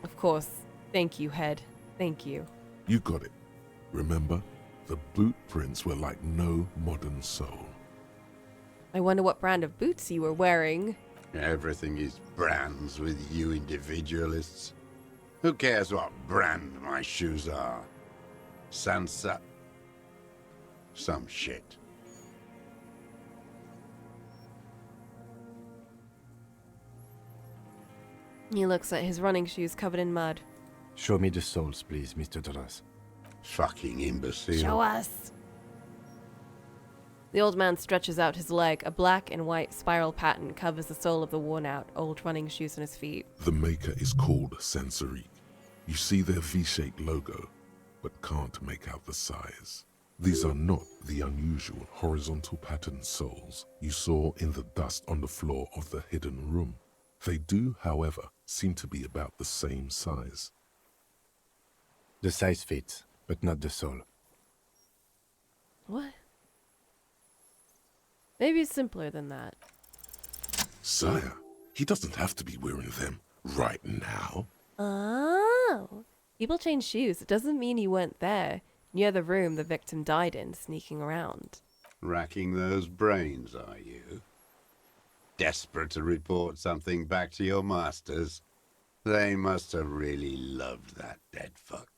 Of course. Thank you, Head. Thank you. You got it. Remember, the boot prints were like no modern soul. I wonder what brand of boots you were wearing. Everything is brands with you individualists. Who cares what brand my shoes are? Sansa. Some shit. He looks at his running shoes covered in mud. Show me the soles, please, Mr. Douglas. Fucking imbecile. Show us. The old man stretches out his leg. A black and white spiral pattern covers the sole of the worn-out old running shoes on his feet. The maker is called Sansarique. You see their V-shaped logo, but can't make out the size. These are not the unusual horizontal pattern soles you saw in the dust on the floor of the hidden room. They do, however, seem to be about the same size. The size fits, but not the sole. What? Maybe it's simpler than that. Sire, he doesn't have to be wearing them right now. Oh. People change shoes. It doesn't mean he weren't there, near the room the victim died in, sneaking around. Racking those brains, are you? Desperate to report something back to your masters? They must have really loved that dead fuck.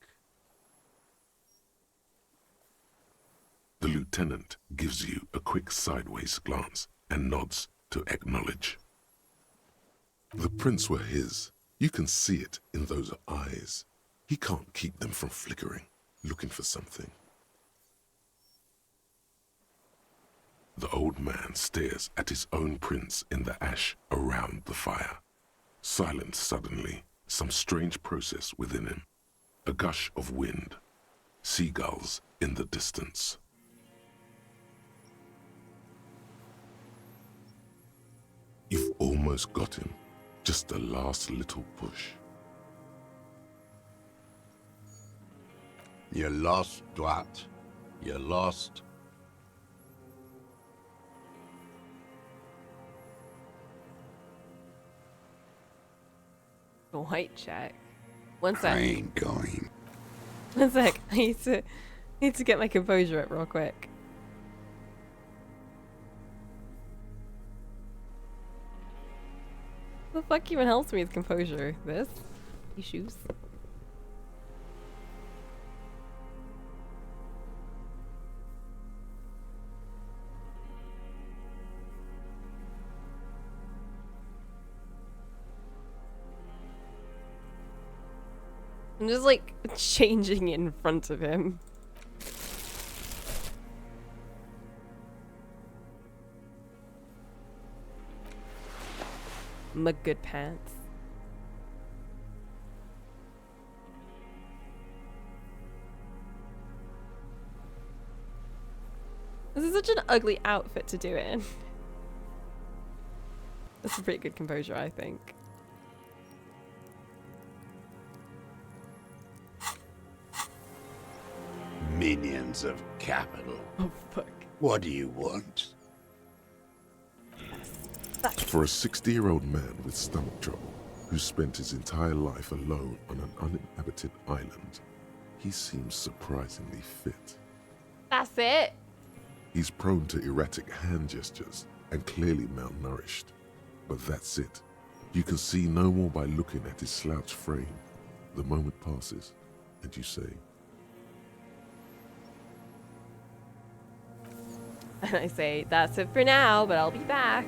The lieutenant gives you a quick sideways glance and nods to acknowledge. The prints were his. You can see it in those eyes. He can't keep them from flickering, looking for something. The old man stares at his own prints in the ash around the fire. Silent suddenly, some strange process within him. A gush of wind. Seagulls in the distance. You've almost got him. Just the last little push. You're lost, Dwat. You're lost. A white check. One I sec. ain't going. One sec. I need to get my composure up real quick. The fuck even helps me with composure? This? These shoes? I'm just like changing in front of him. My good pants. This is such an ugly outfit to do it in. That's a pretty good composure, I think. Minions of capital. Oh, fuck. What do you want? For a 60-year-old man with stomach trouble, who spent his entire life alone on an uninhabited island, he seems surprisingly fit. That's it. He's prone to erratic hand gestures and clearly malnourished. But that's it. You can see no more by looking at his slouched frame. The moment passes, and you say, and I say, that's it for now, but I'll be back.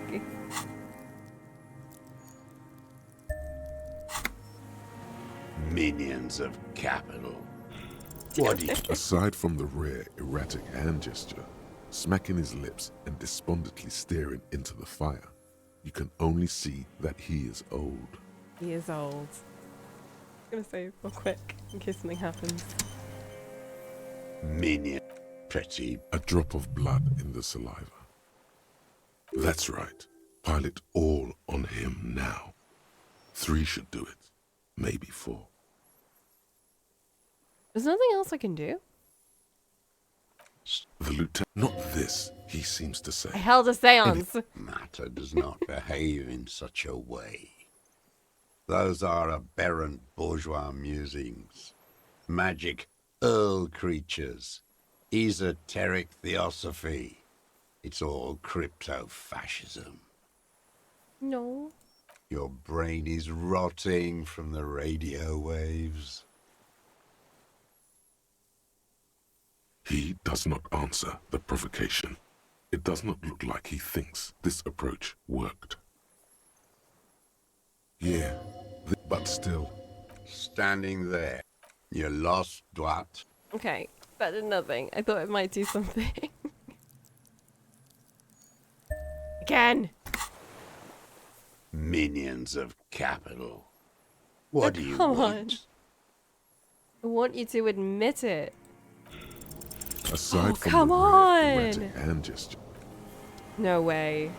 Minions of capital. What do you... Aside from the rare, erratic hand gesture, smacking his lips and despondently staring into the fire, you can only see that he is old. He is old. I'm gonna save real quick in case something happens. Minion. Pretty. A drop of blood in the saliva. That's right. Pile it all on him now. 3 should do it. Maybe 4. There's nothing else I can do? The lieutenant... Not this, he seems to say. I held a seance. Matter does not behave in such a way. Those are aberrant bourgeois musings. Magic earl creatures. Esoteric theosophy. It's all crypto-fascism. No. Your brain is rotting from the radio waves. He does not answer the provocation. It does not look like he thinks this approach worked. Yeah, but still. Standing there. You're lost, Dwat. Okay, that did nothing. I thought it might do something. Again. Minions of capital. What do you Come want? on. I want you to admit it. Aside from come the on. erratic hand gesture. No way.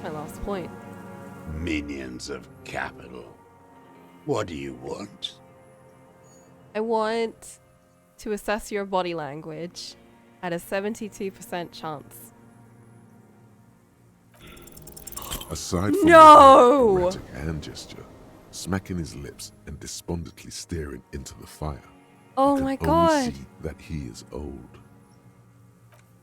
My last point. Minions of capital. What do you want? I want to assess your body language at a 72% chance. Aside from No! the erratic hand gesture, smacking his lips and despondently staring into the fire. Oh you my can only god. see that he is old.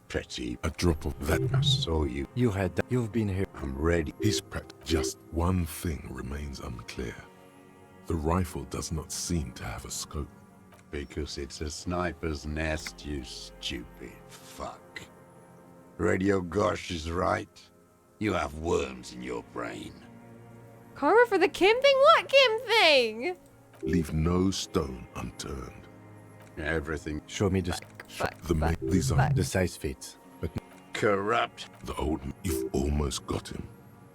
Pretty. A drop of that. I saw you. You had that. You've been here. I'm ready. He's prepped. Just one thing remains unclear. The rifle does not seem to have a scope. Because it's a sniper's nest, you stupid fuck. Radio Gosh is right. You have worms in your brain. Karma for the Kim thing? What Kim thing? Leave no stone unturned. Everything. Show me the These are the size fits, but corrupt. the old. You've almost got him.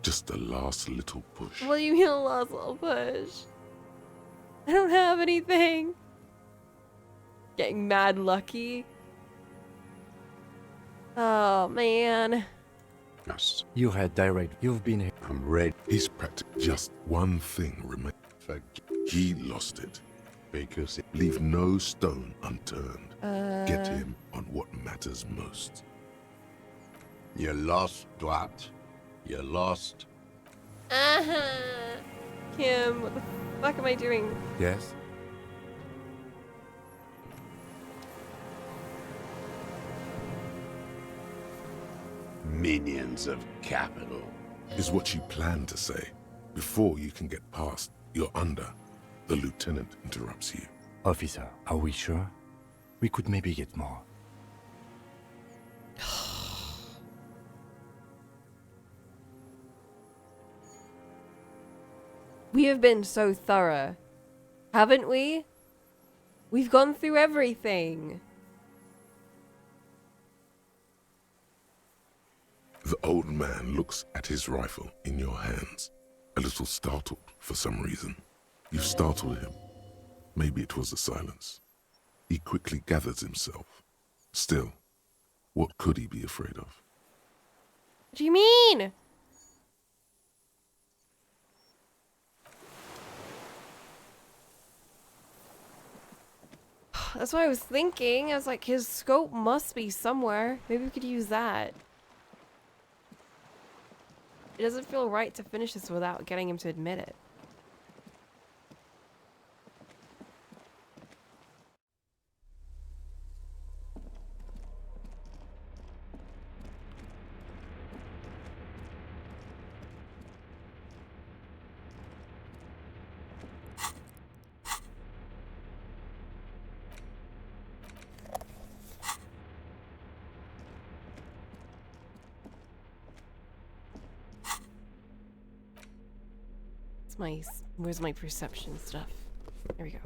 Just the last little push. What do you mean a last little push? I don't have anything. Getting mad lucky. Oh man. Yes. you had direct. You've been here. I'm ready. He's practically just one thing remains. He lost it. Because it Leave no stone unturned. Get Uh. him on what matters most. You're lost, Dwat. You're lost. Kim, what the fuck am I doing? Yes. Minions of capital. Is what you plan to say. Before you can get past, you're under. The lieutenant interrupts you. Officer, are we sure? We could maybe get more. We have been so thorough, haven't we? We've gone through everything. The old man looks at his rifle in your hands, a little startled for some reason. You startled him. Maybe it was the silence. He quickly gathers himself. Still, what could he be afraid of? What do you mean? That's what I was thinking. I was like, his scope must be somewhere. Maybe we could use that. It doesn't feel right to finish this without getting him to admit it. Where's my perception stuff? There we go.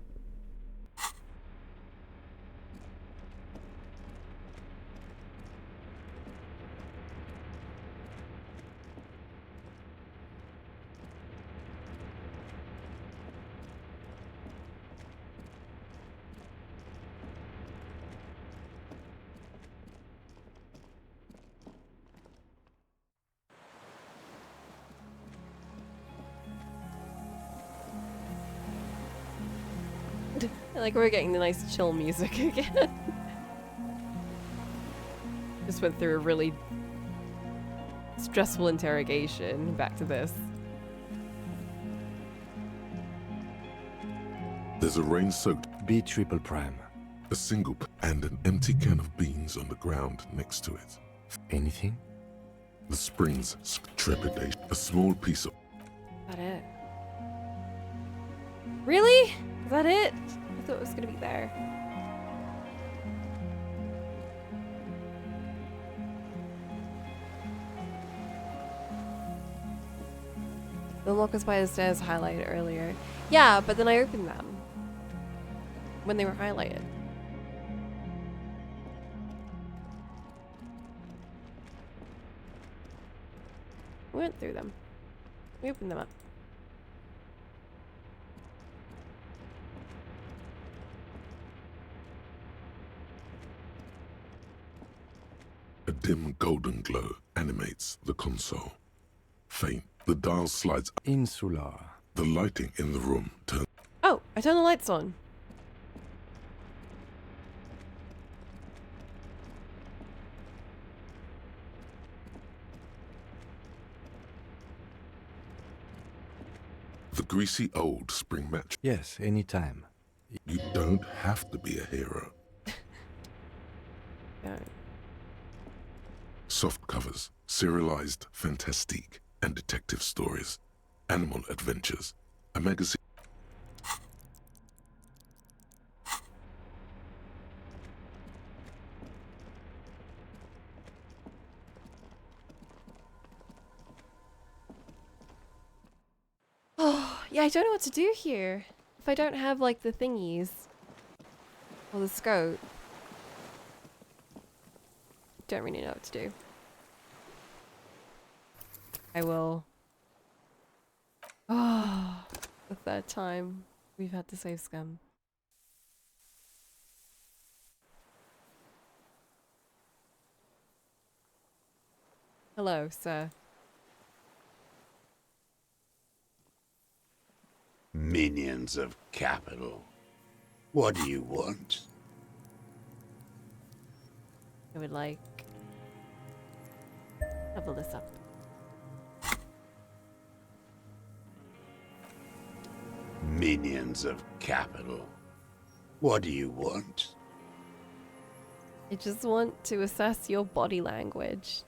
Like we're getting the nice chill music again. Just went through a really stressful interrogation. Back to this. There's a rain-soaked B triple prime. a single and an empty can of beans on the ground next to it. Anything? The springs trepidation. A small piece of Is that it? Really? Is that it? I thought it was gonna be there. The lockers by the stairs highlighted earlier. Yeah, but then I opened them when they were highlighted. We went through them. We opened them up. a dim golden glow animates the console. Faint, the dial slides up. Insular. The lighting in the room turns. Oh, I turned the lights on. The greasy old spring match. Yes, anytime. You don't have to be a hero. Yeah. Soft covers, serialized fantastique and detective stories, animal adventures, a magazine. Oh, yeah, I don't know what to do here. If I don't have, like, the thingies. Well, the scope. Don't really know what to do. I will. Oh, the third time we've had to save scum. Hello, sir. Minions of capital. What do you want? I would like level this up. Minions of capital. What do you want? I just want to assess your body language.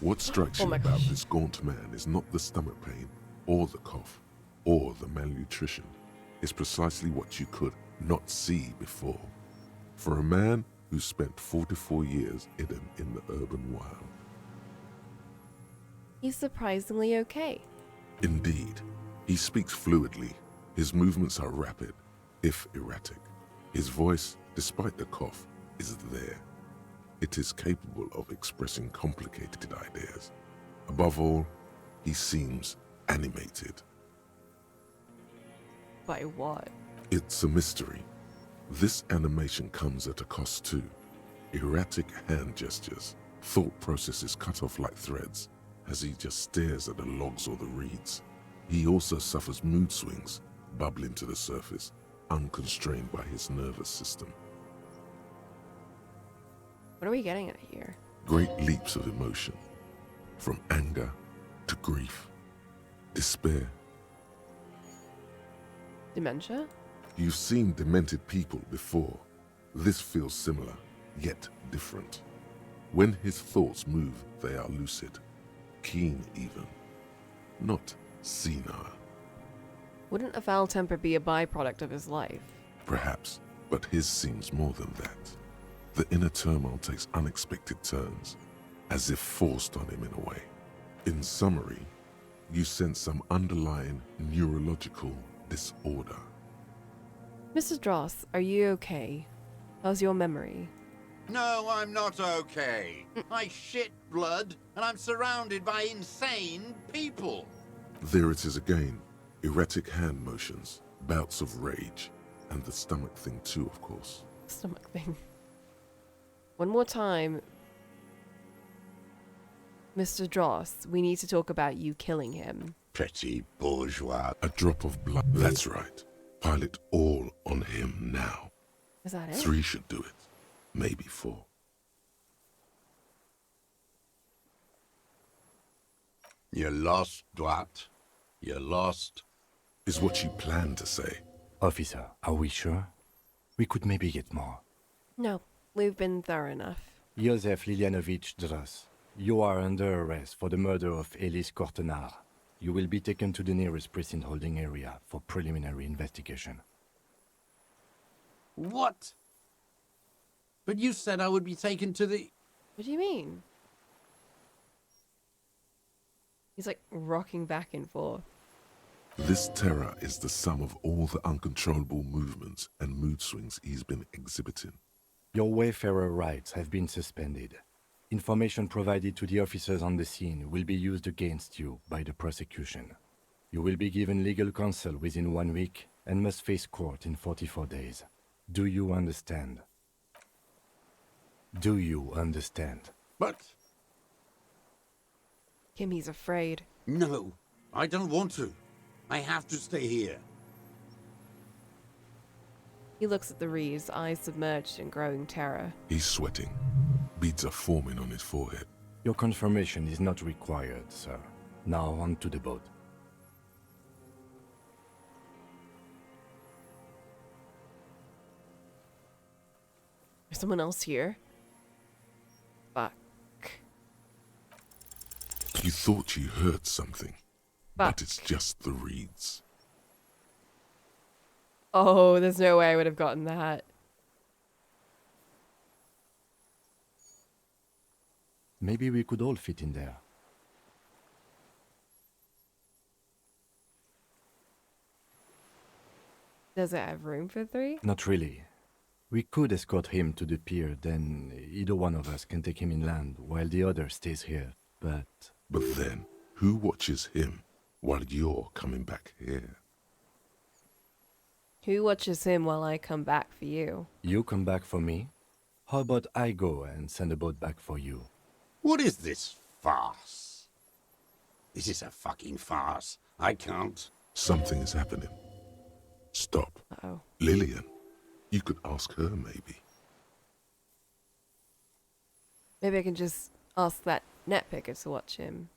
What strikes Oh you my about gosh. this gaunt man is not the stomach pain, or the cough, or the malnutrition. It's precisely what you could not see before. For a man who spent 44 years hidden in the urban wild. He's surprisingly okay. Indeed, he speaks fluidly. His movements are rapid, if erratic. His voice, despite the cough, is there. It is capable of expressing complicated ideas. Above all, he seems animated. By what? It's a mystery. This animation comes at a cost too. Erratic hand gestures, thought processes cut off like threads as he just stares at the logs or the reeds. He also suffers mood swings, bubbling to the surface, unconstrained by his nervous system. What are we getting at here? Great leaps of emotion, from anger to grief, despair. Dementia? You've seen demented people before. This feels similar, yet different. When his thoughts move, they are lucid, keen even, not senile. Wouldn't a foul temper be a byproduct of his life? Perhaps, but his seems more than that. The inner turmoil takes unexpected turns, as if forced on him in a way. In summary, you sense some underlying neurological disorder. Mr. Dross, are you okay? How's your memory? No, I'm not okay. I shit blood, and I'm surrounded by insane people. There it is again, erratic hand motions, bouts of rage, and the stomach thing too, of course. Stomach thing. One more time. Mr. Dross, we need to talk about you killing him. Petty bourgeois. A drop of blood. That's right. Pile it all on him now. Is that it? 3 should do it. Maybe 4. You're lost, Dwat. You're lost. Is what you plan to say. Officer, are we sure? We could maybe get more. No, we've been thorough enough. Josef Lilianovich Dross, you are under arrest for the murder of Elise Cortenard. You will be taken to the nearest precinct holding area for preliminary investigation. What? But you said I would be taken to the... What do you mean? He's like rocking back and forth. This terror is the sum of all the uncontrollable movements and mood swings he's been exhibiting. Your wayfarer rights have been suspended. Information provided to the officers on the scene will be used against you by the prosecution. You will be given legal counsel within 1 week and must face court in 44 days. Do you understand? Do you understand? But... Kim, he's afraid. No, I don't want to. I have to stay here. He looks at the reeds, eyes submerged in growing terror. He's sweating. Beads are forming on his forehead. Your confirmation is not required, sir. Now on to the boat. There's someone else here? Fuck. You thought you heard something, but it's just the reeds. Oh, there's no way I would have gotten that. Maybe we could all fit in there. Does it have room for 3? Not really. We could escort him to the pier, then either one of us can take him inland while the other stays here, but... But then, who watches him while you're coming back here? Who watches him while I come back for you? You come back for me? How about I go and send a boat back for you? What is this farce? This is a fucking farce. I can't. Something is happening. Stop. Uh-oh. Lillian. You could ask her, maybe. Maybe I can just ask that net picker to watch him.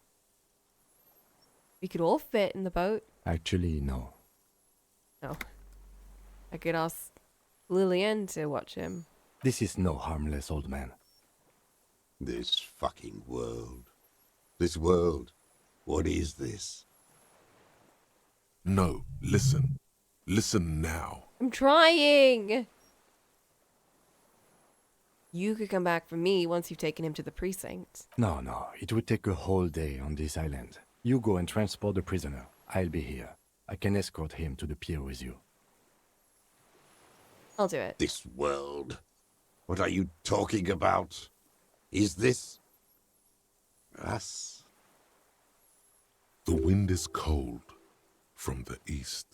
We could all fit in the boat. Actually, no. No. I could ask Lillian to watch him. This is no harmless old man. This fucking world. This world. What is this? No, listen. Listen now. I'm trying! You could come back for me once you've taken him to the precinct. No, it would take a whole day on this island. You go and transport the prisoner. I'll be here. I can escort him to the pier with you. I'll do it. This world. What are you talking about? Is this... us? The wind is cold from the east.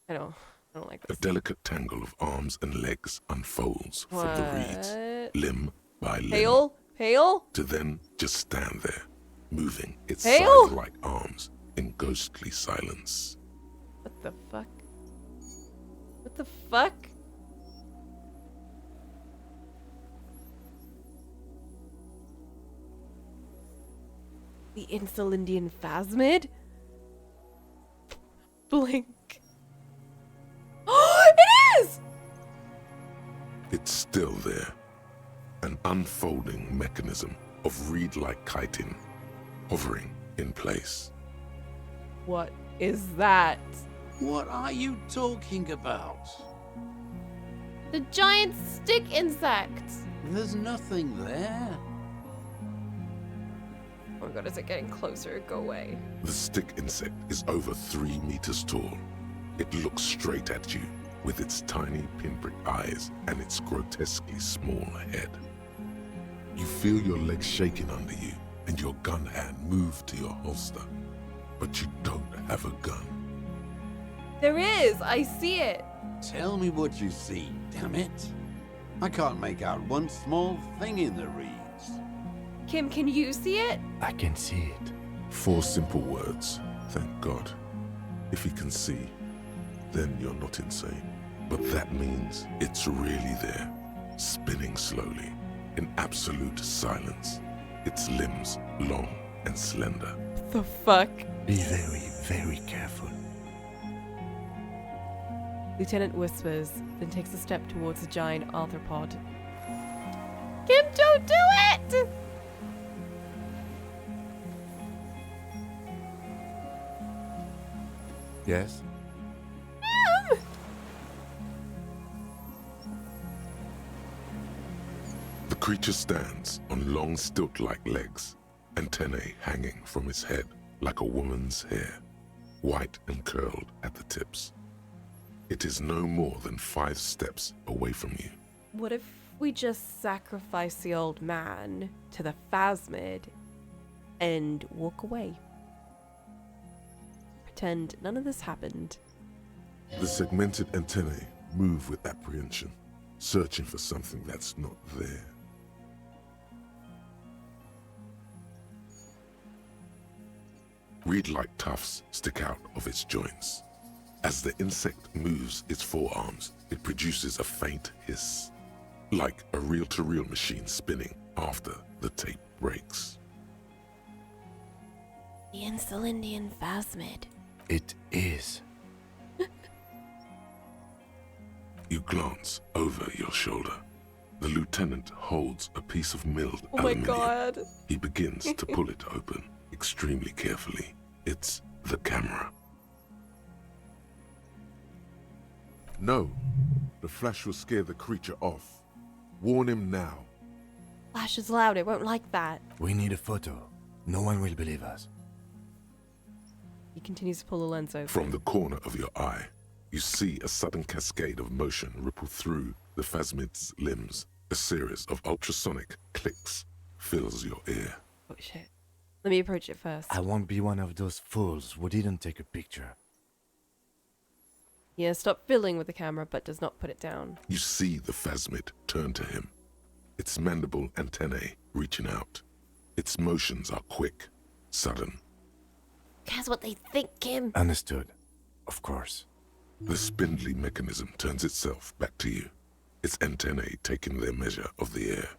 I don't like A this. delicate tangle of arms and legs unfolds from the reeds, limb by limb. Hail? Hail? To then just stand there, moving its Hail? scythe-like arms in ghostly silence. What the fuck? What the fuck? The Insulindian Phasmid? Blink. Oh, it is! It's still there, an unfolding mechanism of reed-like chitin, hovering in place. What is that? What are you talking about? The giant stick insect! There's nothing there. Oh my god, is it getting closer? Go away. The stick insect is over 3 meters tall. It looks straight at you with its tiny pinprick eyes and its grotesquely small head. You feel your legs shaking under you and your gun hand move to your holster, but you don't have a gun. There is! I see it! Tell me what you see, damn it. I can't make out one small thing in the reeds. Kim, can you see it? I can see it. 4 simple words, thank God. If you can see, then you're not insane. But that means it's really there, spinning slowly, in absolute silence. Its limbs long and slender. What the fuck? Be very, very careful. Lieutenant whispers, then takes a step towards the giant arthropod. Kim, don't do it! Yes? The creature stands on long stilt-like legs, antennae hanging from its head like a woman's hair, white and curled at the tips. It is no more than 5 steps away from you. What if we just sacrifice the old man to the Phasmid and walk away? Pretend none of this happened. The segmented antennae move with apprehension, searching for something that's not there. Reed-like tufts stick out of its joints. As the insect moves its forearms, it produces a faint hiss, like a reel-to-reel machine spinning after the tape breaks. The Insulindian Phasmid. It is. You glance over your shoulder. The lieutenant holds a piece of milled Oh my aluminium. god. He begins to pull it open, extremely carefully. It's the camera. No, the flash will scare the creature off. Warn him now. Flash is loud, it won't like that. We need a photo. No one will believe us. He continues to pull the lens over. From the corner of your eye, You see a sudden cascade of motion ripple through the phasmid's limbs. A series of ultrasonic clicks fills your ear. Oh shit. Let me approach it first. I won't be one of those fools who didn't take a picture. Yeah, stop fiddling with the camera, but does not put it down. You see the phasmid turn to him, its mandible antennae reaching out. Its motions are quick, sudden. That's what they think, Kim. Understood. Of course. The spindly mechanism turns itself back to you, its antennae taking their measure of the air,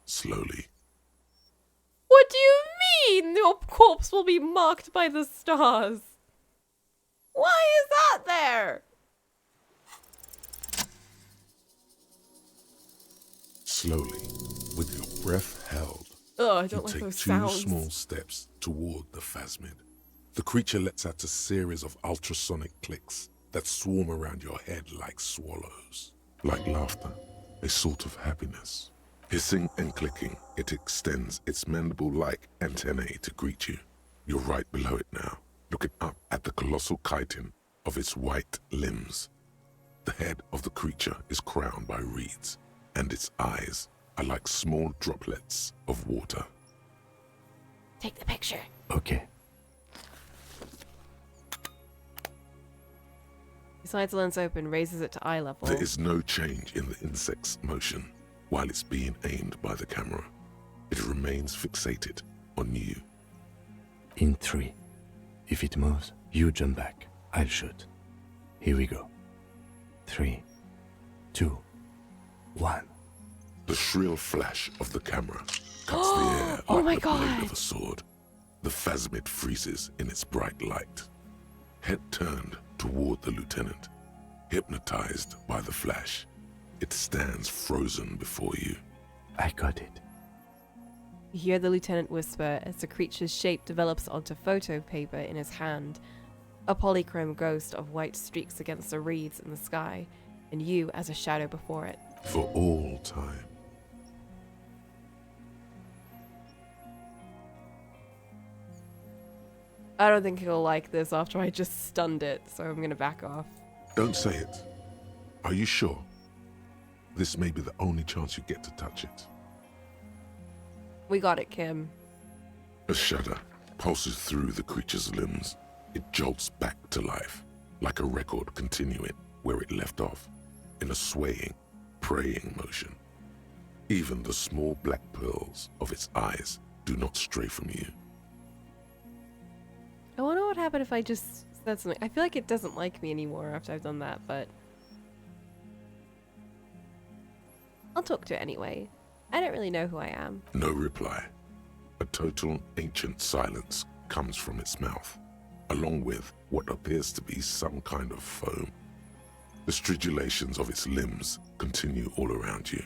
slowly. What do you mean your corpse will be marked by the stars? Why is that there? Slowly, with your breath held, Oh, I don't you like take those two sounds. small steps toward the phasmid. The creature lets out a series of ultrasonic clicks that swarm around your head like swallows. Like laughter, a sort of happiness. Hissing and clicking, it extends its mandible-like antennae to greet you. You're right below it now, looking up at the colossal chitin of its white limbs. The head of the creature is crowned by reeds, and its eyes are like small droplets of water. Take the picture. Okay. He slides the lens open, raises it to eye level. There is no change in the insect's motion while it's being aimed by the camera. It remains fixated on you. In 3. If it moves, you jump back. I'll shoot. Here we go. 3, 2, 1. The shrill flash of the camera cuts the air Oh like my the God. blade of a sword. The phasmid freezes in its bright light. Head turned toward the lieutenant, hypnotized by the flash. It stands frozen before you. I got it. You hear the lieutenant whisper as the creature's shape develops onto photo paper in his hand, a polychrome ghost of white streaks against the reeds in the sky, and you as a shadow before it. For all time. I don't think he'll like this after I just stunned it, so I'm gonna back off. Don't say it. Are you sure? This may be the only chance you get to touch it. We got it, Kim. A shudder pulses through the creature's limbs. It jolts back to life, like a record continuing where it left off, in a swaying, praying motion. Even the small black pearls of its eyes do not stray from you. I wonder what happened if I just said something. I feel like it doesn't like me anymore after I've done that, but I'll talk to it anyway. I don't really know who I am. No reply. A total ancient silence comes from its mouth, along with what appears to be some kind of foam. The stridulations of its limbs continue all around you.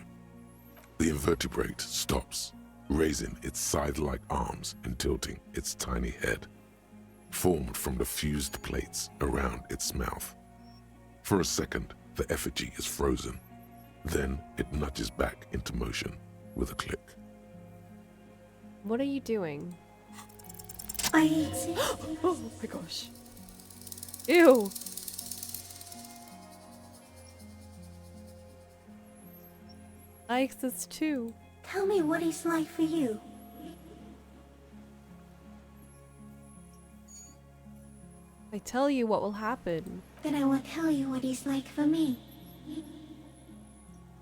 The invertebrate stops, raising its scythe-like arms and tilting its tiny head, formed from the fused plates around its mouth. For a second, the effigy is frozen. Then it nudges back into motion with a click. What are you doing? Oh my gosh. Ew. I exist too. Tell me what it's like for you. I tell you what will happen. Then I will tell you what it's like for me.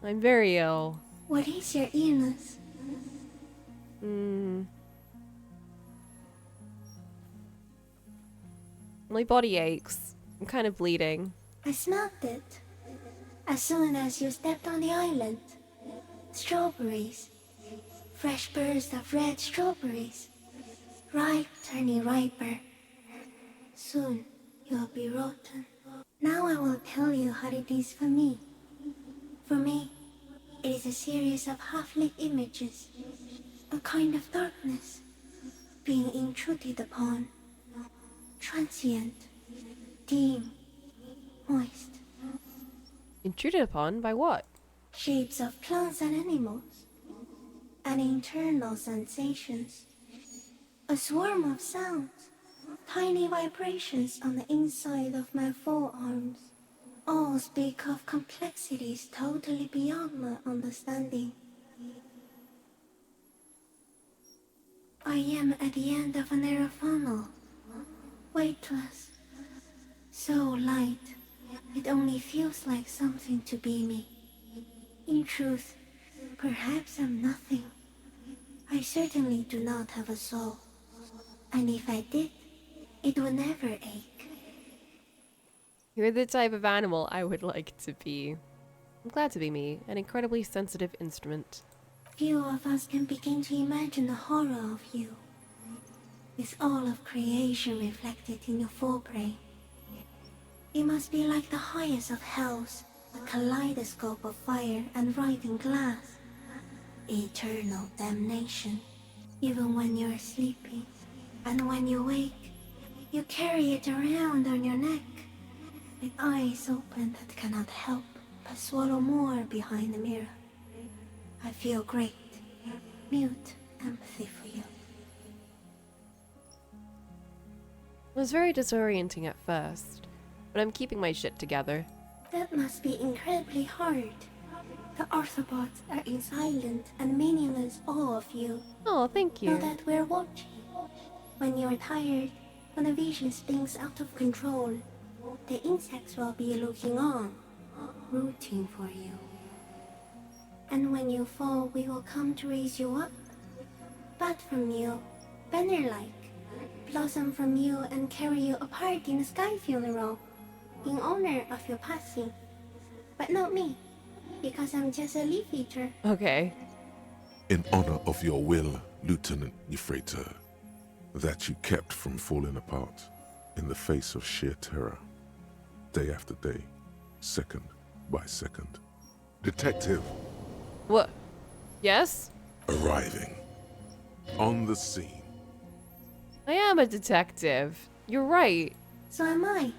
I'm very ill. What is your illness? My body aches. I'm kind of bleeding. I smelled it. As soon as you stepped on the island. Strawberries. Fresh bursts of red strawberries. Ripe, turning riper. Soon you'll be rotten. Now I will tell you how it is for me. For me, it is a series of half-lit images. A kind of darkness. Being intruded upon. Transient. Dim. Moist. Intruded upon by what? Shapes of plants and animals. And internal sensations. A swarm of sounds. Tiny vibrations on the inside of my forearms. all speak of complexities totally beyond my understanding. I am at the end of a narrow funnel, weightless, so light, it only feels like something to be me. In truth, perhaps I'm nothing. I certainly do not have a soul, and if I did, it would never ache. You're the type of animal I would like to be. I'm glad to be me, an incredibly sensitive instrument. Few of us can begin to imagine the horror of you, with all of creation reflected in your forebrain. It must be like the highest of hells, a kaleidoscope of fire and writhing glass. Eternal damnation, even when you're sleeping. And when you wake, you carry it around on your neck, with eyes open that cannot help but swallow more behind the mirror. I feel great, mute empathy for you. It was very disorienting at first, but I'm keeping my shit together. That must be incredibly hard. The Arthropods are in silent and meaningless awe of you. Oh, thank you. Know that we're watching. When you're tired, when the vision spins out of control, the insects will be looking on, rooting for you. And when you fall, we will come to raise you up. Bud from you, banner-like, blossom from you and carry you apart in a sky funeral, in honor of your passing. But not me, because I'm just a leaf eater. Okay. In honor of your will, Lieutenant Euphrator, that you kept from falling apart in the face of sheer terror, day after day, second by second. Detective. What? Yes? Arriving. On the scene. I am a detective. You're right. So am I.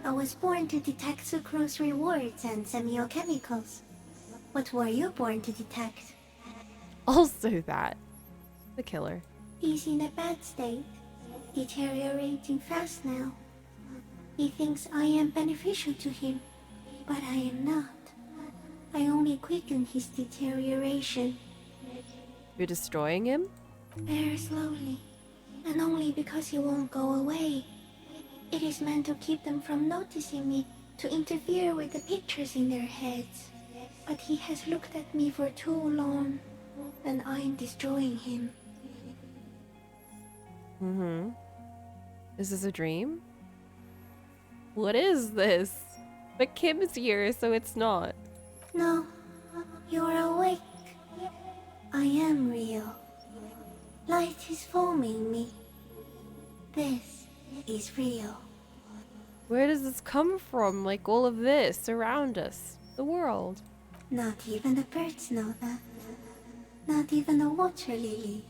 I was born to detect sucrose rewards and semiochemicals. What were you born to detect? Also that. The killer. He's in a bad state, deteriorating fast now. He thinks I am beneficial to him, but I am not. I only quicken his deterioration. You're destroying him? Very slowly, and only because he won't go away. It is meant to keep them from noticing me, to interfere with the pictures in their heads. But he has looked at me for too long, and I'm destroying him. Mm-hmm. Is this a dream? What is this? But Kim's here, so it's not. No, you're awake. I am real. Light is forming me. This is real. Where does this come from? Like all of this around us, the world. Not even the birds know that. Not even the water lilies.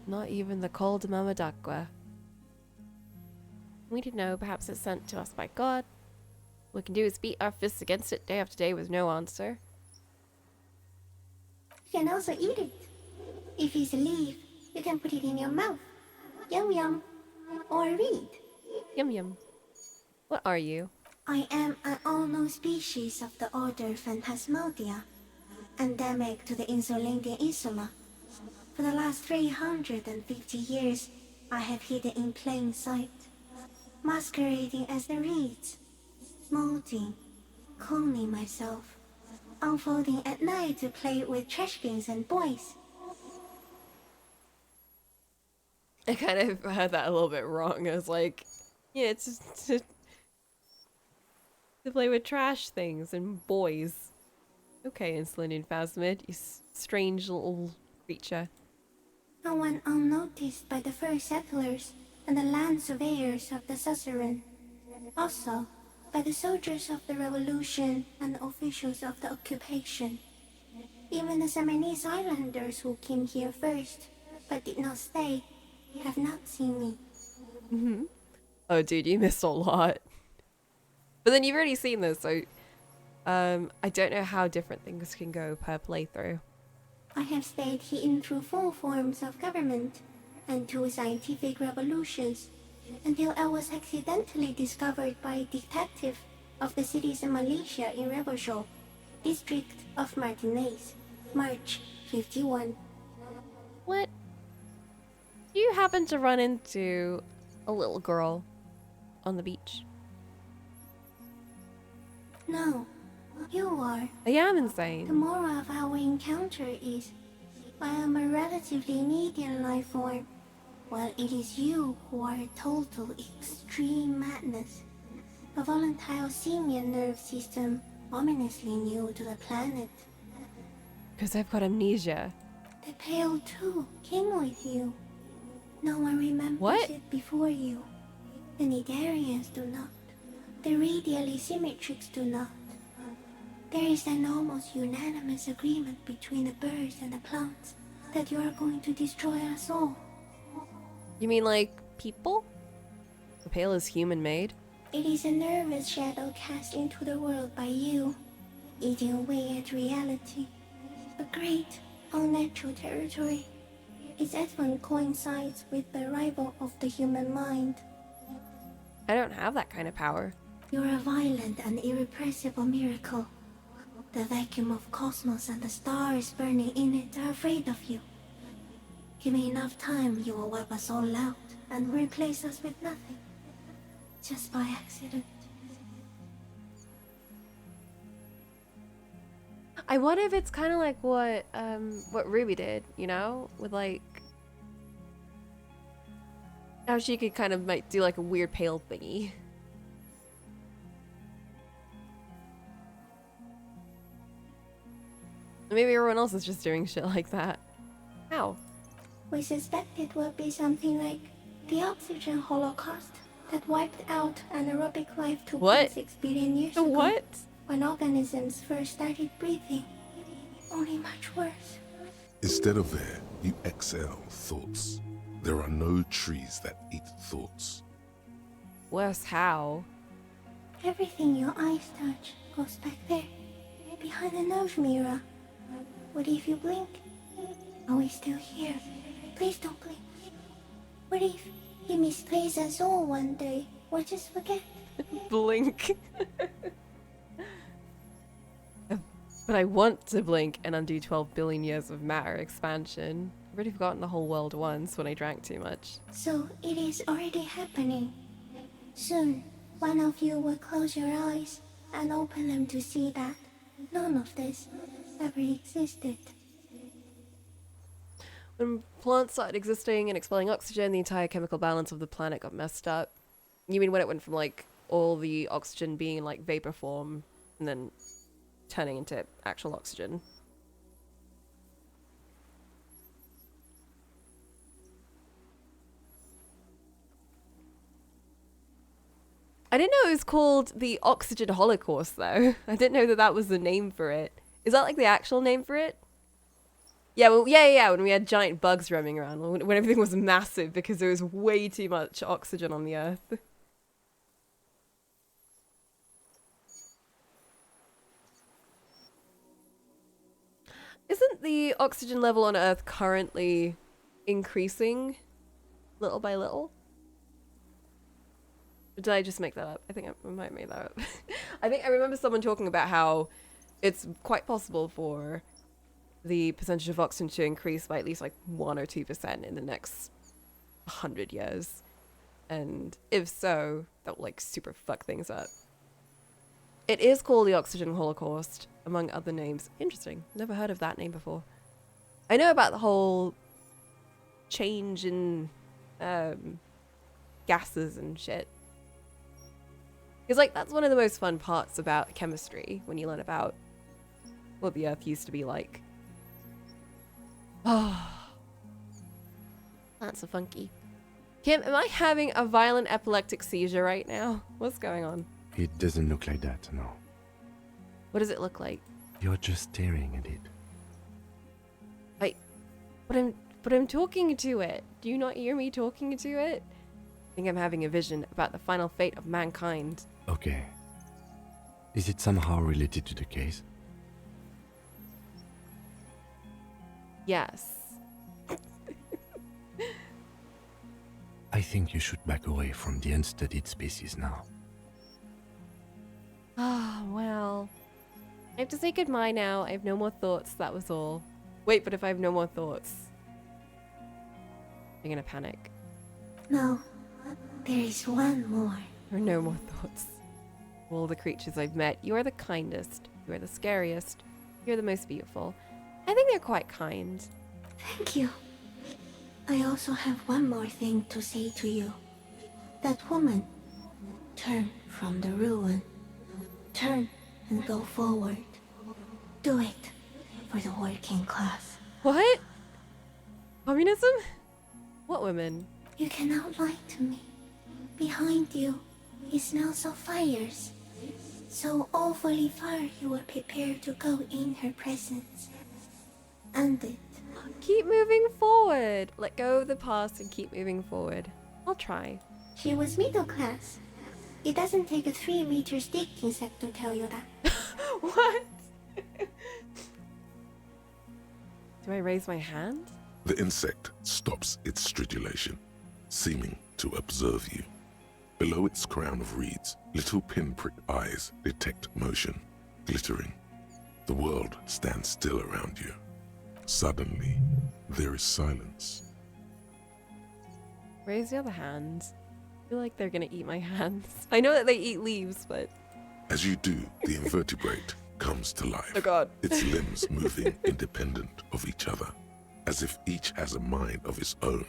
Not even the cold mama d'aqua. We didn't know. Perhaps it's sent to us by God. All we can do is beat our fists against it day after day with no answer. You can also eat it. If it's a leaf, you can put it in your mouth. Yum yum. Or read. Yum yum. What are you? I am an unknown species of the order Phantasmodia, endemic to the Insulandian Insula. For the last 350 years, I have hidden in plain sight, masquerading as the reeds, molding, cloning myself, unfolding at night to play with trash bins and boys. I kind of had that a little bit wrong. I was like, yeah, it's just to play with trash things and boys. Okay, Insulandian Phasmid, you strange little creature. I went unnoticed by the first settlers and the land surveyors of the suzerain. Also, by the soldiers of the revolution and officials of the occupation. Even the Samanese islanders who came here first, but did not stay, have not seen me. Mm-hmm. Oh, dude, you missed a lot. But then you've already seen this, so I don't know how different things can go per playthrough. I have stayed hidden through 4 forms of government and 2 scientific revolutions until I was accidentally discovered by a detective of the citizen militia in Rebelshaw, district of Martinez, March 51. What? You happen to run into a little girl on the beach? No, you are. I am The insane. moral of our encounter is, I am a relatively medium life form, while it is you who are a total extreme madness. A volatile simian nerve system ominously new to the planet. Because I've got amnesia. The Pale too came with you. No one remembers it before you. The Nidarians do not. The radially symmetrics do not. There is an almost unanimous agreement between the birds and the plants that you are going to destroy us all. You mean like people? The Pale is human-made? It is a nervous shadow cast into the world by you, eating away at reality. A great, unnatural territory. Its advent coincides with the arrival of the human mind. I don't have that kind of power. You're a violent and irrepressible miracle. The vacuum of cosmos and the stars burning in it are afraid of you. Give me enough time, you will wipe us all out and replace us with nothing. Just by accident. I wonder if it's kind of like what Ruby did, you know, with like how she could kind of might do like a weird pale thingy. Maybe everyone else is just doing shit like that. How? We suspect it will be something like the oxygen holocaust that wiped out anaerobic life 2.6 billion years ago. What? When organisms first started breathing. Only much worse. Instead of air, you exhale thoughts. There are no trees that eat thoughts. Worse how? Everything your eyes touch goes back there, behind the nose mirror. What if you blink? Are we still here? Please don't blink. What if you misplace us all one day, or just forget? Blink. But I want to blink and undo 12 billion years of matter expansion. I've already forgotten the whole world once when I drank too much. So it is already happening. Soon, one of you will close your eyes and open them to see that none of this ever existed. When plants started existing and expelling oxygen, the entire chemical balance of the planet got messed up. You mean when it went from like all the oxygen being in like vapor form and then turning into actual oxygen? I didn't know it was called the Oxygen Holocaust, though. I didn't know that that was the name for it. Is that like the actual name for it? Yeah, well, yeah, when we had giant bugs roaming around, when everything was massive because there was way too much oxygen on the Earth. Isn't the oxygen level on Earth currently increasing little by little? Or did I just make that up? I think I might have made that up. I think I remember someone talking about how it's quite possible for the percentage of oxygen to increase by at least like 1 or 2% in the next 100 years. And if so, that will like super fuck things up. It is called the Oxygen Holocaust, among other names. Interesting. Never heard of that name before. I know about the whole change in gases and shit. Because like that's one of the most fun parts about chemistry, when you learn about what the Earth used to be like. Oh, that's so funky. Kim, am I having a violent epileptic seizure right now? What's going on? It doesn't look like that, no. What does it look like? You're just staring at it. But I'm talking to it. Do you not hear me talking to it? I think I'm having a vision about the final fate of mankind. Okay. Is it somehow related to the case? Yes. I think you should back away from the unstudied species now. Ah, well. I have to say goodbye now. I have no more thoughts. That was all. Wait, but if I have no more thoughts, I'm gonna panic. No, there is one more. There are no more thoughts. All the creatures I've met, you are the kindest. You are the scariest. You're the most beautiful. I think they're quite kind. Thank you. I also have one more thing to say to you. That woman, turn from the ruin. Turn and go forward. Do it for the working class. What? Communism? What women? You cannot lie to me. Behind you is smells of fires. So awfully far you were prepared to go in her presence. And it. Keep moving forward. Let go of the past and keep moving forward. I'll try. She was middle class. It doesn't take a 3-meter stick insect to tell you that. What? Do I raise my hand? The insect stops its stridulation, seeming to observe you. Below its crown of reeds, little pinprick eyes detect motion, glittering. The world stands still around you. Suddenly, there is silence. Raise the other hand. I feel like they're gonna eat my hands. I know that they eat leaves, but... As you do, the invertebrate comes to life. Oh god. Its limbs moving independent of each other, as if each has a mind of its own.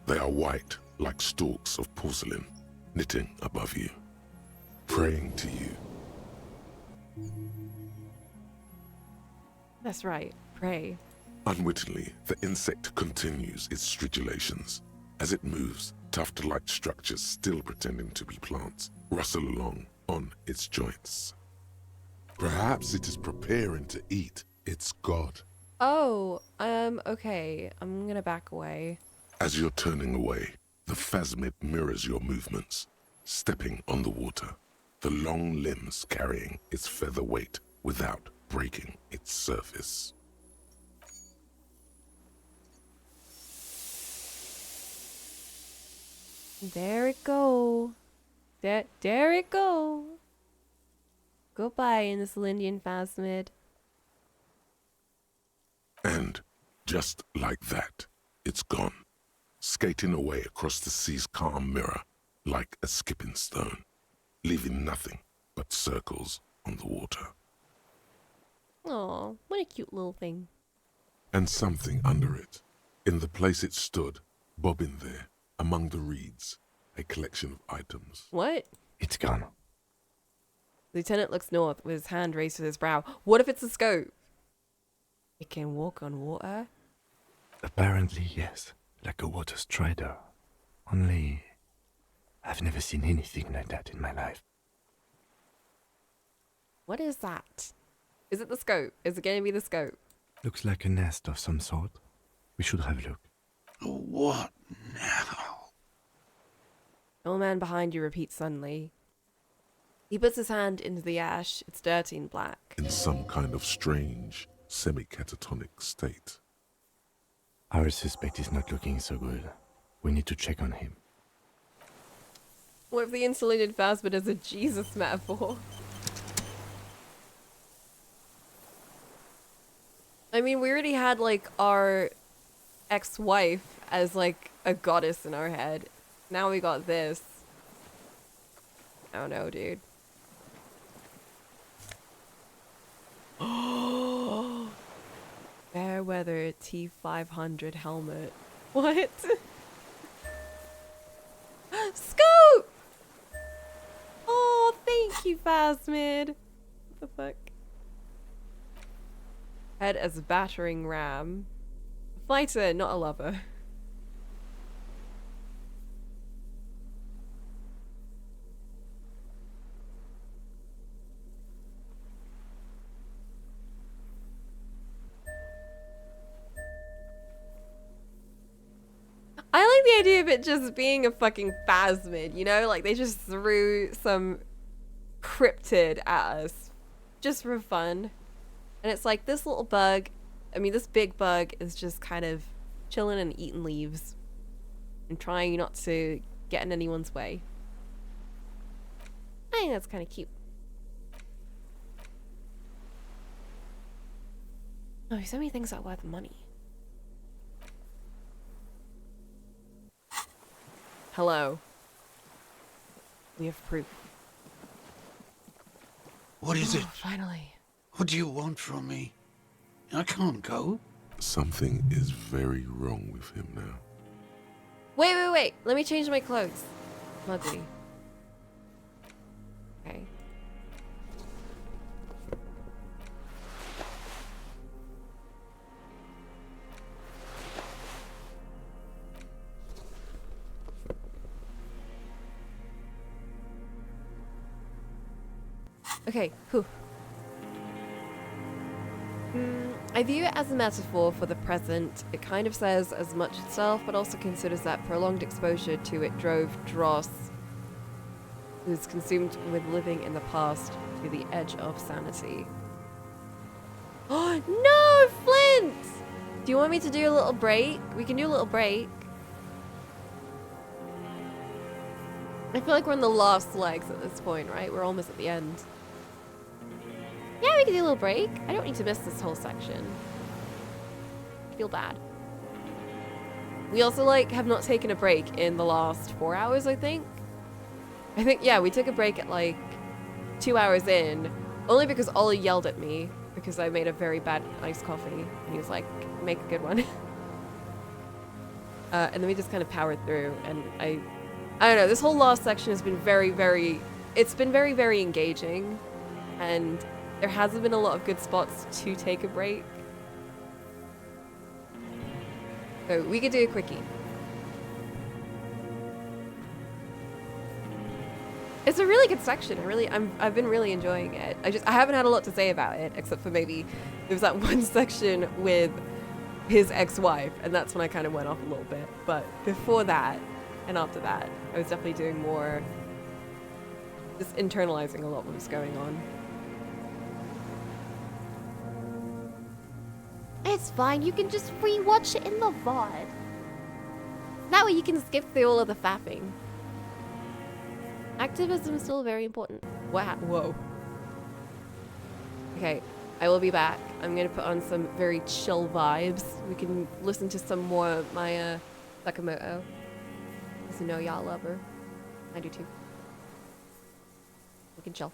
They are white, like stalks of porcelain, knitting above you, praying to you. That's right. Pray. Unwittingly, the insect continues its stridulations. As it moves, tuft-like structures still pretending to be plants rustle along on its joints. Perhaps it is preparing to eat its god. Oh, okay. I'm gonna back away. As you're turning away, the phasmid mirrors your movements, stepping on the water, the long limbs carrying its feather weight without breaking its surface. There it go. There it go. Goodbye in this Lindian phasmid. And just like that, it's gone, skating away across the sea's calm mirror like a skipping stone, leaving nothing but circles on the water. Aw, what a cute little thing. And something under it, in the place it stood, bobbing there, among the reeds, a collection of items. What? It's gone. Lieutenant looks north with his hand raised to his brow. What if it's a scope? It can walk on water? Apparently, yes. Like a water strider. Only, I've never seen anything like that in my life. What is that? Is it the scope? Is it going to be the scope? Looks like a nest of some sort. We should have a look. What now? The old man behind you repeats suddenly. He puts his hand into the ash. It's dirty and black. In some kind of strange, semi-catatonic state. Our suspect is not looking so good. We need to check on him. What if the insulated phasmid is a Jesus metaphor? I mean, we already had, like, our ex-wife as, like, a goddess in our head. Now we got this. I don't know, dude. Oh, Fairweather T500 helmet. What? Scope! Oh, thank you, phasmid. What the fuck? Head as a battering ram. A fighter, not a lover. I like the idea of it just being a fucking phasmid, you know? Like, they just threw some cryptid at us. Just for fun. And it's like, this little bug, I mean, this big bug is just kind of chilling and eating leaves. And trying not to get in anyone's way. I think that's kind of cute. Oh, so many things are worth money. Hello. We have proof. What is it? Finally. What do you want from me? I can't go. Something is very wrong with him now. Wait. Let me change my clothes. I'm ugly. Okay. Okay, whew. I view it as a metaphor for the present. It kind of says as much itself, but also considers that prolonged exposure to it drove Dross, who's consumed with living in the past, to the edge of sanity. Oh, no, Flint! Do you want me to do a little break? We can do a little break. I feel like we're on the last legs at this point, right? We're almost at the end. Yeah, we can do a little break. I don't need to miss this whole section. I feel bad. We also, like, have not taken a break in the last 4 hours, I think. Yeah, we took a break at, like, 2 hours in. Only because Ollie yelled at me because I made a very bad iced coffee. And he was like, make a good one. And then we just kind of powered through. And I don't know, this whole last section has been it's been very, very engaging. And there hasn't been a lot of good spots to take a break. So we could do a quickie. It's a really good section. I've been really enjoying it. I haven't had a lot to say about it, except for maybe there was that one section with his ex-wife, and that's when I kind of went off a little bit. But before that and after that, I was definitely doing more, just internalizing a lot what was going on. It's fine, you can just rewatch it in the VOD. That way you can skip through all of the fapping. Activism is still very important. Whoa. Okay, I will be back. I'm gonna put on some very chill vibes. We can listen to some more of my Cocolamoco. Because you know y'all love her. I do too. We can chill.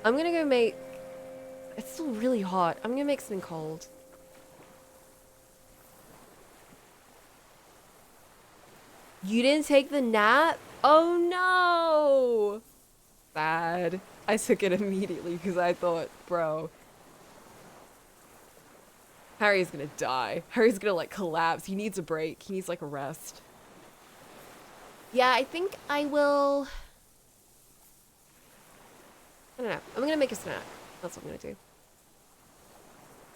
I'm gonna go make... It's still really hot. I'm gonna make something cold. You didn't take the nap? Oh no! Sad. I took it immediately because I thought, bro, Harry's gonna die. Harry's gonna like collapse. He needs a break. He needs like a rest. Yeah, I think I will... I don't know. I'm gonna make a snack. That's what I'm gonna do.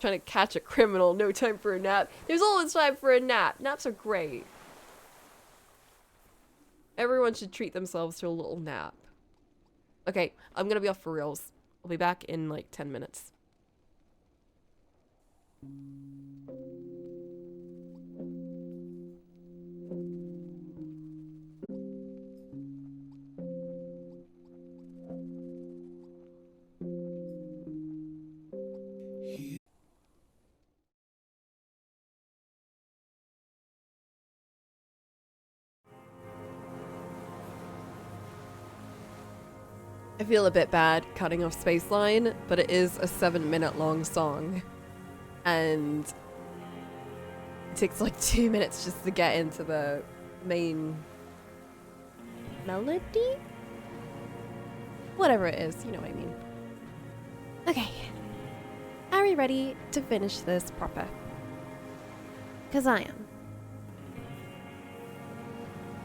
Trying to catch a criminal. No time for a nap. There's always time for a nap. Naps are great. Everyone should treat themselves to a little nap. Okay, I'm gonna be off for reals. I'll be back in like 10 minutes. I feel a bit bad cutting off Spaceline, but it is a 7-minute long song. And it takes like 2 minutes just to get into the main melody? Whatever it is, you know what I mean. Okay. Are we ready to finish this proper? Because I am.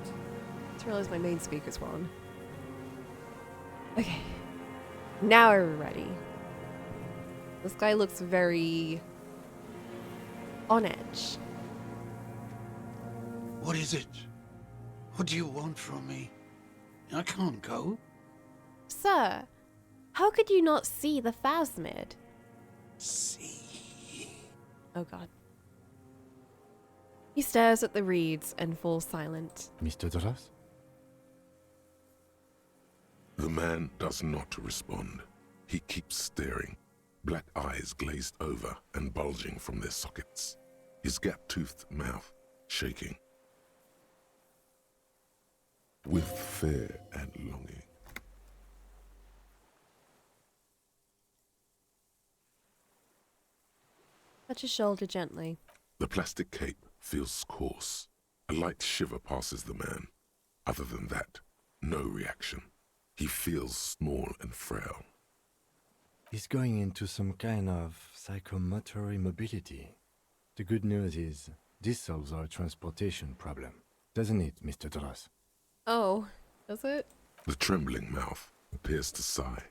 I just realized my main speaker's were on. Okay, now we're ready. This guy looks very on edge. What is it? What do you want from me? I can't go. Sir, how could you not see the phasmid? See? Oh god. He stares at the reeds and falls silent. Mr. Dross? The man does not respond. He keeps staring. black eyes glazed over and bulging from their sockets, his gap-toothed mouth shaking with fear and longing. Touch his shoulder gently. The plastic cape feels coarse. A light shiver passes the man. Other than that, no reaction. He feels small and frail. He's going into some kind of psychomotor immobility. The good news is, this solves our transportation problem. Doesn't it, Mr. Dross? Oh, does it? The trembling mouth appears to sigh.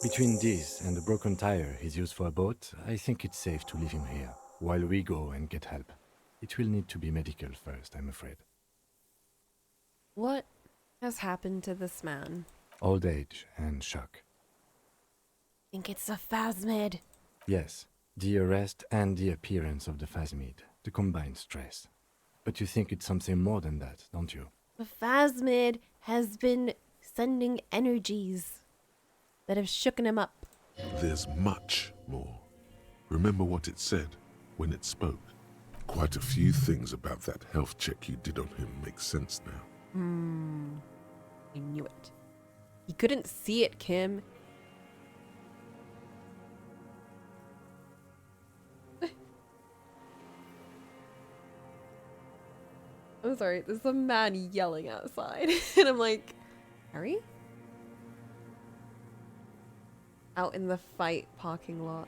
Between this and the broken tire he's used for a boat, I think it's safe to leave him here, while we go and get help. It will need to be medical first, I'm afraid. What has happened to this man? Old age and shock. Think it's a phasmid. Yes, the arrest and the appearance of the phasmid, the combined stress. But you think it's something more than that, don't you? The phasmid has been sending energies that have shooken him up. There's much more. Remember what it said when it spoke. Quite a few things about that health check you did on him make sense now. I knew it. He couldn't see it, Kim. I'm sorry, there's a man yelling outside. And I'm like, Harry? Out in the fight parking lot.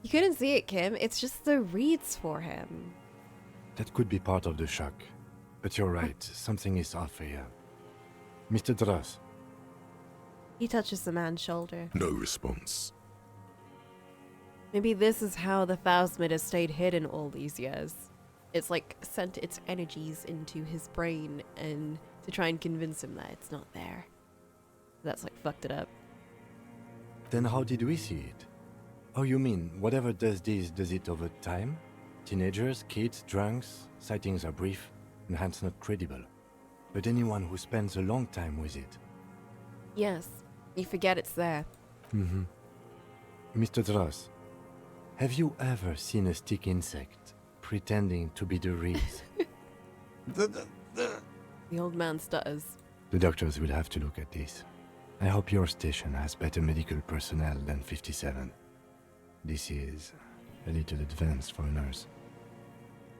You couldn't see it, Kim. It's just the reeds for him. That could be part of the shock. But you're right, something is off here. Mr. Dross. He touches the man's shoulder. No response. Maybe this is how the phasmid has stayed hidden all these years. It's like sent its energies into his brain and to try and convince him that it's not there. That's like fucked it up. Then how did we see it? Oh, you mean, whatever does this, does it over time? Teenagers, kids, drunks, sightings are brief, and hence not credible. But anyone who spends a long time with it. Yes, you forget it's there. Mm-hmm. Mr. Dross, have you ever seen a stick insect pretending to be the reeds? The old man stutters. The doctors will have to look at this. I hope your station has better medical personnel than 57. This is a little advanced for a nurse.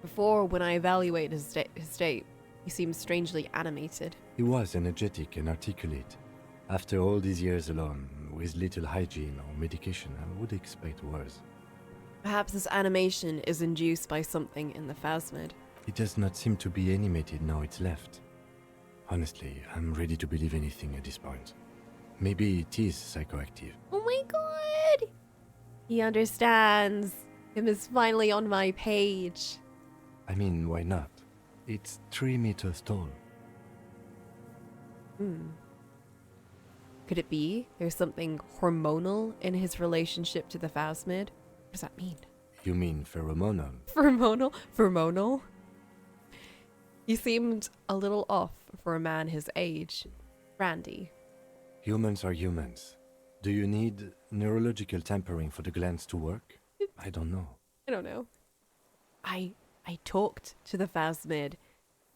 Before, when I evaluated his state, he seemed strangely animated. He was energetic and articulate. After all these years alone, with little hygiene or medication, I would expect worse. Perhaps this animation is induced by something in the phasmid. It does not seem to be animated now it's left. Honestly, I'm ready to believe anything at this point. Maybe it is psychoactive. Oh my god! He understands. Him is finally on my page. I mean, why not? It's 3 meters tall. Could it be there's something hormonal in his relationship to the phasmid? What does that mean? You mean pheromonal? Hormonal? He seemed a little off for a man his age. Randy. Humans are humans. Do you need neurological tampering for the glands to work? I don't know. I don't know. I talked to the phasmid.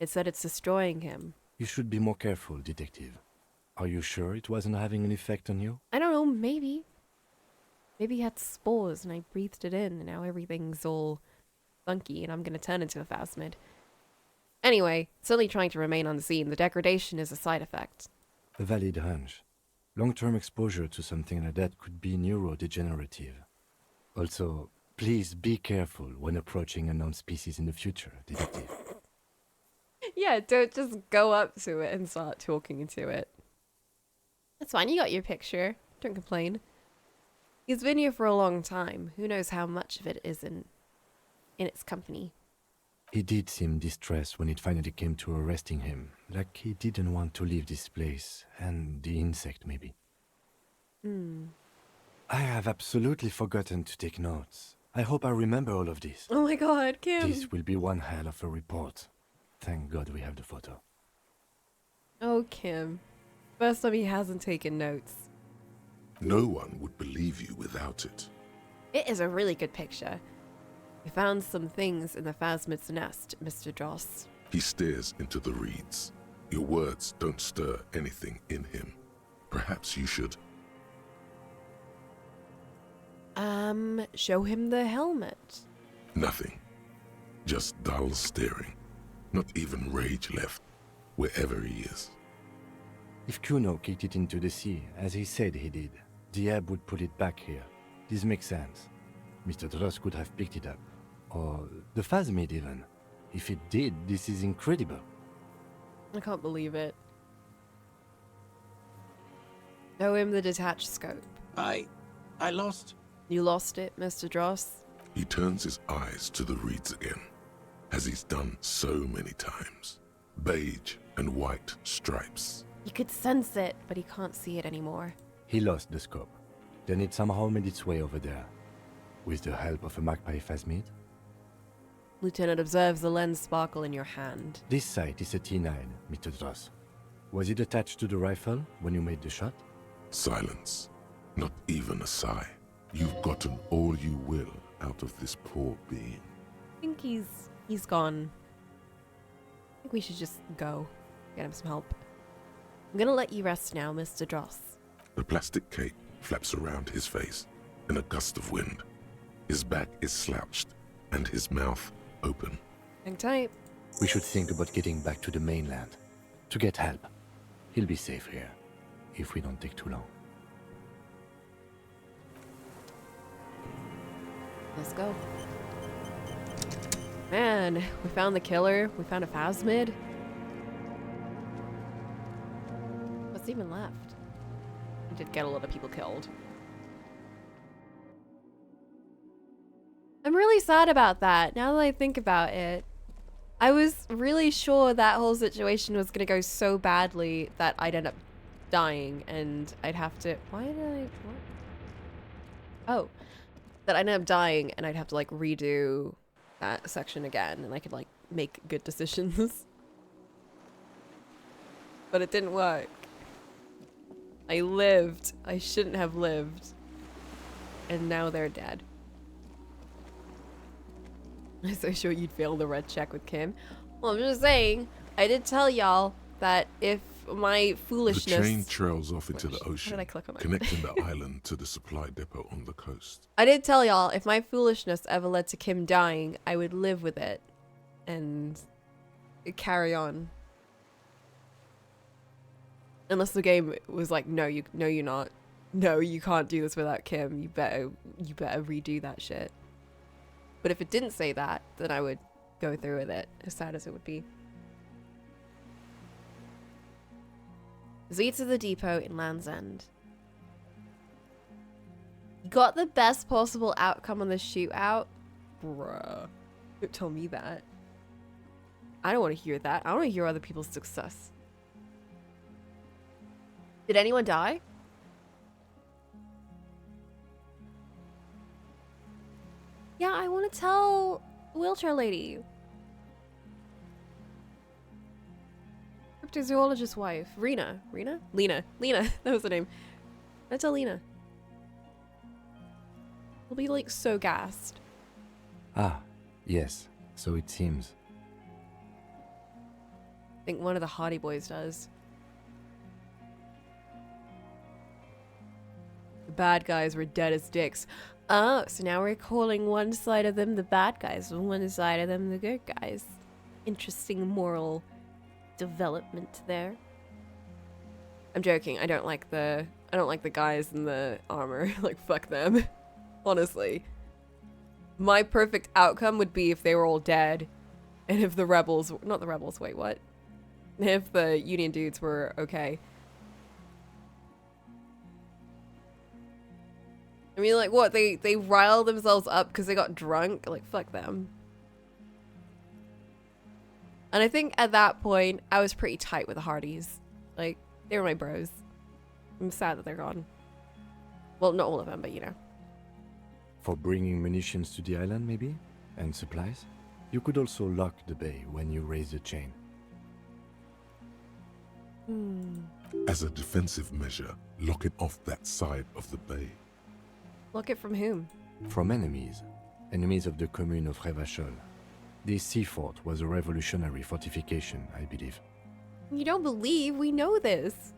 It said it's destroying him. You should be more careful, detective. Are you sure it wasn't having an effect on you? I don't know, maybe. Maybe he had spores and I breathed it in and now everything's all funky and I'm gonna turn into a phasmid. Anyway, certainly trying to remain on the scene. The degradation is a side effect. A valid hunch. Long-term exposure to something like that could be neurodegenerative. Also, please be careful when approaching unknown species in the future, detective. Yeah, don't just go up to it and start talking to it. That's fine, you got your picture. Don't complain. He's been here for a long time. Who knows how much of it is in its company. He did seem distressed when it finally came to arresting him, like he didn't want to leave this place, and the insect maybe. I have absolutely forgotten to take notes. I hope I remember all of this. Oh my god, Kim. This will be one hell of a report. Thank God we have the photo. Oh, Kim. First time he hasn't taken notes. No one would believe you without it. It is a really good picture. We found some things in the phasmid's nest, Mr. Dross. He stares into the reeds. Your words don't stir anything in him. Perhaps you should. Show him the helmet. Nothing. Just dull staring. Not even rage left, wherever he is. If Kuno kicked it into the sea, as he said he did, Diab would put it back here. This makes sense. Mr. Dross could have picked it up. Or the phasmid even. If it did, this is incredible. I can't believe it. Show him the detached scope. I lost. You lost it, Mr. Dross? He turns his eyes to the reeds again, as he's done so many times. Beige and white stripes. He could sense it, but he can't see it anymore. He lost the scope. Then it somehow made its way over there. With the help of a magpie phasmid? Lieutenant observes the lens sparkle in your hand. This sight is a T9, Mr. Dross. Was it attached to the rifle when you made the shot? Silence. Not even a sigh. You've gotten all you will out of this poor being. I think he's gone. I think we should just go. Get him some help. I'm gonna let you rest now, Mr. Dross. The plastic cape flaps around his face in a gust of wind. His back is slouched and his mouth open. Hang tight. We should think about getting back to the mainland. To get help. He'll be safe here. If we don't take too long. Let's go. Man, we found the killer. We found a phasmid. What's even left? We did get a lot of people killed. I'm really sad about that, now that I think about it. I was really sure that whole situation was gonna go so badly that I'd end up dying and I'd have to... Why did I... What? Oh. That I'd end up dying and I'd have to like redo that section again and I could like make good decisions. But it didn't work. I lived. I shouldn't have lived. And now they're dead. I'm so sure you'd fail the red check with Kim. Well, I'm just saying, I did tell y'all that if my foolishness... The train trails off into the ocean, How did I click on that? connecting the island to the supply depot on the coast. I did tell y'all, if my foolishness ever led to Kim dying, I would live with it and carry on. Unless the game was like, no, you're not. No, you can't do this without Kim. You better redo that shit. But if it didn't say that, then I would go through with it, as sad as it would be. Lead to the depot in Land's End. You got the best possible outcome on the shootout? Bruh. Don't tell me that. I don't want to hear that. I want to hear other people's success. Did anyone die? Yeah, I want to tell the wheelchair lady. Cryptozoologist's wife. Rena. Rena? Lena. Lena. That was the name. I tell Lena. We'll be like so gassed. Ah, yes. So it seems. I think one of the Hardy Boys does. The bad guys were dead as dicks. Oh, so now we're calling one side of them the bad guys and one side of them the good guys. Interesting moral development there. I'm joking. I don't like the guys in the armor. Like, fuck them. Honestly. My perfect outcome would be if they were all dead and if the rebels, not the rebels, wait, what? If the Union dudes were okay. I mean, like, what? They rile themselves up because they got drunk? Like, fuck them. And I think at that point, I was pretty tight with the Hardys. Like, they were my bros. I'm sad that they're gone. Well, not all of them, but you know. For bringing munitions to the island, maybe? And supplies? You could also lock the bay when you raise the chain. As a defensive measure, lock it off that side of the bay. Lock it from whom? From enemies. Enemies of the commune of Revachol. This sea fort was a revolutionary fortification, I believe. You don't believe? We know this.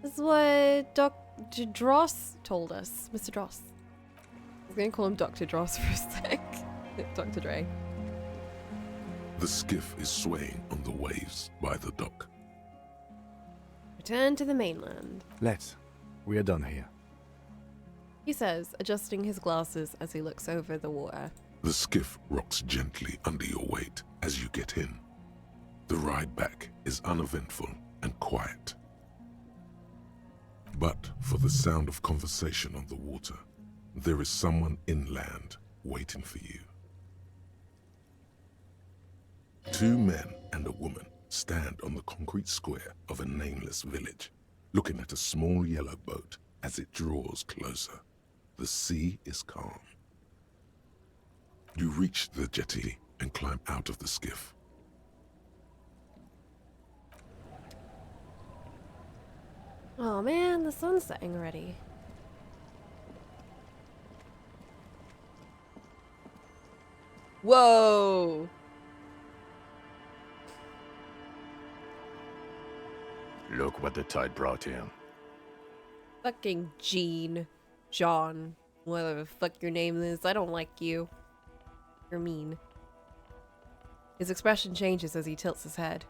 This is what Dr. Dross told us. Mr. Dross. I was going to call him Dr. Dross for a sec. Dr. Dre. The skiff is swaying on the waves by the dock. Return to the mainland, Let's. We are done here. he says, adjusting his glasses as he looks over the water. The skiff rocks gently under your weight as you get in. The ride back is uneventful and quiet. But for the sound of conversation on the water, there is someone inland waiting for you. 2 men and a woman stand on the concrete square of a nameless village, looking at a small yellow boat as it draws closer. The sea is calm. You reach the jetty and climb out of the skiff. Oh man, the sun's setting already. Whoa! Look what the tide brought in. Fucking John, whatever the fuck your name is, I don't like you. You're mean. His expression changes as he tilts his head.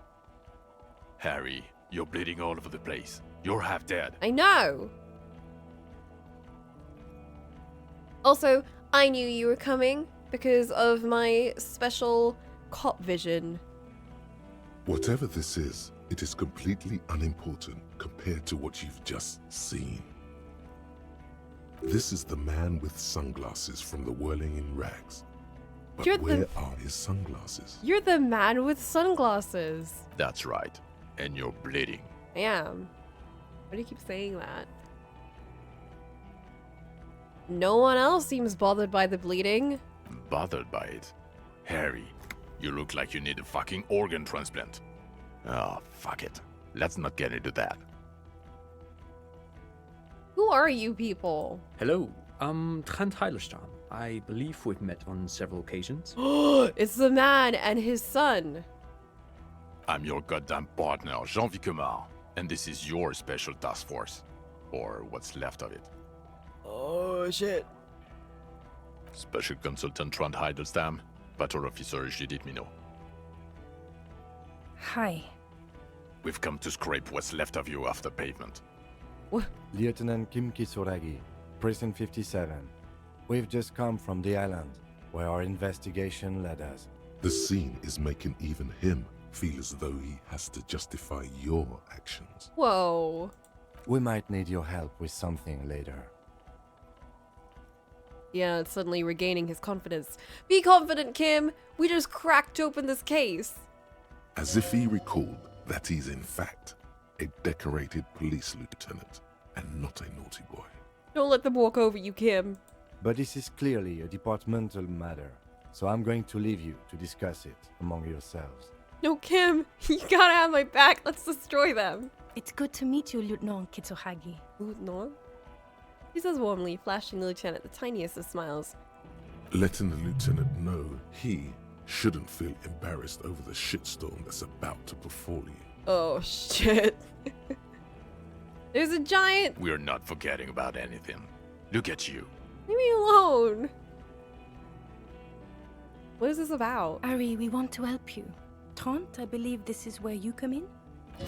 Harry, you're bleeding all over the place. You're half dead. I know! Also, I knew you were coming because of my special cop vision. Whatever this is, it is completely unimportant compared to what you've just seen. This is the man with sunglasses from the Whirling in Rags. But where are his sunglasses? You're the man with sunglasses. That's right. And you're bleeding. I am. Why do you keep saying that? No one else seems bothered by the bleeding. Bothered by it? Harry, you look like you need a fucking organ transplant. Oh, fuck it. Let's not get into that. Who are you people? Hello, I'm Trent Heilerstam. I believe we've met on several occasions. It's the man and his son. I'm your goddamn partner, Jean-Vic Quemar, and this is your special task force. Or what's left of it. Oh, shit. Special Consultant Trent Heilerstam, Battle Officer Judith Minot. Hi. We've come to scrape what's left of you off the pavement. Lieutenant Kim Kisuragi, Precinct 57. We've just come from the island, where our investigation led us. The scene is making even him feel as though he has to justify your actions. Whoa. We might need your help with something later. Yeah, it's suddenly regaining his confidence. Be confident, Kim. We just cracked open this case. As if he recalled that he's in fact a decorated police lieutenant and not a naughty boy. Don't let them walk over you, Kim. But this is clearly a departmental matter, so I'm going to leave you to discuss it among yourselves. No, Kim. You gotta have my back. Let's destroy them. It's good to meet you, Lieutenant Kitsuhagi. Lieutenant? He says warmly, flashing the lieutenant the tiniest of smiles. Letting the lieutenant know he shouldn't feel embarrassed over the shitstorm that's about to befall you. Oh, shit. There's a giant... We're not forgetting about anything. Look at you. Leave me alone. What is this about? Ari, we want to help you. Trent, I believe this is where you come in?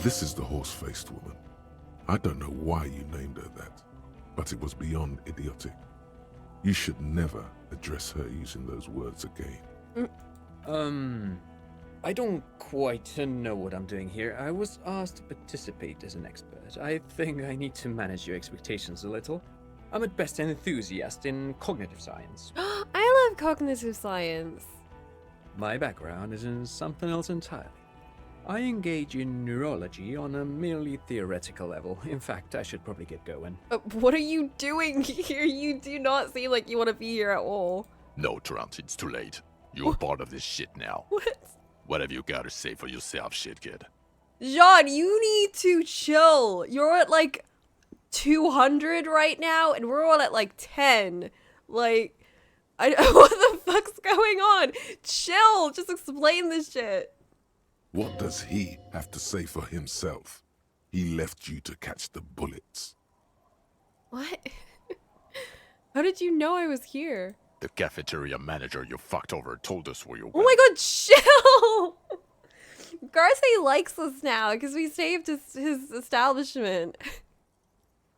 This is the horse-faced woman. I don't know why you named her that, but it was beyond idiotic. You should never address her using those words again. I don't quite know what I'm doing here. I was asked to participate as an expert. I think I need to manage your expectations a little. I'm at best an enthusiast in cognitive science. I love cognitive science. My background is in something else entirely. I engage in neurology on a merely theoretical level. In fact, I should probably get going. What are you doing here? You do not seem like you want to be here at all. No, Trent, it's too late. You're part of this shit now. What? What have you got to say for yourself, shit kid? Jean, you need to chill. You're at like 200 right now, and we're all at like 10. Like, what the fuck's going on? Chill. Just explain this shit. What does he have to say for himself? He left you to catch the bullets. What? How did you know I was here? The cafeteria manager you fucked over told us where you went. Oh my god, chill! Garce likes us now because we saved his establishment.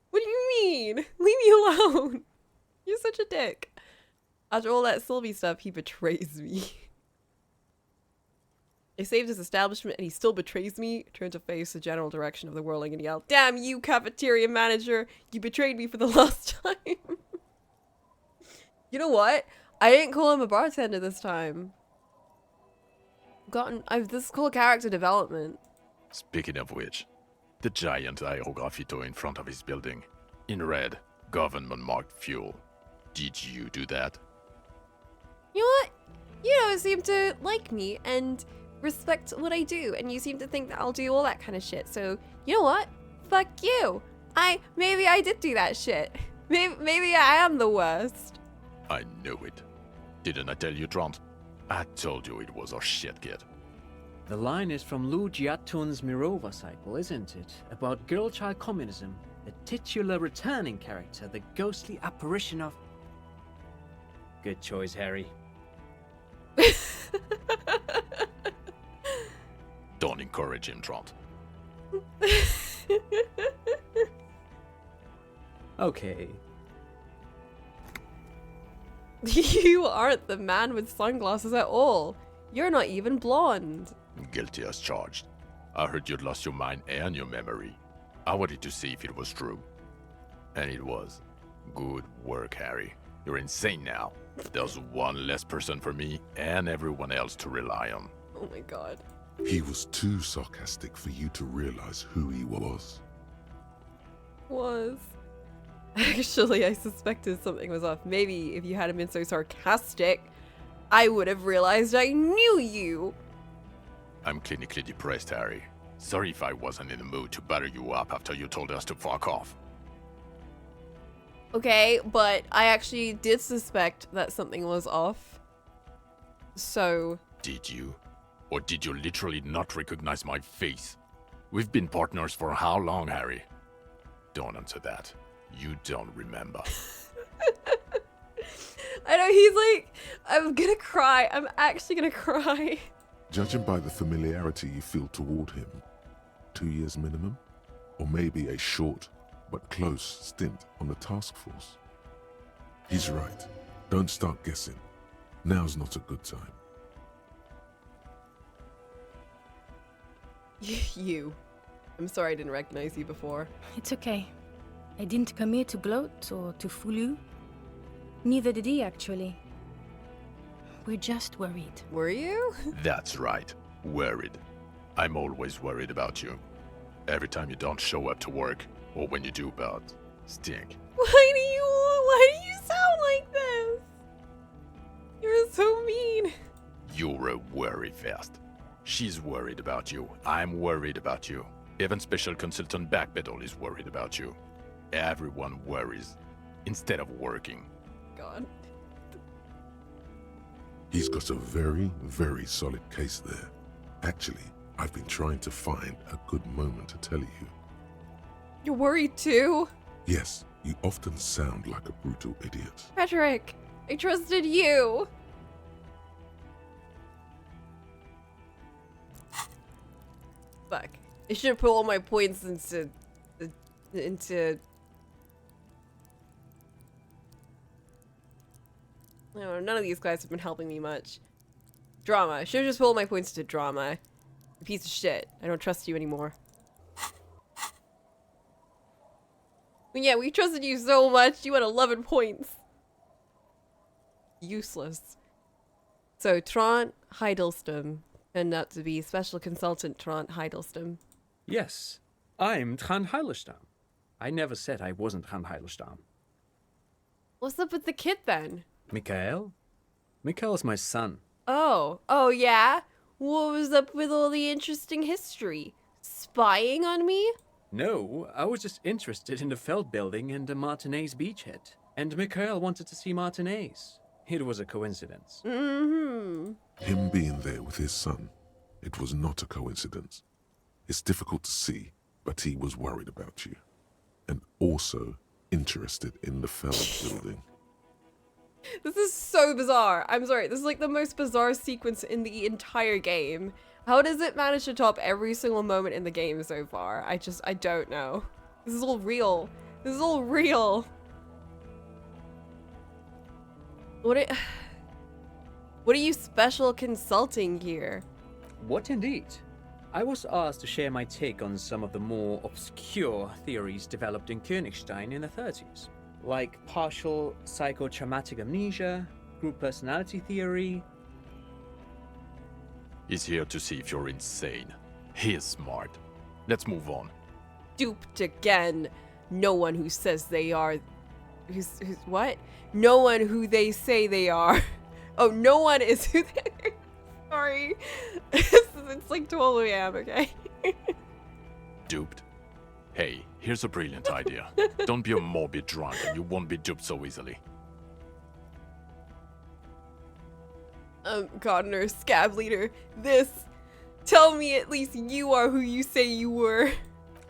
What do you mean? Leave me alone. You're such a dick. After all that Sylvie stuff, he betrays me. I saved his establishment and he still betrays me. Turn to face the general direction of the whirling and yell, "Damn you, cafeteria manager! You betrayed me for the last time." You know what? I didn't call him a bartender this time. This is called character development. Speaking of which, the giant aerograffito in front of his building, in red, government-marked fuel. Did you do that? You know what? You don't seem to like me and respect what I do, and you seem to think that I'll do all that kind of shit. So, you know what? Fuck you. Maybe I did do that shit. Maybe I am the worst. I knew it. Didn't I tell you, Trant? I told you it was our shit, kid. The line is from Lu Jiatun's Mirova cycle, isn't it? About girl-child communism, the titular returning character, the ghostly apparition of... Good choice, Harry. Don't encourage him, Trant. Okay. You aren't the man with sunglasses at all. You're not even blonde. Guilty as charged. I heard you'd lost your mind and your memory. I wanted to see if it was true. And it was. Good work, Harry. You're insane now. There's one less person for me and everyone else to rely on. Oh my god. He was too sarcastic for you to realize who he was. Actually, I suspected something was off. Maybe if you hadn't been so sarcastic, I would have realized I knew you. I'm clinically depressed, Harry. Sorry if I wasn't in the mood to batter you up after you told us to fuck off. Okay, but I actually did suspect that something was off. So... Did you? Or did you literally not recognize my face? We've been partners for how long, Harry? Don't answer that. You don't remember. I know, he's like, I'm gonna cry. I'm actually gonna cry. Judging by the familiarity you feel toward him, 2 years minimum? Or maybe a short but close stint on the task force. He's right. Don't start guessing. Now's not a good time. You. I'm sorry I didn't recognize you before. It's okay. I didn't come here to gloat or to fool you. Neither did he, actually. We're just worried. Were you? That's right. Worried. I'm always worried about you. Every time you don't show up to work, or when you do, but stink. Why do you sound like this? You're so mean. You're a worry fest. She's worried about you. I'm worried about you. Even Special Consultant Backpedal is worried about you. Everyone worries instead of working. God. He's got a very, very solid case there. Actually, I've been trying to find a good moment to tell you. You're worried too? Yes, you often sound like a brutal idiot. Patrick, I trusted you. Fuck. I should have put all my points into... I don't know, none of these guys have been helping me much. Drama. I should have just put all my points into drama. You piece of shit. I don't trust you anymore. But yeah, we trusted you so much. You had 11 points. Useless. So, Trant Hiddleston turned out to be Special Consultant Trant Hiddleston. Yes, I'm Trant Heilestam. I never said I wasn't Trant Heilestam. What's up with the kid then? Mikael? Mikael's my son. Oh yeah? What was up with all the interesting history? spying on me? No, I was just interested in the Feld building and the Martinez beachhead. And Mikhail wanted to see Martinez. It was a coincidence. Mm-hmm. Him being there with his son, it was not a coincidence. It's difficult to see, but he was worried about you. And also interested in the Feld building. This is so bizarre. I'm sorry. This is like the most bizarre sequence in the entire game. How does it manage to top every single moment in the game so far? I don't know. This is all real. This is all real. What are you special consulting here? What indeed? I was asked to share my take on some of the more obscure theories developed in Königstein in the 30s, like partial psychotraumatic amnesia, group personality theory. He's here to see if you're insane. He is smart. Let's move on. Duped again. No one who says they are... Who's what? No one who they say they are. Oh, no one is who they... Sorry. It's like 12 a.m., okay? Duped? Hey, here's a brilliant idea. Don't be a morbid drunk and you won't be duped so easily. Gardener, scab leader, tell me at least you are who you say you were.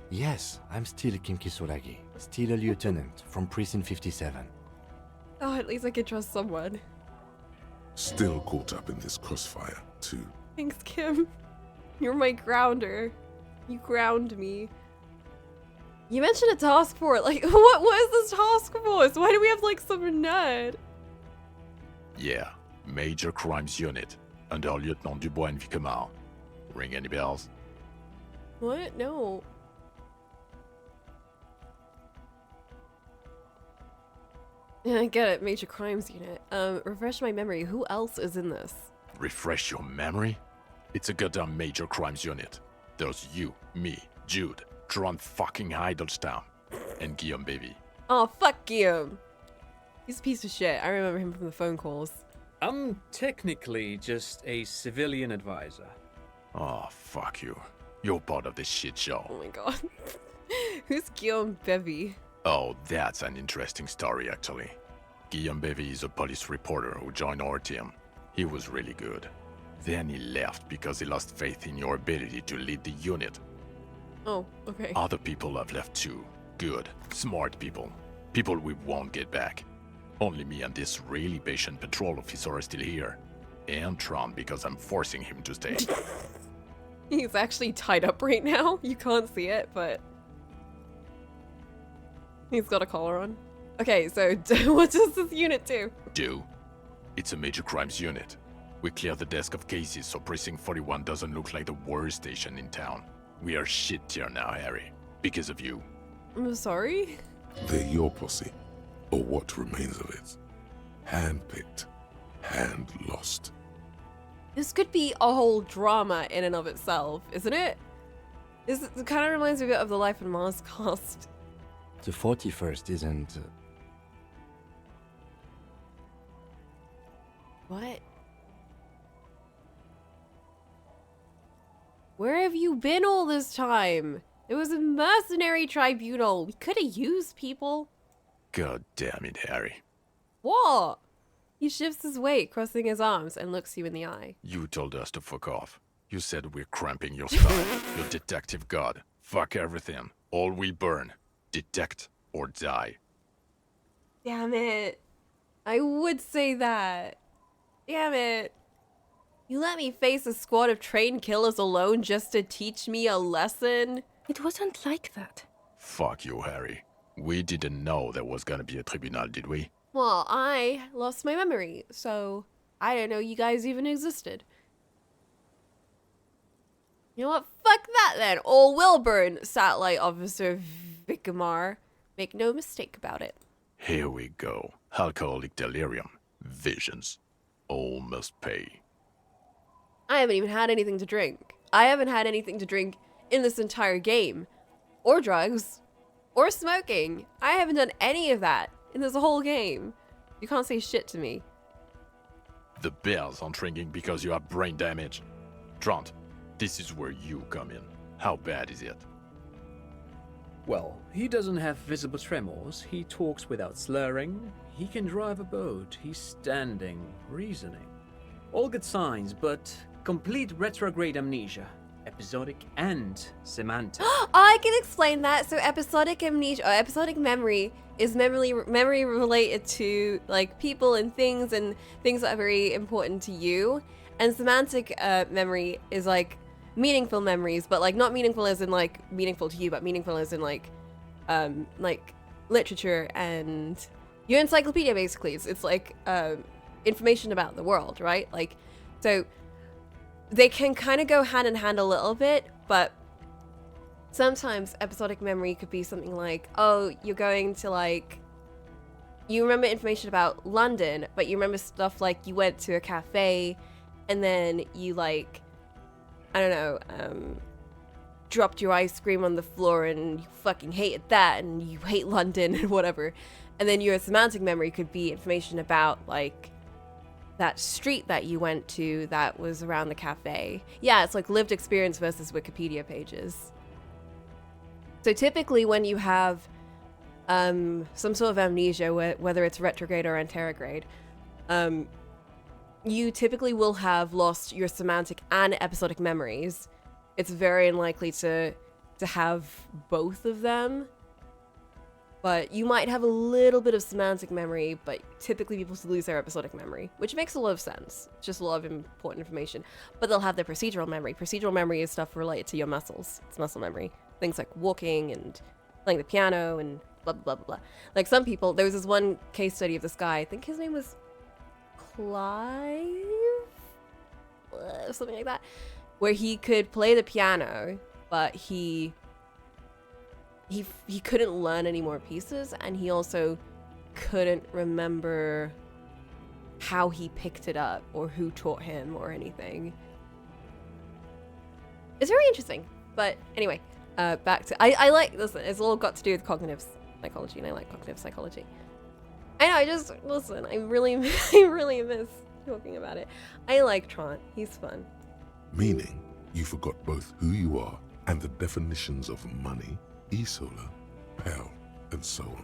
Yes, I'm still Kim Kisolagi, still a lieutenant from Precinct 57. Oh, at least I can trust someone. Still caught up in this crossfire, too. Thanks, Kim. You're my grounder. You ground me. You mentioned a task force. Like, what was this task force? Why do we have, like, some nut? Yeah, Major Crimes Unit, under Lieutenant Dubois and Vicomar. Ring any bells? What? No. Yeah, I get it. Major Crimes Unit. Refresh my memory. Who else is in this? Refresh your memory? It's a goddamn Major Crimes Unit. There's you, me, Jude, Tron fucking Heidelstein, and Guillaume Baby. Oh, fuck Guillaume. He's a piece of shit. I remember him from the phone calls. I'm technically just a civilian advisor. Oh, fuck you. You're part of this shit show. Oh my god. Who's Guillaume Bevy? Oh, that's an interesting story, actually. Guillaume Bevy is a police reporter who joined our team. He was really good. Then he left because he lost faith in your ability to lead the unit. Oh, okay. Other people have left too. Good, smart people. People we won't get back. Only me and this really patient patrol officer are still here. And Tron because I'm forcing him to stay. He's actually tied up right now. You can't see it, but... he's got a collar on. Okay, so what does this unit do? It's a major crimes unit. We clear the desk of cases so Precinct 41 doesn't look like the worst station in town. We are shit tier now, Harry. Because of you. I'm sorry? They're your posse, or what remains of it. Hand-picked, hand-lost. This could be a whole drama in and of itself, isn't it? This kind of reminds me a bit of the Life on Mars cast. The 41st isn't... What? Where have you been all this time? It was a mercenary tribunal. We could have used people. God damn it, Harry. What? He shifts his weight, crossing his arms, and looks you in the eye. You told us to fuck off. You said we're cramping your style. You're detective god. Fuck everything. All we burn. Detect or die. Damn it. I would say that. Damn it. You let me face a squad of trained killers alone just to teach me a lesson? It wasn't like that. Fuck you, Harry. We didn't know there was gonna be a tribunal, did we? Well, I lost my memory, so I didn't know you guys even existed. You know what? Fuck that then. All will burn, Satellite Officer Vicomar. Make no mistake about it. Here we go. Alcoholic delirium. Visions. All must pay. I haven't even had anything to drink. I haven't had anything to drink in this entire game. Or drugs. Or smoking. I haven't done any of that in this whole game. You can't say shit to me. The bells aren't ringing because you have brain damage. Trant, this is where you come in. How bad is it? Well, he doesn't have visible tremors, he talks without slurring, he can drive a boat, he's standing, reasoning. All good signs, but complete retrograde amnesia. Episodic and semantic. I can explain that. So episodic amnesia, or episodic memory, is memory related to like people and things that are very important to you. And semantic memory is like meaningful memories, but like not meaningful as in like meaningful to you, but meaningful as in like literature and your encyclopedia. Basically, it's like information about the world, right? Like, so they can kind of go hand in hand a little bit, but sometimes episodic memory could be something like, oh, you're going to like, you remember information about London, but you remember stuff like you went to a cafe and then you like, I don't know, dropped your ice cream on the floor and you fucking hated that and you hate London and whatever. And then your semantic memory could be information about like that street that you went to that was around the cafe. Yeah, it's like lived experience versus Wikipedia pages. So typically when you have some sort of amnesia, whether it's retrograde or anterograde, you typically will have lost your semantic and episodic memories. It's very unlikely to have both of them. But you might have a little bit of semantic memory, but typically people lose their episodic memory, which makes a lot of sense. It's just a lot of important information. But they'll have their procedural memory. Procedural memory is stuff related to your muscles. It's muscle memory. Things like walking and playing the piano and blah, blah, blah, blah. Like some people, there was this one case study of this guy, I think his name was Clive? Something like that. Where he could play the piano, but he couldn't learn any more pieces, and he also couldn't remember how he picked it up or who taught him or anything. It's very interesting. But anyway, back to I like, listen, it's all got to do with cognitive psychology, and I like cognitive psychology. I know, I really miss talking about it. I like Trant. He's fun. Meaning, you forgot both who you are and the definitions of money, e-solar, PEL, and so on.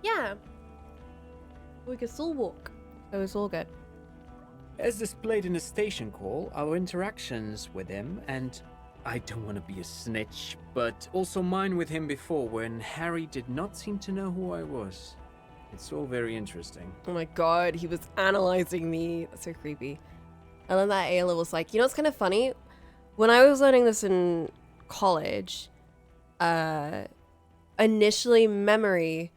Yeah. We can still walk. So it's all good. As displayed in the station call, our interactions with him, and I don't want to be a snitch, but also mine with him before when Harry did not seem to know who I was. It's all very interesting. Oh my god, he was analyzing me. That's so creepy. And then that Ayla was like, you know what's kind of funny? When I was learning this in college, initially memory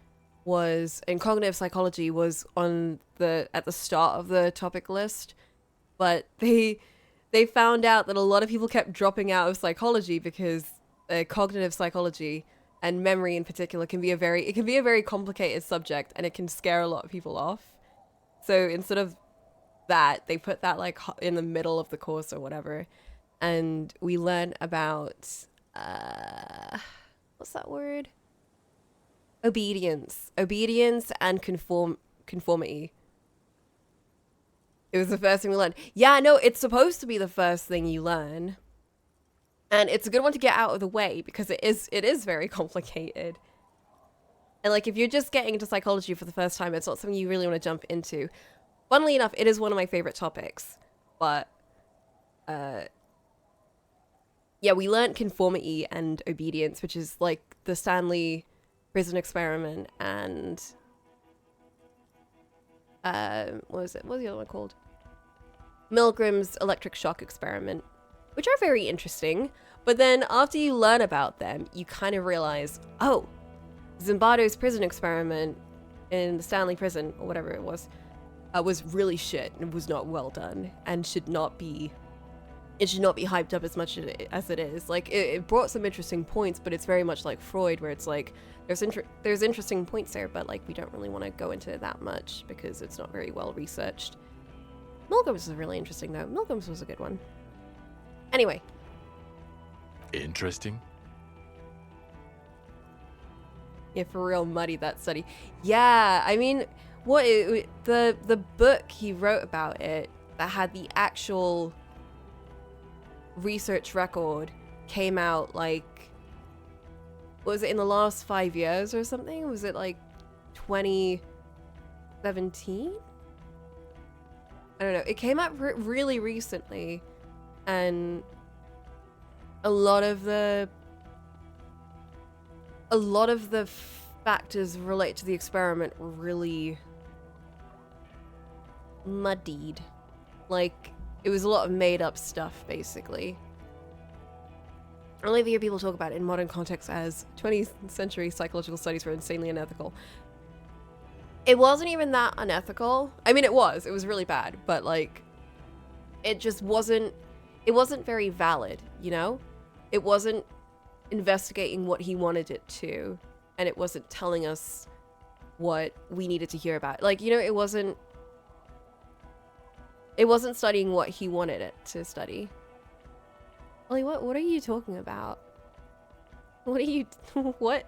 was, in cognitive psychology, was at the start of the topic list, but they found out that a lot of people kept dropping out of psychology because cognitive psychology and memory in particular can be a very complicated subject, and it can scare a lot of people off. So instead of that, they put that like in the middle of the course or whatever. And we learn about, what's that word? Obedience and conformity. It was the first thing we learned. Yeah, no, it's supposed to be the first thing you learn. And it's a good one to get out of the way because it is very complicated. And like, if you're just getting into psychology for the first time, it's not something you really want to jump into. Funnily enough, it is one of my favorite topics, but, yeah, we learned conformity and obedience, which is like the Stanley prison experiment and what was the other one called? Milgram's electric shock experiment, which are very interesting. But then after you learn about them, you kind of realize, oh, Zimbardo's prison experiment in the Stanley prison or whatever it was really shit and was not well done and should not be hyped up as much as it is. Like, it brought some interesting points, but it's very much like Freud, where it's like, there's interesting points there, but like, we don't really want to go into it that much because it's not very well researched. Milgram's was really interesting, though. Milgram's was a good one. Anyway. Interesting? Yeah, for real muddy, that study. Yeah, I mean, the book he wrote about it that had the actual research record came out like, was it in the last 5 years or something? Was it like 2017? I don't know. It came out really recently, and a lot of the factors related to the experiment were really muddied. Like, it was a lot of made up stuff, basically. I only hear people talk about it in modern context as 20th century psychological studies were insanely unethical. It wasn't even that unethical. I mean, it was really bad, but like, it just wasn't very valid, you know? It wasn't investigating what he wanted it to, and it wasn't telling us what we needed to hear about. Like, you know, it wasn't studying what he wanted it to study. Ollie, what are you talking about? What are you, what?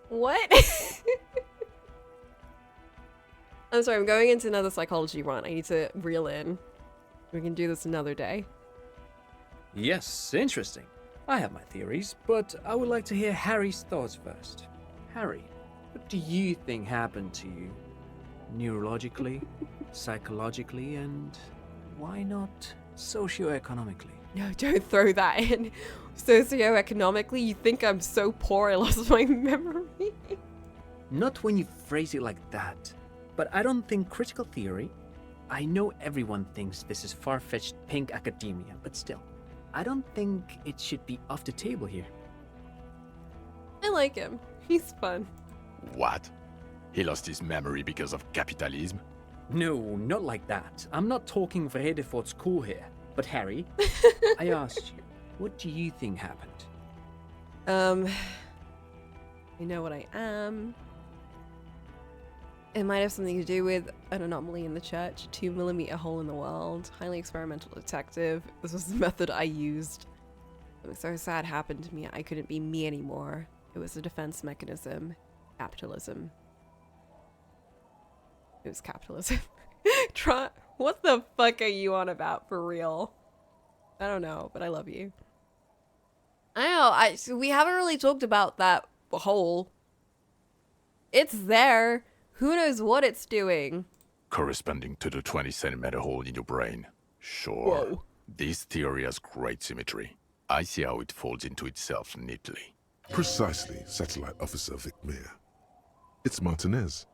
What? I'm sorry, I'm going into another psychology run. I need to reel in. We can do this another day. Yes, interesting. I have my theories, but I would like to hear Harry's thoughts first. Harry, what do you think happened to you? Neurologically, psychologically, and why not socioeconomically? No, don't throw that in. Socioeconomically, you think I'm so poor I lost my memory? Not when you phrase it like that. But I don't think critical theory... I know everyone thinks this is far-fetched pink academia, but still, I don't think it should be off the table here. I like him. He's fun. What? He lost his memory because of capitalism? No, not like that. I'm not talking Vrede for school here. But Harry, I asked you, what do you think happened? You know what I am. It might have something to do with an anomaly in the church, a 2mm hole in the world, highly experimental detective. This was the method I used. Something so sad happened to me, I couldn't be me anymore. It was a defense mechanism. Capitalism. It was capitalism. What the fuck are you on about, for real? I don't know, but I love you. I don't know, we haven't really talked about that hole. It's there. Who knows what it's doing? Corresponding to the 20-centimeter hole in your brain. Sure. Whoa. This theory has great symmetry. I see how it folds into itself neatly. Precisely, Satellite Officer Vic Meir. It's Martinez.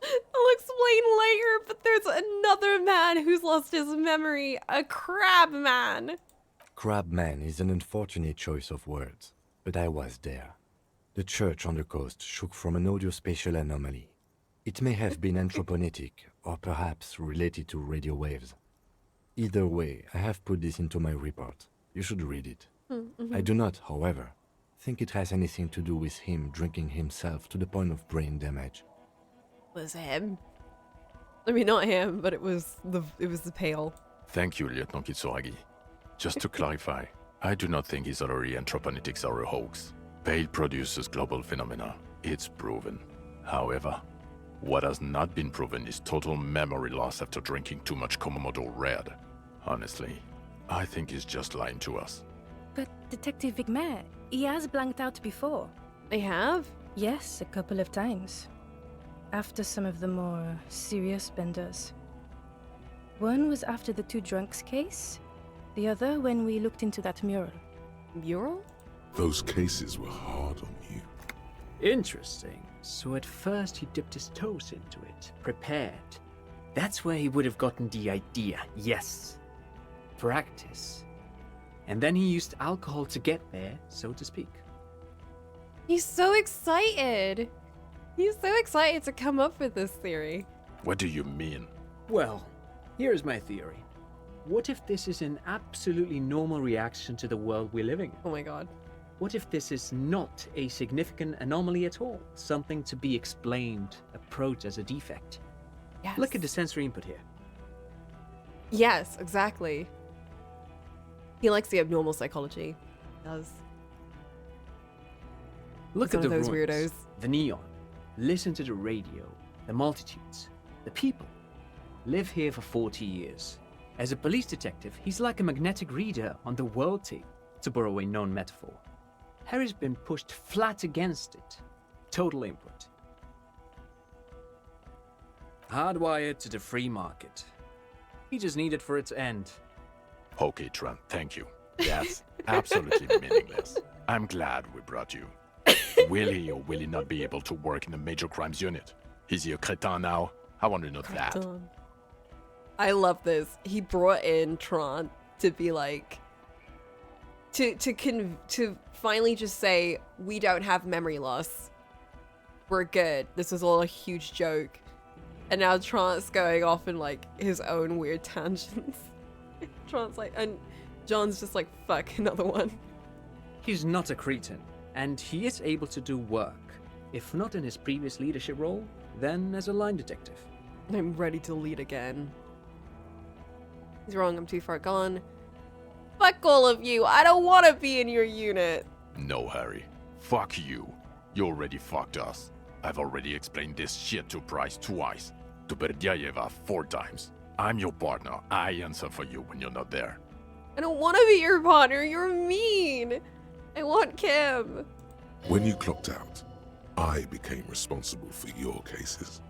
I'll explain later, but there's another man who's lost his memory. A crab man. Crabman is an unfortunate choice of words, but I was there. The church on the coast shook from an audiospatial anomaly. It may have been anthroponetic, or perhaps related to radio waves. Either way, I have put this into my report. You should read it. Mm-hmm. I do not, however, think it has anything to do with him drinking himself to the point of brain damage. Was him? I mean, not him, but it was the pail. Thank you, Lieutenant Kitsuragi. Just to clarify, I do not think his other anthroponetics are a hoax. Pale produces global phenomena. It's proven. However, what has not been proven is total memory loss after drinking too much Cocolamoco Red. Honestly, I think he's just lying to us. But Detective Vigmer, he has blanked out before. They have? Yes, a couple of times. After some of the more serious benders. One was after the 2 drunks case, the other when we looked into that mural. Mural? Those cases were hard on you. Interesting. So at first he dipped his toes into it, prepared. That's where he would have gotten the idea, yes. Practice. And then he used alcohol to get there, so to speak. He's so excited. He's so excited to come up with this theory. What do you mean? Well, here's my theory. What if this is an absolutely normal reaction to the world we're living in? Oh my god. What if this is not a significant anomaly at all? Something to be explained, approached as a defect? Yes. Look at the sensory input here. Yes, exactly. He likes the abnormal psychology. He does. Look He's at the one of those ruins, weirdos. the neon. Listen to the radio, the multitudes, the people. Live here for 40 years. As a police detective, he's like a magnetic reader on the world tape, to borrow a known metaphor. Harry's been pushed flat against it. Total input. Hardwired to the free market. He just needed for it to end. Okay, Trent, thank you. That's absolutely meaningless. I'm glad we brought you. Will he or will he not be able to work in the major crimes unit? Is he a crétin now? I want to know that. I love this. He brought in Tron to be like, to finally just say, we don't have memory loss. We're good. This was all a huge joke. And now Tron's going off in like his own weird tangents. Tron's like, and John's just like, fuck, another one. He's not a cretin, and he is able to do work. If not in his previous leadership role, then as a line detective. I'm ready to lead again. He's wrong, I'm too far gone. Fuck all of you, I don't want to be in your unit. No, Harry. Fuck you. You already fucked us. I've already explained this shit to Price twice. To Berdyayeva 4 times. I'm your partner. I answer for you when you're not there. I don't want to be your partner, you're mean. I want Kim. When you clocked out, I became responsible for your cases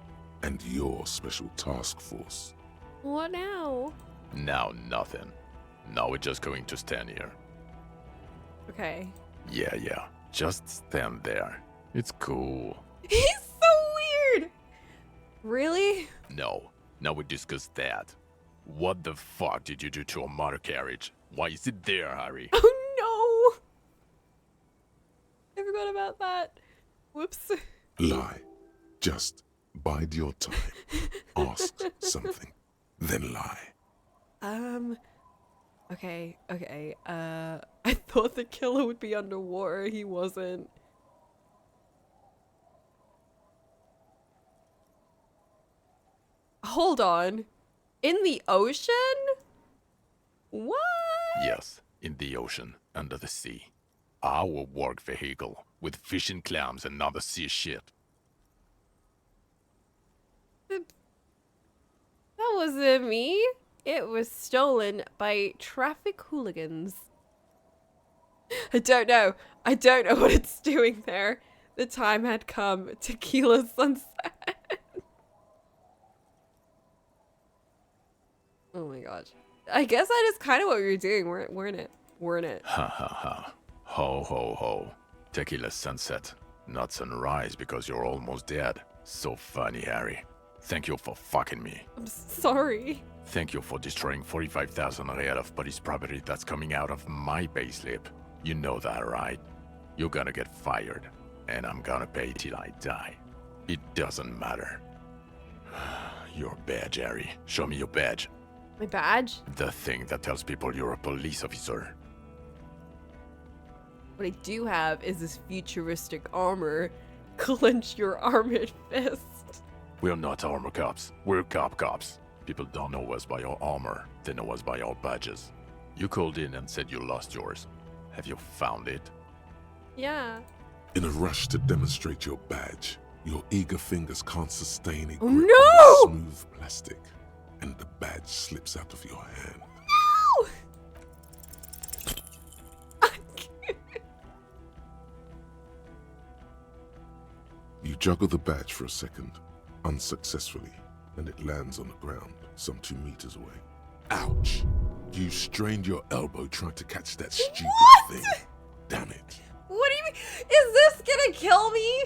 and your special task force. What now? Now nothing. Now we're just going to stand here. Okay. Yeah. Just stand there. It's cool. He's so weird. Really? No. Now we discuss that. What the fuck did you do to a motor carriage? Why is it there, Harry? Oh no! I forgot about that. Whoops. Lie. Just bide your time. Ask something, then lie. Okay. I thought the killer would be underwater. He wasn't. Hold on. In the ocean? What? Yes, in the ocean, under the sea. Our work vehicle, with fish and clams and other sea shit. That wasn't me. It was stolen by traffic hooligans. I don't know what it's doing there. The time had come. Tequila sunset. Oh my gosh. I guess that is kind of what we were doing. We're in it. Ha ha ha. Ho ho ho. Tequila sunset. Not sunrise because you're almost dead. So funny, Harry. Thank you for fucking me. I'm sorry. Thank you for destroying 45,000 real of police property that's coming out of my payslip. You know that, right? You're gonna get fired, and I'm gonna pay till I die. It doesn't matter. Your badge, Harry. Show me your badge. My badge? The thing that tells people you're a police officer. What I do have is this futuristic armor. Clench your armored fist. We're not armor cops. We're cops. People don't know us by our armor. They know us by our badges. You called in and said you lost yours. Have you found it? Yeah. In a rush to demonstrate your badge, your eager fingers can't sustain a grip no! on smooth plastic, and the badge slips out of your hand. No! You juggle the badge for a second, unsuccessfully, and it lands on the ground, some 2 meters away. Ouch! You strained your elbow trying to catch that stupid thing. Damn it. What do you mean? Is this gonna kill me?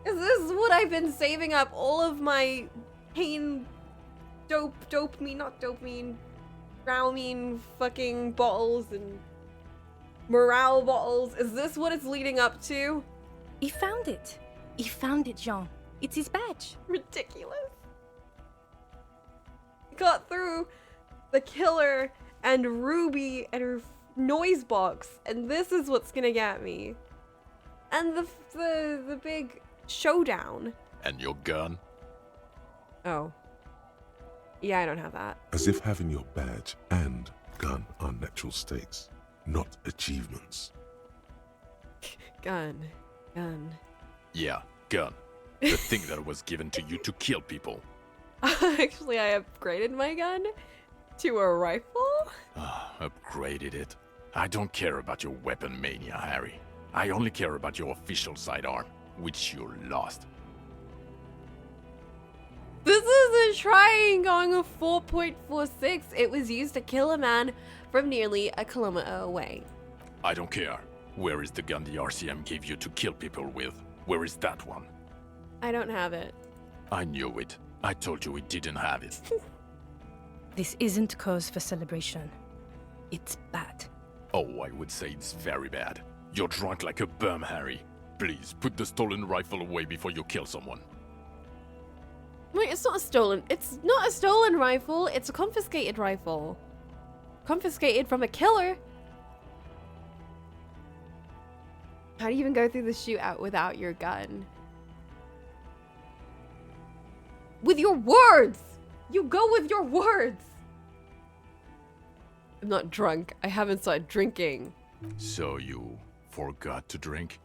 Is this what I've been saving up all of my pain, dopamine, fucking bottles and morale bottles? Is this what it's leading up to? He found it. He found it, Jean. It's his badge. Ridiculous. Got through the killer and Ruby and her noise box, and this is what's gonna get me. And the big showdown. And your gun? Oh. Yeah, I don't have that. As if having your badge and gun are natural stakes, not achievements. Gun. Gun. Yeah, gun. The thing that was given to you to kill people. Actually, I upgraded my gun to a rifle. Upgraded it. I don't care about your weapon mania, Harry. I only care about your official sidearm, which you lost. This is a trying going a 4.46. It was used to kill a man from nearly a kilometer away. I don't care. Where is the gun the RCM gave you to kill people with? Where is that one? I don't have it. I knew it. I told you we didn't have it. This isn't cause for celebration. It's bad. Oh, I would say it's very bad. You're drunk like a bum, Harry. Please, put the stolen rifle away before you kill someone. Wait, it's not a stolen rifle. It's a confiscated rifle. Confiscated from a killer. How do you even go through the shootout without your gun? With your words! You go with your words! I'm not drunk. I haven't started drinking. So you forgot to drink?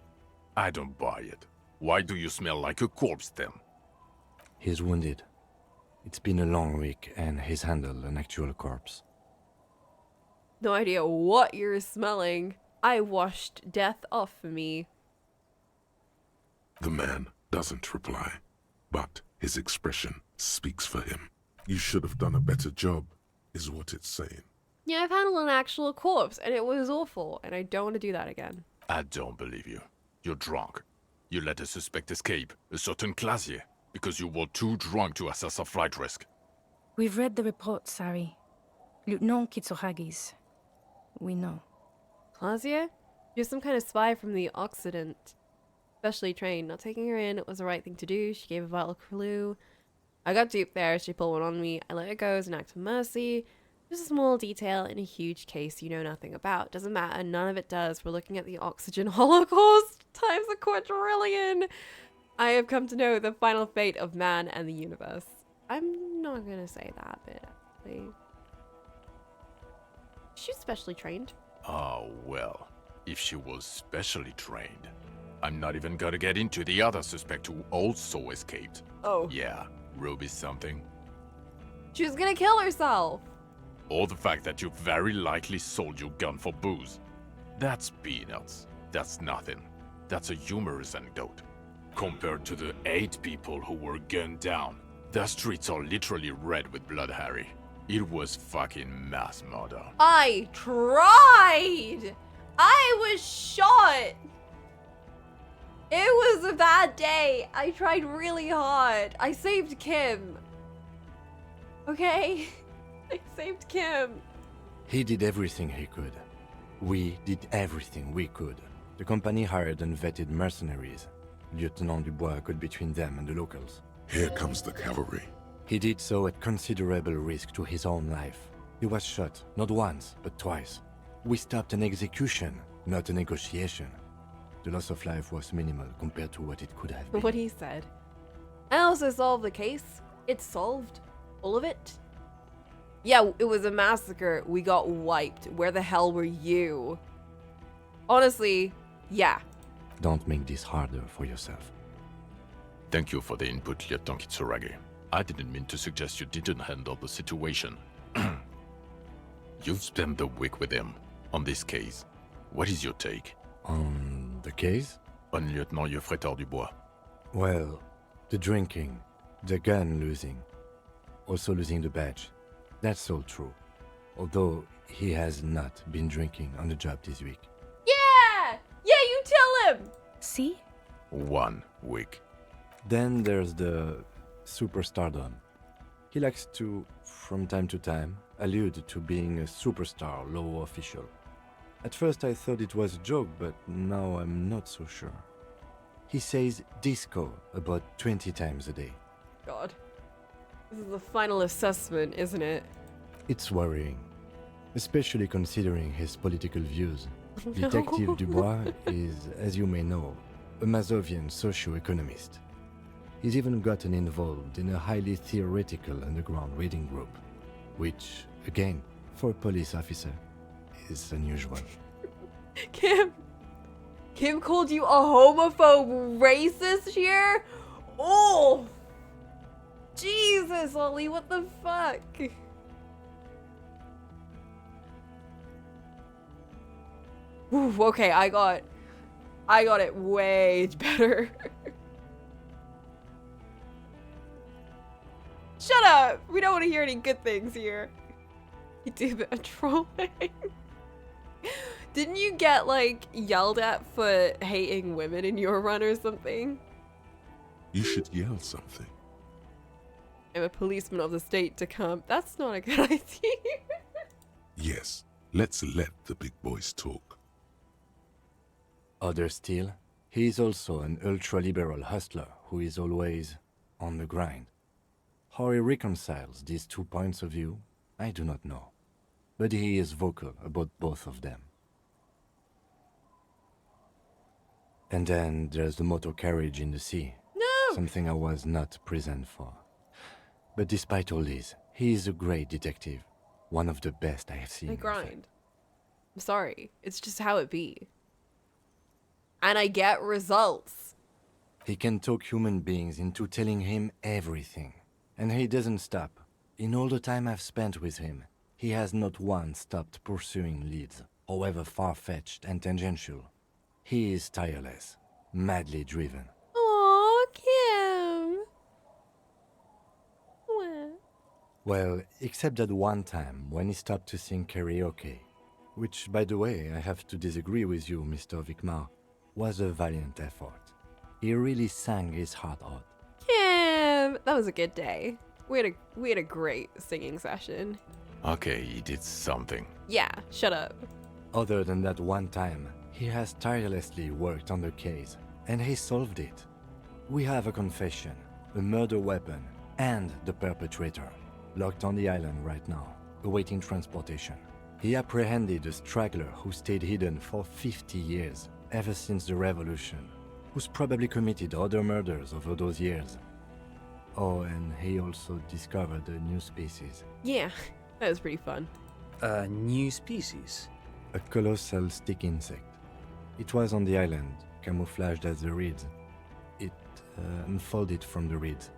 I don't buy it. Why do you smell like a corpse then? He's wounded. It's been a long week, and he's handled an actual corpse. No idea what you're smelling. I washed death off of me. The man doesn't reply, but his expression speaks for him. You should have done a better job, is what it's saying. Yeah, I've handled an actual corpse, and it was awful, and I don't want to do that again. I don't believe you. You're drunk. You let a suspect escape, a certain Classier, because you were too drunk to assess a flight risk. We've read the report, Sari. Lieutenant Kitsuragis. We know. Clausia? You're some kind of spy from the Occident. Specially trained. Not taking her in was the right thing to do. She gave a vital clue. I got duped there. She pulled one on me. I let her go as an act of mercy. Just a small detail in a huge case you know nothing about. Doesn't matter. None of it does. We're looking at the oxygen holocaust times a quadrillion. I have come to know the final fate of man and the universe. I'm not gonna say that bit, actually. She's specially trained. Oh, well. If she was specially trained. I'm not even gonna get into the other suspect who also escaped. Oh. Yeah, Ruby something. She was gonna kill herself. Or the fact that you very likely sold your gun for booze. That's peanuts. That's nothing. That's a humorous anecdote. Compared to the 8 people who were gunned down, the streets are literally red with blood, Harry. It was fucking mass murder. I tried! I was shot! It was a bad day. I tried really hard. I saved Kim. Okay? I saved Kim. He did everything he could. We did everything we could. The company hired unvetted mercenaries. Lieutenant Dubois got between them and the locals. Here comes the cavalry. He did so at considerable risk to his own life. He was shot, not once, but twice. We stopped an execution, not a negotiation. The loss of life was minimal compared to what it could have been. What he said. I also solved the case. It's solved. All of it. Yeah, it was a massacre. We got wiped. Where the hell were you? Honestly, yeah. Don't make this harder for yourself. Thank you for the input, Lieutenant Kitsuragi. I didn't mean to suggest you didn't handle the situation. You've spent the week with him on this case. What is your take? On the case? On Lieutenant Geoffrey Dubois. Well, the drinking, the gun losing, also losing the badge. That's all true. Although he has not been drinking on the job this week. Yeah! Yeah, you tell him! See? 1 week. Then there's the superstardom. He likes to, from time to time, allude to being a superstar law official. At first I thought it was a joke, but now I'm not so sure. He says disco about 20 times a day. God. This is the final assessment, isn't it? It's worrying, especially considering his political views. Detective Dubois is, as you may know, a Mazovian socio-economist. He's even gotten involved in a highly theoretical underground reading group, which, again, for a police officer, is unusual. Kim! Kim called you a homophobe racist here? Oh! Jesus, Ollie, what the fuck? Ooh, okay, I got it way better. Shut up! We don't want to hear any good things here. You do a bit of trolling. Didn't you get, like, yelled at for hating women in your run or something? You should yell something. I'm a policeman of the state to come. That's not a good idea. Yes, let's let the big boys talk. Other still, he is also an ultra-liberal hustler who is always on the grind. How he reconciles these 2 points of view, I do not know. But he is vocal about both of them. And then there's the motor carriage in the sea. No! Something I was not present for. But despite all this, he is a great detective. One of the best I have seen. I grind. I'm sorry. It's just how it be. And I get results. He can talk human beings into telling him everything. And he doesn't stop. In all the time I've spent with him, he has not once stopped pursuing leads, however far-fetched and tangential. He is tireless, madly driven. Aww, Kim. What? Well, except that one time when he stopped to sing karaoke, which, by the way, I have to disagree with you, Mr. Vicmar, was a valiant effort. He really sang his heart out. Kim, that was a good day. We had a great singing session. Okay, he did something. Yeah, shut up. Other than that one time, he has tirelessly worked on the case, and he solved it. We have a confession, a murder weapon, and the perpetrator, locked on the island right now, awaiting transportation. He apprehended a straggler who stayed hidden for 50 years, ever since the revolution, who's probably committed other murders over those years. Oh, and he also discovered a new species. Yeah, that was pretty fun. A new species? A colossal stick insect. It was on the island, camouflaged as the reeds. It unfolded from the reeds.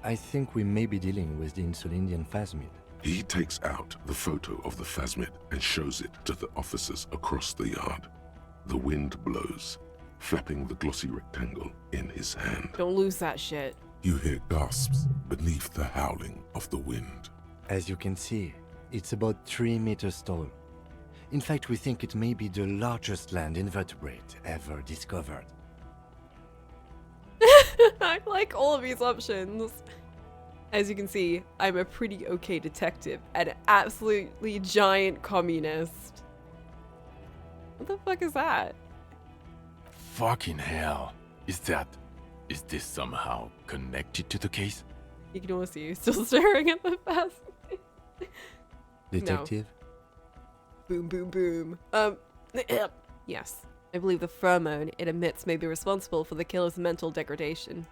I think we may be dealing with the Insulindian phasmid. He takes out the photo of the phasmid and shows it to the officers across the yard. The wind blows, flapping the glossy rectangle in his hand. Don't lose that shit. You hear gasps beneath the howling of the wind. As you can see, it's about 3 meters tall. In fact, we think it may be the largest land invertebrate ever discovered. I like all of these options. As you can see, I'm a pretty okay detective and an absolutely giant communist. What the fuck is that? Fucking hell. Is this somehow connected to the case? You can almost see you still staring at the past. Detective? No. Boom, boom, boom. Yes. I believe the pheromone it emits may be responsible for the killer's mental degradation.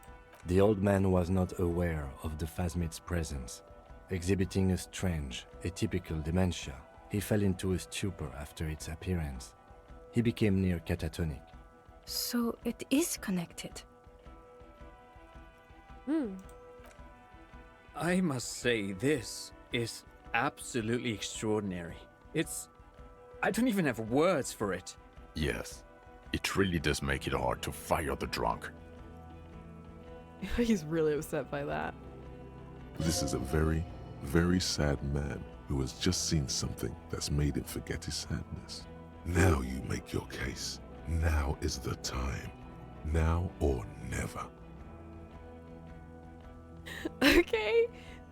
The old man was not aware of the phasmid's presence. Exhibiting a strange, atypical dementia, he fell into a stupor after its appearance. He became near catatonic. So it is connected. I must say, this is absolutely extraordinary. I don't even have words for it. Yes, it really does make it hard to fire the drunk. He's really upset by that. This is a very, very sad man who has just seen something that's made him forget his sadness. Now you make your case. Now is the time. Now or never. Okay.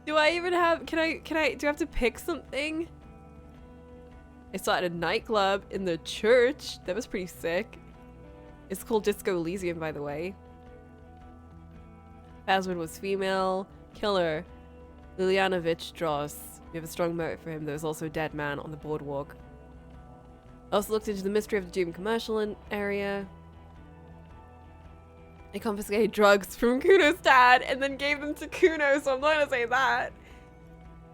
Do I even have, do I have to pick something? I saw it at a nightclub in the church. That was pretty sick. It's called Disco Elysium, by the way. Phasmid was female. Killer. Lilianovich Dross. We have a strong motive for him. There was also a dead man on the boardwalk. I also looked into the mystery of the Doom commercial area. I confiscated drugs from Kuno's dad and then gave them to Kuno, so I'm not gonna say that.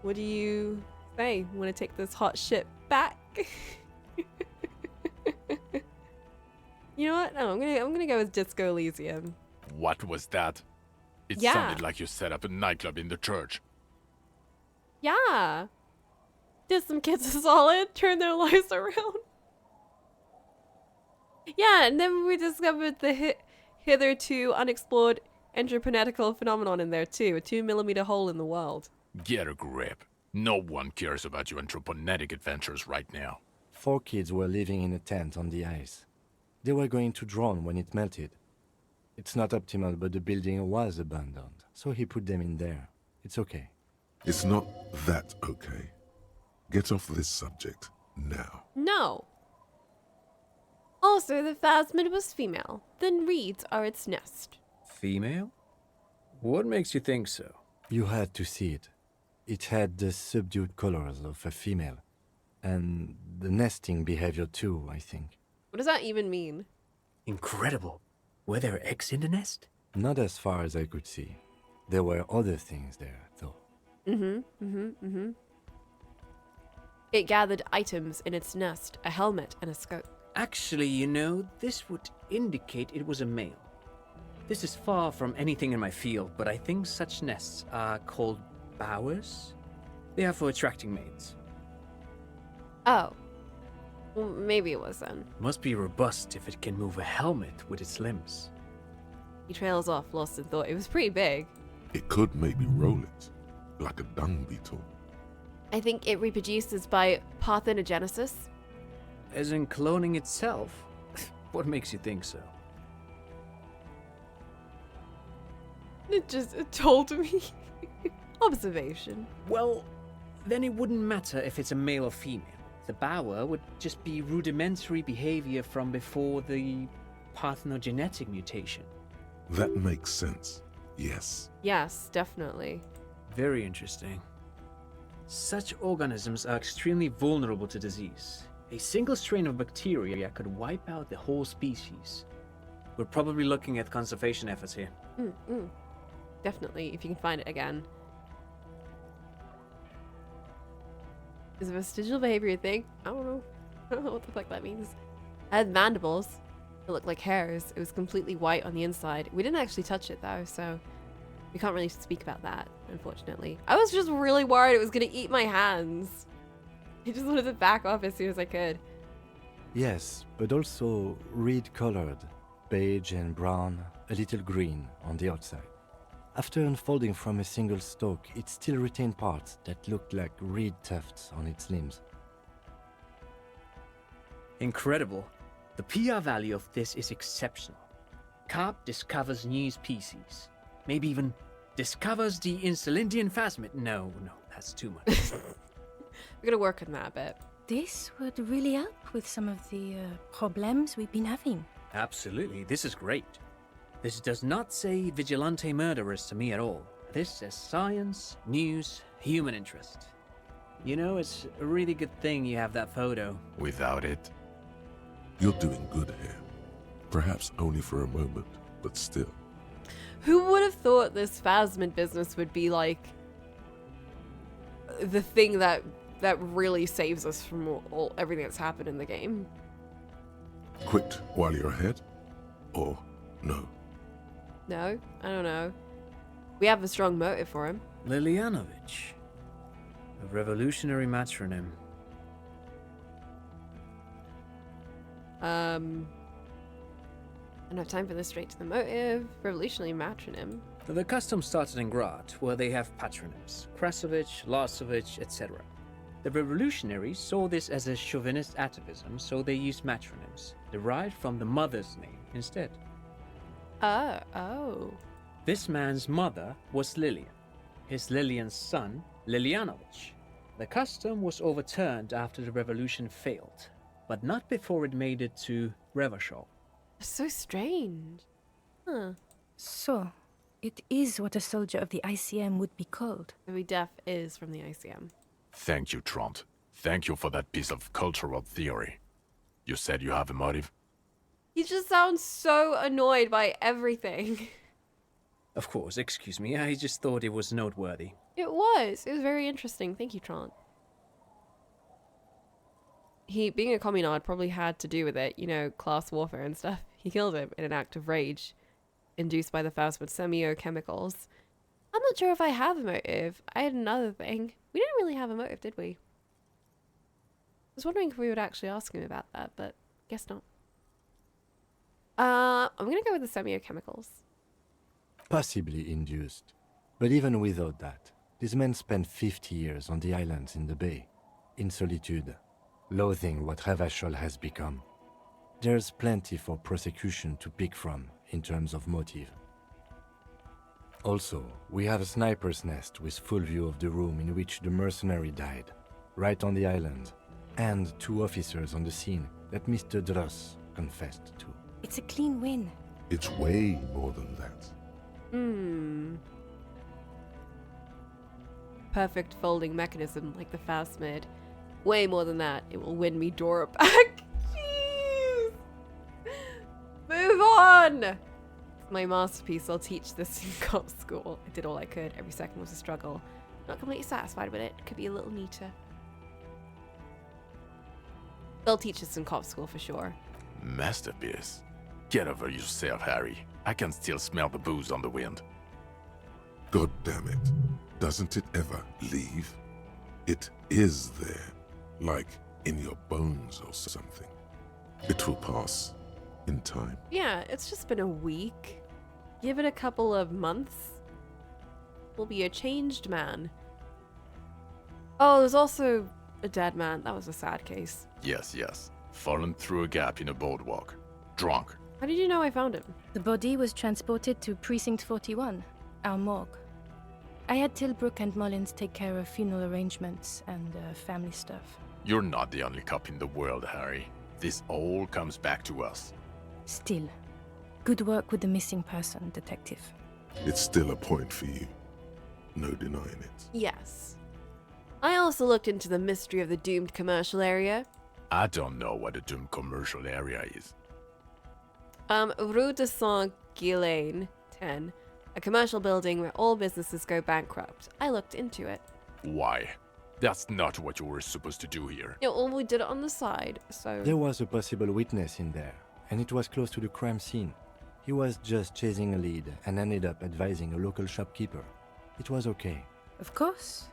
What do you say? Want to take this hot shit back? You know what? No, I'm gonna go with Disco Elysium. What was that? It Yeah. sounded like you set up a nightclub in the church. Yeah. Did some kids a solid, turn their lives around. Yeah, and then we discovered the hitherto unexplored entrepreneurial phenomenon in there too, a 2mm hole in the world. Get a grip. No one cares about your anthroponetic adventures right now. 4 kids were living in a tent on the ice. They were going to drown when it melted. It's not optimal, but the building was abandoned, so he put them in there. It's okay. It's not that okay. Get off this subject now. No. Also, the phasmid was female. Then reeds are its nest. Female? What makes you think so? You had to see it. It had the subdued colors of a female. And the nesting behavior too, I think. What does that even mean? Incredible. Were there eggs in the nest? Not as far as I could see. There were other things there, though. It gathered items in its nest, a helmet and a scope. Actually, you know, this would indicate it was a male. This is far from anything in my field, but I think such nests are called bowers. They are for attracting mates. Oh. Well, maybe it was then. Must be robust if it can move a helmet with its limbs. He trails off, lost in thought. It was pretty big. It could maybe roll it, like a dung beetle. I think it reproduces by parthenogenesis. As in cloning itself? What makes you think so? It told me. Observation. Well, then it wouldn't matter if it's a male or female. The bower would just be rudimentary behavior from before the parthenogenetic mutation. That makes sense. Yes. Yes, definitely. Very interesting. Such organisms are extremely vulnerable to disease. A single strain of bacteria could wipe out the whole species. We're probably looking at conservation efforts here. Definitely, if you can find it again. Is vestigial behavior a thing? I don't know. I don't know what the fuck that means. It had mandibles. It looked like hairs. It was completely white on the inside. We didn't actually touch it though, so we can't really speak about that, unfortunately. I was just really worried it was gonna eat my hands. I just wanted to back off as soon as I could. Yes, but also reed-colored, beige and brown, a little green on the outside. After unfolding from a single stalk, it still retained parts that looked like reed tufts on its limbs. Incredible. The PR value of this is exceptional. Carp discovers new species. Maybe even discovers the Insulindian phasmid. No, that's too much. We're gonna work on that a bit. This would really help with some of the problems we've been having. Absolutely, this is great. This does not say vigilante murderers to me at all. This says science, news, human interest. You know, it's a really good thing you have that photo. Without it, You're doing good here. Perhaps only for a moment, but still. Who would have thought this phasmid business would be like the thing that really saves us from everything that's happened in the game? Quit while you're ahead? Or no? No, I don't know. We have a strong motive for him. Lilianovich. A revolutionary matronym. I don't have time for this. Straight to the motive. Revolutionary matronym. The custom started in Grad, where they have patronyms. Krasovich, Lasovich, etc. The revolutionaries saw this as a chauvinist atavism, so they used matronyms, derived from the mother's name instead. Oh. This man's mother was Lilian. His Lilian's son, Lilianovich. The custom was overturned after the revolution failed, but not before it made it to Revachol. So strange. Huh. So, it is what a soldier of the ICM would be called. Louis Def is from the ICM. thank you, Trant. Thank you for that piece of cultural theory. You said you have a motive? He just sounds so annoyed by everything. Of course, excuse me, I just thought it was noteworthy. It was very interesting. Thank you, Trant. he, being a communard, probably had to do with it, you know, class warfare and stuff. He killed him in an act of rage, induced by the phasmid semiochemicals. I'm not sure if I have a motive. I had another thing. We didn't really have a motive, did we? I was wondering if we would actually ask him about that, but guess not. I'm gonna go with the semiochemicals. Possibly induced. But even without that, these men spent 50 years on the islands in the bay, in solitude, loathing what Ravachol has become. There's plenty for prosecution to pick from in terms of motive. Also, we have a sniper's nest with full view of the room in which the mercenary died, right on the island, and 2 officers on the scene that Mr. Dross confessed to. It's a clean win. It's way more than that. Perfect folding mechanism like the phasmid. Way more than that. It will win me Dora back. Jeez. Move on. My masterpiece. I'll teach this in cop school. I did all I could. Every second was a struggle. Not completely satisfied with it. Could be a little neater. They'll teach us in cop school for sure. Masterpiece? Get over yourself, Harry. I can still smell the booze on the wind. God damn it. Doesn't it ever leave? It is there. Like in your bones or something. It will pass in time. Yeah, it's just been a week. Give it a couple of months. We'll be a changed man. Oh, there's also a dead man. That was a sad case. Yes. Fallen through a gap in a boardwalk. Drunk. How did you know I found him? The body was transported to Precinct 41, our morgue. I had Tilbrook and Mullins take care of funeral arrangements and family stuff. You're not the only cop in the world, Harry. This all comes back to us. Still, good work with the missing person, Detective. It's still a point for you. No denying it. Yes. I also looked into the mystery of the doomed commercial area. I don't know what a doomed commercial area is. Rue de Saint-Ghislain, 10. A commercial building where all businesses go bankrupt. I looked into it. Why? That's not what you were supposed to do here. Yeah, well, we did it on the side, so... There was a possible witness in there, and it was close to the crime scene. He was just chasing a lead and ended up advising a local shopkeeper. It was okay. Of course.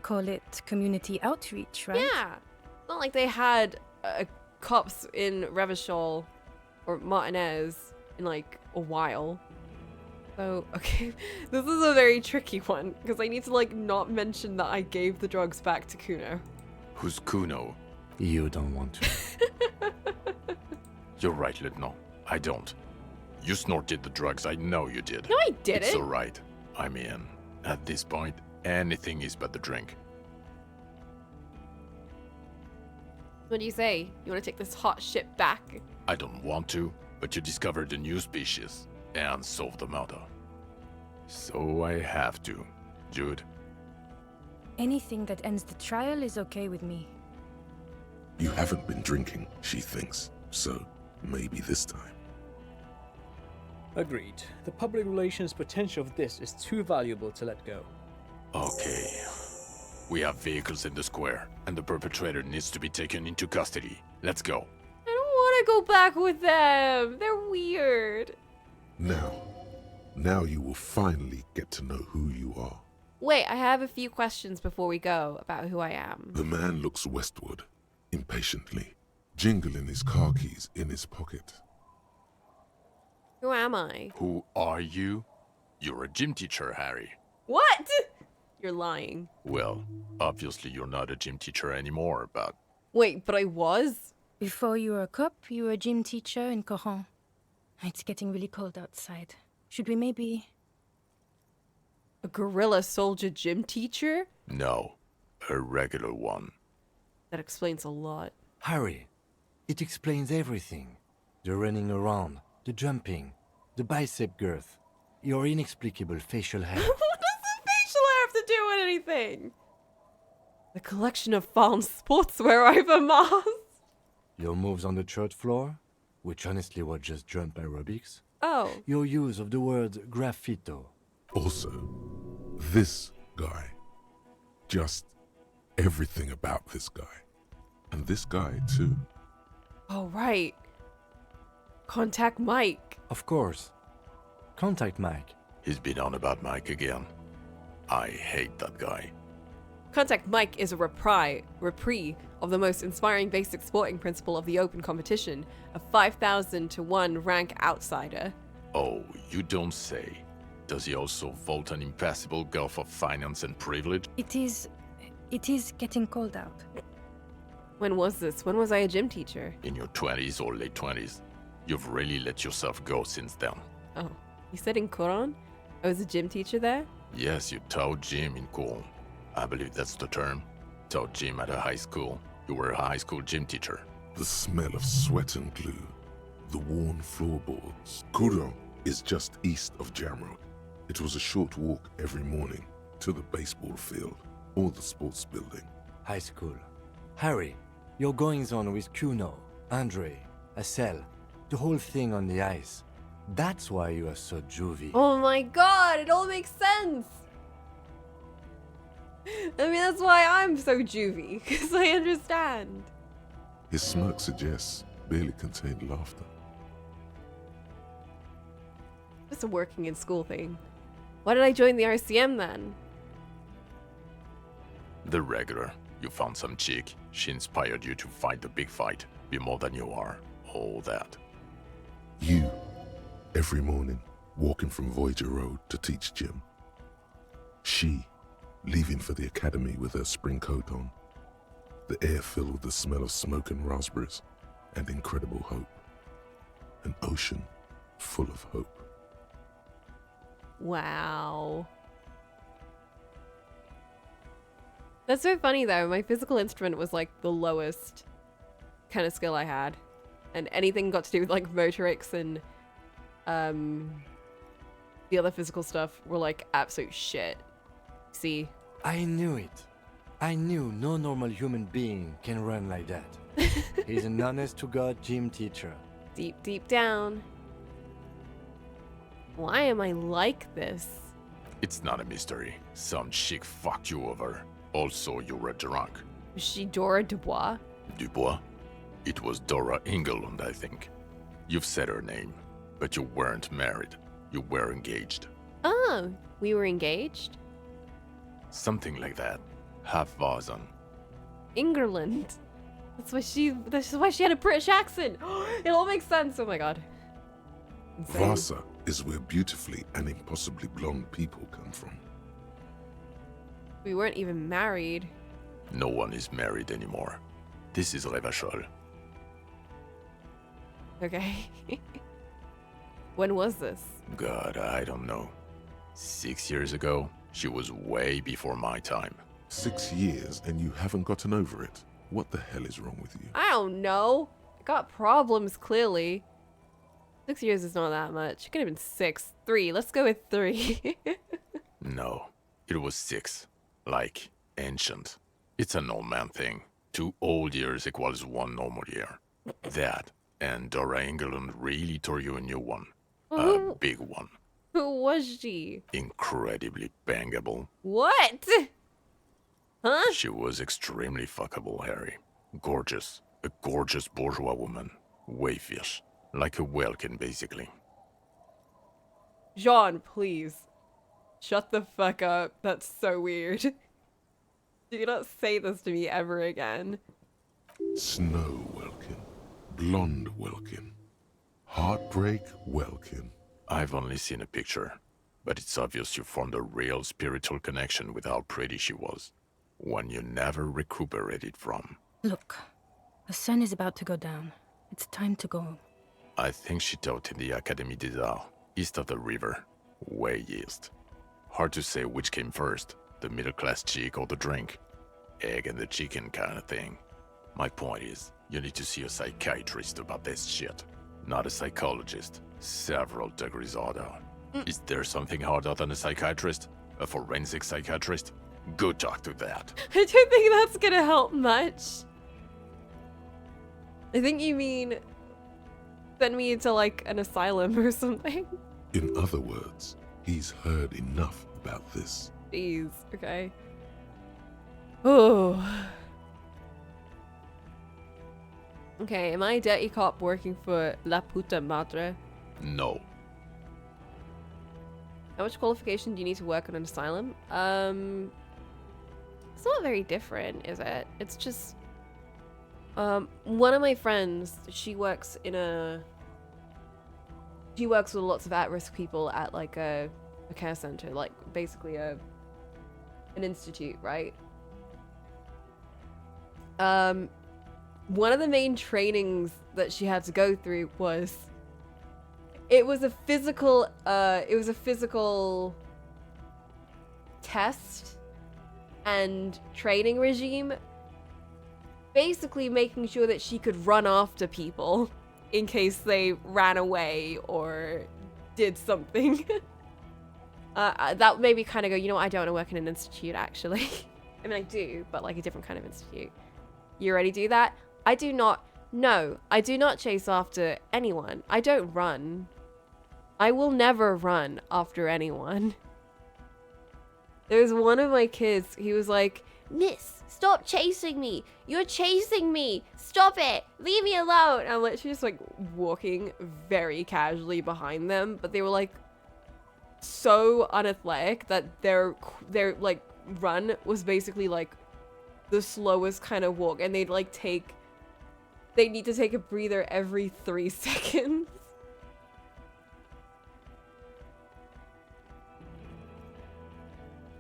Call it community outreach, right? Yeah. Not like they had cops in Revachol or Martinez in like a while. So, okay, this is a very tricky one because I need to like not mention that I gave the drugs back to Kuno. Who's Kuno? You don't want to. You're right, Lieutenant. I don't. You snorted the drugs, I know you did. No, I didn't. It's alright. I mean, at this point, anything is but the drink. What do you say? You want to take this hot shit back? I don't want to, but you discovered a new species and solved the murder. So I have to. Jude? Anything that ends the trial is okay with me. You haven't been drinking, she thinks. So, maybe this time. Agreed. The public relations potential of this is too valuable to let go. Okay. We have vehicles in the square, and the perpetrator needs to be taken into custody. Let's go. I don't want to go back with them. They're weird. Now you will finally get to know who you are. Wait, I have a few questions before we go about who I am. The man looks westward, impatiently, jingling his car keys in his pocket. Who am I? Who are you? You're a gym teacher, Harry. What? You're lying. Well, obviously you're not a gym teacher anymore, but... Wait, but I was? Before you were a cop, you were a gym teacher in Coran. It's getting really cold outside. Should we maybe... A guerrilla soldier gym teacher? No, a regular one. That explains a lot. Harry, it explains everything. The running around, the jumping, the bicep girth, your inexplicable facial hair. What does the facial hair have to do with anything? The collection of farm sportswear I've amassed. Your moves on the church floor, which honestly were just jump aerobics. Oh. Your use of the word graffito. Also, this guy. Just everything about this guy. And this guy, too. Oh, right. Contact Mike. Of course. Contact Mike. He's been on about Mike again. I hate that guy. Contact Mike is a repris of the most inspiring basic sporting principle of the open competition, a 5,000 to 1 rank outsider. Oh, you don't say. Does he also vault an impassable gulf of finance and privilege? It is getting cold out. When was this? When was I a gym teacher? In your 20s or late 20s. You've really let yourself go since then. Oh, you said in Quran? I was a gym teacher there? Yes, you taught gym in Quran. I believe that's the term. Taught gym at a high school. You were a high school gym teacher. The smell of sweat and glue. The worn floorboards. Quran is just east of Jamrock. It was a short walk every morning to the baseball field or the sports building. High school. Harry, your goings-on with Kuno, Andre, Acel, the whole thing on the ice. That's why you are so juvie. Oh my god, it all makes sense! I mean, that's why I'm so juvie, because I understand. His smirk suggests barely contained laughter. Just a working in school thing. Why did I join the RCM then? The regular. You found some chick. She inspired you to fight the big fight. Be more than you are. All that. You, every morning, walking from Voyager Road to teach gym. She, leaving for the academy with her spring coat on. The air filled with the smell of smoke and raspberries and incredible hope. An ocean full of hope. Wow. That's so funny though. My physical instrument was like the lowest kind of skill I had. And anything got to do with like motorics and the other physical stuff were like absolute shit. See? I knew it. I knew no normal human being can run like that. He's an honest-to-God gym teacher. Deep, deep down. Why am I like this? It's not a mystery. Some chick fucked you over. Also, you were drunk. Was she Dora Dubois? Dubois? It was Dora Engelund, I think. You've said her name, but you weren't married. You were engaged. Oh, we were engaged? Something like that. Half Vasan. England. That's why she had a British accent. It all makes sense. Oh my god. Insane. Vasa is where beautifully and impossibly blonde people come from. We weren't even married. No one is married anymore. This is Revachol. Okay. When was this? God, I don't know. 6 years ago? She was way before my time. 6 years and you haven't gotten over it? What the hell is wrong with you? I don't know. I got problems, clearly. 6 years is not that much. It could have been 6. 3. Let's go with 3. No, it was 6. Like, ancient. It's an old man thing. 2 old years equals 1 normal year. That, and Dora Engelund really tore you a new one. A big one. Who was she? Incredibly bangable. What? Huh? She was extremely fuckable, Harry. Gorgeous. A gorgeous bourgeois woman. Wayfish. Like a Welkin, basically. Jean, please. Shut the fuck up. That's so weird. Do not say this to me ever again. Snow Welkin. Blonde Welkin. Heartbreak Welkin. I've only seen a picture, but it's obvious you formed a real spiritual connection with how pretty she was. One you never recuperated from. Look, the sun is about to go down. It's time to go. I think she taught in the Académie des Arts, east of the river. Way east. Hard to say which came first, the middle-class chick or the drink. Egg and the chicken kind of thing. My point is, you need to see a psychiatrist about this shit. Not a psychologist. Several degrees harder. Is there something harder than a psychiatrist? A forensic psychiatrist? Go talk to that. I don't think that's gonna help much. I think you mean send me to like an asylum or something. In other words, he's heard enough about this. Jeez, okay. Oh. Okay, am I a dirty cop working for La Puta Madre? No. How much qualification do you need to work on an asylum? It's not very different, is it? It's just... one of my friends, she works with lots of at-risk people at like a care center, like basically an institute, right? One of the main trainings that she had to go through was it was a physical test and training regime, basically making sure that she could run after people in case they ran away or did something. That made me kind of go, you know what, I don't want to work in an institute, actually. I mean, I do, but like a different kind of institute. You already do that? I do not. No, I do not chase after anyone. I don't run. I will never run after anyone. There's one of my kids, he was like, Miss, stop chasing me. You're chasing me. Stop it. Leave me alone. I'm literally just like walking very casually behind them, but they were like so unathletic that their like run was basically like the slowest kind of walk, and they'd need to take a breather every 3 seconds.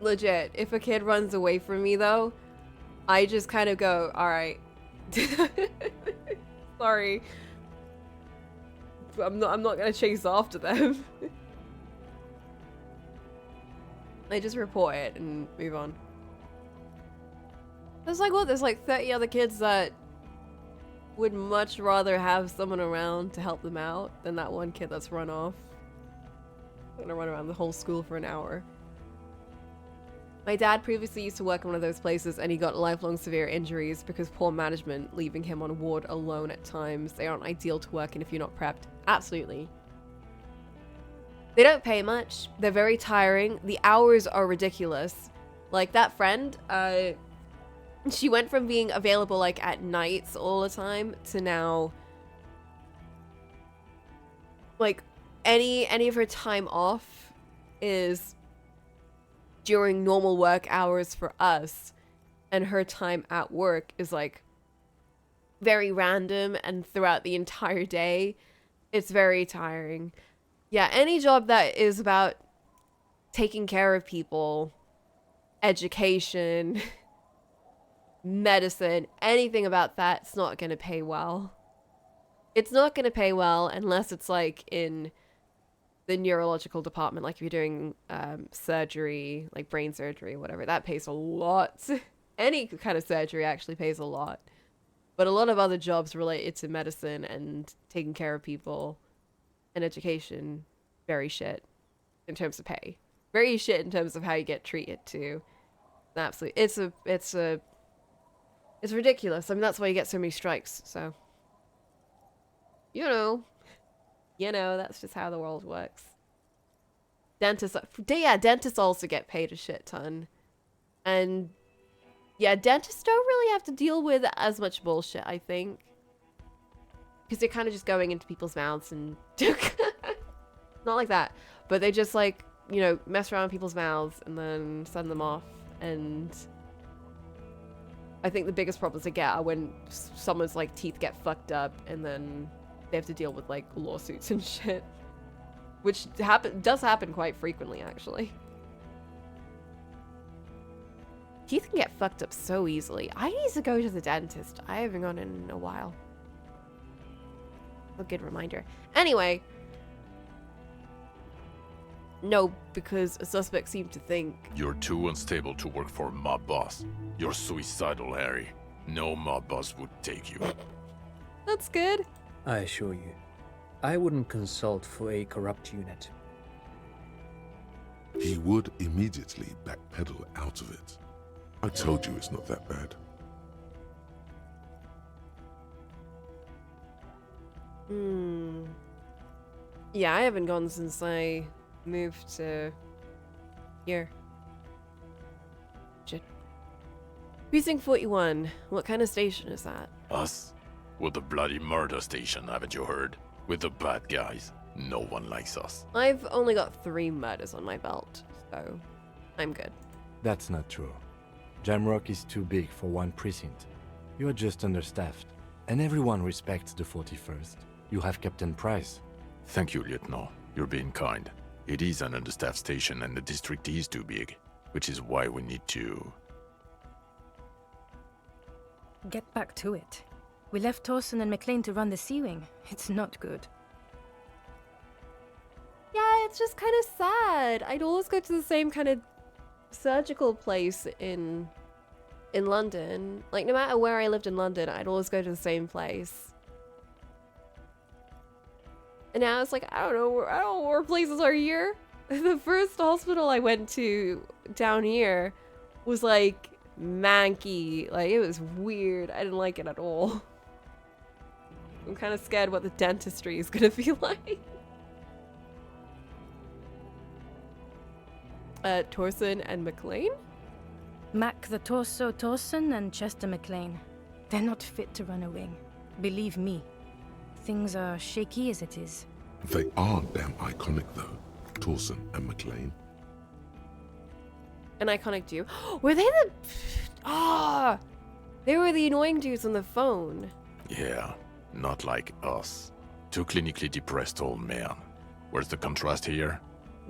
Legit, if a kid runs away from me though, I just kind of go, all right. Sorry. I'm not gonna chase after them. I just report it and move on. There's like, what? There's like 30 other kids that would much rather have someone around to help them out than that one kid that's run off. I'm gonna run around the whole school for an hour. My dad previously used to work in one of those places, and he got lifelong severe injuries because poor management, leaving him on ward alone at times. They aren't ideal to work in if you're not prepped. Absolutely. They don't pay much. They're very tiring. The hours are ridiculous. Like that friend, she went from being available like at nights all the time to now like any of her time off is during normal work hours for us, and her time at work is like very random and throughout the entire day. It's very tiring. Yeah, any job that is about taking care of people, education, medicine, anything about that's not going to pay well. It's not going to pay well unless it's like in the neurological department, like if you're doing surgery, like brain surgery, whatever, that pays a lot. Any kind of surgery actually pays a lot. But a lot of other jobs related to medicine and taking care of people and education, very shit in terms of pay. Very shit in terms of how you get treated too. Absolutely. It's ridiculous. I mean, that's why you get so many strikes, so. You know, that's just how the world works. Dentists also get paid a shit ton. And yeah, dentists don't really have to deal with as much bullshit, I think. Because they're kind of just going into people's mouths and... Not like that. But they just like, mess around with people's mouths and then send them off. And I think the biggest problems they get are when someone's like teeth get fucked up and then they have to deal with like lawsuits and shit. Which does happen quite frequently, actually. Teeth can get fucked up so easily. I need to go to the dentist. I haven't gone in a while. A good reminder. Anyway. No, because a suspect seemed to think... You're too unstable to work for a mob boss. You're suicidal, Harry. No mob boss would take you. That's good. I assure you, I wouldn't consult for a corrupt unit. He would immediately backpedal out of it. I told you it's not that bad. Yeah, I haven't gone since I moved to here. Shit. Precinct 41. What kind of station is that? Us? We're the bloody murder station, haven't you heard? We're the bad guys. No one likes us. I've only got 3 murders on my belt, so I'm good. That's not true. Jamrock is too big for one precinct. You are just understaffed. And everyone respects the 41st. You have Captain Price. Thank you, Lieutenant. You're being kind. It is an understaffed station and the district is too big, which is why we need to... Get back to it. We left Torsen and McLean to run the Sea Wing. It's not good. Yeah, it's just kind of sad. I'd always go to the same kind of surgical place in London. Like, no matter where I lived in London, I'd always go to the same place. And now it's like, I don't know where places are here. The first hospital I went to down here was like manky. Like, it was weird. I didn't like it at all. I'm kind of scared what the dentistry is gonna be like. Torsen and McLean? Mac the Torso Torsen and Chester McLean. They're not fit to run a wing. Believe me. Things are shaky as it is. They are damn iconic though, Torsen and McLean. An iconic duo. Were they the... Ah! They were the annoying dudes on the phone. Yeah, not like us. 2 clinically depressed old men. Where's the contrast here?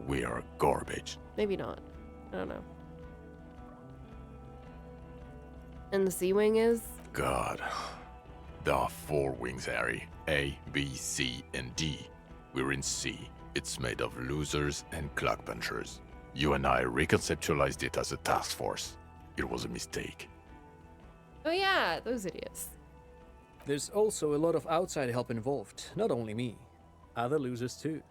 We are garbage. Maybe not. I don't know. And the Sea Wing is? God. There are 4 wings, Harry. A, B, C, and D. We're in C. It's made of losers and clock punchers. You and I reconceptualized it as a task force. It was a mistake. Oh yeah, those idiots. There's also a lot of outside help involved, not only me. Other losers too.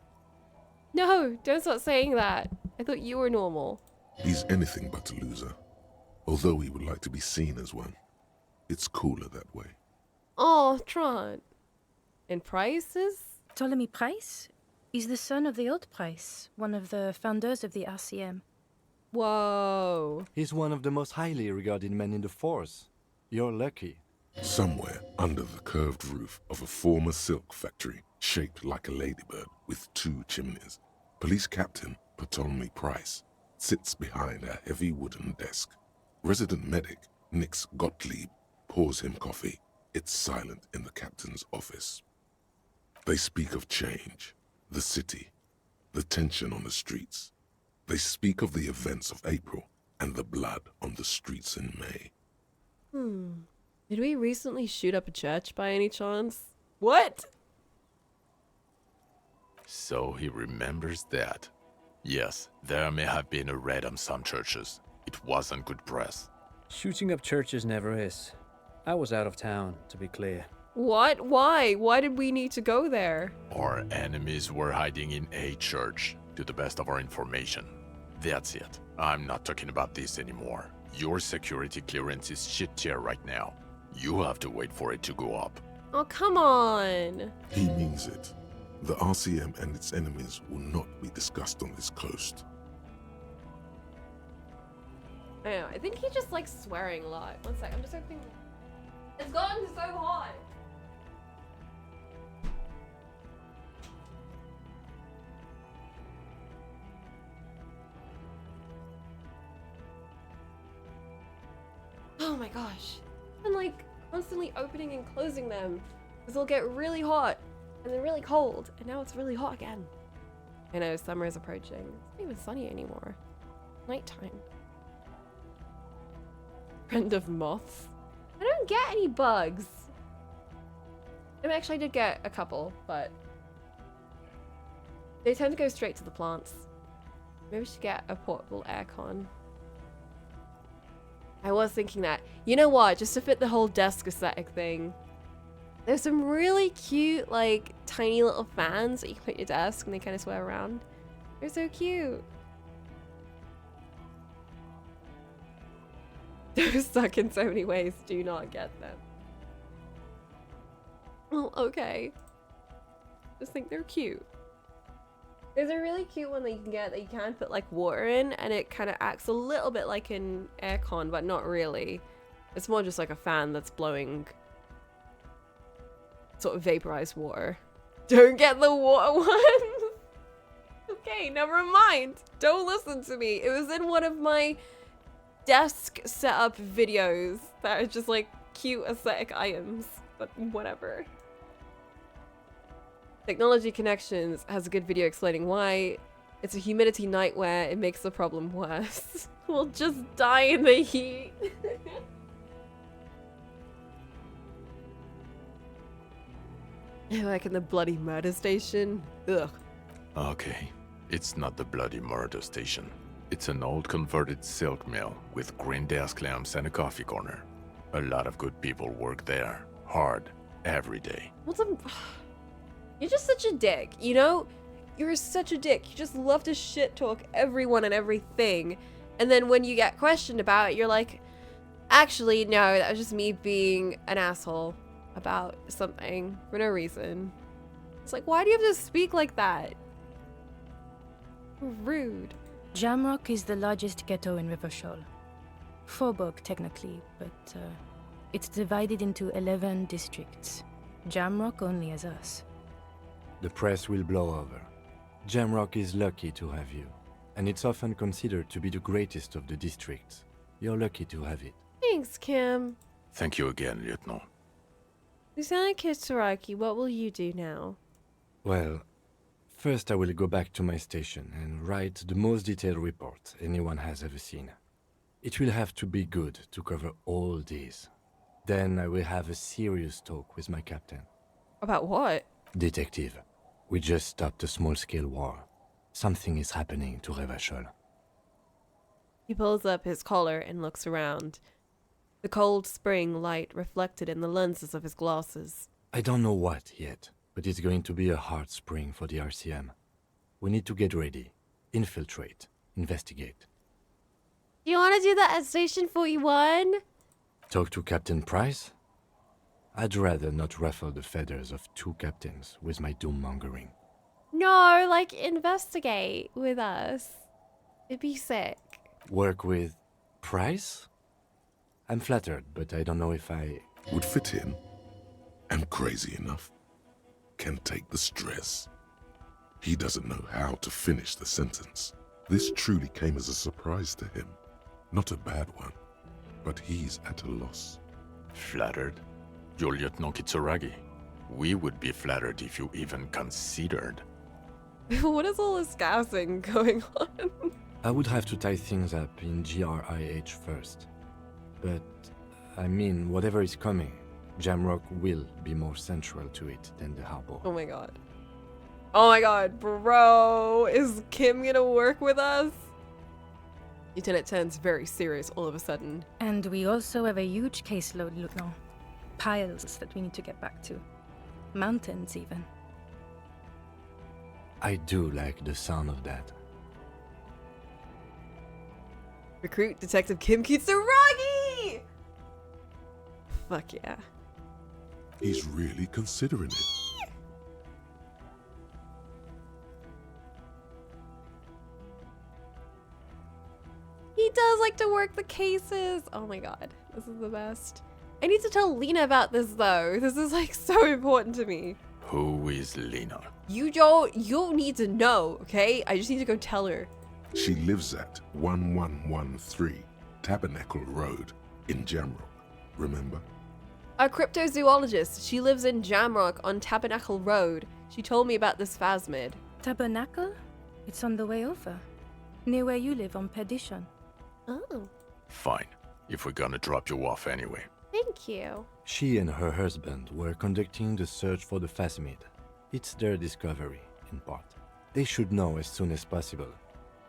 No, don't start saying that. I thought you were normal. He's anything but a loser. Although he would like to be seen as one. It's cooler that way. Oh, Tron. And Price is? Ptolemy Price? He's the son of the old Price, one of the founders of the RCM. Whoa. He's one of the most highly regarded men in the force. You're lucky. Somewhere under the curved roof of a former silk factory, shaped like a ladybird with 2 chimneys, Police Captain Ptolemy Price sits behind a heavy wooden desk. Resident medic Nix Gottlieb pours him coffee. It's silent in the captain's office. They speak of change, the city, the tension on the streets. They speak of the events of April and the blood on the streets in May. Did we recently shoot up a church by any chance? What? So he remembers that. Yes, there may have been a raid on some churches. It wasn't good press. Shooting up churches never is. I was out of town, to be clear. What? Why? Why did we need to go there? Our enemies were hiding in a church, to the best of our information. That's it. I'm not talking about this anymore. Your security clearance is shit tier right now. You have to wait for it to go up. Oh, come on. He means it. The RCM and its enemies will not be discussed on this coast. I don't know. I think he just likes swearing a lot. One sec. I'm just hoping... It's gotten so hot. Oh my gosh. I'm like constantly opening and closing them. Because it'll get really hot and then really cold. And now it's really hot again. I know, summer is approaching. It's not even sunny anymore. Nighttime. Friend of moths. I don't get any bugs. I mean, actually I did get a couple, but they tend to go straight to the plants. Maybe we should get a portable aircon. I was thinking that. You know what? Just to fit the whole desk aesthetic thing. There's some really cute, like, tiny little fans that you can put at your desk and they kind of sway around. They're so cute. They're stuck in so many ways. Do not get them. Oh, okay. Just think they're cute. There's a really cute one that you can get that you can put like water in and it kind of acts a little bit like an aircon, but not really. It's more just like a fan that's blowing sort of vaporized water. Don't get the water one. Okay, never mind. Don't listen to me. It was in one of my desk setup videos that are just like cute aesthetic items, but whatever. Technology Connections has a good video explaining why it's a humidity nightmare. It makes the problem worse. We'll just die in the heat. Like in the bloody murder station. Ugh. Okay, it's not the bloody murder station. It's an old converted silk mill with green desk lamps and a coffee corner. A lot of good people work there, hard, every day. What's a... You're just such a dick, you know? You're such a dick. You just love to shit talk everyone and everything. And then when you get questioned about it, you're like, actually, no, that was just me being an asshole about something for no reason. It's like, why do you have to speak like that? Rude. Jamrock is the largest ghetto in Rivershoal. Faubourg, technically, but it's divided into 11 districts. Jamrock only has us. The press will blow over. Jamrock is lucky to have you, and it's often considered to be the greatest of the districts. You're lucky to have it. Thanks, Kim. Thank you again, Lieutenant. Lieutenant Kisaraki, what will you do now? Well, first I will go back to my station and write the most detailed report anyone has ever seen. It will have to be good to cover all these. Then I will have a serious talk with my captain. About what? Detective, we just stopped a small-scale war. Something is happening to Revachol. He pulls up his collar and looks around. The cold spring light reflected in the lenses of his glasses. I don't know what yet, but it's going to be a hard spring for the RCM. We need to get ready, infiltrate, investigate. Do you want to do that at Station 41? Talk to Captain Price? I'd rather not ruffle the feathers of two captains with my doom-mongering. No, like, investigate with us. It'd be sick. Work with Price? I'm flattered, but I don't know if I... Would fit in. And crazy enough. Can take the stress. He doesn't know how to finish the sentence. This truly came as a surprise to him. Not a bad one, but he's at a loss. Flattered? You're Lieutenant Kitsuragi. We would be flattered if you even considered. What is all this gassing going on? I would have to tie things up in GRIH first. But, I mean, whatever is coming, Jamrock will be more central to it than the harbor. Oh my god. Oh my god, bro. Is Kim gonna work with us? Lieutenant turns very serious all of a sudden. And we also have a huge caseload, Lieutenant. Piles that we need to get back to. Mountains, even. I do like the sound of that. Recruit Detective Kim Kitsuragi! Fuck yeah. He's really considering it. He does like to work the cases. Oh my god, this is the best. I need to tell Lena about this though. This is like so important to me. Who is Lena? You don't need to know, okay? I just need to go tell her. She lives at 1113 Tabernacle Road in Jamrock. Remember? A cryptozoologist. She lives in Jamrock on Tabernacle Road. She told me about this phasmid. Tabernacle? It's on the way over. Near where you live on Perdition. Oh. Fine, if we're gonna drop you off anyway. Thank you. She and her husband were conducting the search for the phasmid. It's their discovery, in part. They should know as soon as possible.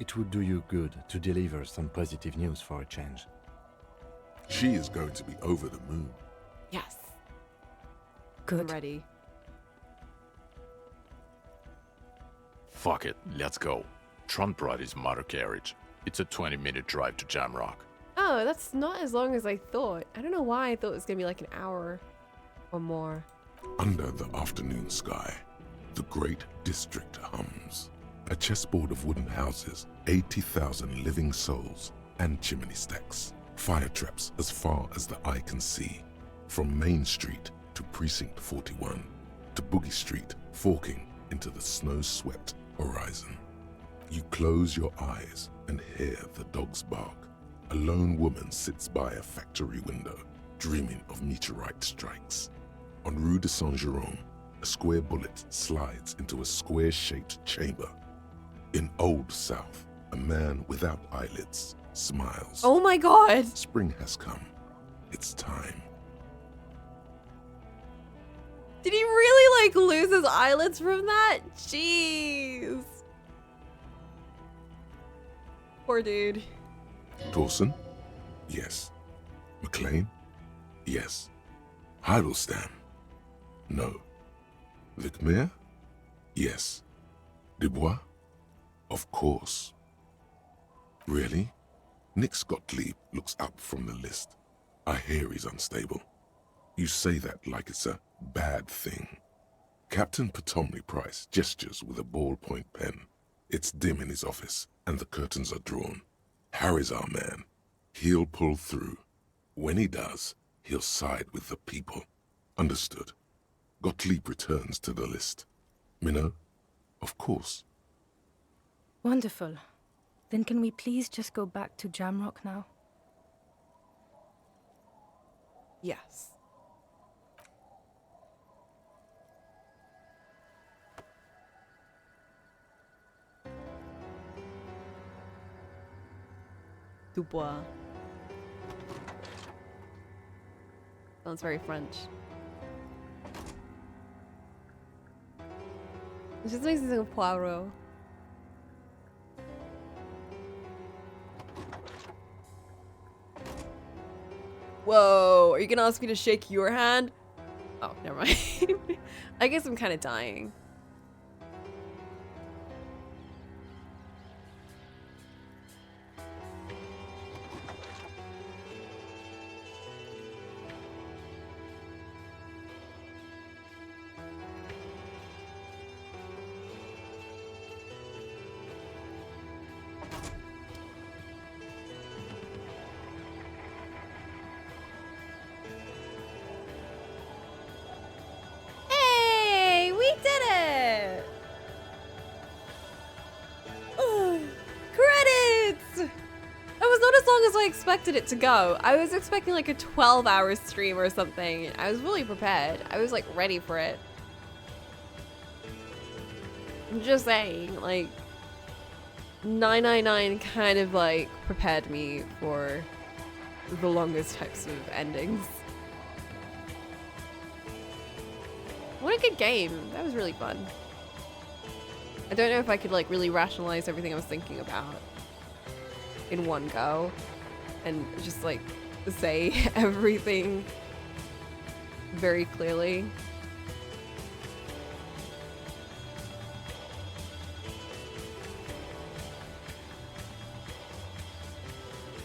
It would do you good to deliver some positive news for a change. She is going to be over the moon. Yes. Good. I'm ready. Fuck it, let's go. Trump brought his motor carriage. It's a 20-minute drive to Jamrock. Oh, that's not as long as I thought. I don't know why I thought it was gonna be like an hour or more. Under the afternoon sky, the great district hums. A chessboard of wooden houses, 80,000 living souls, and chimney stacks. Fire traps as far as the eye can see. From Main Street to Precinct 41, to Boogie Street, forking into the snow-swept horizon. You close your eyes and hear the dogs bark. A lone woman sits by a factory window, dreaming of meteorite strikes. On Rue de Saint-Jérôme, a square bullet slides into a square-shaped chamber. In Old South, a man without eyelids smiles. Oh my god! Spring has come. It's time. Did he really, like, lose his eyelids from that? Jeez. Poor dude. Dawson? Yes. McLean? Yes. Heidelstein? No. Vicmere? Yes. Dubois? Of course. Really? Nick Gottlieb looks up from the list. I hear he's unstable. You say that like it's a bad thing. Captain Potomley Price gestures with a ballpoint pen. It's dim in his office, and the curtains are drawn. Harry's our man. He'll pull through. When he does, he'll side with the people. Understood. Gottlieb returns to the list. Minnow? Of course. Wonderful. Then can we please just go back to Jamrock now? Yes. Dubois. Sounds very French. It just makes me think of Poirot. Whoa, are you gonna ask me to shake your hand? Oh, never mind. I guess I'm kind of dying. I expected it to go. I was expecting like a 12-hour stream or something. I was really prepared. I was like ready for it. I'm just saying, like 999 kind of like prepared me for the longest types of endings. What a good game. That was really fun. I don't know if I could like really rationalize everything I was thinking about in one go and just like say everything very clearly.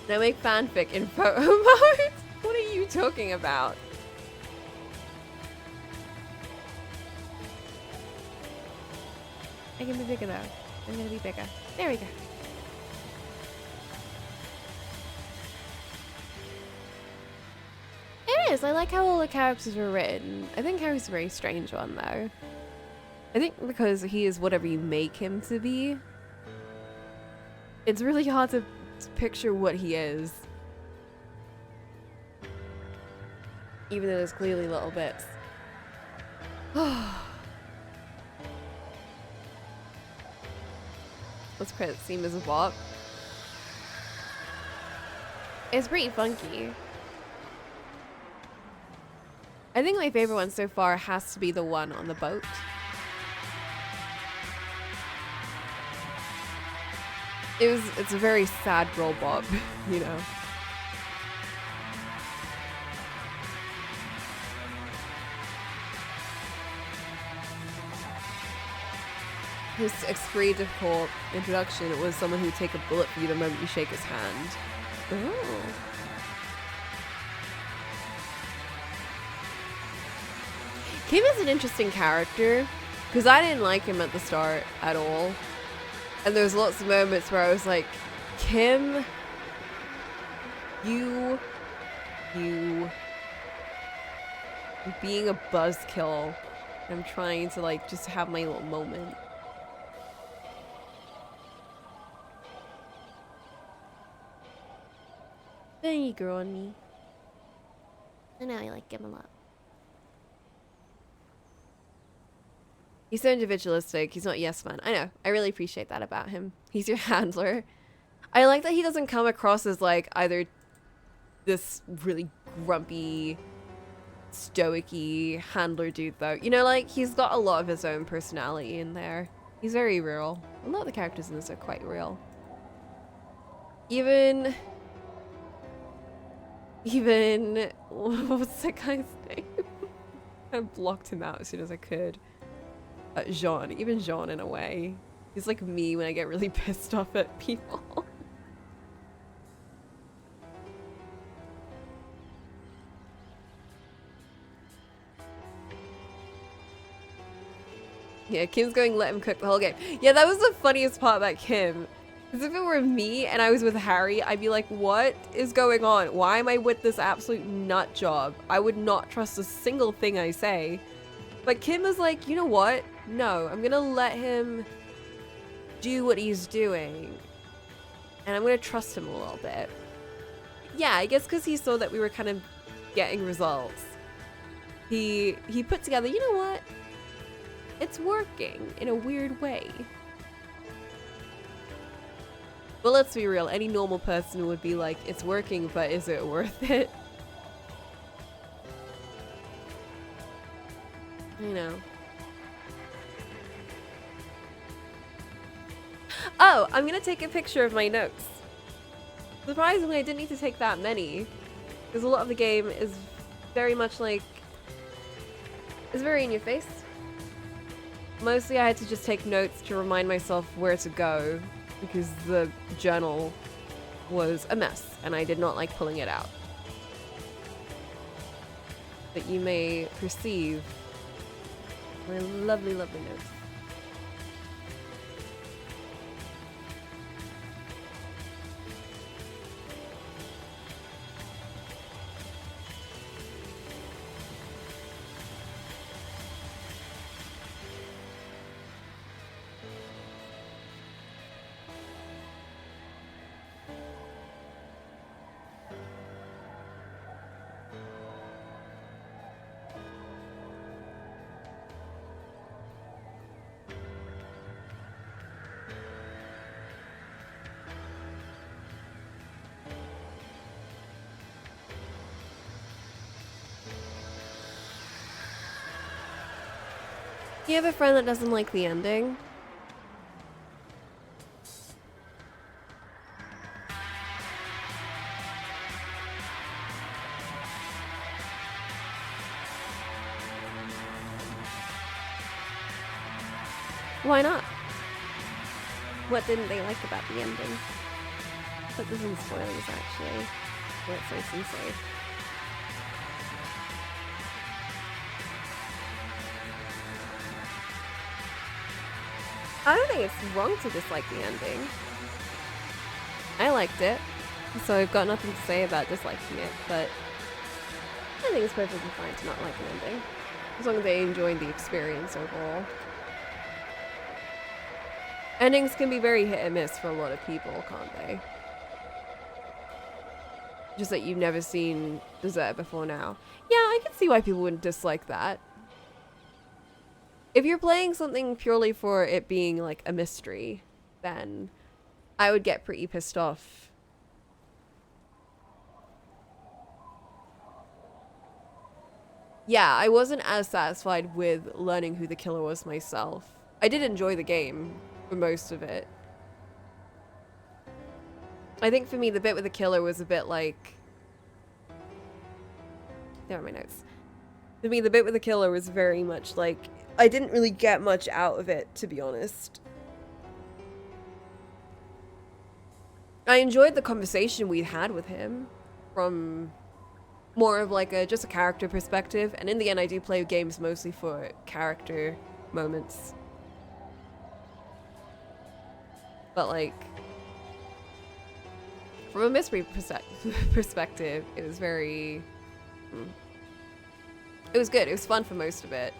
Now make fanfic in photo mode? What are you talking about? I can be bigger though. I'm gonna be bigger. There we go. It is. I like how all the characters were written. I think Harry's a very strange one though. I think because he is whatever you make him to be. It's really hard to picture what he is. Even though there's clearly little bits. Let's credit seem as a bop. It's pretty funky. I think my favorite one so far has to be the one on the boat. It's a very sad girl bop, you know. His excretive call introduction was someone who would take a bullet for you the moment you shake his hand. Oh. Kim is an interesting character because I didn't like him at the start at all. And there's lots of moments where I was like, Kim, you being a buzzkill I'm trying to like just have my little moment. Then you grow on me. I know I like him a lot. He's so individualistic. He's not a yes man. I know. I really appreciate that about him. He's your handler. I like that he doesn't come across as like either this really grumpy, stoic-y handler dude though. You know, like he's got a lot of his own personality in there. He's very real. A lot of the characters in this are quite real. Even what's that guy's name? I blocked him out as soon as I could. Jean. Even Jean in a way. He's like me when I get really pissed off at people. Yeah, Kim's going let him cook the whole game. Yeah, that was the funniest part about Kim. Because if it were me and I was with Harry, I'd be like, what is going on? Why am I with this absolute nut job? I would not trust a single thing I say. But Kim is like, you know what? No, I'm gonna let him do what he's doing. And I'm gonna trust him a little bit. Yeah, I guess because he saw that we were kind of getting results. He put together, you know what? It's working in a weird way. But let's be real, any normal person would be like, it's working, but is it worth it? I know. Oh, I'm gonna take a picture of my notes. Surprisingly, I didn't need to take that many. Because a lot of the game is very much like... it's very in your face. Mostly I had to just take notes to remind myself where to go. Because the journal was a mess. And I did not like pulling it out. But you may perceive my lovely, lovely notes. Do you have a friend that doesn't like the ending? Why not? What didn't they like about the ending? Put this in spoilers, actually. Let's nice and safe. I don't think it's wrong to dislike the ending. I liked it, so I've got nothing to say about disliking it, but I think it's perfectly fine to not like an ending, as long as they enjoy the experience overall. Endings can be very hit and miss for a lot of people, can't they? Just that you've never seen dessert before now. Yeah, I can see why people wouldn't dislike that. If you're playing something purely for it being like a mystery, then I would get pretty pissed off. Yeah, I wasn't as satisfied with learning who the killer was myself. I did enjoy the game for most of it. I think for me, the bit with the killer was a bit like... there are my notes. For me, the bit with the killer was very much like... I didn't really get much out of it, to be honest. I enjoyed the conversation we had with him from more of like just a character perspective. And in the end, I do play games mostly for character moments. But like, from a mystery perspective, it was very... it was good. It was fun for most of it.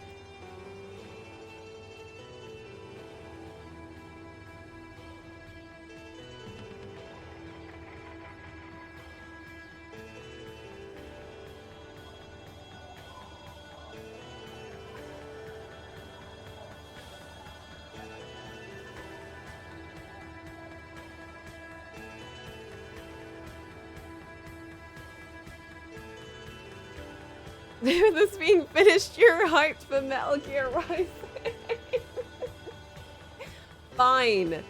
This being finished, you're hyped for Metal Gear Rising. Fine.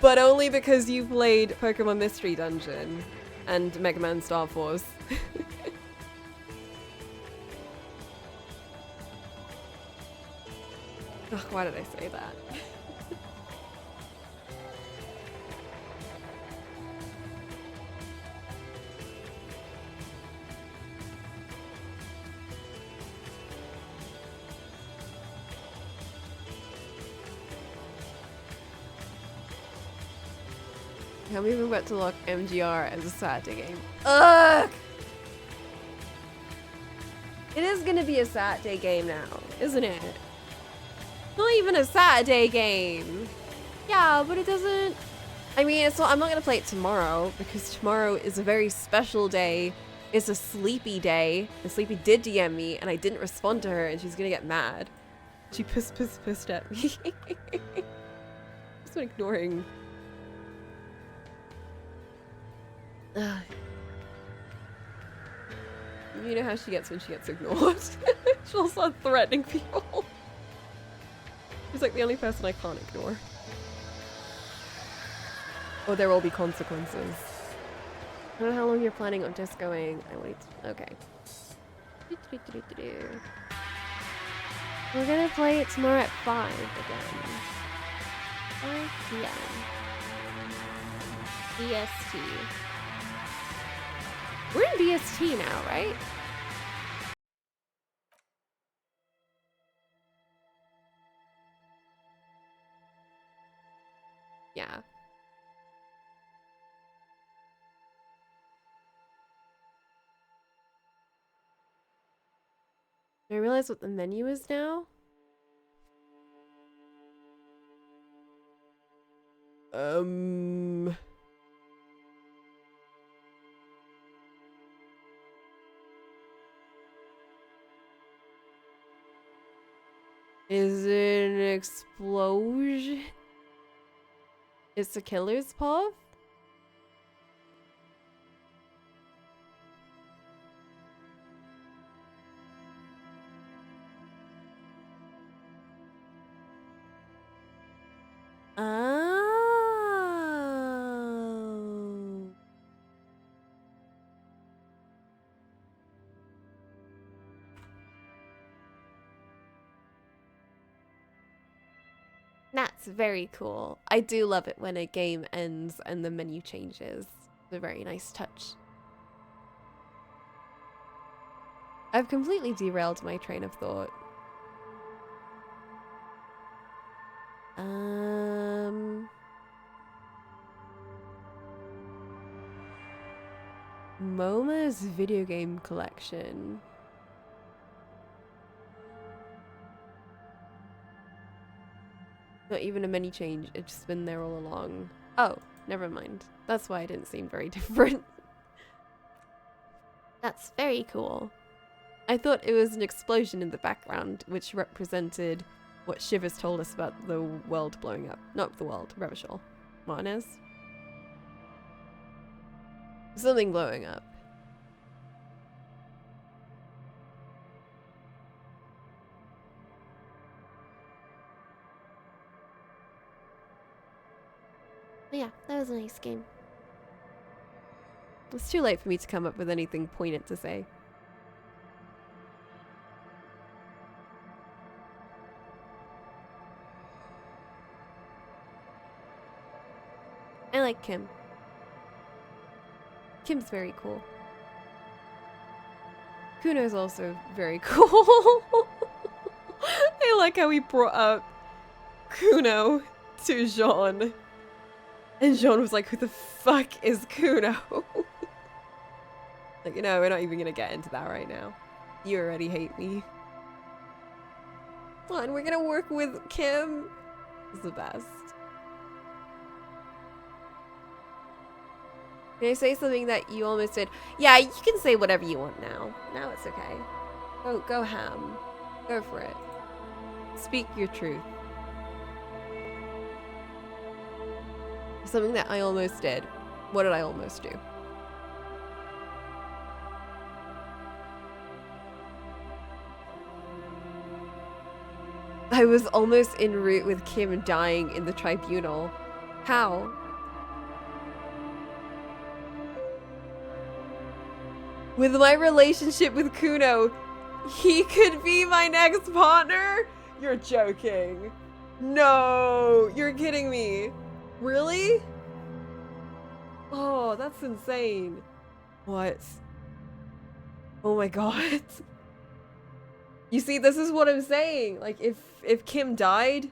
But only because you played Pokemon Mystery Dungeon and Mega Man Star Force. Ugh, why did I say that? Can't believe we're about to lock MGR as a Saturday game. Ugh! It is gonna be a Saturday game now, isn't it? Not even a Saturday game. Yeah, but it doesn't... I mean, it's not, I'm not gonna play it tomorrow because tomorrow is a very special day. It's a Sleepy day. And Sleepy did DM me and I didn't respond to her and she's gonna get mad. She pissed at me. Just been ignoring. Ugh. You know how she gets when she gets ignored. She'll start threatening people. She's like the only person I can't ignore. Or there will be consequences. I don't know how long you're planning on just going. I wait. Okay. We're gonna play it tomorrow at 5 again. 5 p.m. BST. We're in BST now, right? Yeah. I realize what the menu is now. Is it an explosion? It's a killer's paw? Oh. That's very cool. I do love it when a game ends and the menu changes. It's a very nice touch. I've completely derailed my train of thought. MoMA's video game collection. Not even a menu change, it's just been there all along. Oh, never mind. That's why it didn't seem very different. That's very cool. I thought it was an explosion in the background, which represented what Shivers told us about the world blowing up. Not the world, Revachol. Martinez? Something blowing up. But yeah, that was a nice game. It's too late for me to come up with anything poignant to say. I like Kim. Kim's very cool. Kuno's also very cool. I like how he brought up Kuno to Jean. And Jean was like, who the fuck is Kuno? Like, you know, we're not even gonna get into that right now. You already hate me. Come on, we're gonna work with Kim. It's the best. Can I say something that you almost did? Yeah, you can say whatever you want now. Now it's okay. Go ham. Go for it. Speak your truth. Something that I almost did. What did I almost do? I was almost en route with Kim dying in the tribunal. How? With my relationship with Kuno, he could be my next partner? You're joking. No, you're kidding me. Really? Oh, that's insane. What? Oh my god. You see, this is what I'm saying. Like, if Kim died,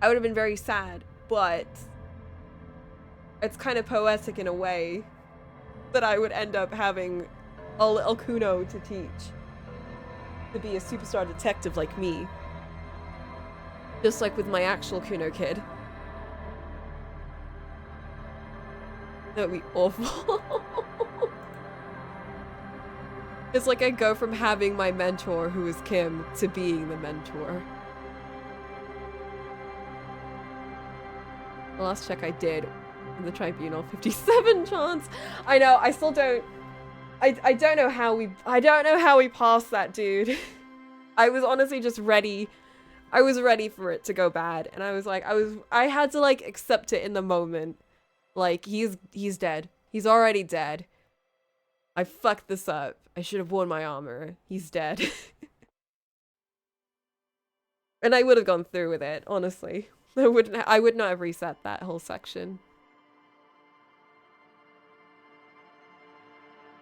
I would have been very sad, but it's kind of poetic in a way that I would end up having a little Kuno to teach to be a superstar detective like me. Just like with my actual Kuno kid. That would be awful. It's like I go from having my mentor, who is Kim, to being the mentor. The last check I did in the tribunal, 57 chance. I know, I still don't... I don't know how we passed that, dude. I was honestly just ready. I was ready for it to go bad. And I was like, I had to like accept it in the moment. Like, he's dead. He's already dead. I fucked this up. I should have worn my armor. He's dead. And I would have gone through with it, honestly. I would not have reset that whole section.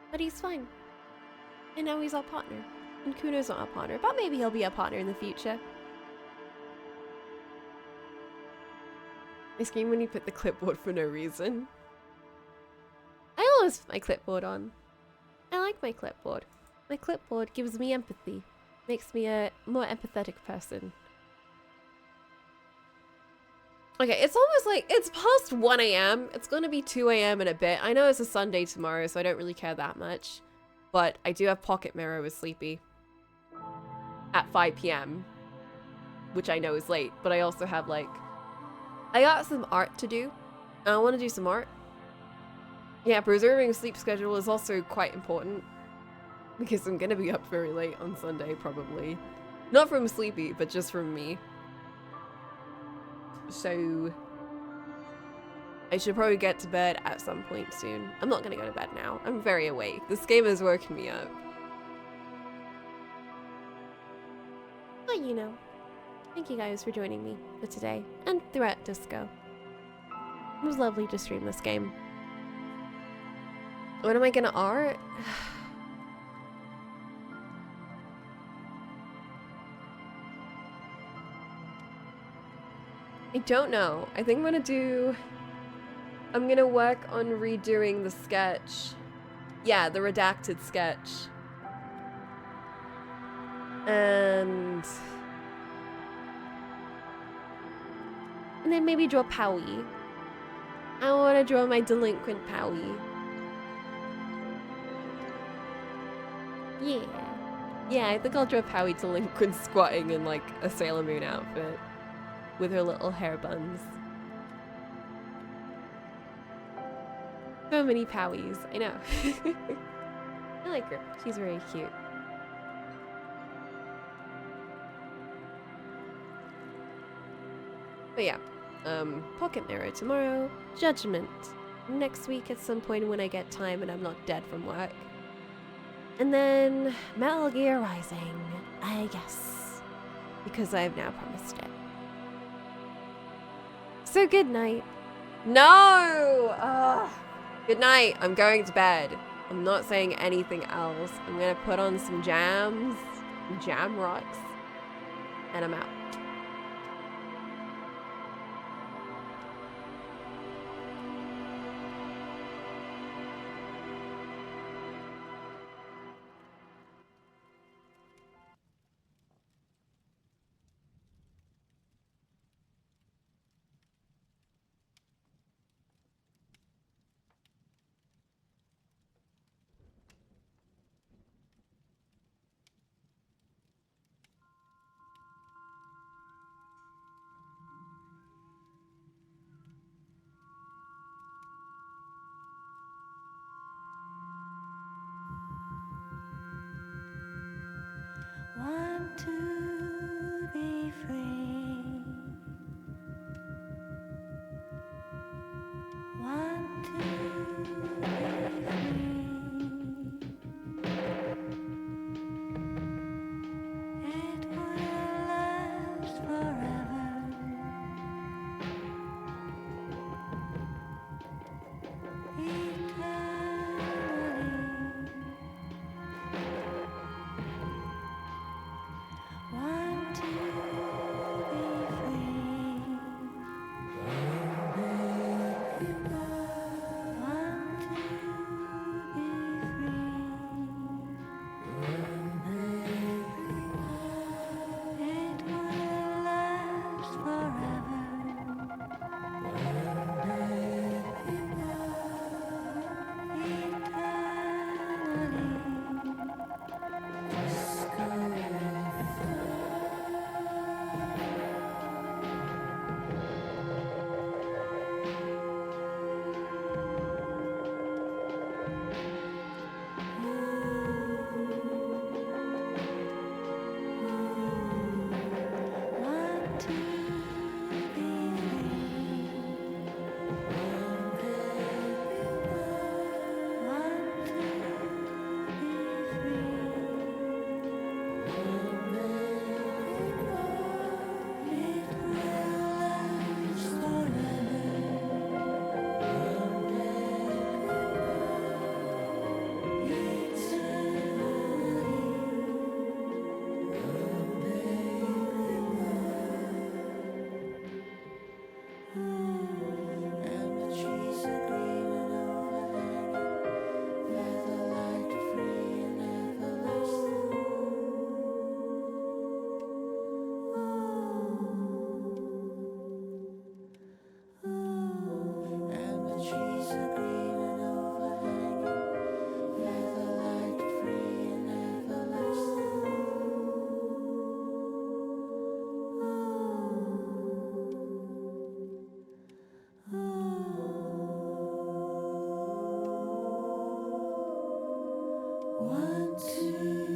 But he's fine. And now he's our partner. And Kuno's not our partner, but maybe he'll be our partner in the future. I scream when you put the clipboard for no reason. I always put my clipboard on. I like my clipboard. My clipboard gives me empathy. Makes me a more empathetic person. Okay, it's almost like, it's past 1 AM. It's gonna be 2 AM in a bit. I know it's a Sunday tomorrow, so I don't really care that much. But I do have Pocket Mirror with Sleepy. At 5 PM. Which I know is late, but I also have like... I got some art to do. I want to do some art. Yeah, preserving a sleep schedule is also quite important. Because I'm gonna be up very late on Sunday, probably. Not from Sleepy, but just from me. So... I should probably get to bed at some point soon. I'm not gonna go to bed now. I'm very awake. This game is woken me up. But you know. Thank you guys for joining me for today and throughout Disco. It was lovely to stream this game. What am I gonna art? I don't know. I think I'm gonna work on redoing the sketch. Yeah, the redacted sketch. And then maybe draw Powie. I want to draw my delinquent Powie. Yeah. Yeah, I think I'll draw Powie delinquent squatting in like a Sailor Moon outfit. With her little hair buns. So many Powies, I know. I like her. She's very cute. But yeah. Pocket Mirror tomorrow. Judgment next week at some point when I get time and I'm not dead from work. And then Metal Gear Rising, I guess. Because I've now promised it. So good night. No! Ugh. Good night. I'm going to bed. I'm not saying anything else. I'm gonna put on some jams, jam rocks, and I'm out. One, two.